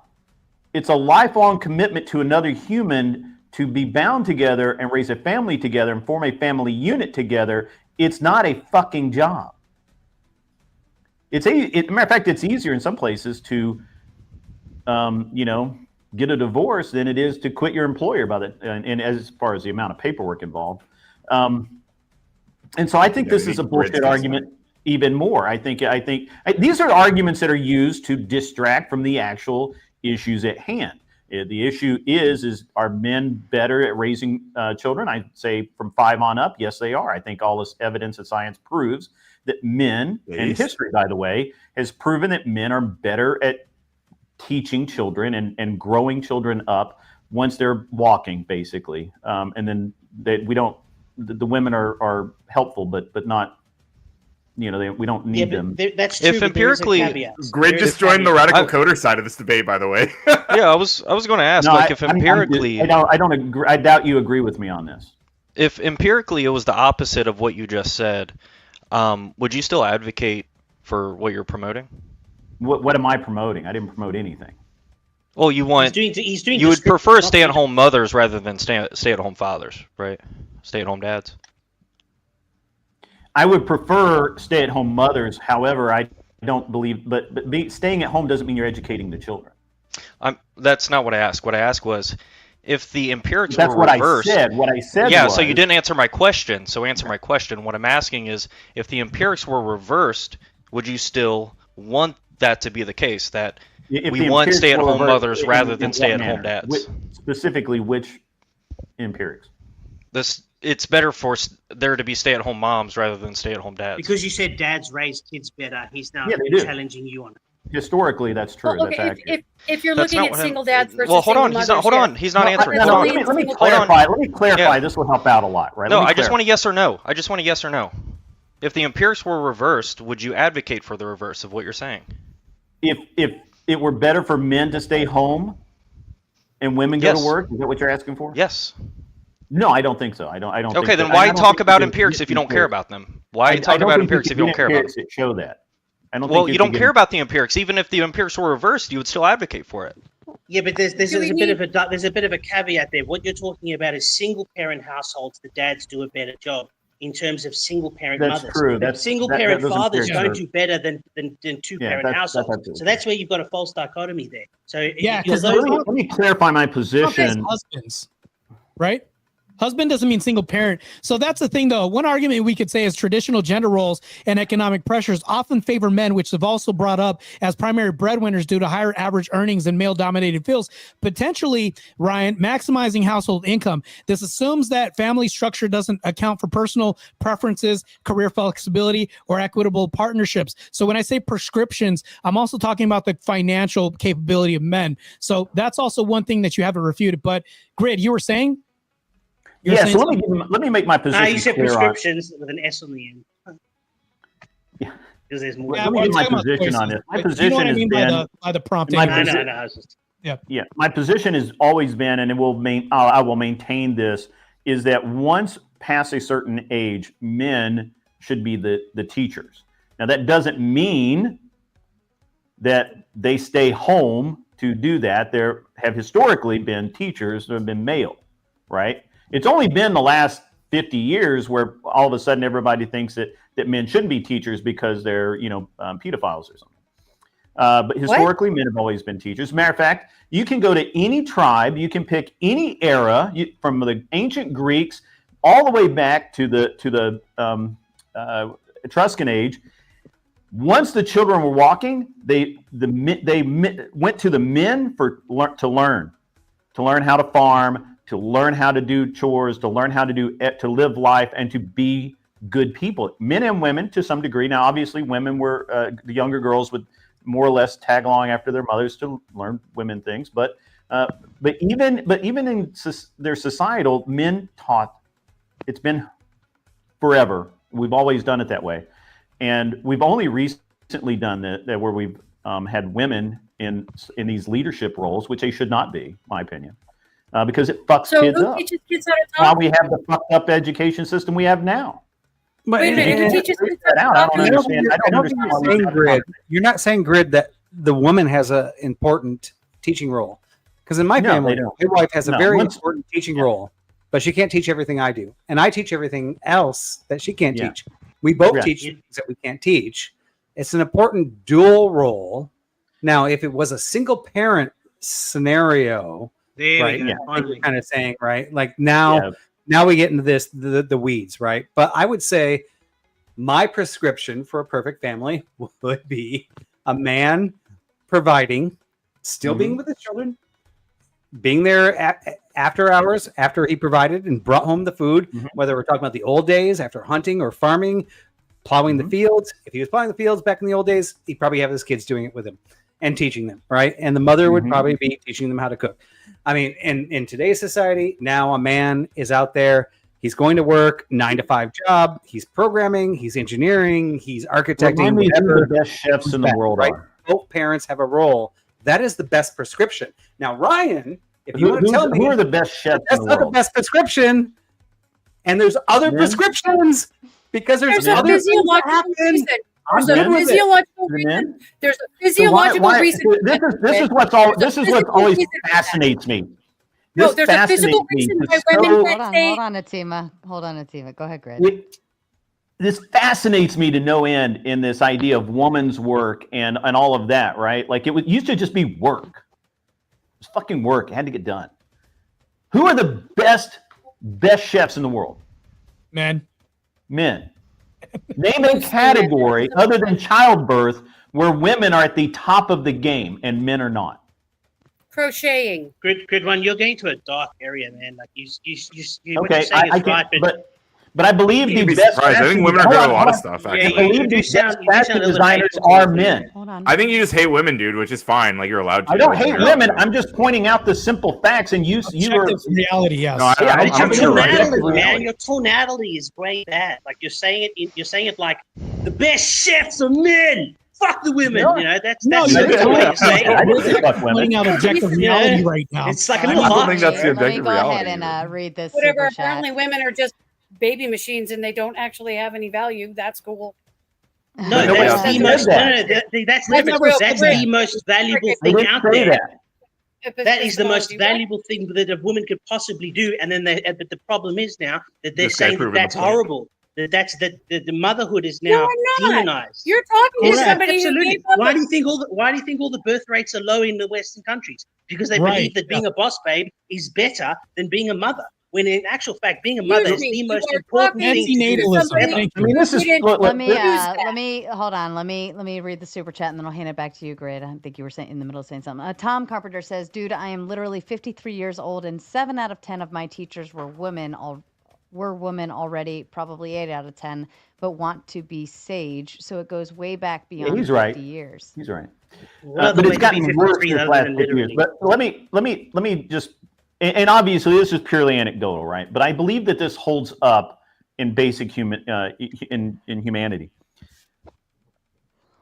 It's a lifelong commitment to another human to be bound together and raise a family together and form a family unit together. It's not a fucking job. Matter of fact, it's easier in some places to, get a divorce than it is to quit your employer and as far as the amount of paperwork involved. And so I think this is a bullshit argument even more. I think these are arguments that are used to distract from the actual issues at hand. The issue is are men better at raising children? I'd say from 5 on up, yes, they are. I think all this evidence and science proves that men, and history, by the way, has proven that men are better at teaching children and growing children up once they're walking, basically. And then the women are helpful, but not, we don't need them. That's true. If empirically, Grid just joined the radical coder side of this debate, by the way. Yeah, I was going to ask, if empirically, I don't agree. I doubt you agree with me on this. If empirically it was the opposite of what you just said, would you still advocate for what you're promoting? What am I promoting? I didn't promote anything. Well, you want he's doing you would prefer stay-at-home mothers rather than stay-at-home fathers, right? Stay-at-home dads. I would prefer stay-at-home mothers. However, I don't believe, but staying at home doesn't mean you're educating the children. That's not what I asked. What I asked was, if the empirics That's were what reversed. I said. What I said. Yeah, was, so you didn't answer my question. So answer my question. What I'm asking is, if the empirics were reversed, would you still want that to be the case? That we want stay-at-home mothers rather than stay-at-home dads. Specifically, which empirics? It's better for there to be stay-at-home moms rather than stay-at-home dads. Because you said dads raise kids better. He's now challenging you on it. Historically, that's true. Well, that's accurate. If you're looking at single dads versus well, hold on. single He's not. mothers, Hold on. He's not answering. No, let me clarify. Let me clarify. Yeah. This will help out a lot, right? No, I just want a yes or no. I just want a yes or no. If the empirics were reversed, would you advocate for the reverse of what you're saying? If it were better for men to stay home and women go to work, is that what you're asking for? Yes. No, I don't think so. I don't. Okay, then why talk about empirics if you don't care about them? Why talk about empirics if you don't care about them? Show that. Well, you don't care about the empirics. Even if the empirics were reversed, you would still advocate for it. Yeah, but there's a bit of a caveat there. What you're talking about is single parent households. The dads do a better job in terms of single parent mothers. That's true. Single parent fathers don't do better than two parent households. So that's where you've got a false dichotomy there. So yeah, let me clarify my position. Husbands, right? Husband doesn't mean single parent. So that's the thing, though. One argument we could say is traditional gender roles and economic pressures often favor men, which have also brought up as primary breadwinners due to higher average earnings in male-dominated fields. Potentially, Ryan, maximizing household income. This assumes that family structure doesn't account for personal preferences, career flexibility, or equitable partnerships. So when I say prescriptions, I'm also talking about the financial capability of men. So that's also one thing that you haven't refuted. But Grid, you were saying? So let me make my position you said clear prescriptions with an S on the end. Yeah. Because there's more. Let me give my position on this. My position has been by the prompting. No. Yeah. My position has always been, and I will maintain this, is that once past a certain age, men should be the teachers. Now, that doesn't mean that they stay home to do that. There have historically been teachers that have been male, right? It's only been the last 50 years where all of a sudden everybody thinks that men shouldn't be teachers because they're, pedophiles or something. But historically, men have always been teachers. As a matter of fact, you can go to any tribe, you can pick any era from the ancient Greeks all the way back to the Etruscan age. Once the children were walking, they went to the men to learn how to farm, to learn how to do chores, to learn how to live life, and to be good people. Men and women to some degree. Now, obviously, women were the younger girls would more or less tag along after their mothers to learn women things. But even in their societal, men taught. It's been forever. We've always done it that way. And we've only recently done that where we've had women in these leadership roles, which they should not be, in my opinion, because it fucks kids up. Teaches kids how to talk? Now we have the fucked up education system we have now. Wait a minute, who teaches kids how to I talk? don't understand. I don't understand. Grid. You're not saying, Grid, that the woman has an important teaching role. Because in my family, my wife has a very important teaching role, but she can't teach everything I do. And I teach everything else that she can't teach. We both teach things that we can't teach. It's an important dual role. Now, if it was a single parent scenario, right? You're kind of saying, right? Like now we get into this, the weeds, right? But I would say my prescription for a perfect family would be a man providing, still being with his children, being there after hours, after he provided and brought home the food, whether we're talking about the old days after hunting or farming, plowing the fields. If he was plowing the fields back in the old days, he'd probably have his kids doing it with him and teaching them, right? And the mother would probably be teaching them how to cook. I mean, in today's society, now a man is out there. He's going to work 9-to-5 job. He's programming. He's engineering. He's architecting. Whatever the best chefs in the world are. Both parents have a role. That is the best prescription. Now, Ryan, if you want to tell me who are the best chefs that's in the not world? the best prescription, and there's other prescriptions because there's a other physiological reason. There's a physiological reason. There's a physiological reason. This is what's always fascinates me. No, there's a physical reason why women can't say. Hold on, Atima. Go ahead, Grid. This fascinates me to no end in this idea of woman's work and all of that, right? Like it used to just be work. It was fucking work. It had to get done. Who are the best chefs in the world? Men. Name a category other than childbirth where women are at the top of the game and men are not. Crocheting. Good one. You're going to a dark area, man. Like you what Okay, you're saying I is right, can, but I believe You'd the be best. surprised. I think women are good at a lot of stuff. I Actually, believe the you sound best a fashion little designers hateful. are men. I think you just hate women, dude, which is fine. Like you're allowed to. I don't Like, hate you're women. allowed to. I'm just pointing out the simple facts, and you are reality. Yes. No, I don't It's think your you're right. tonality, man. Your tonality is way bad. Like you're saying it like the best chefs are men. Fuck the women. No. You know that's No, the you're way to say I it. didn't say fuck women. Pointing out objective reality right now. It's like a I little don't hot. think that's the Let me objective go ahead reality. and read this Whatever. super chat. Apparently, women are just baby machines and they don't actually have any value. That's cool. No, Nobody that's else the said most. that. No, that's That's different. real. That's That's the most valuable I thing didn't out say there. that. That is the most valuable thing that a woman could possibly do. And then but the problem is now that they're This guy saying that proving the that's point. horrible. That the motherhood is now You're not. demonized. You're talking to Yeah, somebody who absolutely. gave up Why do you think all the birth rates are low in the Western countries? Because they believe that being a boss babe is better than being a mother. When in actual fact, being a mother is the most important thing. Anti-natalism. ever. Thank I mean, this is Let me hold on. Let me read the super chat and then I'll hand it back to you, Grid. I think you were in the middle of saying something. Tom Carpenter says, "Dude, I am literally 53 years old, and 7 out of 10 of my teachers were women. Women already, probably 8 out of 10, but want to be sage. So it goes way back beyond he's 50 right. years." He's right. Well, But the it's way gotten to be worse 53 this other last than 50 years. literally. But let me just, and obviously this is purely anecdotal, right? But I believe that this holds up in basic human in humanity.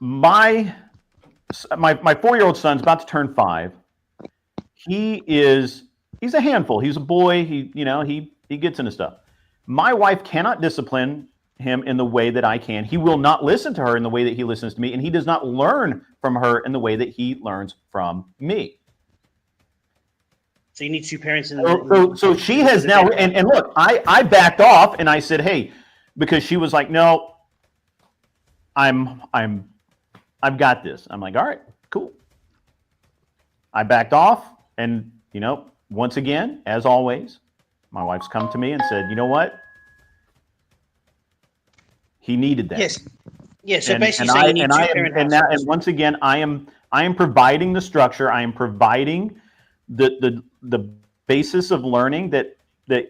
My 4-year-old son's about to turn 5. he's a handful. He's a boy. He gets into stuff. My wife cannot discipline him in the way that I can. He will not listen to her in the way that he listens to me, and he does not learn from her in the way that he learns from me. So you need two parents in So she has now, and look, I backed off and I said, hey, because she was like, no, I've got this. I'm like, all right, cool. I backed off, and once again, as always, my wife's come to me and said, you know what? He needed that. Yes. Yeah. So basically, you need two parent households. And once again, I am providing the structure. I am providing the basis of learning that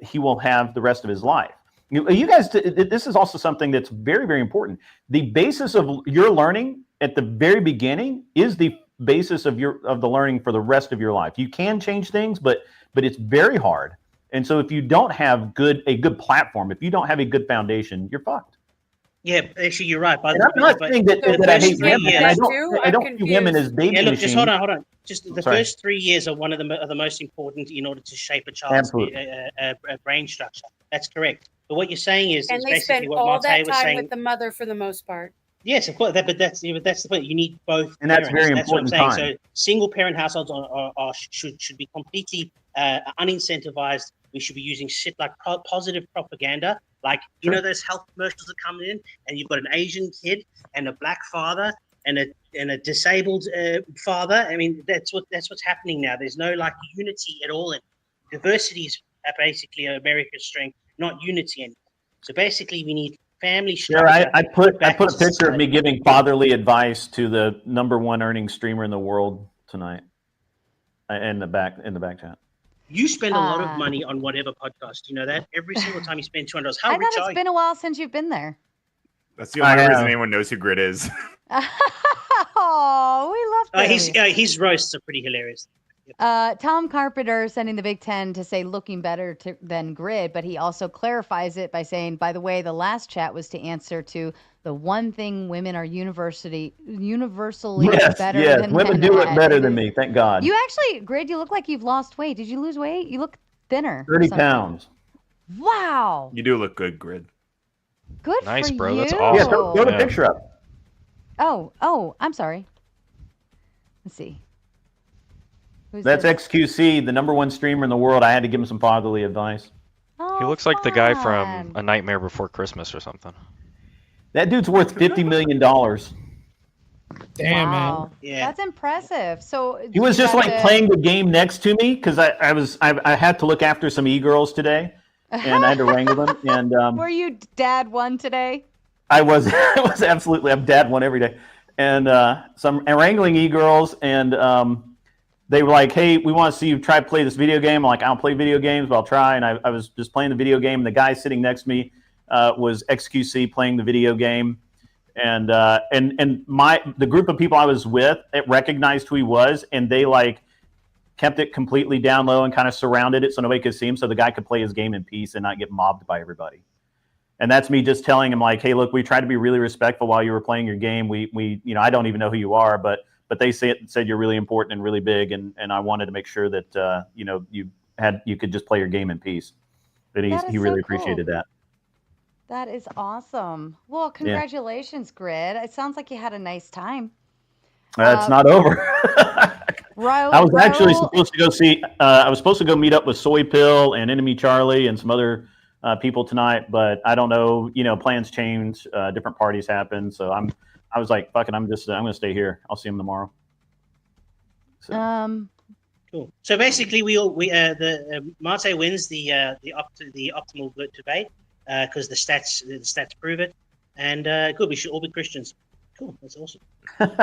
he will have the rest of his life. You guys, this is also something that's very, very important. The basis of your learning at the very beginning is the basis of the learning for the rest of your life. You can change things, but it's very hard. And so if you don't have a good platform, if you don't have a good foundation, you're fucked. Yeah, actually, you're right. I'm not saying that I hate him. I don't view him in his baby machine. Just hold on. Just the first 3 years are one of the most important in order to shape a child's brain structure. That's correct. But what you're saying is and they basically spend what all Marte that was time saying. with the mother for the most part. Yes, of course. But that's the point. You need both. And that's parents. very important. What I'm saying. So single parent households should be completely unincentivized. We should be using shit like positive propaganda. Like, those health commercials that come in, and you've got an Asian kid and a black father and a disabled father. I mean, that's what's happening now. There's no unity at all. And diversity is basically America's strength, not unity anymore. So basically, we need family structure. Yeah, I put a picture of me giving fatherly advice to the #1 earning streamer in the world tonight, in the back chat. You spend a lot of money on whatever podcast. You know that? Every single time you spend $200. How I rich thought are it's been a while since you've been there. That's the only reason anyone knows who Grid is. Oh, we love his roasts are pretty hilarious. Tom Carpenter sending the Big Ten to say looking better than Grid, but he also clarifies it by saying, by the way, the last chat was to answer to the one thing women are universally better than women do it better than me, thank God. You actually, Grid, you look like you've lost weight. Did you lose weight? You look thinner. 30 pounds. Wow. You do look good, Grid. Good nice, for bro. you. That's awesome. Yeah, throw the picture up. Oh, I'm sorry. Let's see. That's XQC, the #1 streamer in the world. I had to give him some fatherly advice. Oh, He looks like the guy from A Nightmare Before Christmas or something. That dude's worth $50 million. Damn, wow. man. Yeah. That's impressive. So He was just playing the game next to me because I had to look after some e-girls today, and I had to wrangle them. And were you dad one today? I was absolutely. I'm dad one every day, and so I'm wrangling e-girls, and they were like, hey, we want to see you try to play this video game. I'm like, I don't play video games, but I'll try. And I was just playing the video game, and the guy sitting next to me was XQC playing the video game. And the group of people I was with, it recognized who he was, and they kept it completely down low and kind of surrounded it so nobody could see him, so the guy could play his game in peace and not get mobbed by everybody. And that's me just telling him hey, look, we tried to be really respectful while you were playing your game. We I don't even know who you are, but they said you're really important and really big, and I wanted to make sure that you could just play your game in peace. But he really appreciated that. That is awesome. Well, congratulations, Grid. It sounds like you had a nice time. It's not over. I was actually Raul- supposed to go see. I was supposed to go meet up with Soy Pill and Enemy Charlie and some other people tonight, but I don't know. Plans change. Different parties happen, so I was like, "Fuck it, I'm gonna stay here. I'll see him tomorrow." So. Cool. So basically, Marte wins the optimal good debate because the stats prove it, and good. We should all be Christians. Cool. That's awesome.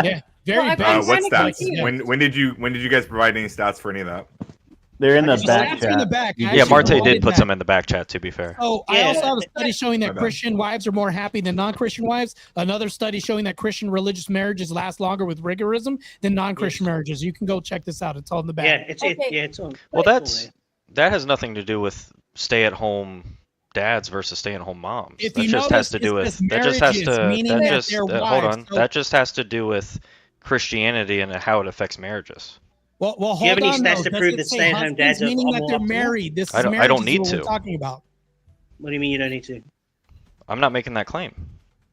Yeah. Very what stats? When did you guys provide any stats for any of that? They're in the back chat. In the back. Yeah, Marte did put some in the back chat, to be fair. Oh, I also have a study showing that Christian wives are more happy than non-Christian wives. Another study showing that Christian religious marriages last longer with rigorism than non-Christian marriages. You can go check this out. It's all in the back. Yeah, it's on. Well, that has nothing to do with stay-at-home dads versus stay-at-home moms. If That you just has to do notice, with it's meaning that they're hold wives, on. so- That just has to do with Christianity and how it affects marriages. Well, Do you hold have any on. stats though. to Does prove it that say stay-at-home husbands, dads are meaning that more they're optimal? married? This is I don't marriage is need what we're to. talking about. What do you mean you don't need to? I'm not making that claim.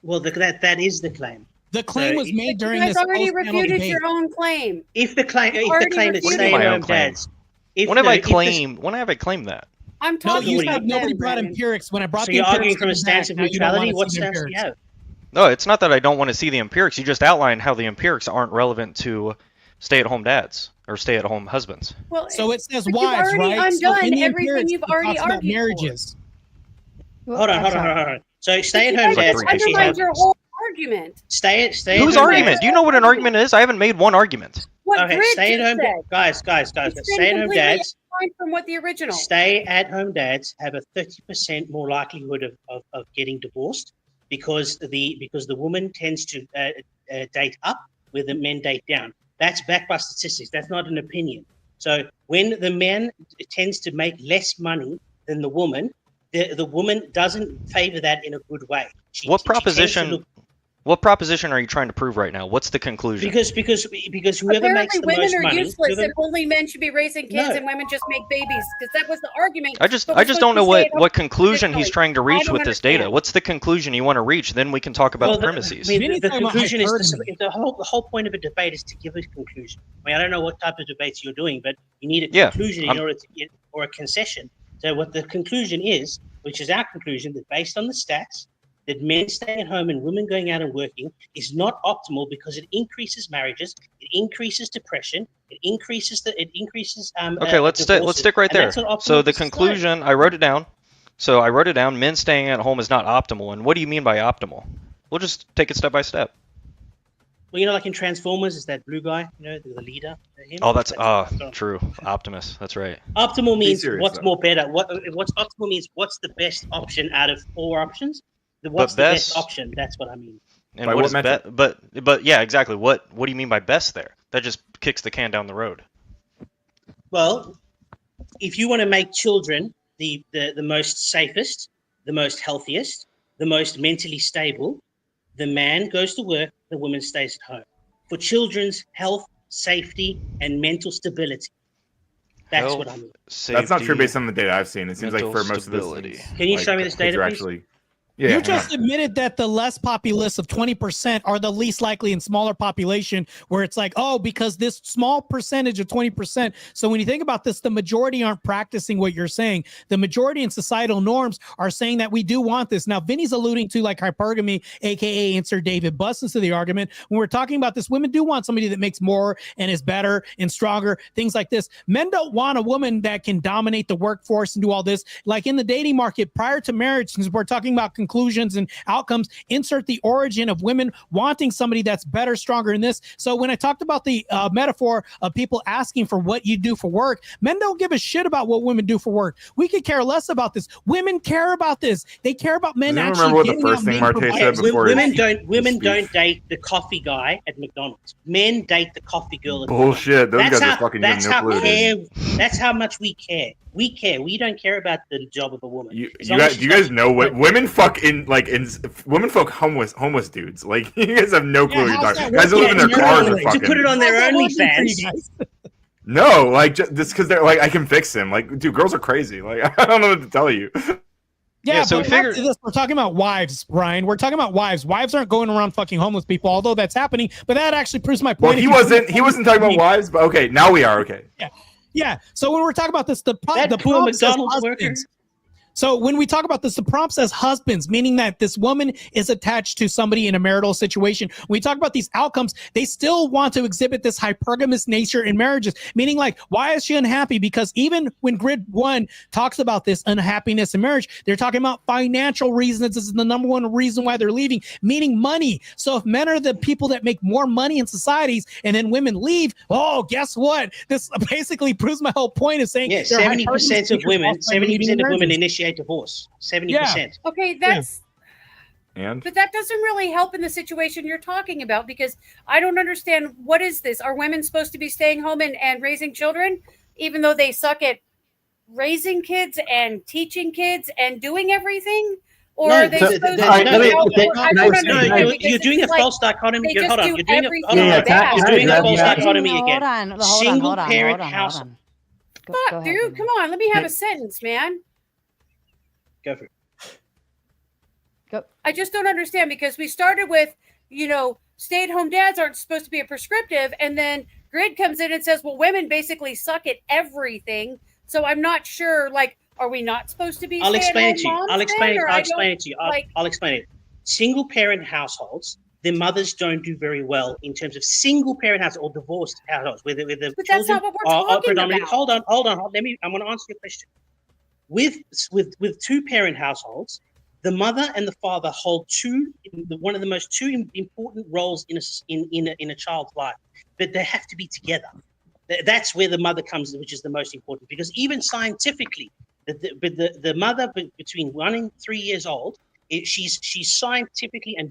Well, that is the claim. The claim was made You during guys this already post-panel refuted debate. your own claim. If the claim You is already stay refuted at my own home claim. dads, if When have I if this- claimed? When have I claimed that? I'm No, talking you about said nobody men, brought Ryan. empirics. When I brought So the you're arguing empirics from a back, stance of now you don't neutrality. wanna What see the stance do you empirics. have? No, it's not that I don't want to see the empirics. You just outlined how the empirics aren't relevant to stay-at-home dads or stay-at-home husbands. Well, So it says but you've wives, already right? So undone in the everything empirics, you've it already talks about argued for. marriages. Hold on. So You stay-at-home guys dads three actually undermined have your whole argument. Whose stay-at-home argument? dads. Do you know what an argument is? I haven't made one argument. What Okay, Grid just stay-at-home said. guys. It's been Stay-at-home completely dads. defined from what the original. Stay-at-home dads have a 30% more likelihood of getting divorced because the woman tends to date up where the men date down. That's backed by statistics. That's not an opinion. So when the man tends to make less money than the woman doesn't favor that in a good way. What She tends to proposition? look- What proposition are you trying to prove right now? What's the conclusion? because whoever makes Apparently, the women most are money, useless, and only men should be raising kids, No. and women just make babies. Because that was the argument. I just but we're don't supposed know to stay at home what conclusion he's traditionally. trying to I reach don't with this data. understand. What's the conclusion you want to reach? Then we can talk about the premises. The conclusion is the whole point of a debate is to give a conclusion. I mean, I don't know what type of debates you're doing, but you need a Yeah, conclusion in order to get or a concession. So what the conclusion is, which is our conclusion, that based on the stats, that men staying at home and women going out and working is not optimal because it increases marriages, it increases depression, it increases Okay, let's stick right And there. that's not optimal So the for society. conclusion, I wrote it down. So I wrote it down. Men staying at home is not optimal. And what do you mean by optimal? We'll just take it step by step. Well, like in Transformers, is that blue guy, the leader? Him? Oh, that's true. Optimus. That's right. Optimal means serious, what's though. more better. What's optimal means what's the best option out of 4 options. What's the best- best option? That's what I mean. And By what what is metric? but yeah, exactly. What do you mean by best there? That just kicks the can down the road. Well, if you want to make children the most safest, the most healthiest, the most mentally stable, the man goes to work, the woman stays at home. For children's health, safety, and mental stability. That's Health, what I mean. That's not true safety, based on the data I've seen. It seems like mental for most stability. of this, Can you show me this data, please? Actually, You just admitted that the less populous of 20% are the least likely in smaller population, where it's like, oh, because this small percentage of 20%. So when you think about this, the majority aren't practicing what you're saying. The majority in societal norms are saying that we do want this. Now, Vinny's alluding to like hypergamy, aka insert David Buss into the argument. When we're talking about this, women do want somebody that makes more and is better and stronger, things like this. Men don't want a woman that can dominate the workforce and do all this. Like in the dating market prior to marriage, since we're talking about conclusions and outcomes, insert the origin of women wanting somebody that's better, stronger in this. So when I talked about the metaphor of people asking for what you do for work, men don't give a shit about what women do for work. We could care less about this. Women care about this. They care about men Does actually anyone remember what the getting first out thing and Marte being said providers. before Women don't date the coffee guy at McDonald's. Men date the coffee girl at Bullshit. Those That's guys how, are fucking that's no how clue, dude. That's how much we care. We care. We don't care about the job of a woman. Do you guys know what women fuck women fuck homeless dudes? Like you guys have no clue what you're talking. Guys who live in their cars are fucking. To put it on their OnlyFans. No, like just because they're like I can fix him. Like, dude, girls are crazy. Like I don't know what to tell you. Yeah, so but we figured- we're talking about wives, Ryan. We're talking about wives. Wives aren't going around fucking homeless people, although that's happening. But that actually proves my point. Well, If he you- wasn't talking about wives, but okay, now we are okay. Yeah. So when we're talking about this, the poor prompt says McDonald's worker. husbands. So when we talk about this, the prompt says husbands, meaning that this woman is attached to somebody in a marital situation. When we talk about these outcomes, they still want to exhibit this hypergamous nature in marriages, meaning like, why is she unhappy? Because even when Grid 1 talks about this unhappiness in marriage, they're talking about financial reasons. This is the number one reason why they're leaving, meaning money. So if men are the people that make more money in societies and then women leave, oh, guess what? This basically proves my whole point of saying Yeah, they're 70% hypergamous of women, natures also leaving 70% of women marriages. initiate divorce. 70%. Okay, that's And but that doesn't really help in the situation you're talking about, because I don't understand, what is this? Are women supposed to be staying home and raising children, even though they suck at raising kids and teaching kids and doing everything? Or No, are they supposed to? I don't understand. You're doing a false dichotomy. They Hold just on. do You're doing everything you're bad. doing a false dichotomy again. Hold on, Single hold on, parent hold on, house. hold on. Fuck, dude, come on. Let me have a sentence, man. Go for it. I just don't understand because we started with, stay-at-home dads aren't supposed to be a prescriptive, and then Grid comes in and says, well, women basically suck at everything. So I'm not sure, are we not supposed to be? I'll explain it to you. moms I'll explain then, it. or I'll I explain don't- it to you. I'll explain it. Single parent households, their mothers don't do very well in terms of single parent households or divorced households, where the But that's children not what we're are talking predominantly. about. Hold on. I'm going to answer your question. With two parent households, the mother and the father hold one of the most important roles in a child's life, but they have to be together. That's where the mother comes in, which is the most important, because even scientifically, the mother between 1 and 3 years old, she's scientifically and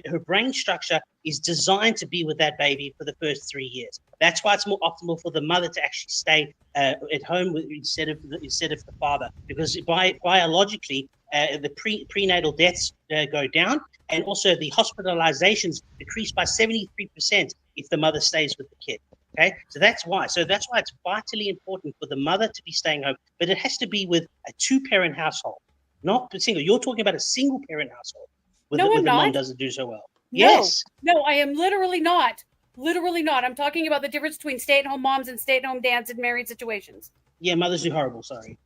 her brain structure is designed to be with that baby for the first 3 years. That's why it's more optimal for the mother to actually stay at home instead of the father, because biologically the prenatal deaths go down, and also the hospitalizations decrease by 73% if the mother stays with the kid. Okay, so that's why it's vitally important for the mother to be staying home, but it has to be with a two-parent household, not single. You're talking about a single-parent household where the mom doesn't do so well. No, Yes. No, I am literally not. Literally not. I'm talking about the difference between stay-at-home moms and stay-at-home dads in married situations. Yeah, mothers do horrible. Sorry.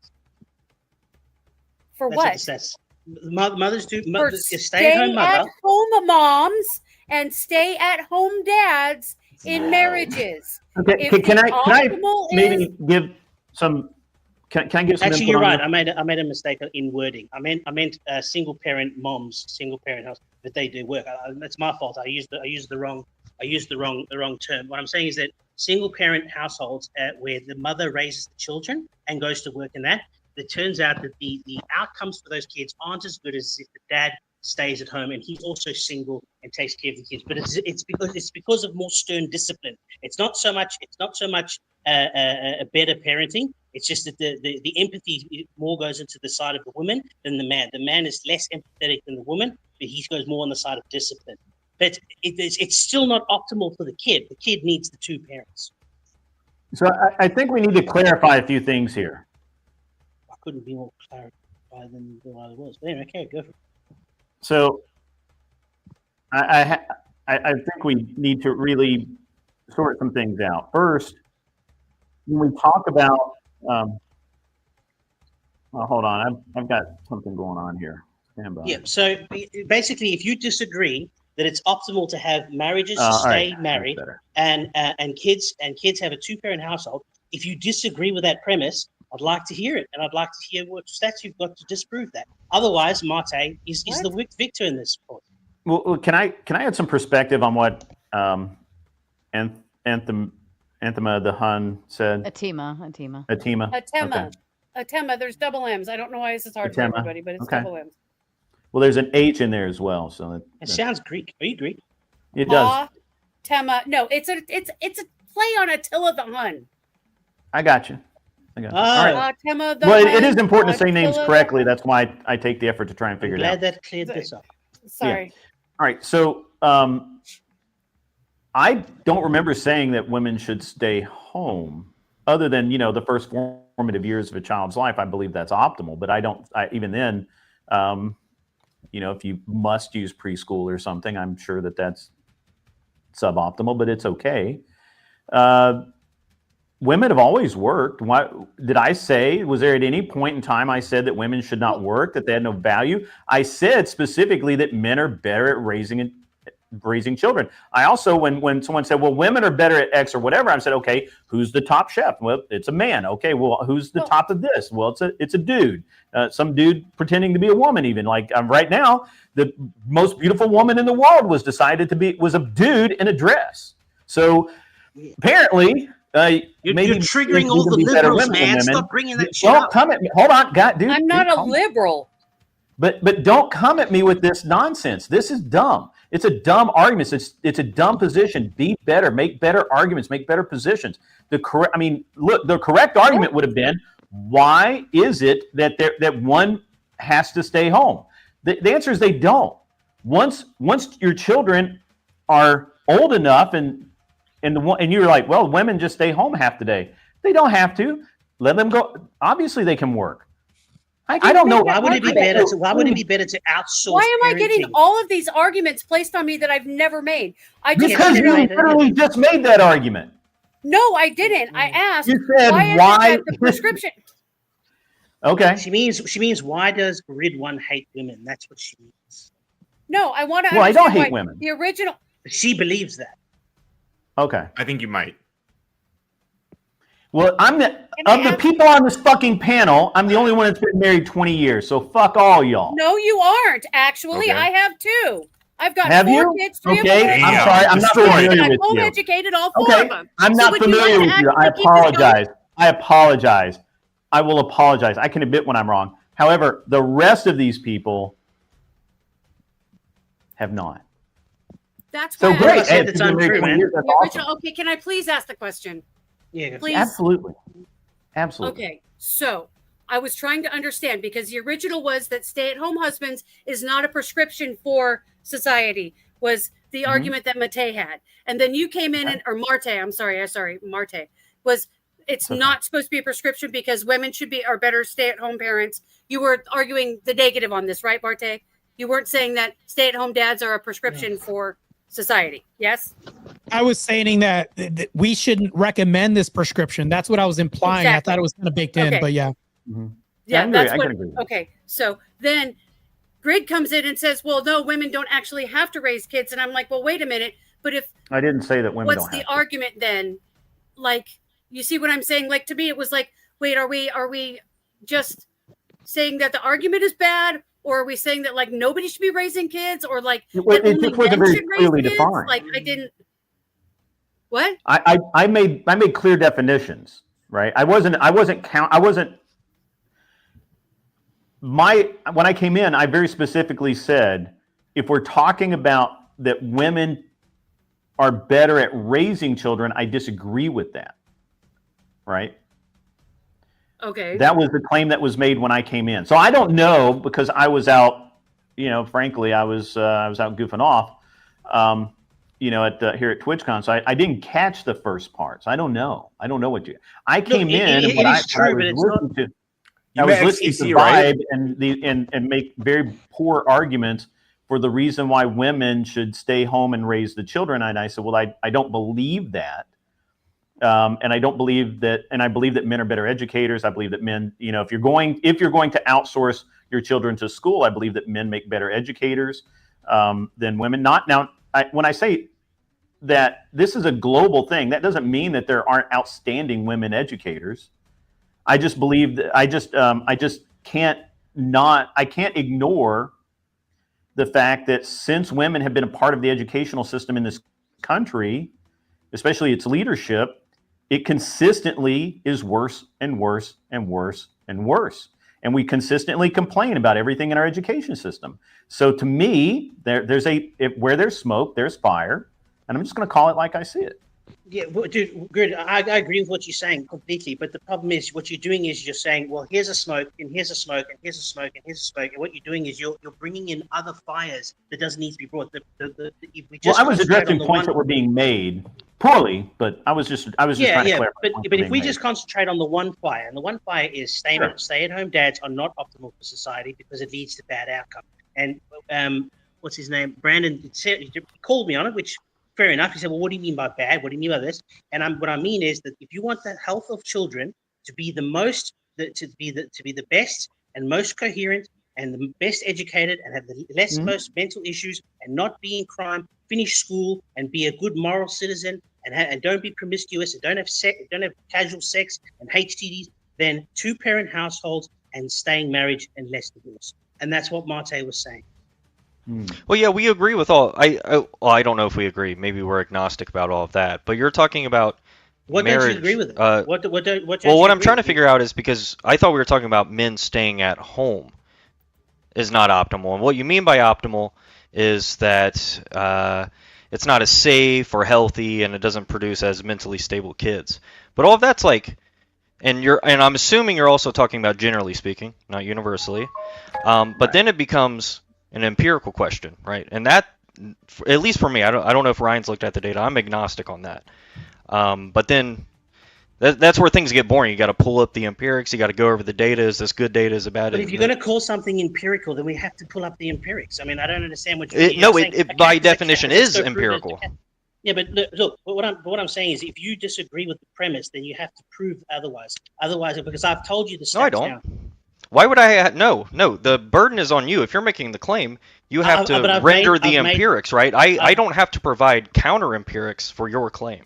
For That's what? Mothers do. For Stay-at-home mother. stay-at-home moms and stay-at-home dads in marriages. Okay, If can the I optimal maybe is- give some? Can I give some? Actually, input you're on right. this? I made a mistake in wording. I meant single parent moms, single parent house, but they do work. That's my fault. I used the wrong term. What I'm saying is that single parent households where the mother raises the children and goes to work in that, it turns out that the outcomes for those kids aren't as good as if the dad stays at home and he's also single and takes care of the kids. But it's because of more stern discipline. It's not so much a better parenting. It's just that the empathy more goes into the side of the woman than the man. The man is less empathetic than the woman, but he goes more on the side of discipline. But it's still not optimal for the kid. The kid needs the two parents. So I think we need to clarify a few things here. I couldn't be more clarified than what I was. But anyway, okay, go for it. So I think we need to really sort some things out. First, when we talk about, hold on, I've got something going on here. Stand by. Yeah. So basically, if you disagree that it's optimal to have marriages All stay right, married that's better. and kids have a two-parent household, if you disagree with that premise, I'd like to hear it, and I'd like to hear what stats you've got to disprove that. Otherwise, Marte is the victor in this sport. Well, can I add some perspective on what Anthema the Hun said? Atima. Okay. Atema. There's double M's. I don't know why this is hard for Atema. everybody, but it's Okay. double M's. Well, there's an H in there as well, so It sounds Greek. Are you Greek? it does. Tema. No, it's a play on Attila the Hun. I got you. All right. Tema the Well, Hun. it is important to say names Attila the correctly. Hun. That's why I take the effort to try and figure it out. Glad that cleared this up. Sorry. All right. So I don't remember saying that women should stay home, other than the first formative years of a child's life. I believe that's optimal, but even then, if you must use preschool or something, I'm sure that's suboptimal, but it's okay. Women have always worked. Why did I say? Was there at any point in time I said that women should not work, that they had no value? I said specifically that men are better at raising children. I also, when someone said, well, women are better at X or whatever, I said, okay, who's the top chef? Well, it's a man. Okay, well, who's the top of this? Well, it's a dude. Some dude pretending to be a woman, even. Like right now, the most beautiful woman in the world was a dude in a dress. So apparently, You're maybe triggering you all can the be better liberals, women than man. women. Stop bringing that shit Don't up. come at me. Hold on, God, dude. I'm not dude, a liberal. But don't come at me with this nonsense. This is dumb. It's a dumb argument. It's a dumb position. Be better. Make better arguments. Make better positions. The correct argument would have been, why is it that one has to stay home? The answer is they don't. Once your children are old enough and you're like, well, women just stay home half the day. They don't have to. Let them go. Obviously, they can work. I don't know. Why would it be better to outsource? Why am I getting parenting? all of these arguments placed on me that I've never made? Because you literally just made that argument. No, I didn't. I asked. You said why is why- it that the prescription? Okay. She means why does Grid One hate women? That's what she means. No, I want to. Well, I don't understand hate why women. The original. She believes that. Okay. I think you might. Well, the people on this fucking panel, I'm the only one that's been married 20 years. So fuck all y'all. No, you aren't. Actually, Okay. I have two. I've got Have 4 you? kids. 3 Okay, of them. I'm sorry. I'm not familiar I'm with home you. educated. All 4 Okay, of them. I'm So not would you like familiar to with you. I actually keep this going? apologize. I apologize. I will apologize. I can admit when I'm wrong. However, the rest of these people have not. That's So why great. I Hey, said it's untrue, man. The That's original. Okay, can I please ask the question? Yeah, please. Absolutely. Absolutely. Okay, so I was trying to understand because the original was that stay-at-home husbands is not a prescription for society. Was the Mm-hmm. argument that Mate had, and then you came in or Marte. I'm sorry, Marte was. It's not supposed to be a prescription because women are better stay-at-home parents. You were arguing the negative on this, right, Marte? You weren't saying that stay-at-home dads are a prescription for society. Yes. I was saying that we shouldn't recommend this prescription. That's what I was implying. Exactly. I thought it was kind of baked in, Okay. but yeah. Yeah, I that's can what. agree. Okay, so then Grid comes in and says, "Well, no, women don't actually have to raise kids," and I'm like, "Well, wait a minute, but if I didn't say that women what's don't the have to. argument then? Like, you see what I'm saying? Like to me, it was like, wait, are we just saying that the argument is bad, or are we saying that like nobody should be raising kids, or like It that just only wasn't men very should raise clearly kids? defined. Like I didn't. What? I made clear definitions, right? When I came in, I very specifically said, if we're talking about that women are better at raising children, I disagree with that, right? Okay. That was the claim that was made when I came in. So I don't know because I was out, frankly, I was out goofing off, here at TwitchCon. So I didn't catch the first parts. I don't know. I don't know what you. I came in and what I was listening to. I was listening to Vibe and make very poor arguments for the reason why women should stay home and raise the children. And I said, well, I don't believe that. And I don't believe that, and I believe that men are better educators. I believe that men, if you're going to outsource your children to school, I believe that men make better educators than women. When I say that this is a global thing, that doesn't mean that there aren't outstanding women educators. I just believe that I can't ignore the fact that since women have been a part of the educational system in this country, especially its leadership, it consistently is worse and worse and worse and worse. And we consistently complain about everything in our education system. So to me, where there's smoke, there's fire. And I'm just going to call it like I see it. Yeah, well, dude, good. I agree with what you're saying completely. But the problem is, what you're doing is you're saying, well, here's a smoke, and here's a smoke, and here's a smoke, and here's a smoke. And what you're doing is you're bringing in other fires that doesn't need to be brought. I was addressing points that were being made poorly, but I was just trying to clarify. But if we just concentrate on the one fire, and the one fire is stay-at-home dads are not optimal for society because it leads to bad outcome. And what's his name? Brandon he called me on it, which. Fair enough. He said, well, what do you mean by bad? What do you mean by this? And what I mean is that if you want the health of children to be the best and most coherent and the best educated and have the most mental issues and not be in crime, finish school and be a good moral citizen and don't be promiscuous and don't have casual sex and HTDs, then 2-parent households and staying marriage and less divorce. And that's what Marte was saying. Well, yeah, we agree with all. I don't know if we agree. Maybe we're agnostic about all of that. But you're talking about what marriage. Don't you agree with it? What I'm trying to figure out is because I thought we were talking about men staying at home is not optimal. And what you mean by optimal is that it's not as safe or healthy and it doesn't produce as mentally stable kids. But all of that's like, and I'm assuming you're also talking about generally speaking, not universally. But then it becomes an empirical question, right? And that, at least for me, I don't know if Ryan's looked at the data. I'm agnostic on that. But then that's where things get boring. You got to pull up the empirics. You got to go over the data. Is this good data? Is it bad? But if you're going to call something empirical, then we have to pull up the empirics. I mean, I don't understand what you mean. It by definition is empirical. Yeah, but look, what I'm saying is, if you disagree with the premise, then you have to prove otherwise. Otherwise, because I've told you the stats. No, I don't. Now. Why would I? No. The burden is on you. If you're making the claim, you have to render the empirics, right? I don't have to provide counter empirics for your claim.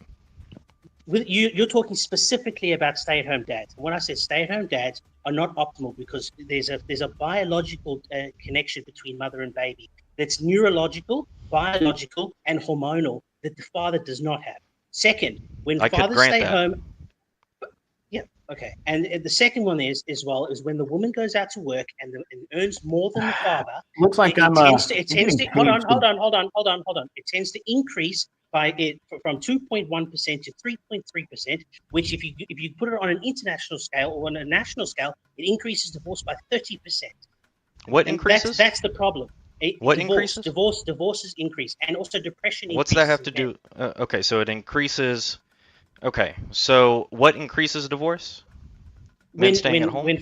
You're talking specifically about stay-at-home dads. When I said stay-at-home dads are not optimal because there's a biological connection between mother and baby that's neurological, biological, and hormonal that the father does not have. Second, when fathers stay home, yeah, okay. And the second one is when the woman goes out to work and earns more than the father. Looks like hold on. It tends to increase from 2.1% to 3.3%, which if you put it on an international scale or on a national scale, it increases divorce by 30%. What increases? That's the problem. Increases? Divorces increase, and also depression. What's that have to do? Okay, so it increases. Okay, so what increases divorce? Men staying at home. When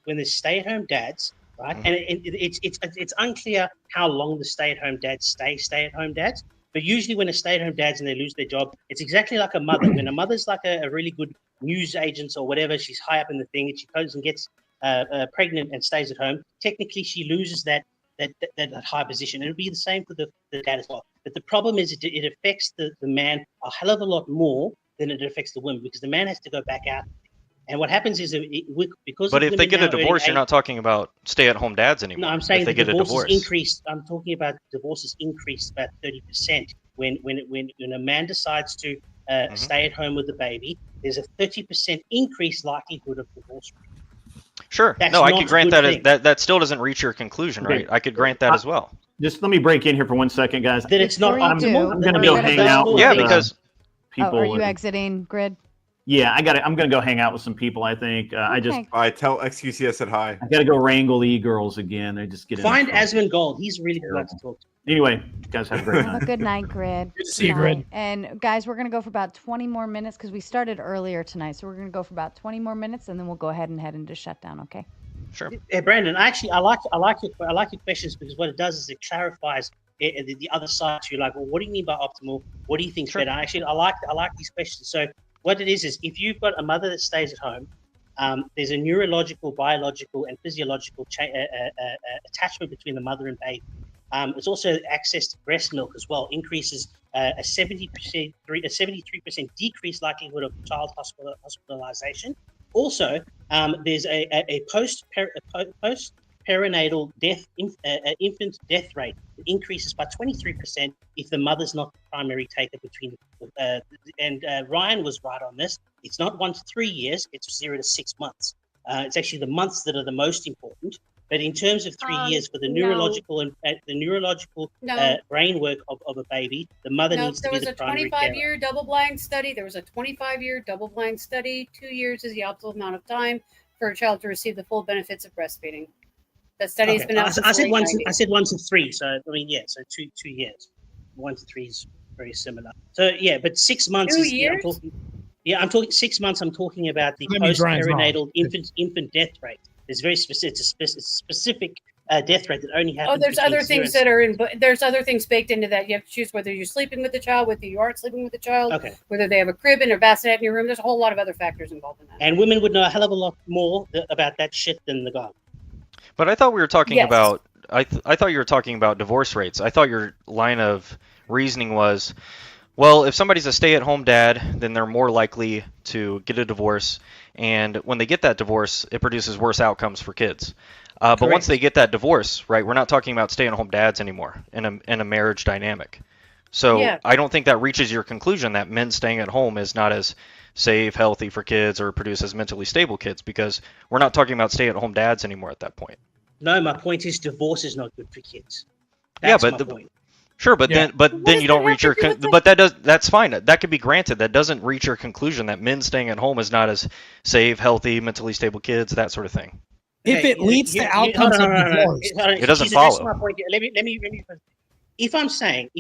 there's stay-at-home dads, right? And it's unclear how long the stay-at-home dads stay-at-home dads. But usually when a stay-at-home dad's and they lose their job, it's exactly like a mother. When a mother's like a really good news agent or whatever, she's high up in the thing, and she goes and gets pregnant and stays at home. Technically, she loses that high position. It'll be the same for the dad as well. But the problem is it affects the man a hell of a lot more than it affects the woman, because the man has to go back out. And what happens is because. But if they get a divorce, you're not talking about stay-at-home dads anymore. No, I'm saying if they get a divorce increased. I'm talking about divorces increased about 30% when a man decides to stay at home with the baby. There's a 30% increased likelihood of divorce. Sure. No, I could grant that still doesn't reach your conclusion, right? I could grant that as well. Just let me break in here for 1 second, guys. That it's not optimal. I'm going to go hang out. Yeah, because people. Are you exiting Grid? Yeah, I'm gonna go hang out with some people. I think I tell XQC I said hi. I gotta go wrangle e-girls again. They just get find Asmund Gold. He's really glad to talk to. Anyway, you guys have a great night. Have a good night, Grid. Good to see you, Grid. And guys, we're gonna go for about 20 more minutes because we started earlier tonight. So we're gonna go for about 20 more minutes, and then we'll go ahead and head into shutdown. Okay. Sure. Hey, Brandon, I like your questions, because what it does is it clarifies the other side to you. Like, well, what do you mean by optimal? What do you think is better? Actually, I like these questions. So what it is if you've got a mother that stays at home, there's a neurological, biological, and physiological attachment between the mother and baby. There's also access to breast milk as well. Increases a 73% decreased likelihood of child hospitalization. Also, there's a post-perinatal infant death rate that increases by 23% if the mother's not the primary taker and Ryan was right on this. It's not 1 to 3 years, it's 0 to 6 months. It's actually the months that are the most important. But in terms of 3 years for the neurological brain work of a baby, the mother needs to be the primary carer. There was a 25-year double-blind study. There was a 25-year double-blind study. 2 years is the optimal amount of time for a child to receive the full benefits of breastfeeding. That study has been out. I said 1 to 3. So I mean, yeah. So 2 years. 1 to 3 is very similar. So yeah, but 6 months. 2 years. I'm talking 6 months. I'm talking about the post-perinatal infant death rate. It's very specific. It's a specific death rate that only happens. Oh, there's other things that are in. There's other things baked into that. You have to choose whether you're sleeping with the child, whether you aren't sleeping with the child, whether they have a crib and a bassinet in your room. There's a whole lot of other factors involved in that. And women would know a hell of a lot more about that shit than the guy. But I thought we were talking about. I thought you were talking about divorce rates. I thought your line of reasoning was, well, if somebody's a stay-at-home dad, then they're more likely to get a divorce. And when they get that divorce, it produces worse outcomes for kids. But once they get that divorce, right, we're not talking about stay-at-home dads anymore in a marriage dynamic. So I don't think that reaches your conclusion that men staying at home is not as safe, healthy for kids or produces mentally stable kids, because we're not talking about stay-at-home dads anymore at that point. No, my point is divorce is not good for kids. That's my point. Sure, but then you don't reach your that's fine. That could be granted. That doesn't reach your conclusion that men staying at home is not as safe, healthy, mentally stable kids, that sort of thing. if it leads to outcomes of divorce. It doesn't That's follow. my point. Let me. If I'm saying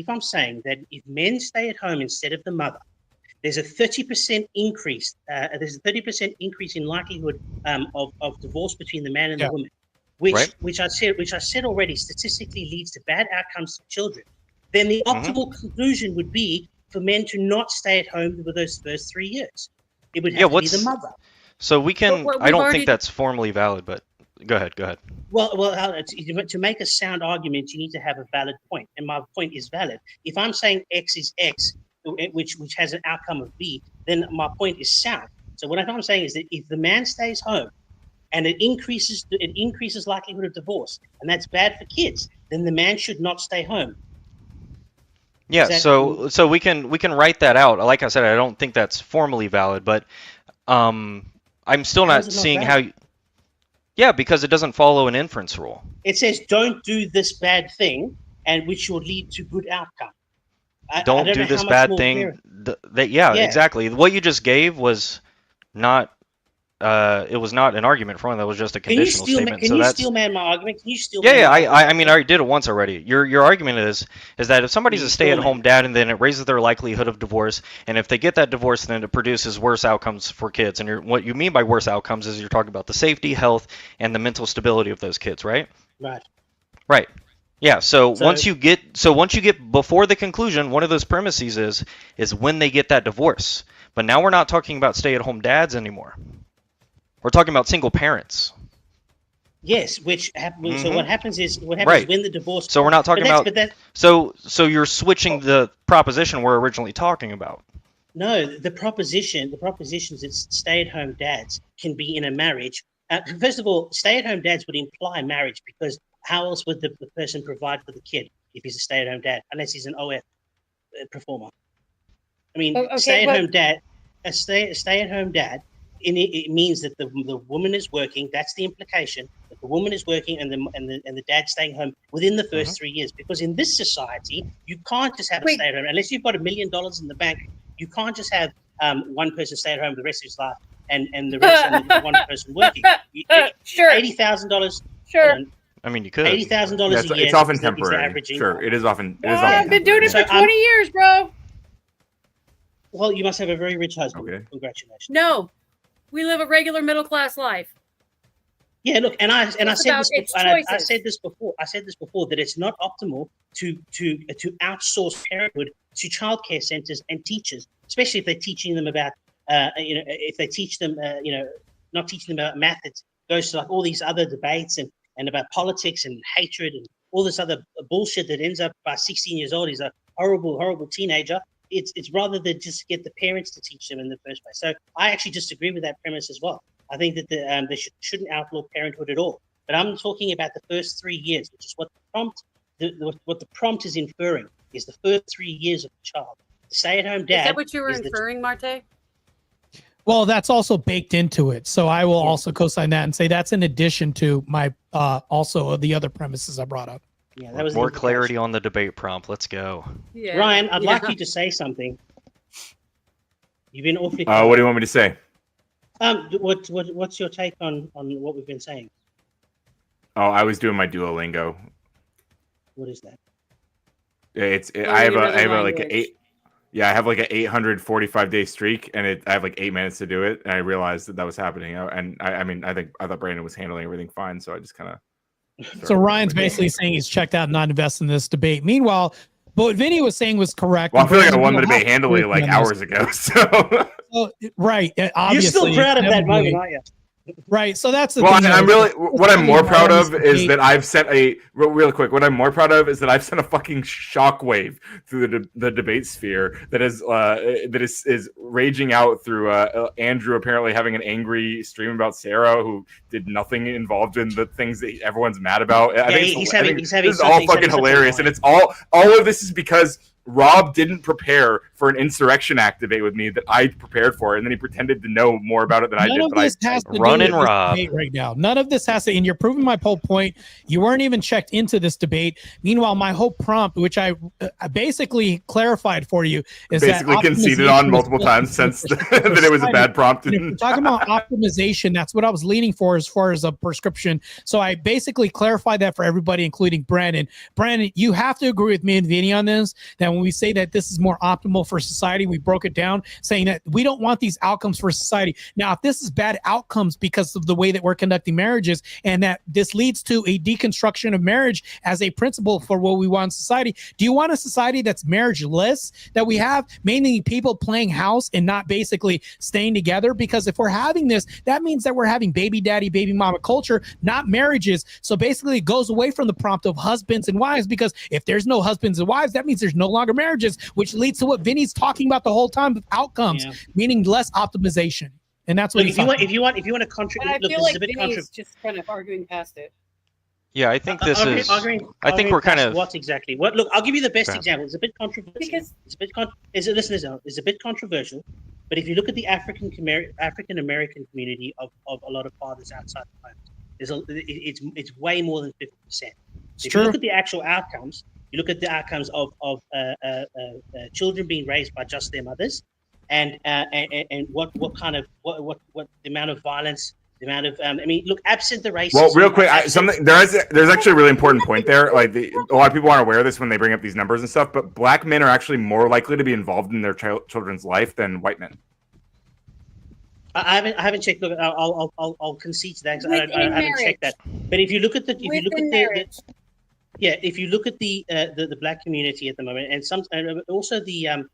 that if men stay at home instead of the mother, there's a 30% increase. There's a 30% increase in likelihood of divorce between the man and the woman, which I said already statistically leads to bad outcomes for children. Then the optimal conclusion would be for men to not stay at home for those first 3 years. It would have to be the mother. So we can. But I don't already- think that's formally valid, but go ahead. Go ahead. Well, to make a sound argument, you need to have a valid point, and my point is valid. If I'm saying X is X, which has an outcome of B, then my point is sound. So what I'm saying is that if the man stays home, and it increases likelihood of divorce, and that's bad for kids, then the man should not stay home. Yeah. Is that- So we can write that out. Like I said, I don't think that's formally valid, but I'm still How not is it not seeing valid? how. Yeah, because it doesn't follow an inference rule. It says don't do this bad thing, and which will lead to good outcome. I Don't know do how this much bad more thing. clear. Yeah, Yeah. exactly. What you just gave was not. It was not an argument for him. That was just a Can you conditional steal statement. can so you that's. steal man my argument? Can you steal? Yeah, man yeah. my argument? I mean, I already did it once already. Your argument is that if somebody's a stay-at-home dad and then it raises their likelihood of divorce, and if they get that divorce, then it produces worse outcomes for kids. And what you mean by worse outcomes is you're talking about the safety, health, and the mental stability of those kids, right? Right. Right. Yeah. So, So- once you get before the conclusion, one of those premises is when they get that divorce. But now we're not talking about stay-at-home dads anymore. We're talking about single parents. Yes, which happens. So Mhm. what happens is Right. when the divorce. So we're not talking about. But that, So you're switching the proposition we're originally talking about. no, the propositions that stay-at-home dads can be in a marriage. First of all, stay-at-home dads would imply marriage because how else would the person provide for the kid if he's a stay-at-home dad, unless he's an OF performer? I mean, Okay, stay-at-home dad, a stay-at-home dad. It means that the woman is working. That's the implication, that the woman is working and the dad staying home within the 1st 3 years. Because in this society, you can't just have a stay at home unless you've got $1 million in the bank. You can't just have one person stay at home the rest of his life and the rest of one person working. Sure. $80,000. Sure. I mean, you could. $80,000 a year. It's often is the temporary. average Sure, income. it is often. It is I've often been doing it for So 20 years, bro. Well, you must have a very rich husband. Okay. Congratulations. No, we live a regular middle class life. Yeah, look, and I It's said about this. its And I choices. said this before. I said this before that it's not optimal to outsource parenthood to childcare centers and teachers, especially if they're teaching them about if they teach them not teaching them about math. It goes to like all these other debates and about politics and hatred and all this other bullshit that ends up by 16 years old. He's a horrible teenager. It's rather than just get the parents to teach them in the first place. So I actually just agree with that premise as well. I think that they shouldn't outlaw parenthood at all. But I'm talking about the first 3 years, which is what the prompt is inferring is the first 3 years of the child. The stay-at-home dad. Is that what you were is the- inferring, Marte? Well, that's also baked into it. So I will also co-sign that and say that's in addition to my also the other premises I brought up. Yeah, that was the More implication. clarity on the debate prompt. Let's go. Yeah. Ryan, I'd like Yeah. you to say something. You've been awfully. What do you want me to say? What's your take on what we've been saying? Oh, I was doing my Duolingo. What is that? I have another like an language. 8. Yeah, I have like an 845-day streak, and I have like 8 minutes to do it. And I realized that was happening. And I thought Brandon was handling everything fine, so I just kind of. So Ryan's basically saying he's checked out and not invested in this debate. Meanwhile, what Vinny was saying was correct. Well, I feel like I Brandon, won the you debate have to handily agree like on this. hours ago. So. Well, right. You're Obviously, still proud of that inevitably. moment, aren't you? Right. So that's the Well, thing. I'm really what I'm more proud of is debate. that I've sent real quick. What I'm more proud of is that I've sent a fucking shockwave through the debate sphere that is raging out through Andrew apparently having an angry stream about Sarah who did nothing involved in the things that everyone's mad about. I think he's having this is such- all he's having fucking such a hilarious, moment. and it's all of this is because Rob didn't prepare for an insurrection act debate with me that I prepared for, and then he pretended to know more about it than I None did. of But this has to do with this debate right now. None of this has to, and you're proving my whole point. You weren't even checked into this debate. Meanwhile, my whole prompt, which I basically clarified for you, is basically that conceded on multiple times since that it was a bad prompt. And if we're talking about optimization, that's what I was leaning for as far as a prescription. So I basically clarified that for everybody, including Brandon. Brandon, you have to agree with me and Vinny on this, that when we say that this is more optimal for society, we broke it down saying that we don't want these outcomes for society. Now, if this is bad outcomes because of the way that we're conducting marriages, and that this leads to a deconstruction of marriage as a principle for what we want in society, do you want a society that's marriageless, that we have mainly people playing house and not basically staying together? Because if we're having this, that means that we're having baby daddy, baby mama culture, not marriages. So basically it goes away from the prompt of husbands and wives, because if there's no husbands and wives, that means there's no longer marriages, which leads to what Vinny's talking about the whole time, of outcomes, meaning less optimization. And that's what if you want to contribute, I look, feel this like is a bit Vinny's just kind of arguing past it. Yeah, I think this is. I think we're kind of. What exactly? What? Look, I'll give you the best Okay. example. It's a bit controversial. It's a bit. It's a bit controversial. But if you look at the African American community of a lot of fathers outside the home, it's way more than 50%. If you look at the actual outcomes, you look at the outcomes of children being raised by just their mothers, and what kind of what the amount of violence, the amount of I mean, look, absent the racism. Well, real quick, there's actually a really important point there. Like a lot of people aren't aware of this when they bring up these numbers and stuff, but black men are actually more likely to be involved in their children's life than white men. I haven't checked. Look, I'll concede to that. 'Cause I haven't checked that. But if you look at if you look at the black community at the moment, and also the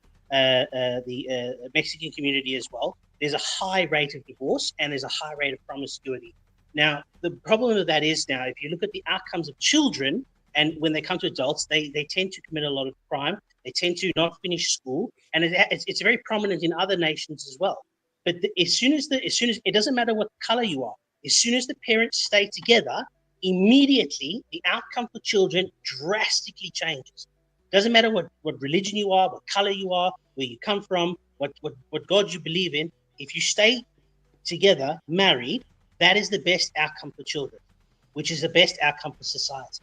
Mexican community as well, there's a high rate of divorce and there's a high rate of promiscuity. Now, the problem with that is now, if you look at the outcomes of children, and when they come to adults, they tend to commit a lot of crime. They tend to not finish school, and it's very prominent in other nations as well. But as soon as it doesn't matter what color you are, as soon as the parents stay together, immediately the outcome for children drastically changes. Doesn't matter what religion you are, what color you are, where you come from, what God you believe in. If you stay together, married, that is the best outcome for children, which is the best outcome for society.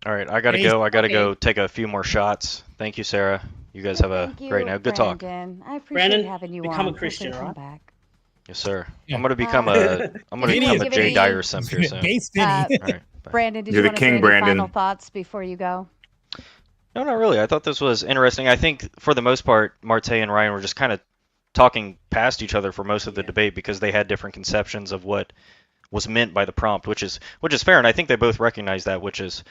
All right, I gotta go. I gotta go take a few more shots. Thank you, Sarah. You guys have a great night. Good talk. I appreciate Brandon, having you become on. a Christian, Come right? back. Yes, sir. I'm gonna become a Jay Dyer simp here soon. All right. Brandon, did You're you the want to king, say any Brandon. final thoughts before you go? No, not really. I thought this was interesting. I think for the most part, Marte and Ryan were just kind of talking past each other for most of the debate because they had different conceptions of what was meant by the prompt, which is fair, and I think they both recognize that, which is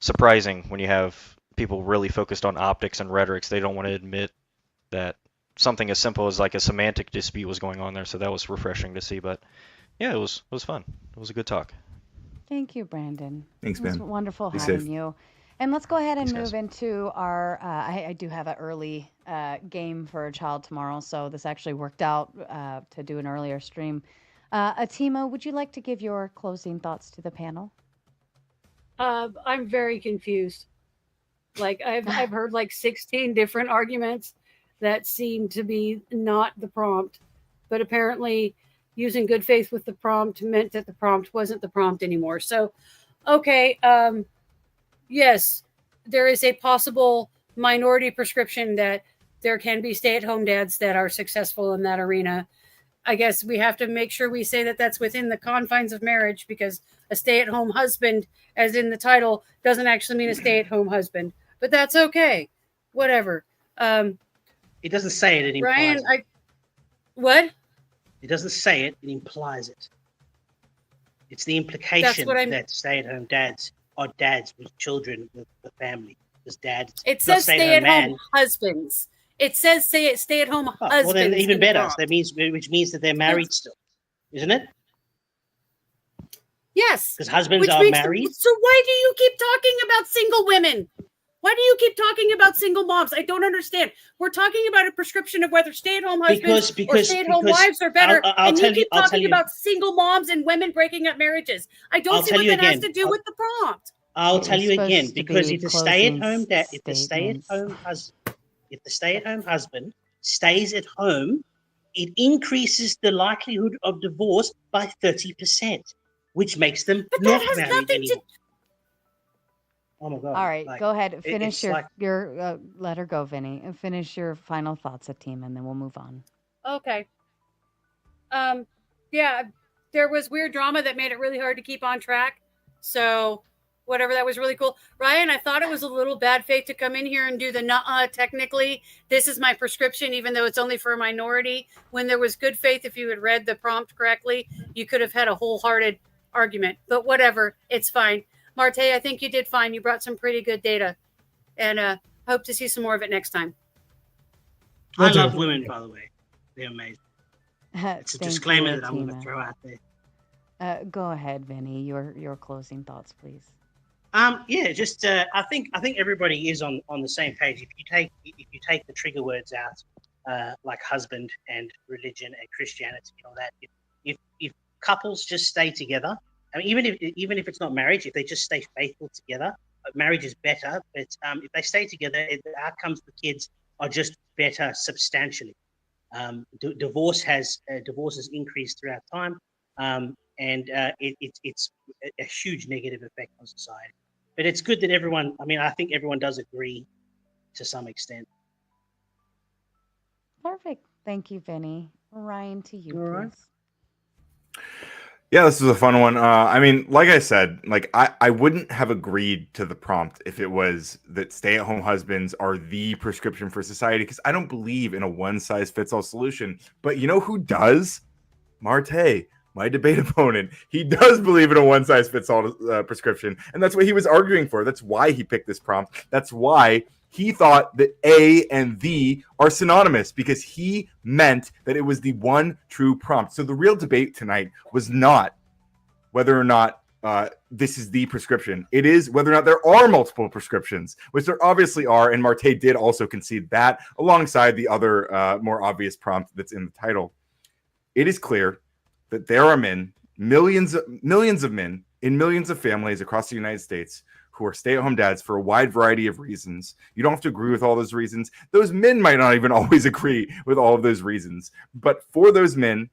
surprising when you have people really focused on optics and rhetorics. They don't want to admit that something as simple as like a semantic dispute was going on there. So that was refreshing to see. But yeah, it was fun. It was a good talk. Thank you, Brandon. Thanks, It was man. wondrul Be having safe. you. And let's go ahead and Thanks, move into our. I do have an early game for a child tomorrow, so this actually worked out to do an earlier stream. Atimo, would you like to give your closing thoughts to the panel? I'm very confused. Like I've heard like 16 different arguments that seem to be not the prompt, but apparently using good faith with the prompt meant that the prompt wasn't the prompt anymore. So, okay, yes, there is a possible minority prescription that there can be stay-at-home dads that are successful in that arena. I guess we have to make sure we say that that's within the confines of marriage, because a stay-at-home husband, as in the title, doesn't actually mean a stay-at-home husband. But that's okay. Whatever. It doesn't say it. It implies Ryan, it. What? It doesn't say it. It implies it. It's the implication that stay-at-home dads are dads with children, with the family. Because dads. It says stay-at-home husbands. It says stay-at-home husbands. Well, then even in the better. prompt. That means, which means that they're married still, isn't it? Yes. Because husbands Which are makes married. So why do you keep talking about single women? Why do you keep talking about single moms? I don't understand. We're talking about a prescription of whether stay-at-home husbands or stay-at-home wives are better, and you keep talking about single moms and women breaking up marriages. I don't see what that has to do with the prompt. I'll It tell was you again, supposed to because be if the closing stay-at-home dad, if the statements. stay-at-home husband stays at home, it increases the likelihood of divorce by 30%, which makes them But not that has married nothing anymore. to. Oh my god! All right, like, go ahead. it- Finish it's your like let her go, Vinny, and finish your final thoughts, at team, and then we'll move on. Okay. Yeah, there was weird drama that made it really hard to keep on track. So, whatever, that was really cool. Ryan, I thought it was a little bad faith to come in here and do the nuh-uh, technically, this is my prescription, even though it's only for a minority. When there was good faith, if you had read the prompt correctly, you could have had a wholehearted argument. But whatever, it's fine. Marte, I think you did fine. You brought some pretty good data. And hope to see some more of it next time. I love women, by the way. They're amazing. It's a Thank disclaimer you, that I'm going to Atima. throw out there. Go ahead, Vinny. Your closing thoughts, please. Yeah, just I think everybody is on the same page. If you take the trigger words out, like husband and religion and Christianity and all that, if couples just stay together, I mean, even if it's not marriage, if they just stay faithful together, marriage is better. But if they stay together, the outcomes for kids are just better substantially. Divorce has increased throughout time, and it's a huge negative effect on society. But it's good that everyone, I mean, I think everyone does agree to some extent. Perfect. Thank you, Vinny. Ryan, to you, All right. please. Yeah, this is a fun one. I mean, like I said, like I wouldn't have agreed to the prompt if it was that stay-at-home husbands are the prescription for society, because I don't believe in a one-size-fits-all solution. But you know who does? Marte, my debate opponent. He does believe in a one-size-fits-all prescription, and that's what he was arguing for. That's why he picked this prompt. That's why he thought that A and the are synonymous, because he meant that it was the one true prompt. So the real debate tonight was not whether or not this is the prescription. It is whether or not there are multiple prescriptions, which there obviously are. And Marte did also concede that alongside the other more obvious prompt that's in the title. It is clear that there are men, millions of men in millions of families across the United States who are stay-at-home dads for a wide variety of reasons. You don't have to agree with all those reasons. Those men might not even always agree with all of those reasons. But for those men,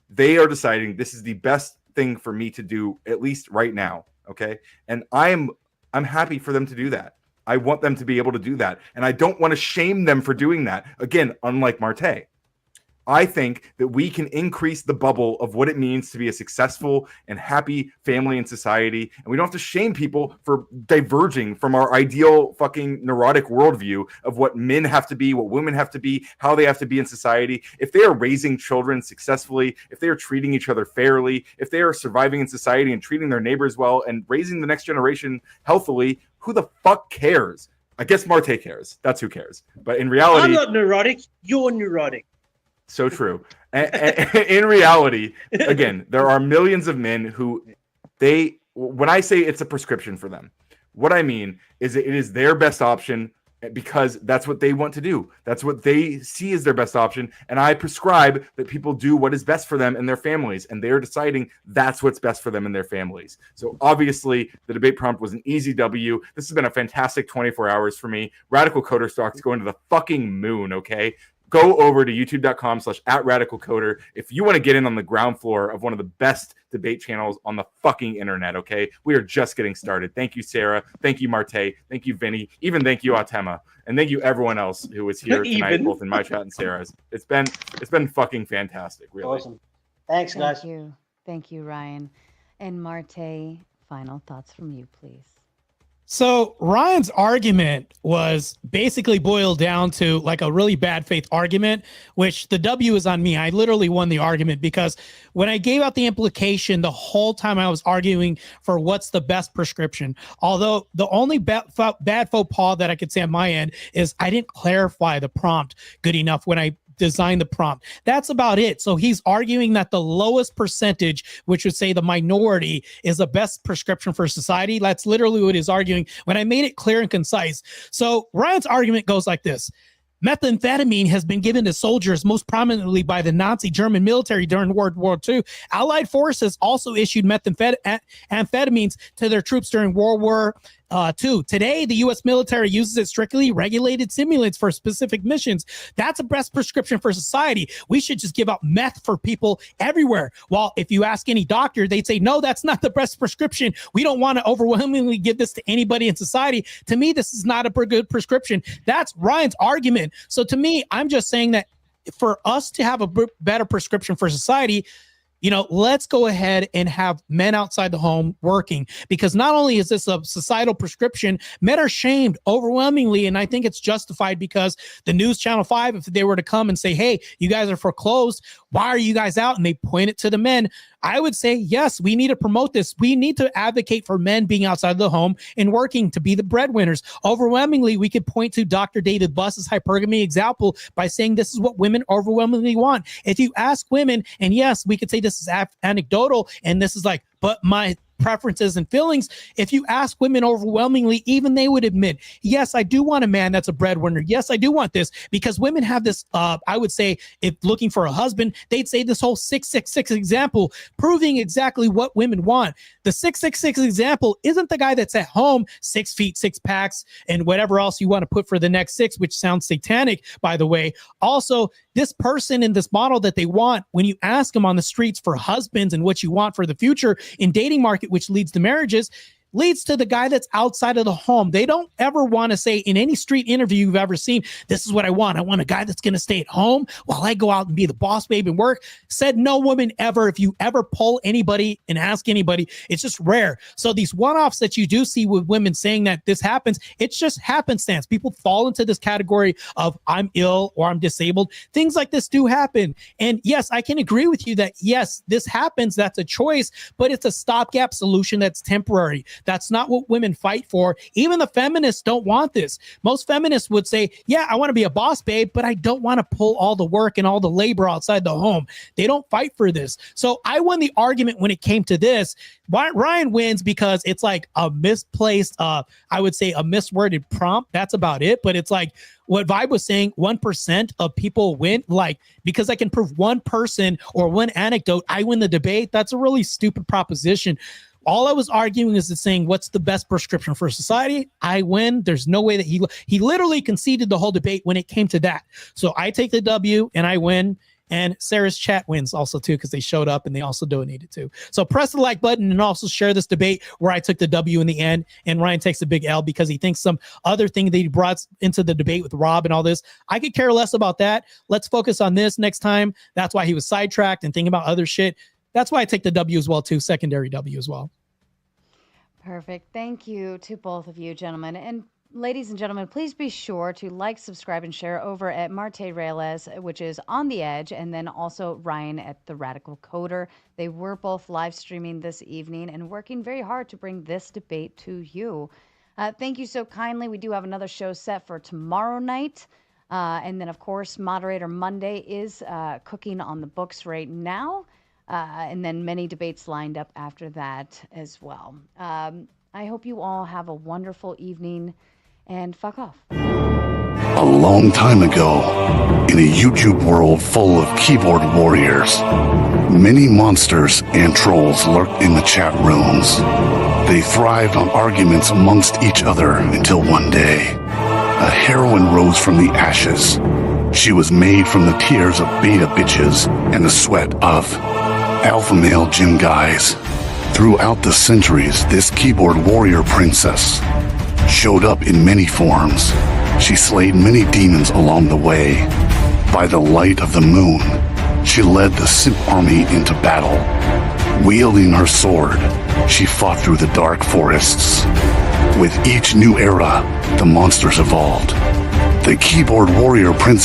they are deciding this is the best thing for me to do, at least right now. Okay. And I'm happy for them to do that. I want them to be able to do that. And I don't want to shame them for doing that. Again, unlike Marte. I think that we can increase the bubble of what it means to be a successful and happy family and society. And we don't have to shame people for diverging from our ideal fucking neurotic worldview of what men have to be, what women have to be, how they have to be in society. If they are raising children successfully, if they are treating each other fairly, if they are surviving in society and treating their neighbors well and raising the next generation healthily, who the fuck cares? I guess Marte cares. That's who cares. But in reality, I'm not neurotic. You're neurotic. So true. In reality, again, there are millions of men who when I say it's a prescription for them, what I mean is it is their best option because that's what they want to do. That's what they see as their best option. And I prescribe that people do what is best for them and their families. And they're deciding that's what's best for them and their families. So obviously the debate prompt was an easy W. This has been a fantastic 24 hours for me. Radical Coder stocks going to the fucking moon. Okay. Go over to youtube.com/@radicalcoder if you want to get in on the ground floor of one of the best debate channels on the fucking internet, okay? We are just getting started. Thank you, Sarah. Thank you, Marte. Thank you, Vinny. Even thank you, Atema. And thank you, everyone else who was here tonight, both in my chat and Sarah's. It's been fucking fantastic, really. Awesome. Thanks, guys. Thank you. Thank you, Ryan. And Marte, final thoughts from you, please. So Ryan's argument was basically boiled down to like a really bad faith argument, which the W is on me. I literally won the argument because when I gave out the implication the whole time I was arguing for what's the best prescription, although the only bad faux pas that I could say on my end is I didn't clarify the prompt good enough when I designed the prompt. That's about it. So he's arguing that the lowest percentage, which would say the minority, is the best prescription for society. That's literally what he's arguing when I made it clear and concise. So Ryan's argument goes like this. Methamphetamine has been given to soldiers most prominently by the Nazi German military during World War II. Allied forces also issued amphetamines to their troops during World War II. Today, the U.S. military uses its strictly regulated stimulants for specific missions. That's a best prescription for society. We should just give out meth for people everywhere. While if you ask any doctor, they'd say, no, that's not the best prescription. We don't want to overwhelmingly give this to anybody in society. To me, this is not a good prescription. That's Ryan's argument. So to me, I'm just saying that for us to have a better prescription for society, you know, let's go ahead and have men outside the home working, because not only is this a societal prescription, men are shamed overwhelmingly. And I think it's justified because the news Channel 5, if they were to come and say, hey, you guys are foreclosed, why are you guys out? And they point it to the men. I would say, yes, we need to promote this. We need to advocate for men being outside of the home and working to be the breadwinners. Overwhelmingly, we could point to Dr. David Buss's hypergamy example by saying this is what women overwhelmingly want. If you ask women, and yes, we could say this is anecdotal, and this is like, but my preferences and feelings. If you ask women overwhelmingly, even they would admit, yes, I do want a man that's a breadwinner. Yes, I do want this, because women have this, I would say, if looking for a husband, they'd say this whole 666 example, proving exactly what women want. The 666 example isn't the guy that's at home, 6 feet, 6 packs, and whatever else you want to put for the next 6, which sounds satanic, by the way. Also, this person in this model that they want, when you ask them on the streets for husbands and what you want for the future in dating market, which leads to marriages, leads to the guy that's outside of the home. They don't ever want to say in any street interview you've ever seen, this is what I want. I want a guy that's going to stay at home while I go out and be the boss babe and work. Said no woman ever. If you ever poll anybody and ask anybody, it's just rare. So these one-offs that you do see with women saying that this happens, it's just happenstance. People fall into this category of I'm ill or I'm disabled. Things like this do happen. And yes, I can agree with you that yes, this happens. That's a choice, but it's a stopgap solution that's temporary. That's not what women fight for. Even the feminists don't want this. Most feminists would say, yeah, I want to be a boss babe, but I don't want to pull all the work and all the labor outside the home. They don't fight for this. So I won the argument when it came to this. Ryan wins because it's like a misplaced, I would say a misworded prompt. That's about it. But it's like what Vibe was saying, 1% of people win. Like, because I can prove one person or one anecdote, I win the debate. That's a really stupid proposition. All I was arguing is saying, what's the best prescription for society? I win. There's no way that he literally conceded the whole debate when it came to that. So I take the W and I win. And Sarah's chat wins also too, because they showed up and they also donated too. So press the like button and also share this debate where I took the W in the end and Ryan takes a big L because he thinks some other thing that he brought into the debate with Rob and all this. I could care less about that. Let's focus on this next time. That's why he was sidetracked and thinking about other shit. That's why I take the W as well too, secondary W as well. Perfect. Thank you to both of you, gentlemen. And ladies and gentlemen, please be sure to like, subscribe, and share over at Marte Reyes, which is On the Edge, and then also Ryan at The Radical Coder. They were both live streaming this evening and working very hard to bring this debate to you. Thank you so kindly. We do have another show set for tomorrow night. And then, of course, Moderator Monday is cooking on the books right now. And then many debates lined up after that as well. I hope you all have a wonderful evening, and fuck off. A long time ago, in a YouTube world full of keyboard warriors, many monsters and trolls lurked in the chat rooms. They thrived on arguments amongst each other until one day, a heroine rose from the ashes. She was made from the tears of beta bitches and the sweat of alpha male gym guys. Throughout the centuries, this keyboard warrior princess showed up in many forms. She slayed many demons along the way. By the light of the moon, she led the simp army into battle. Wielding her sword, she fought through the dark forests. With each new era, the monsters evolved. The keyboard warrior princess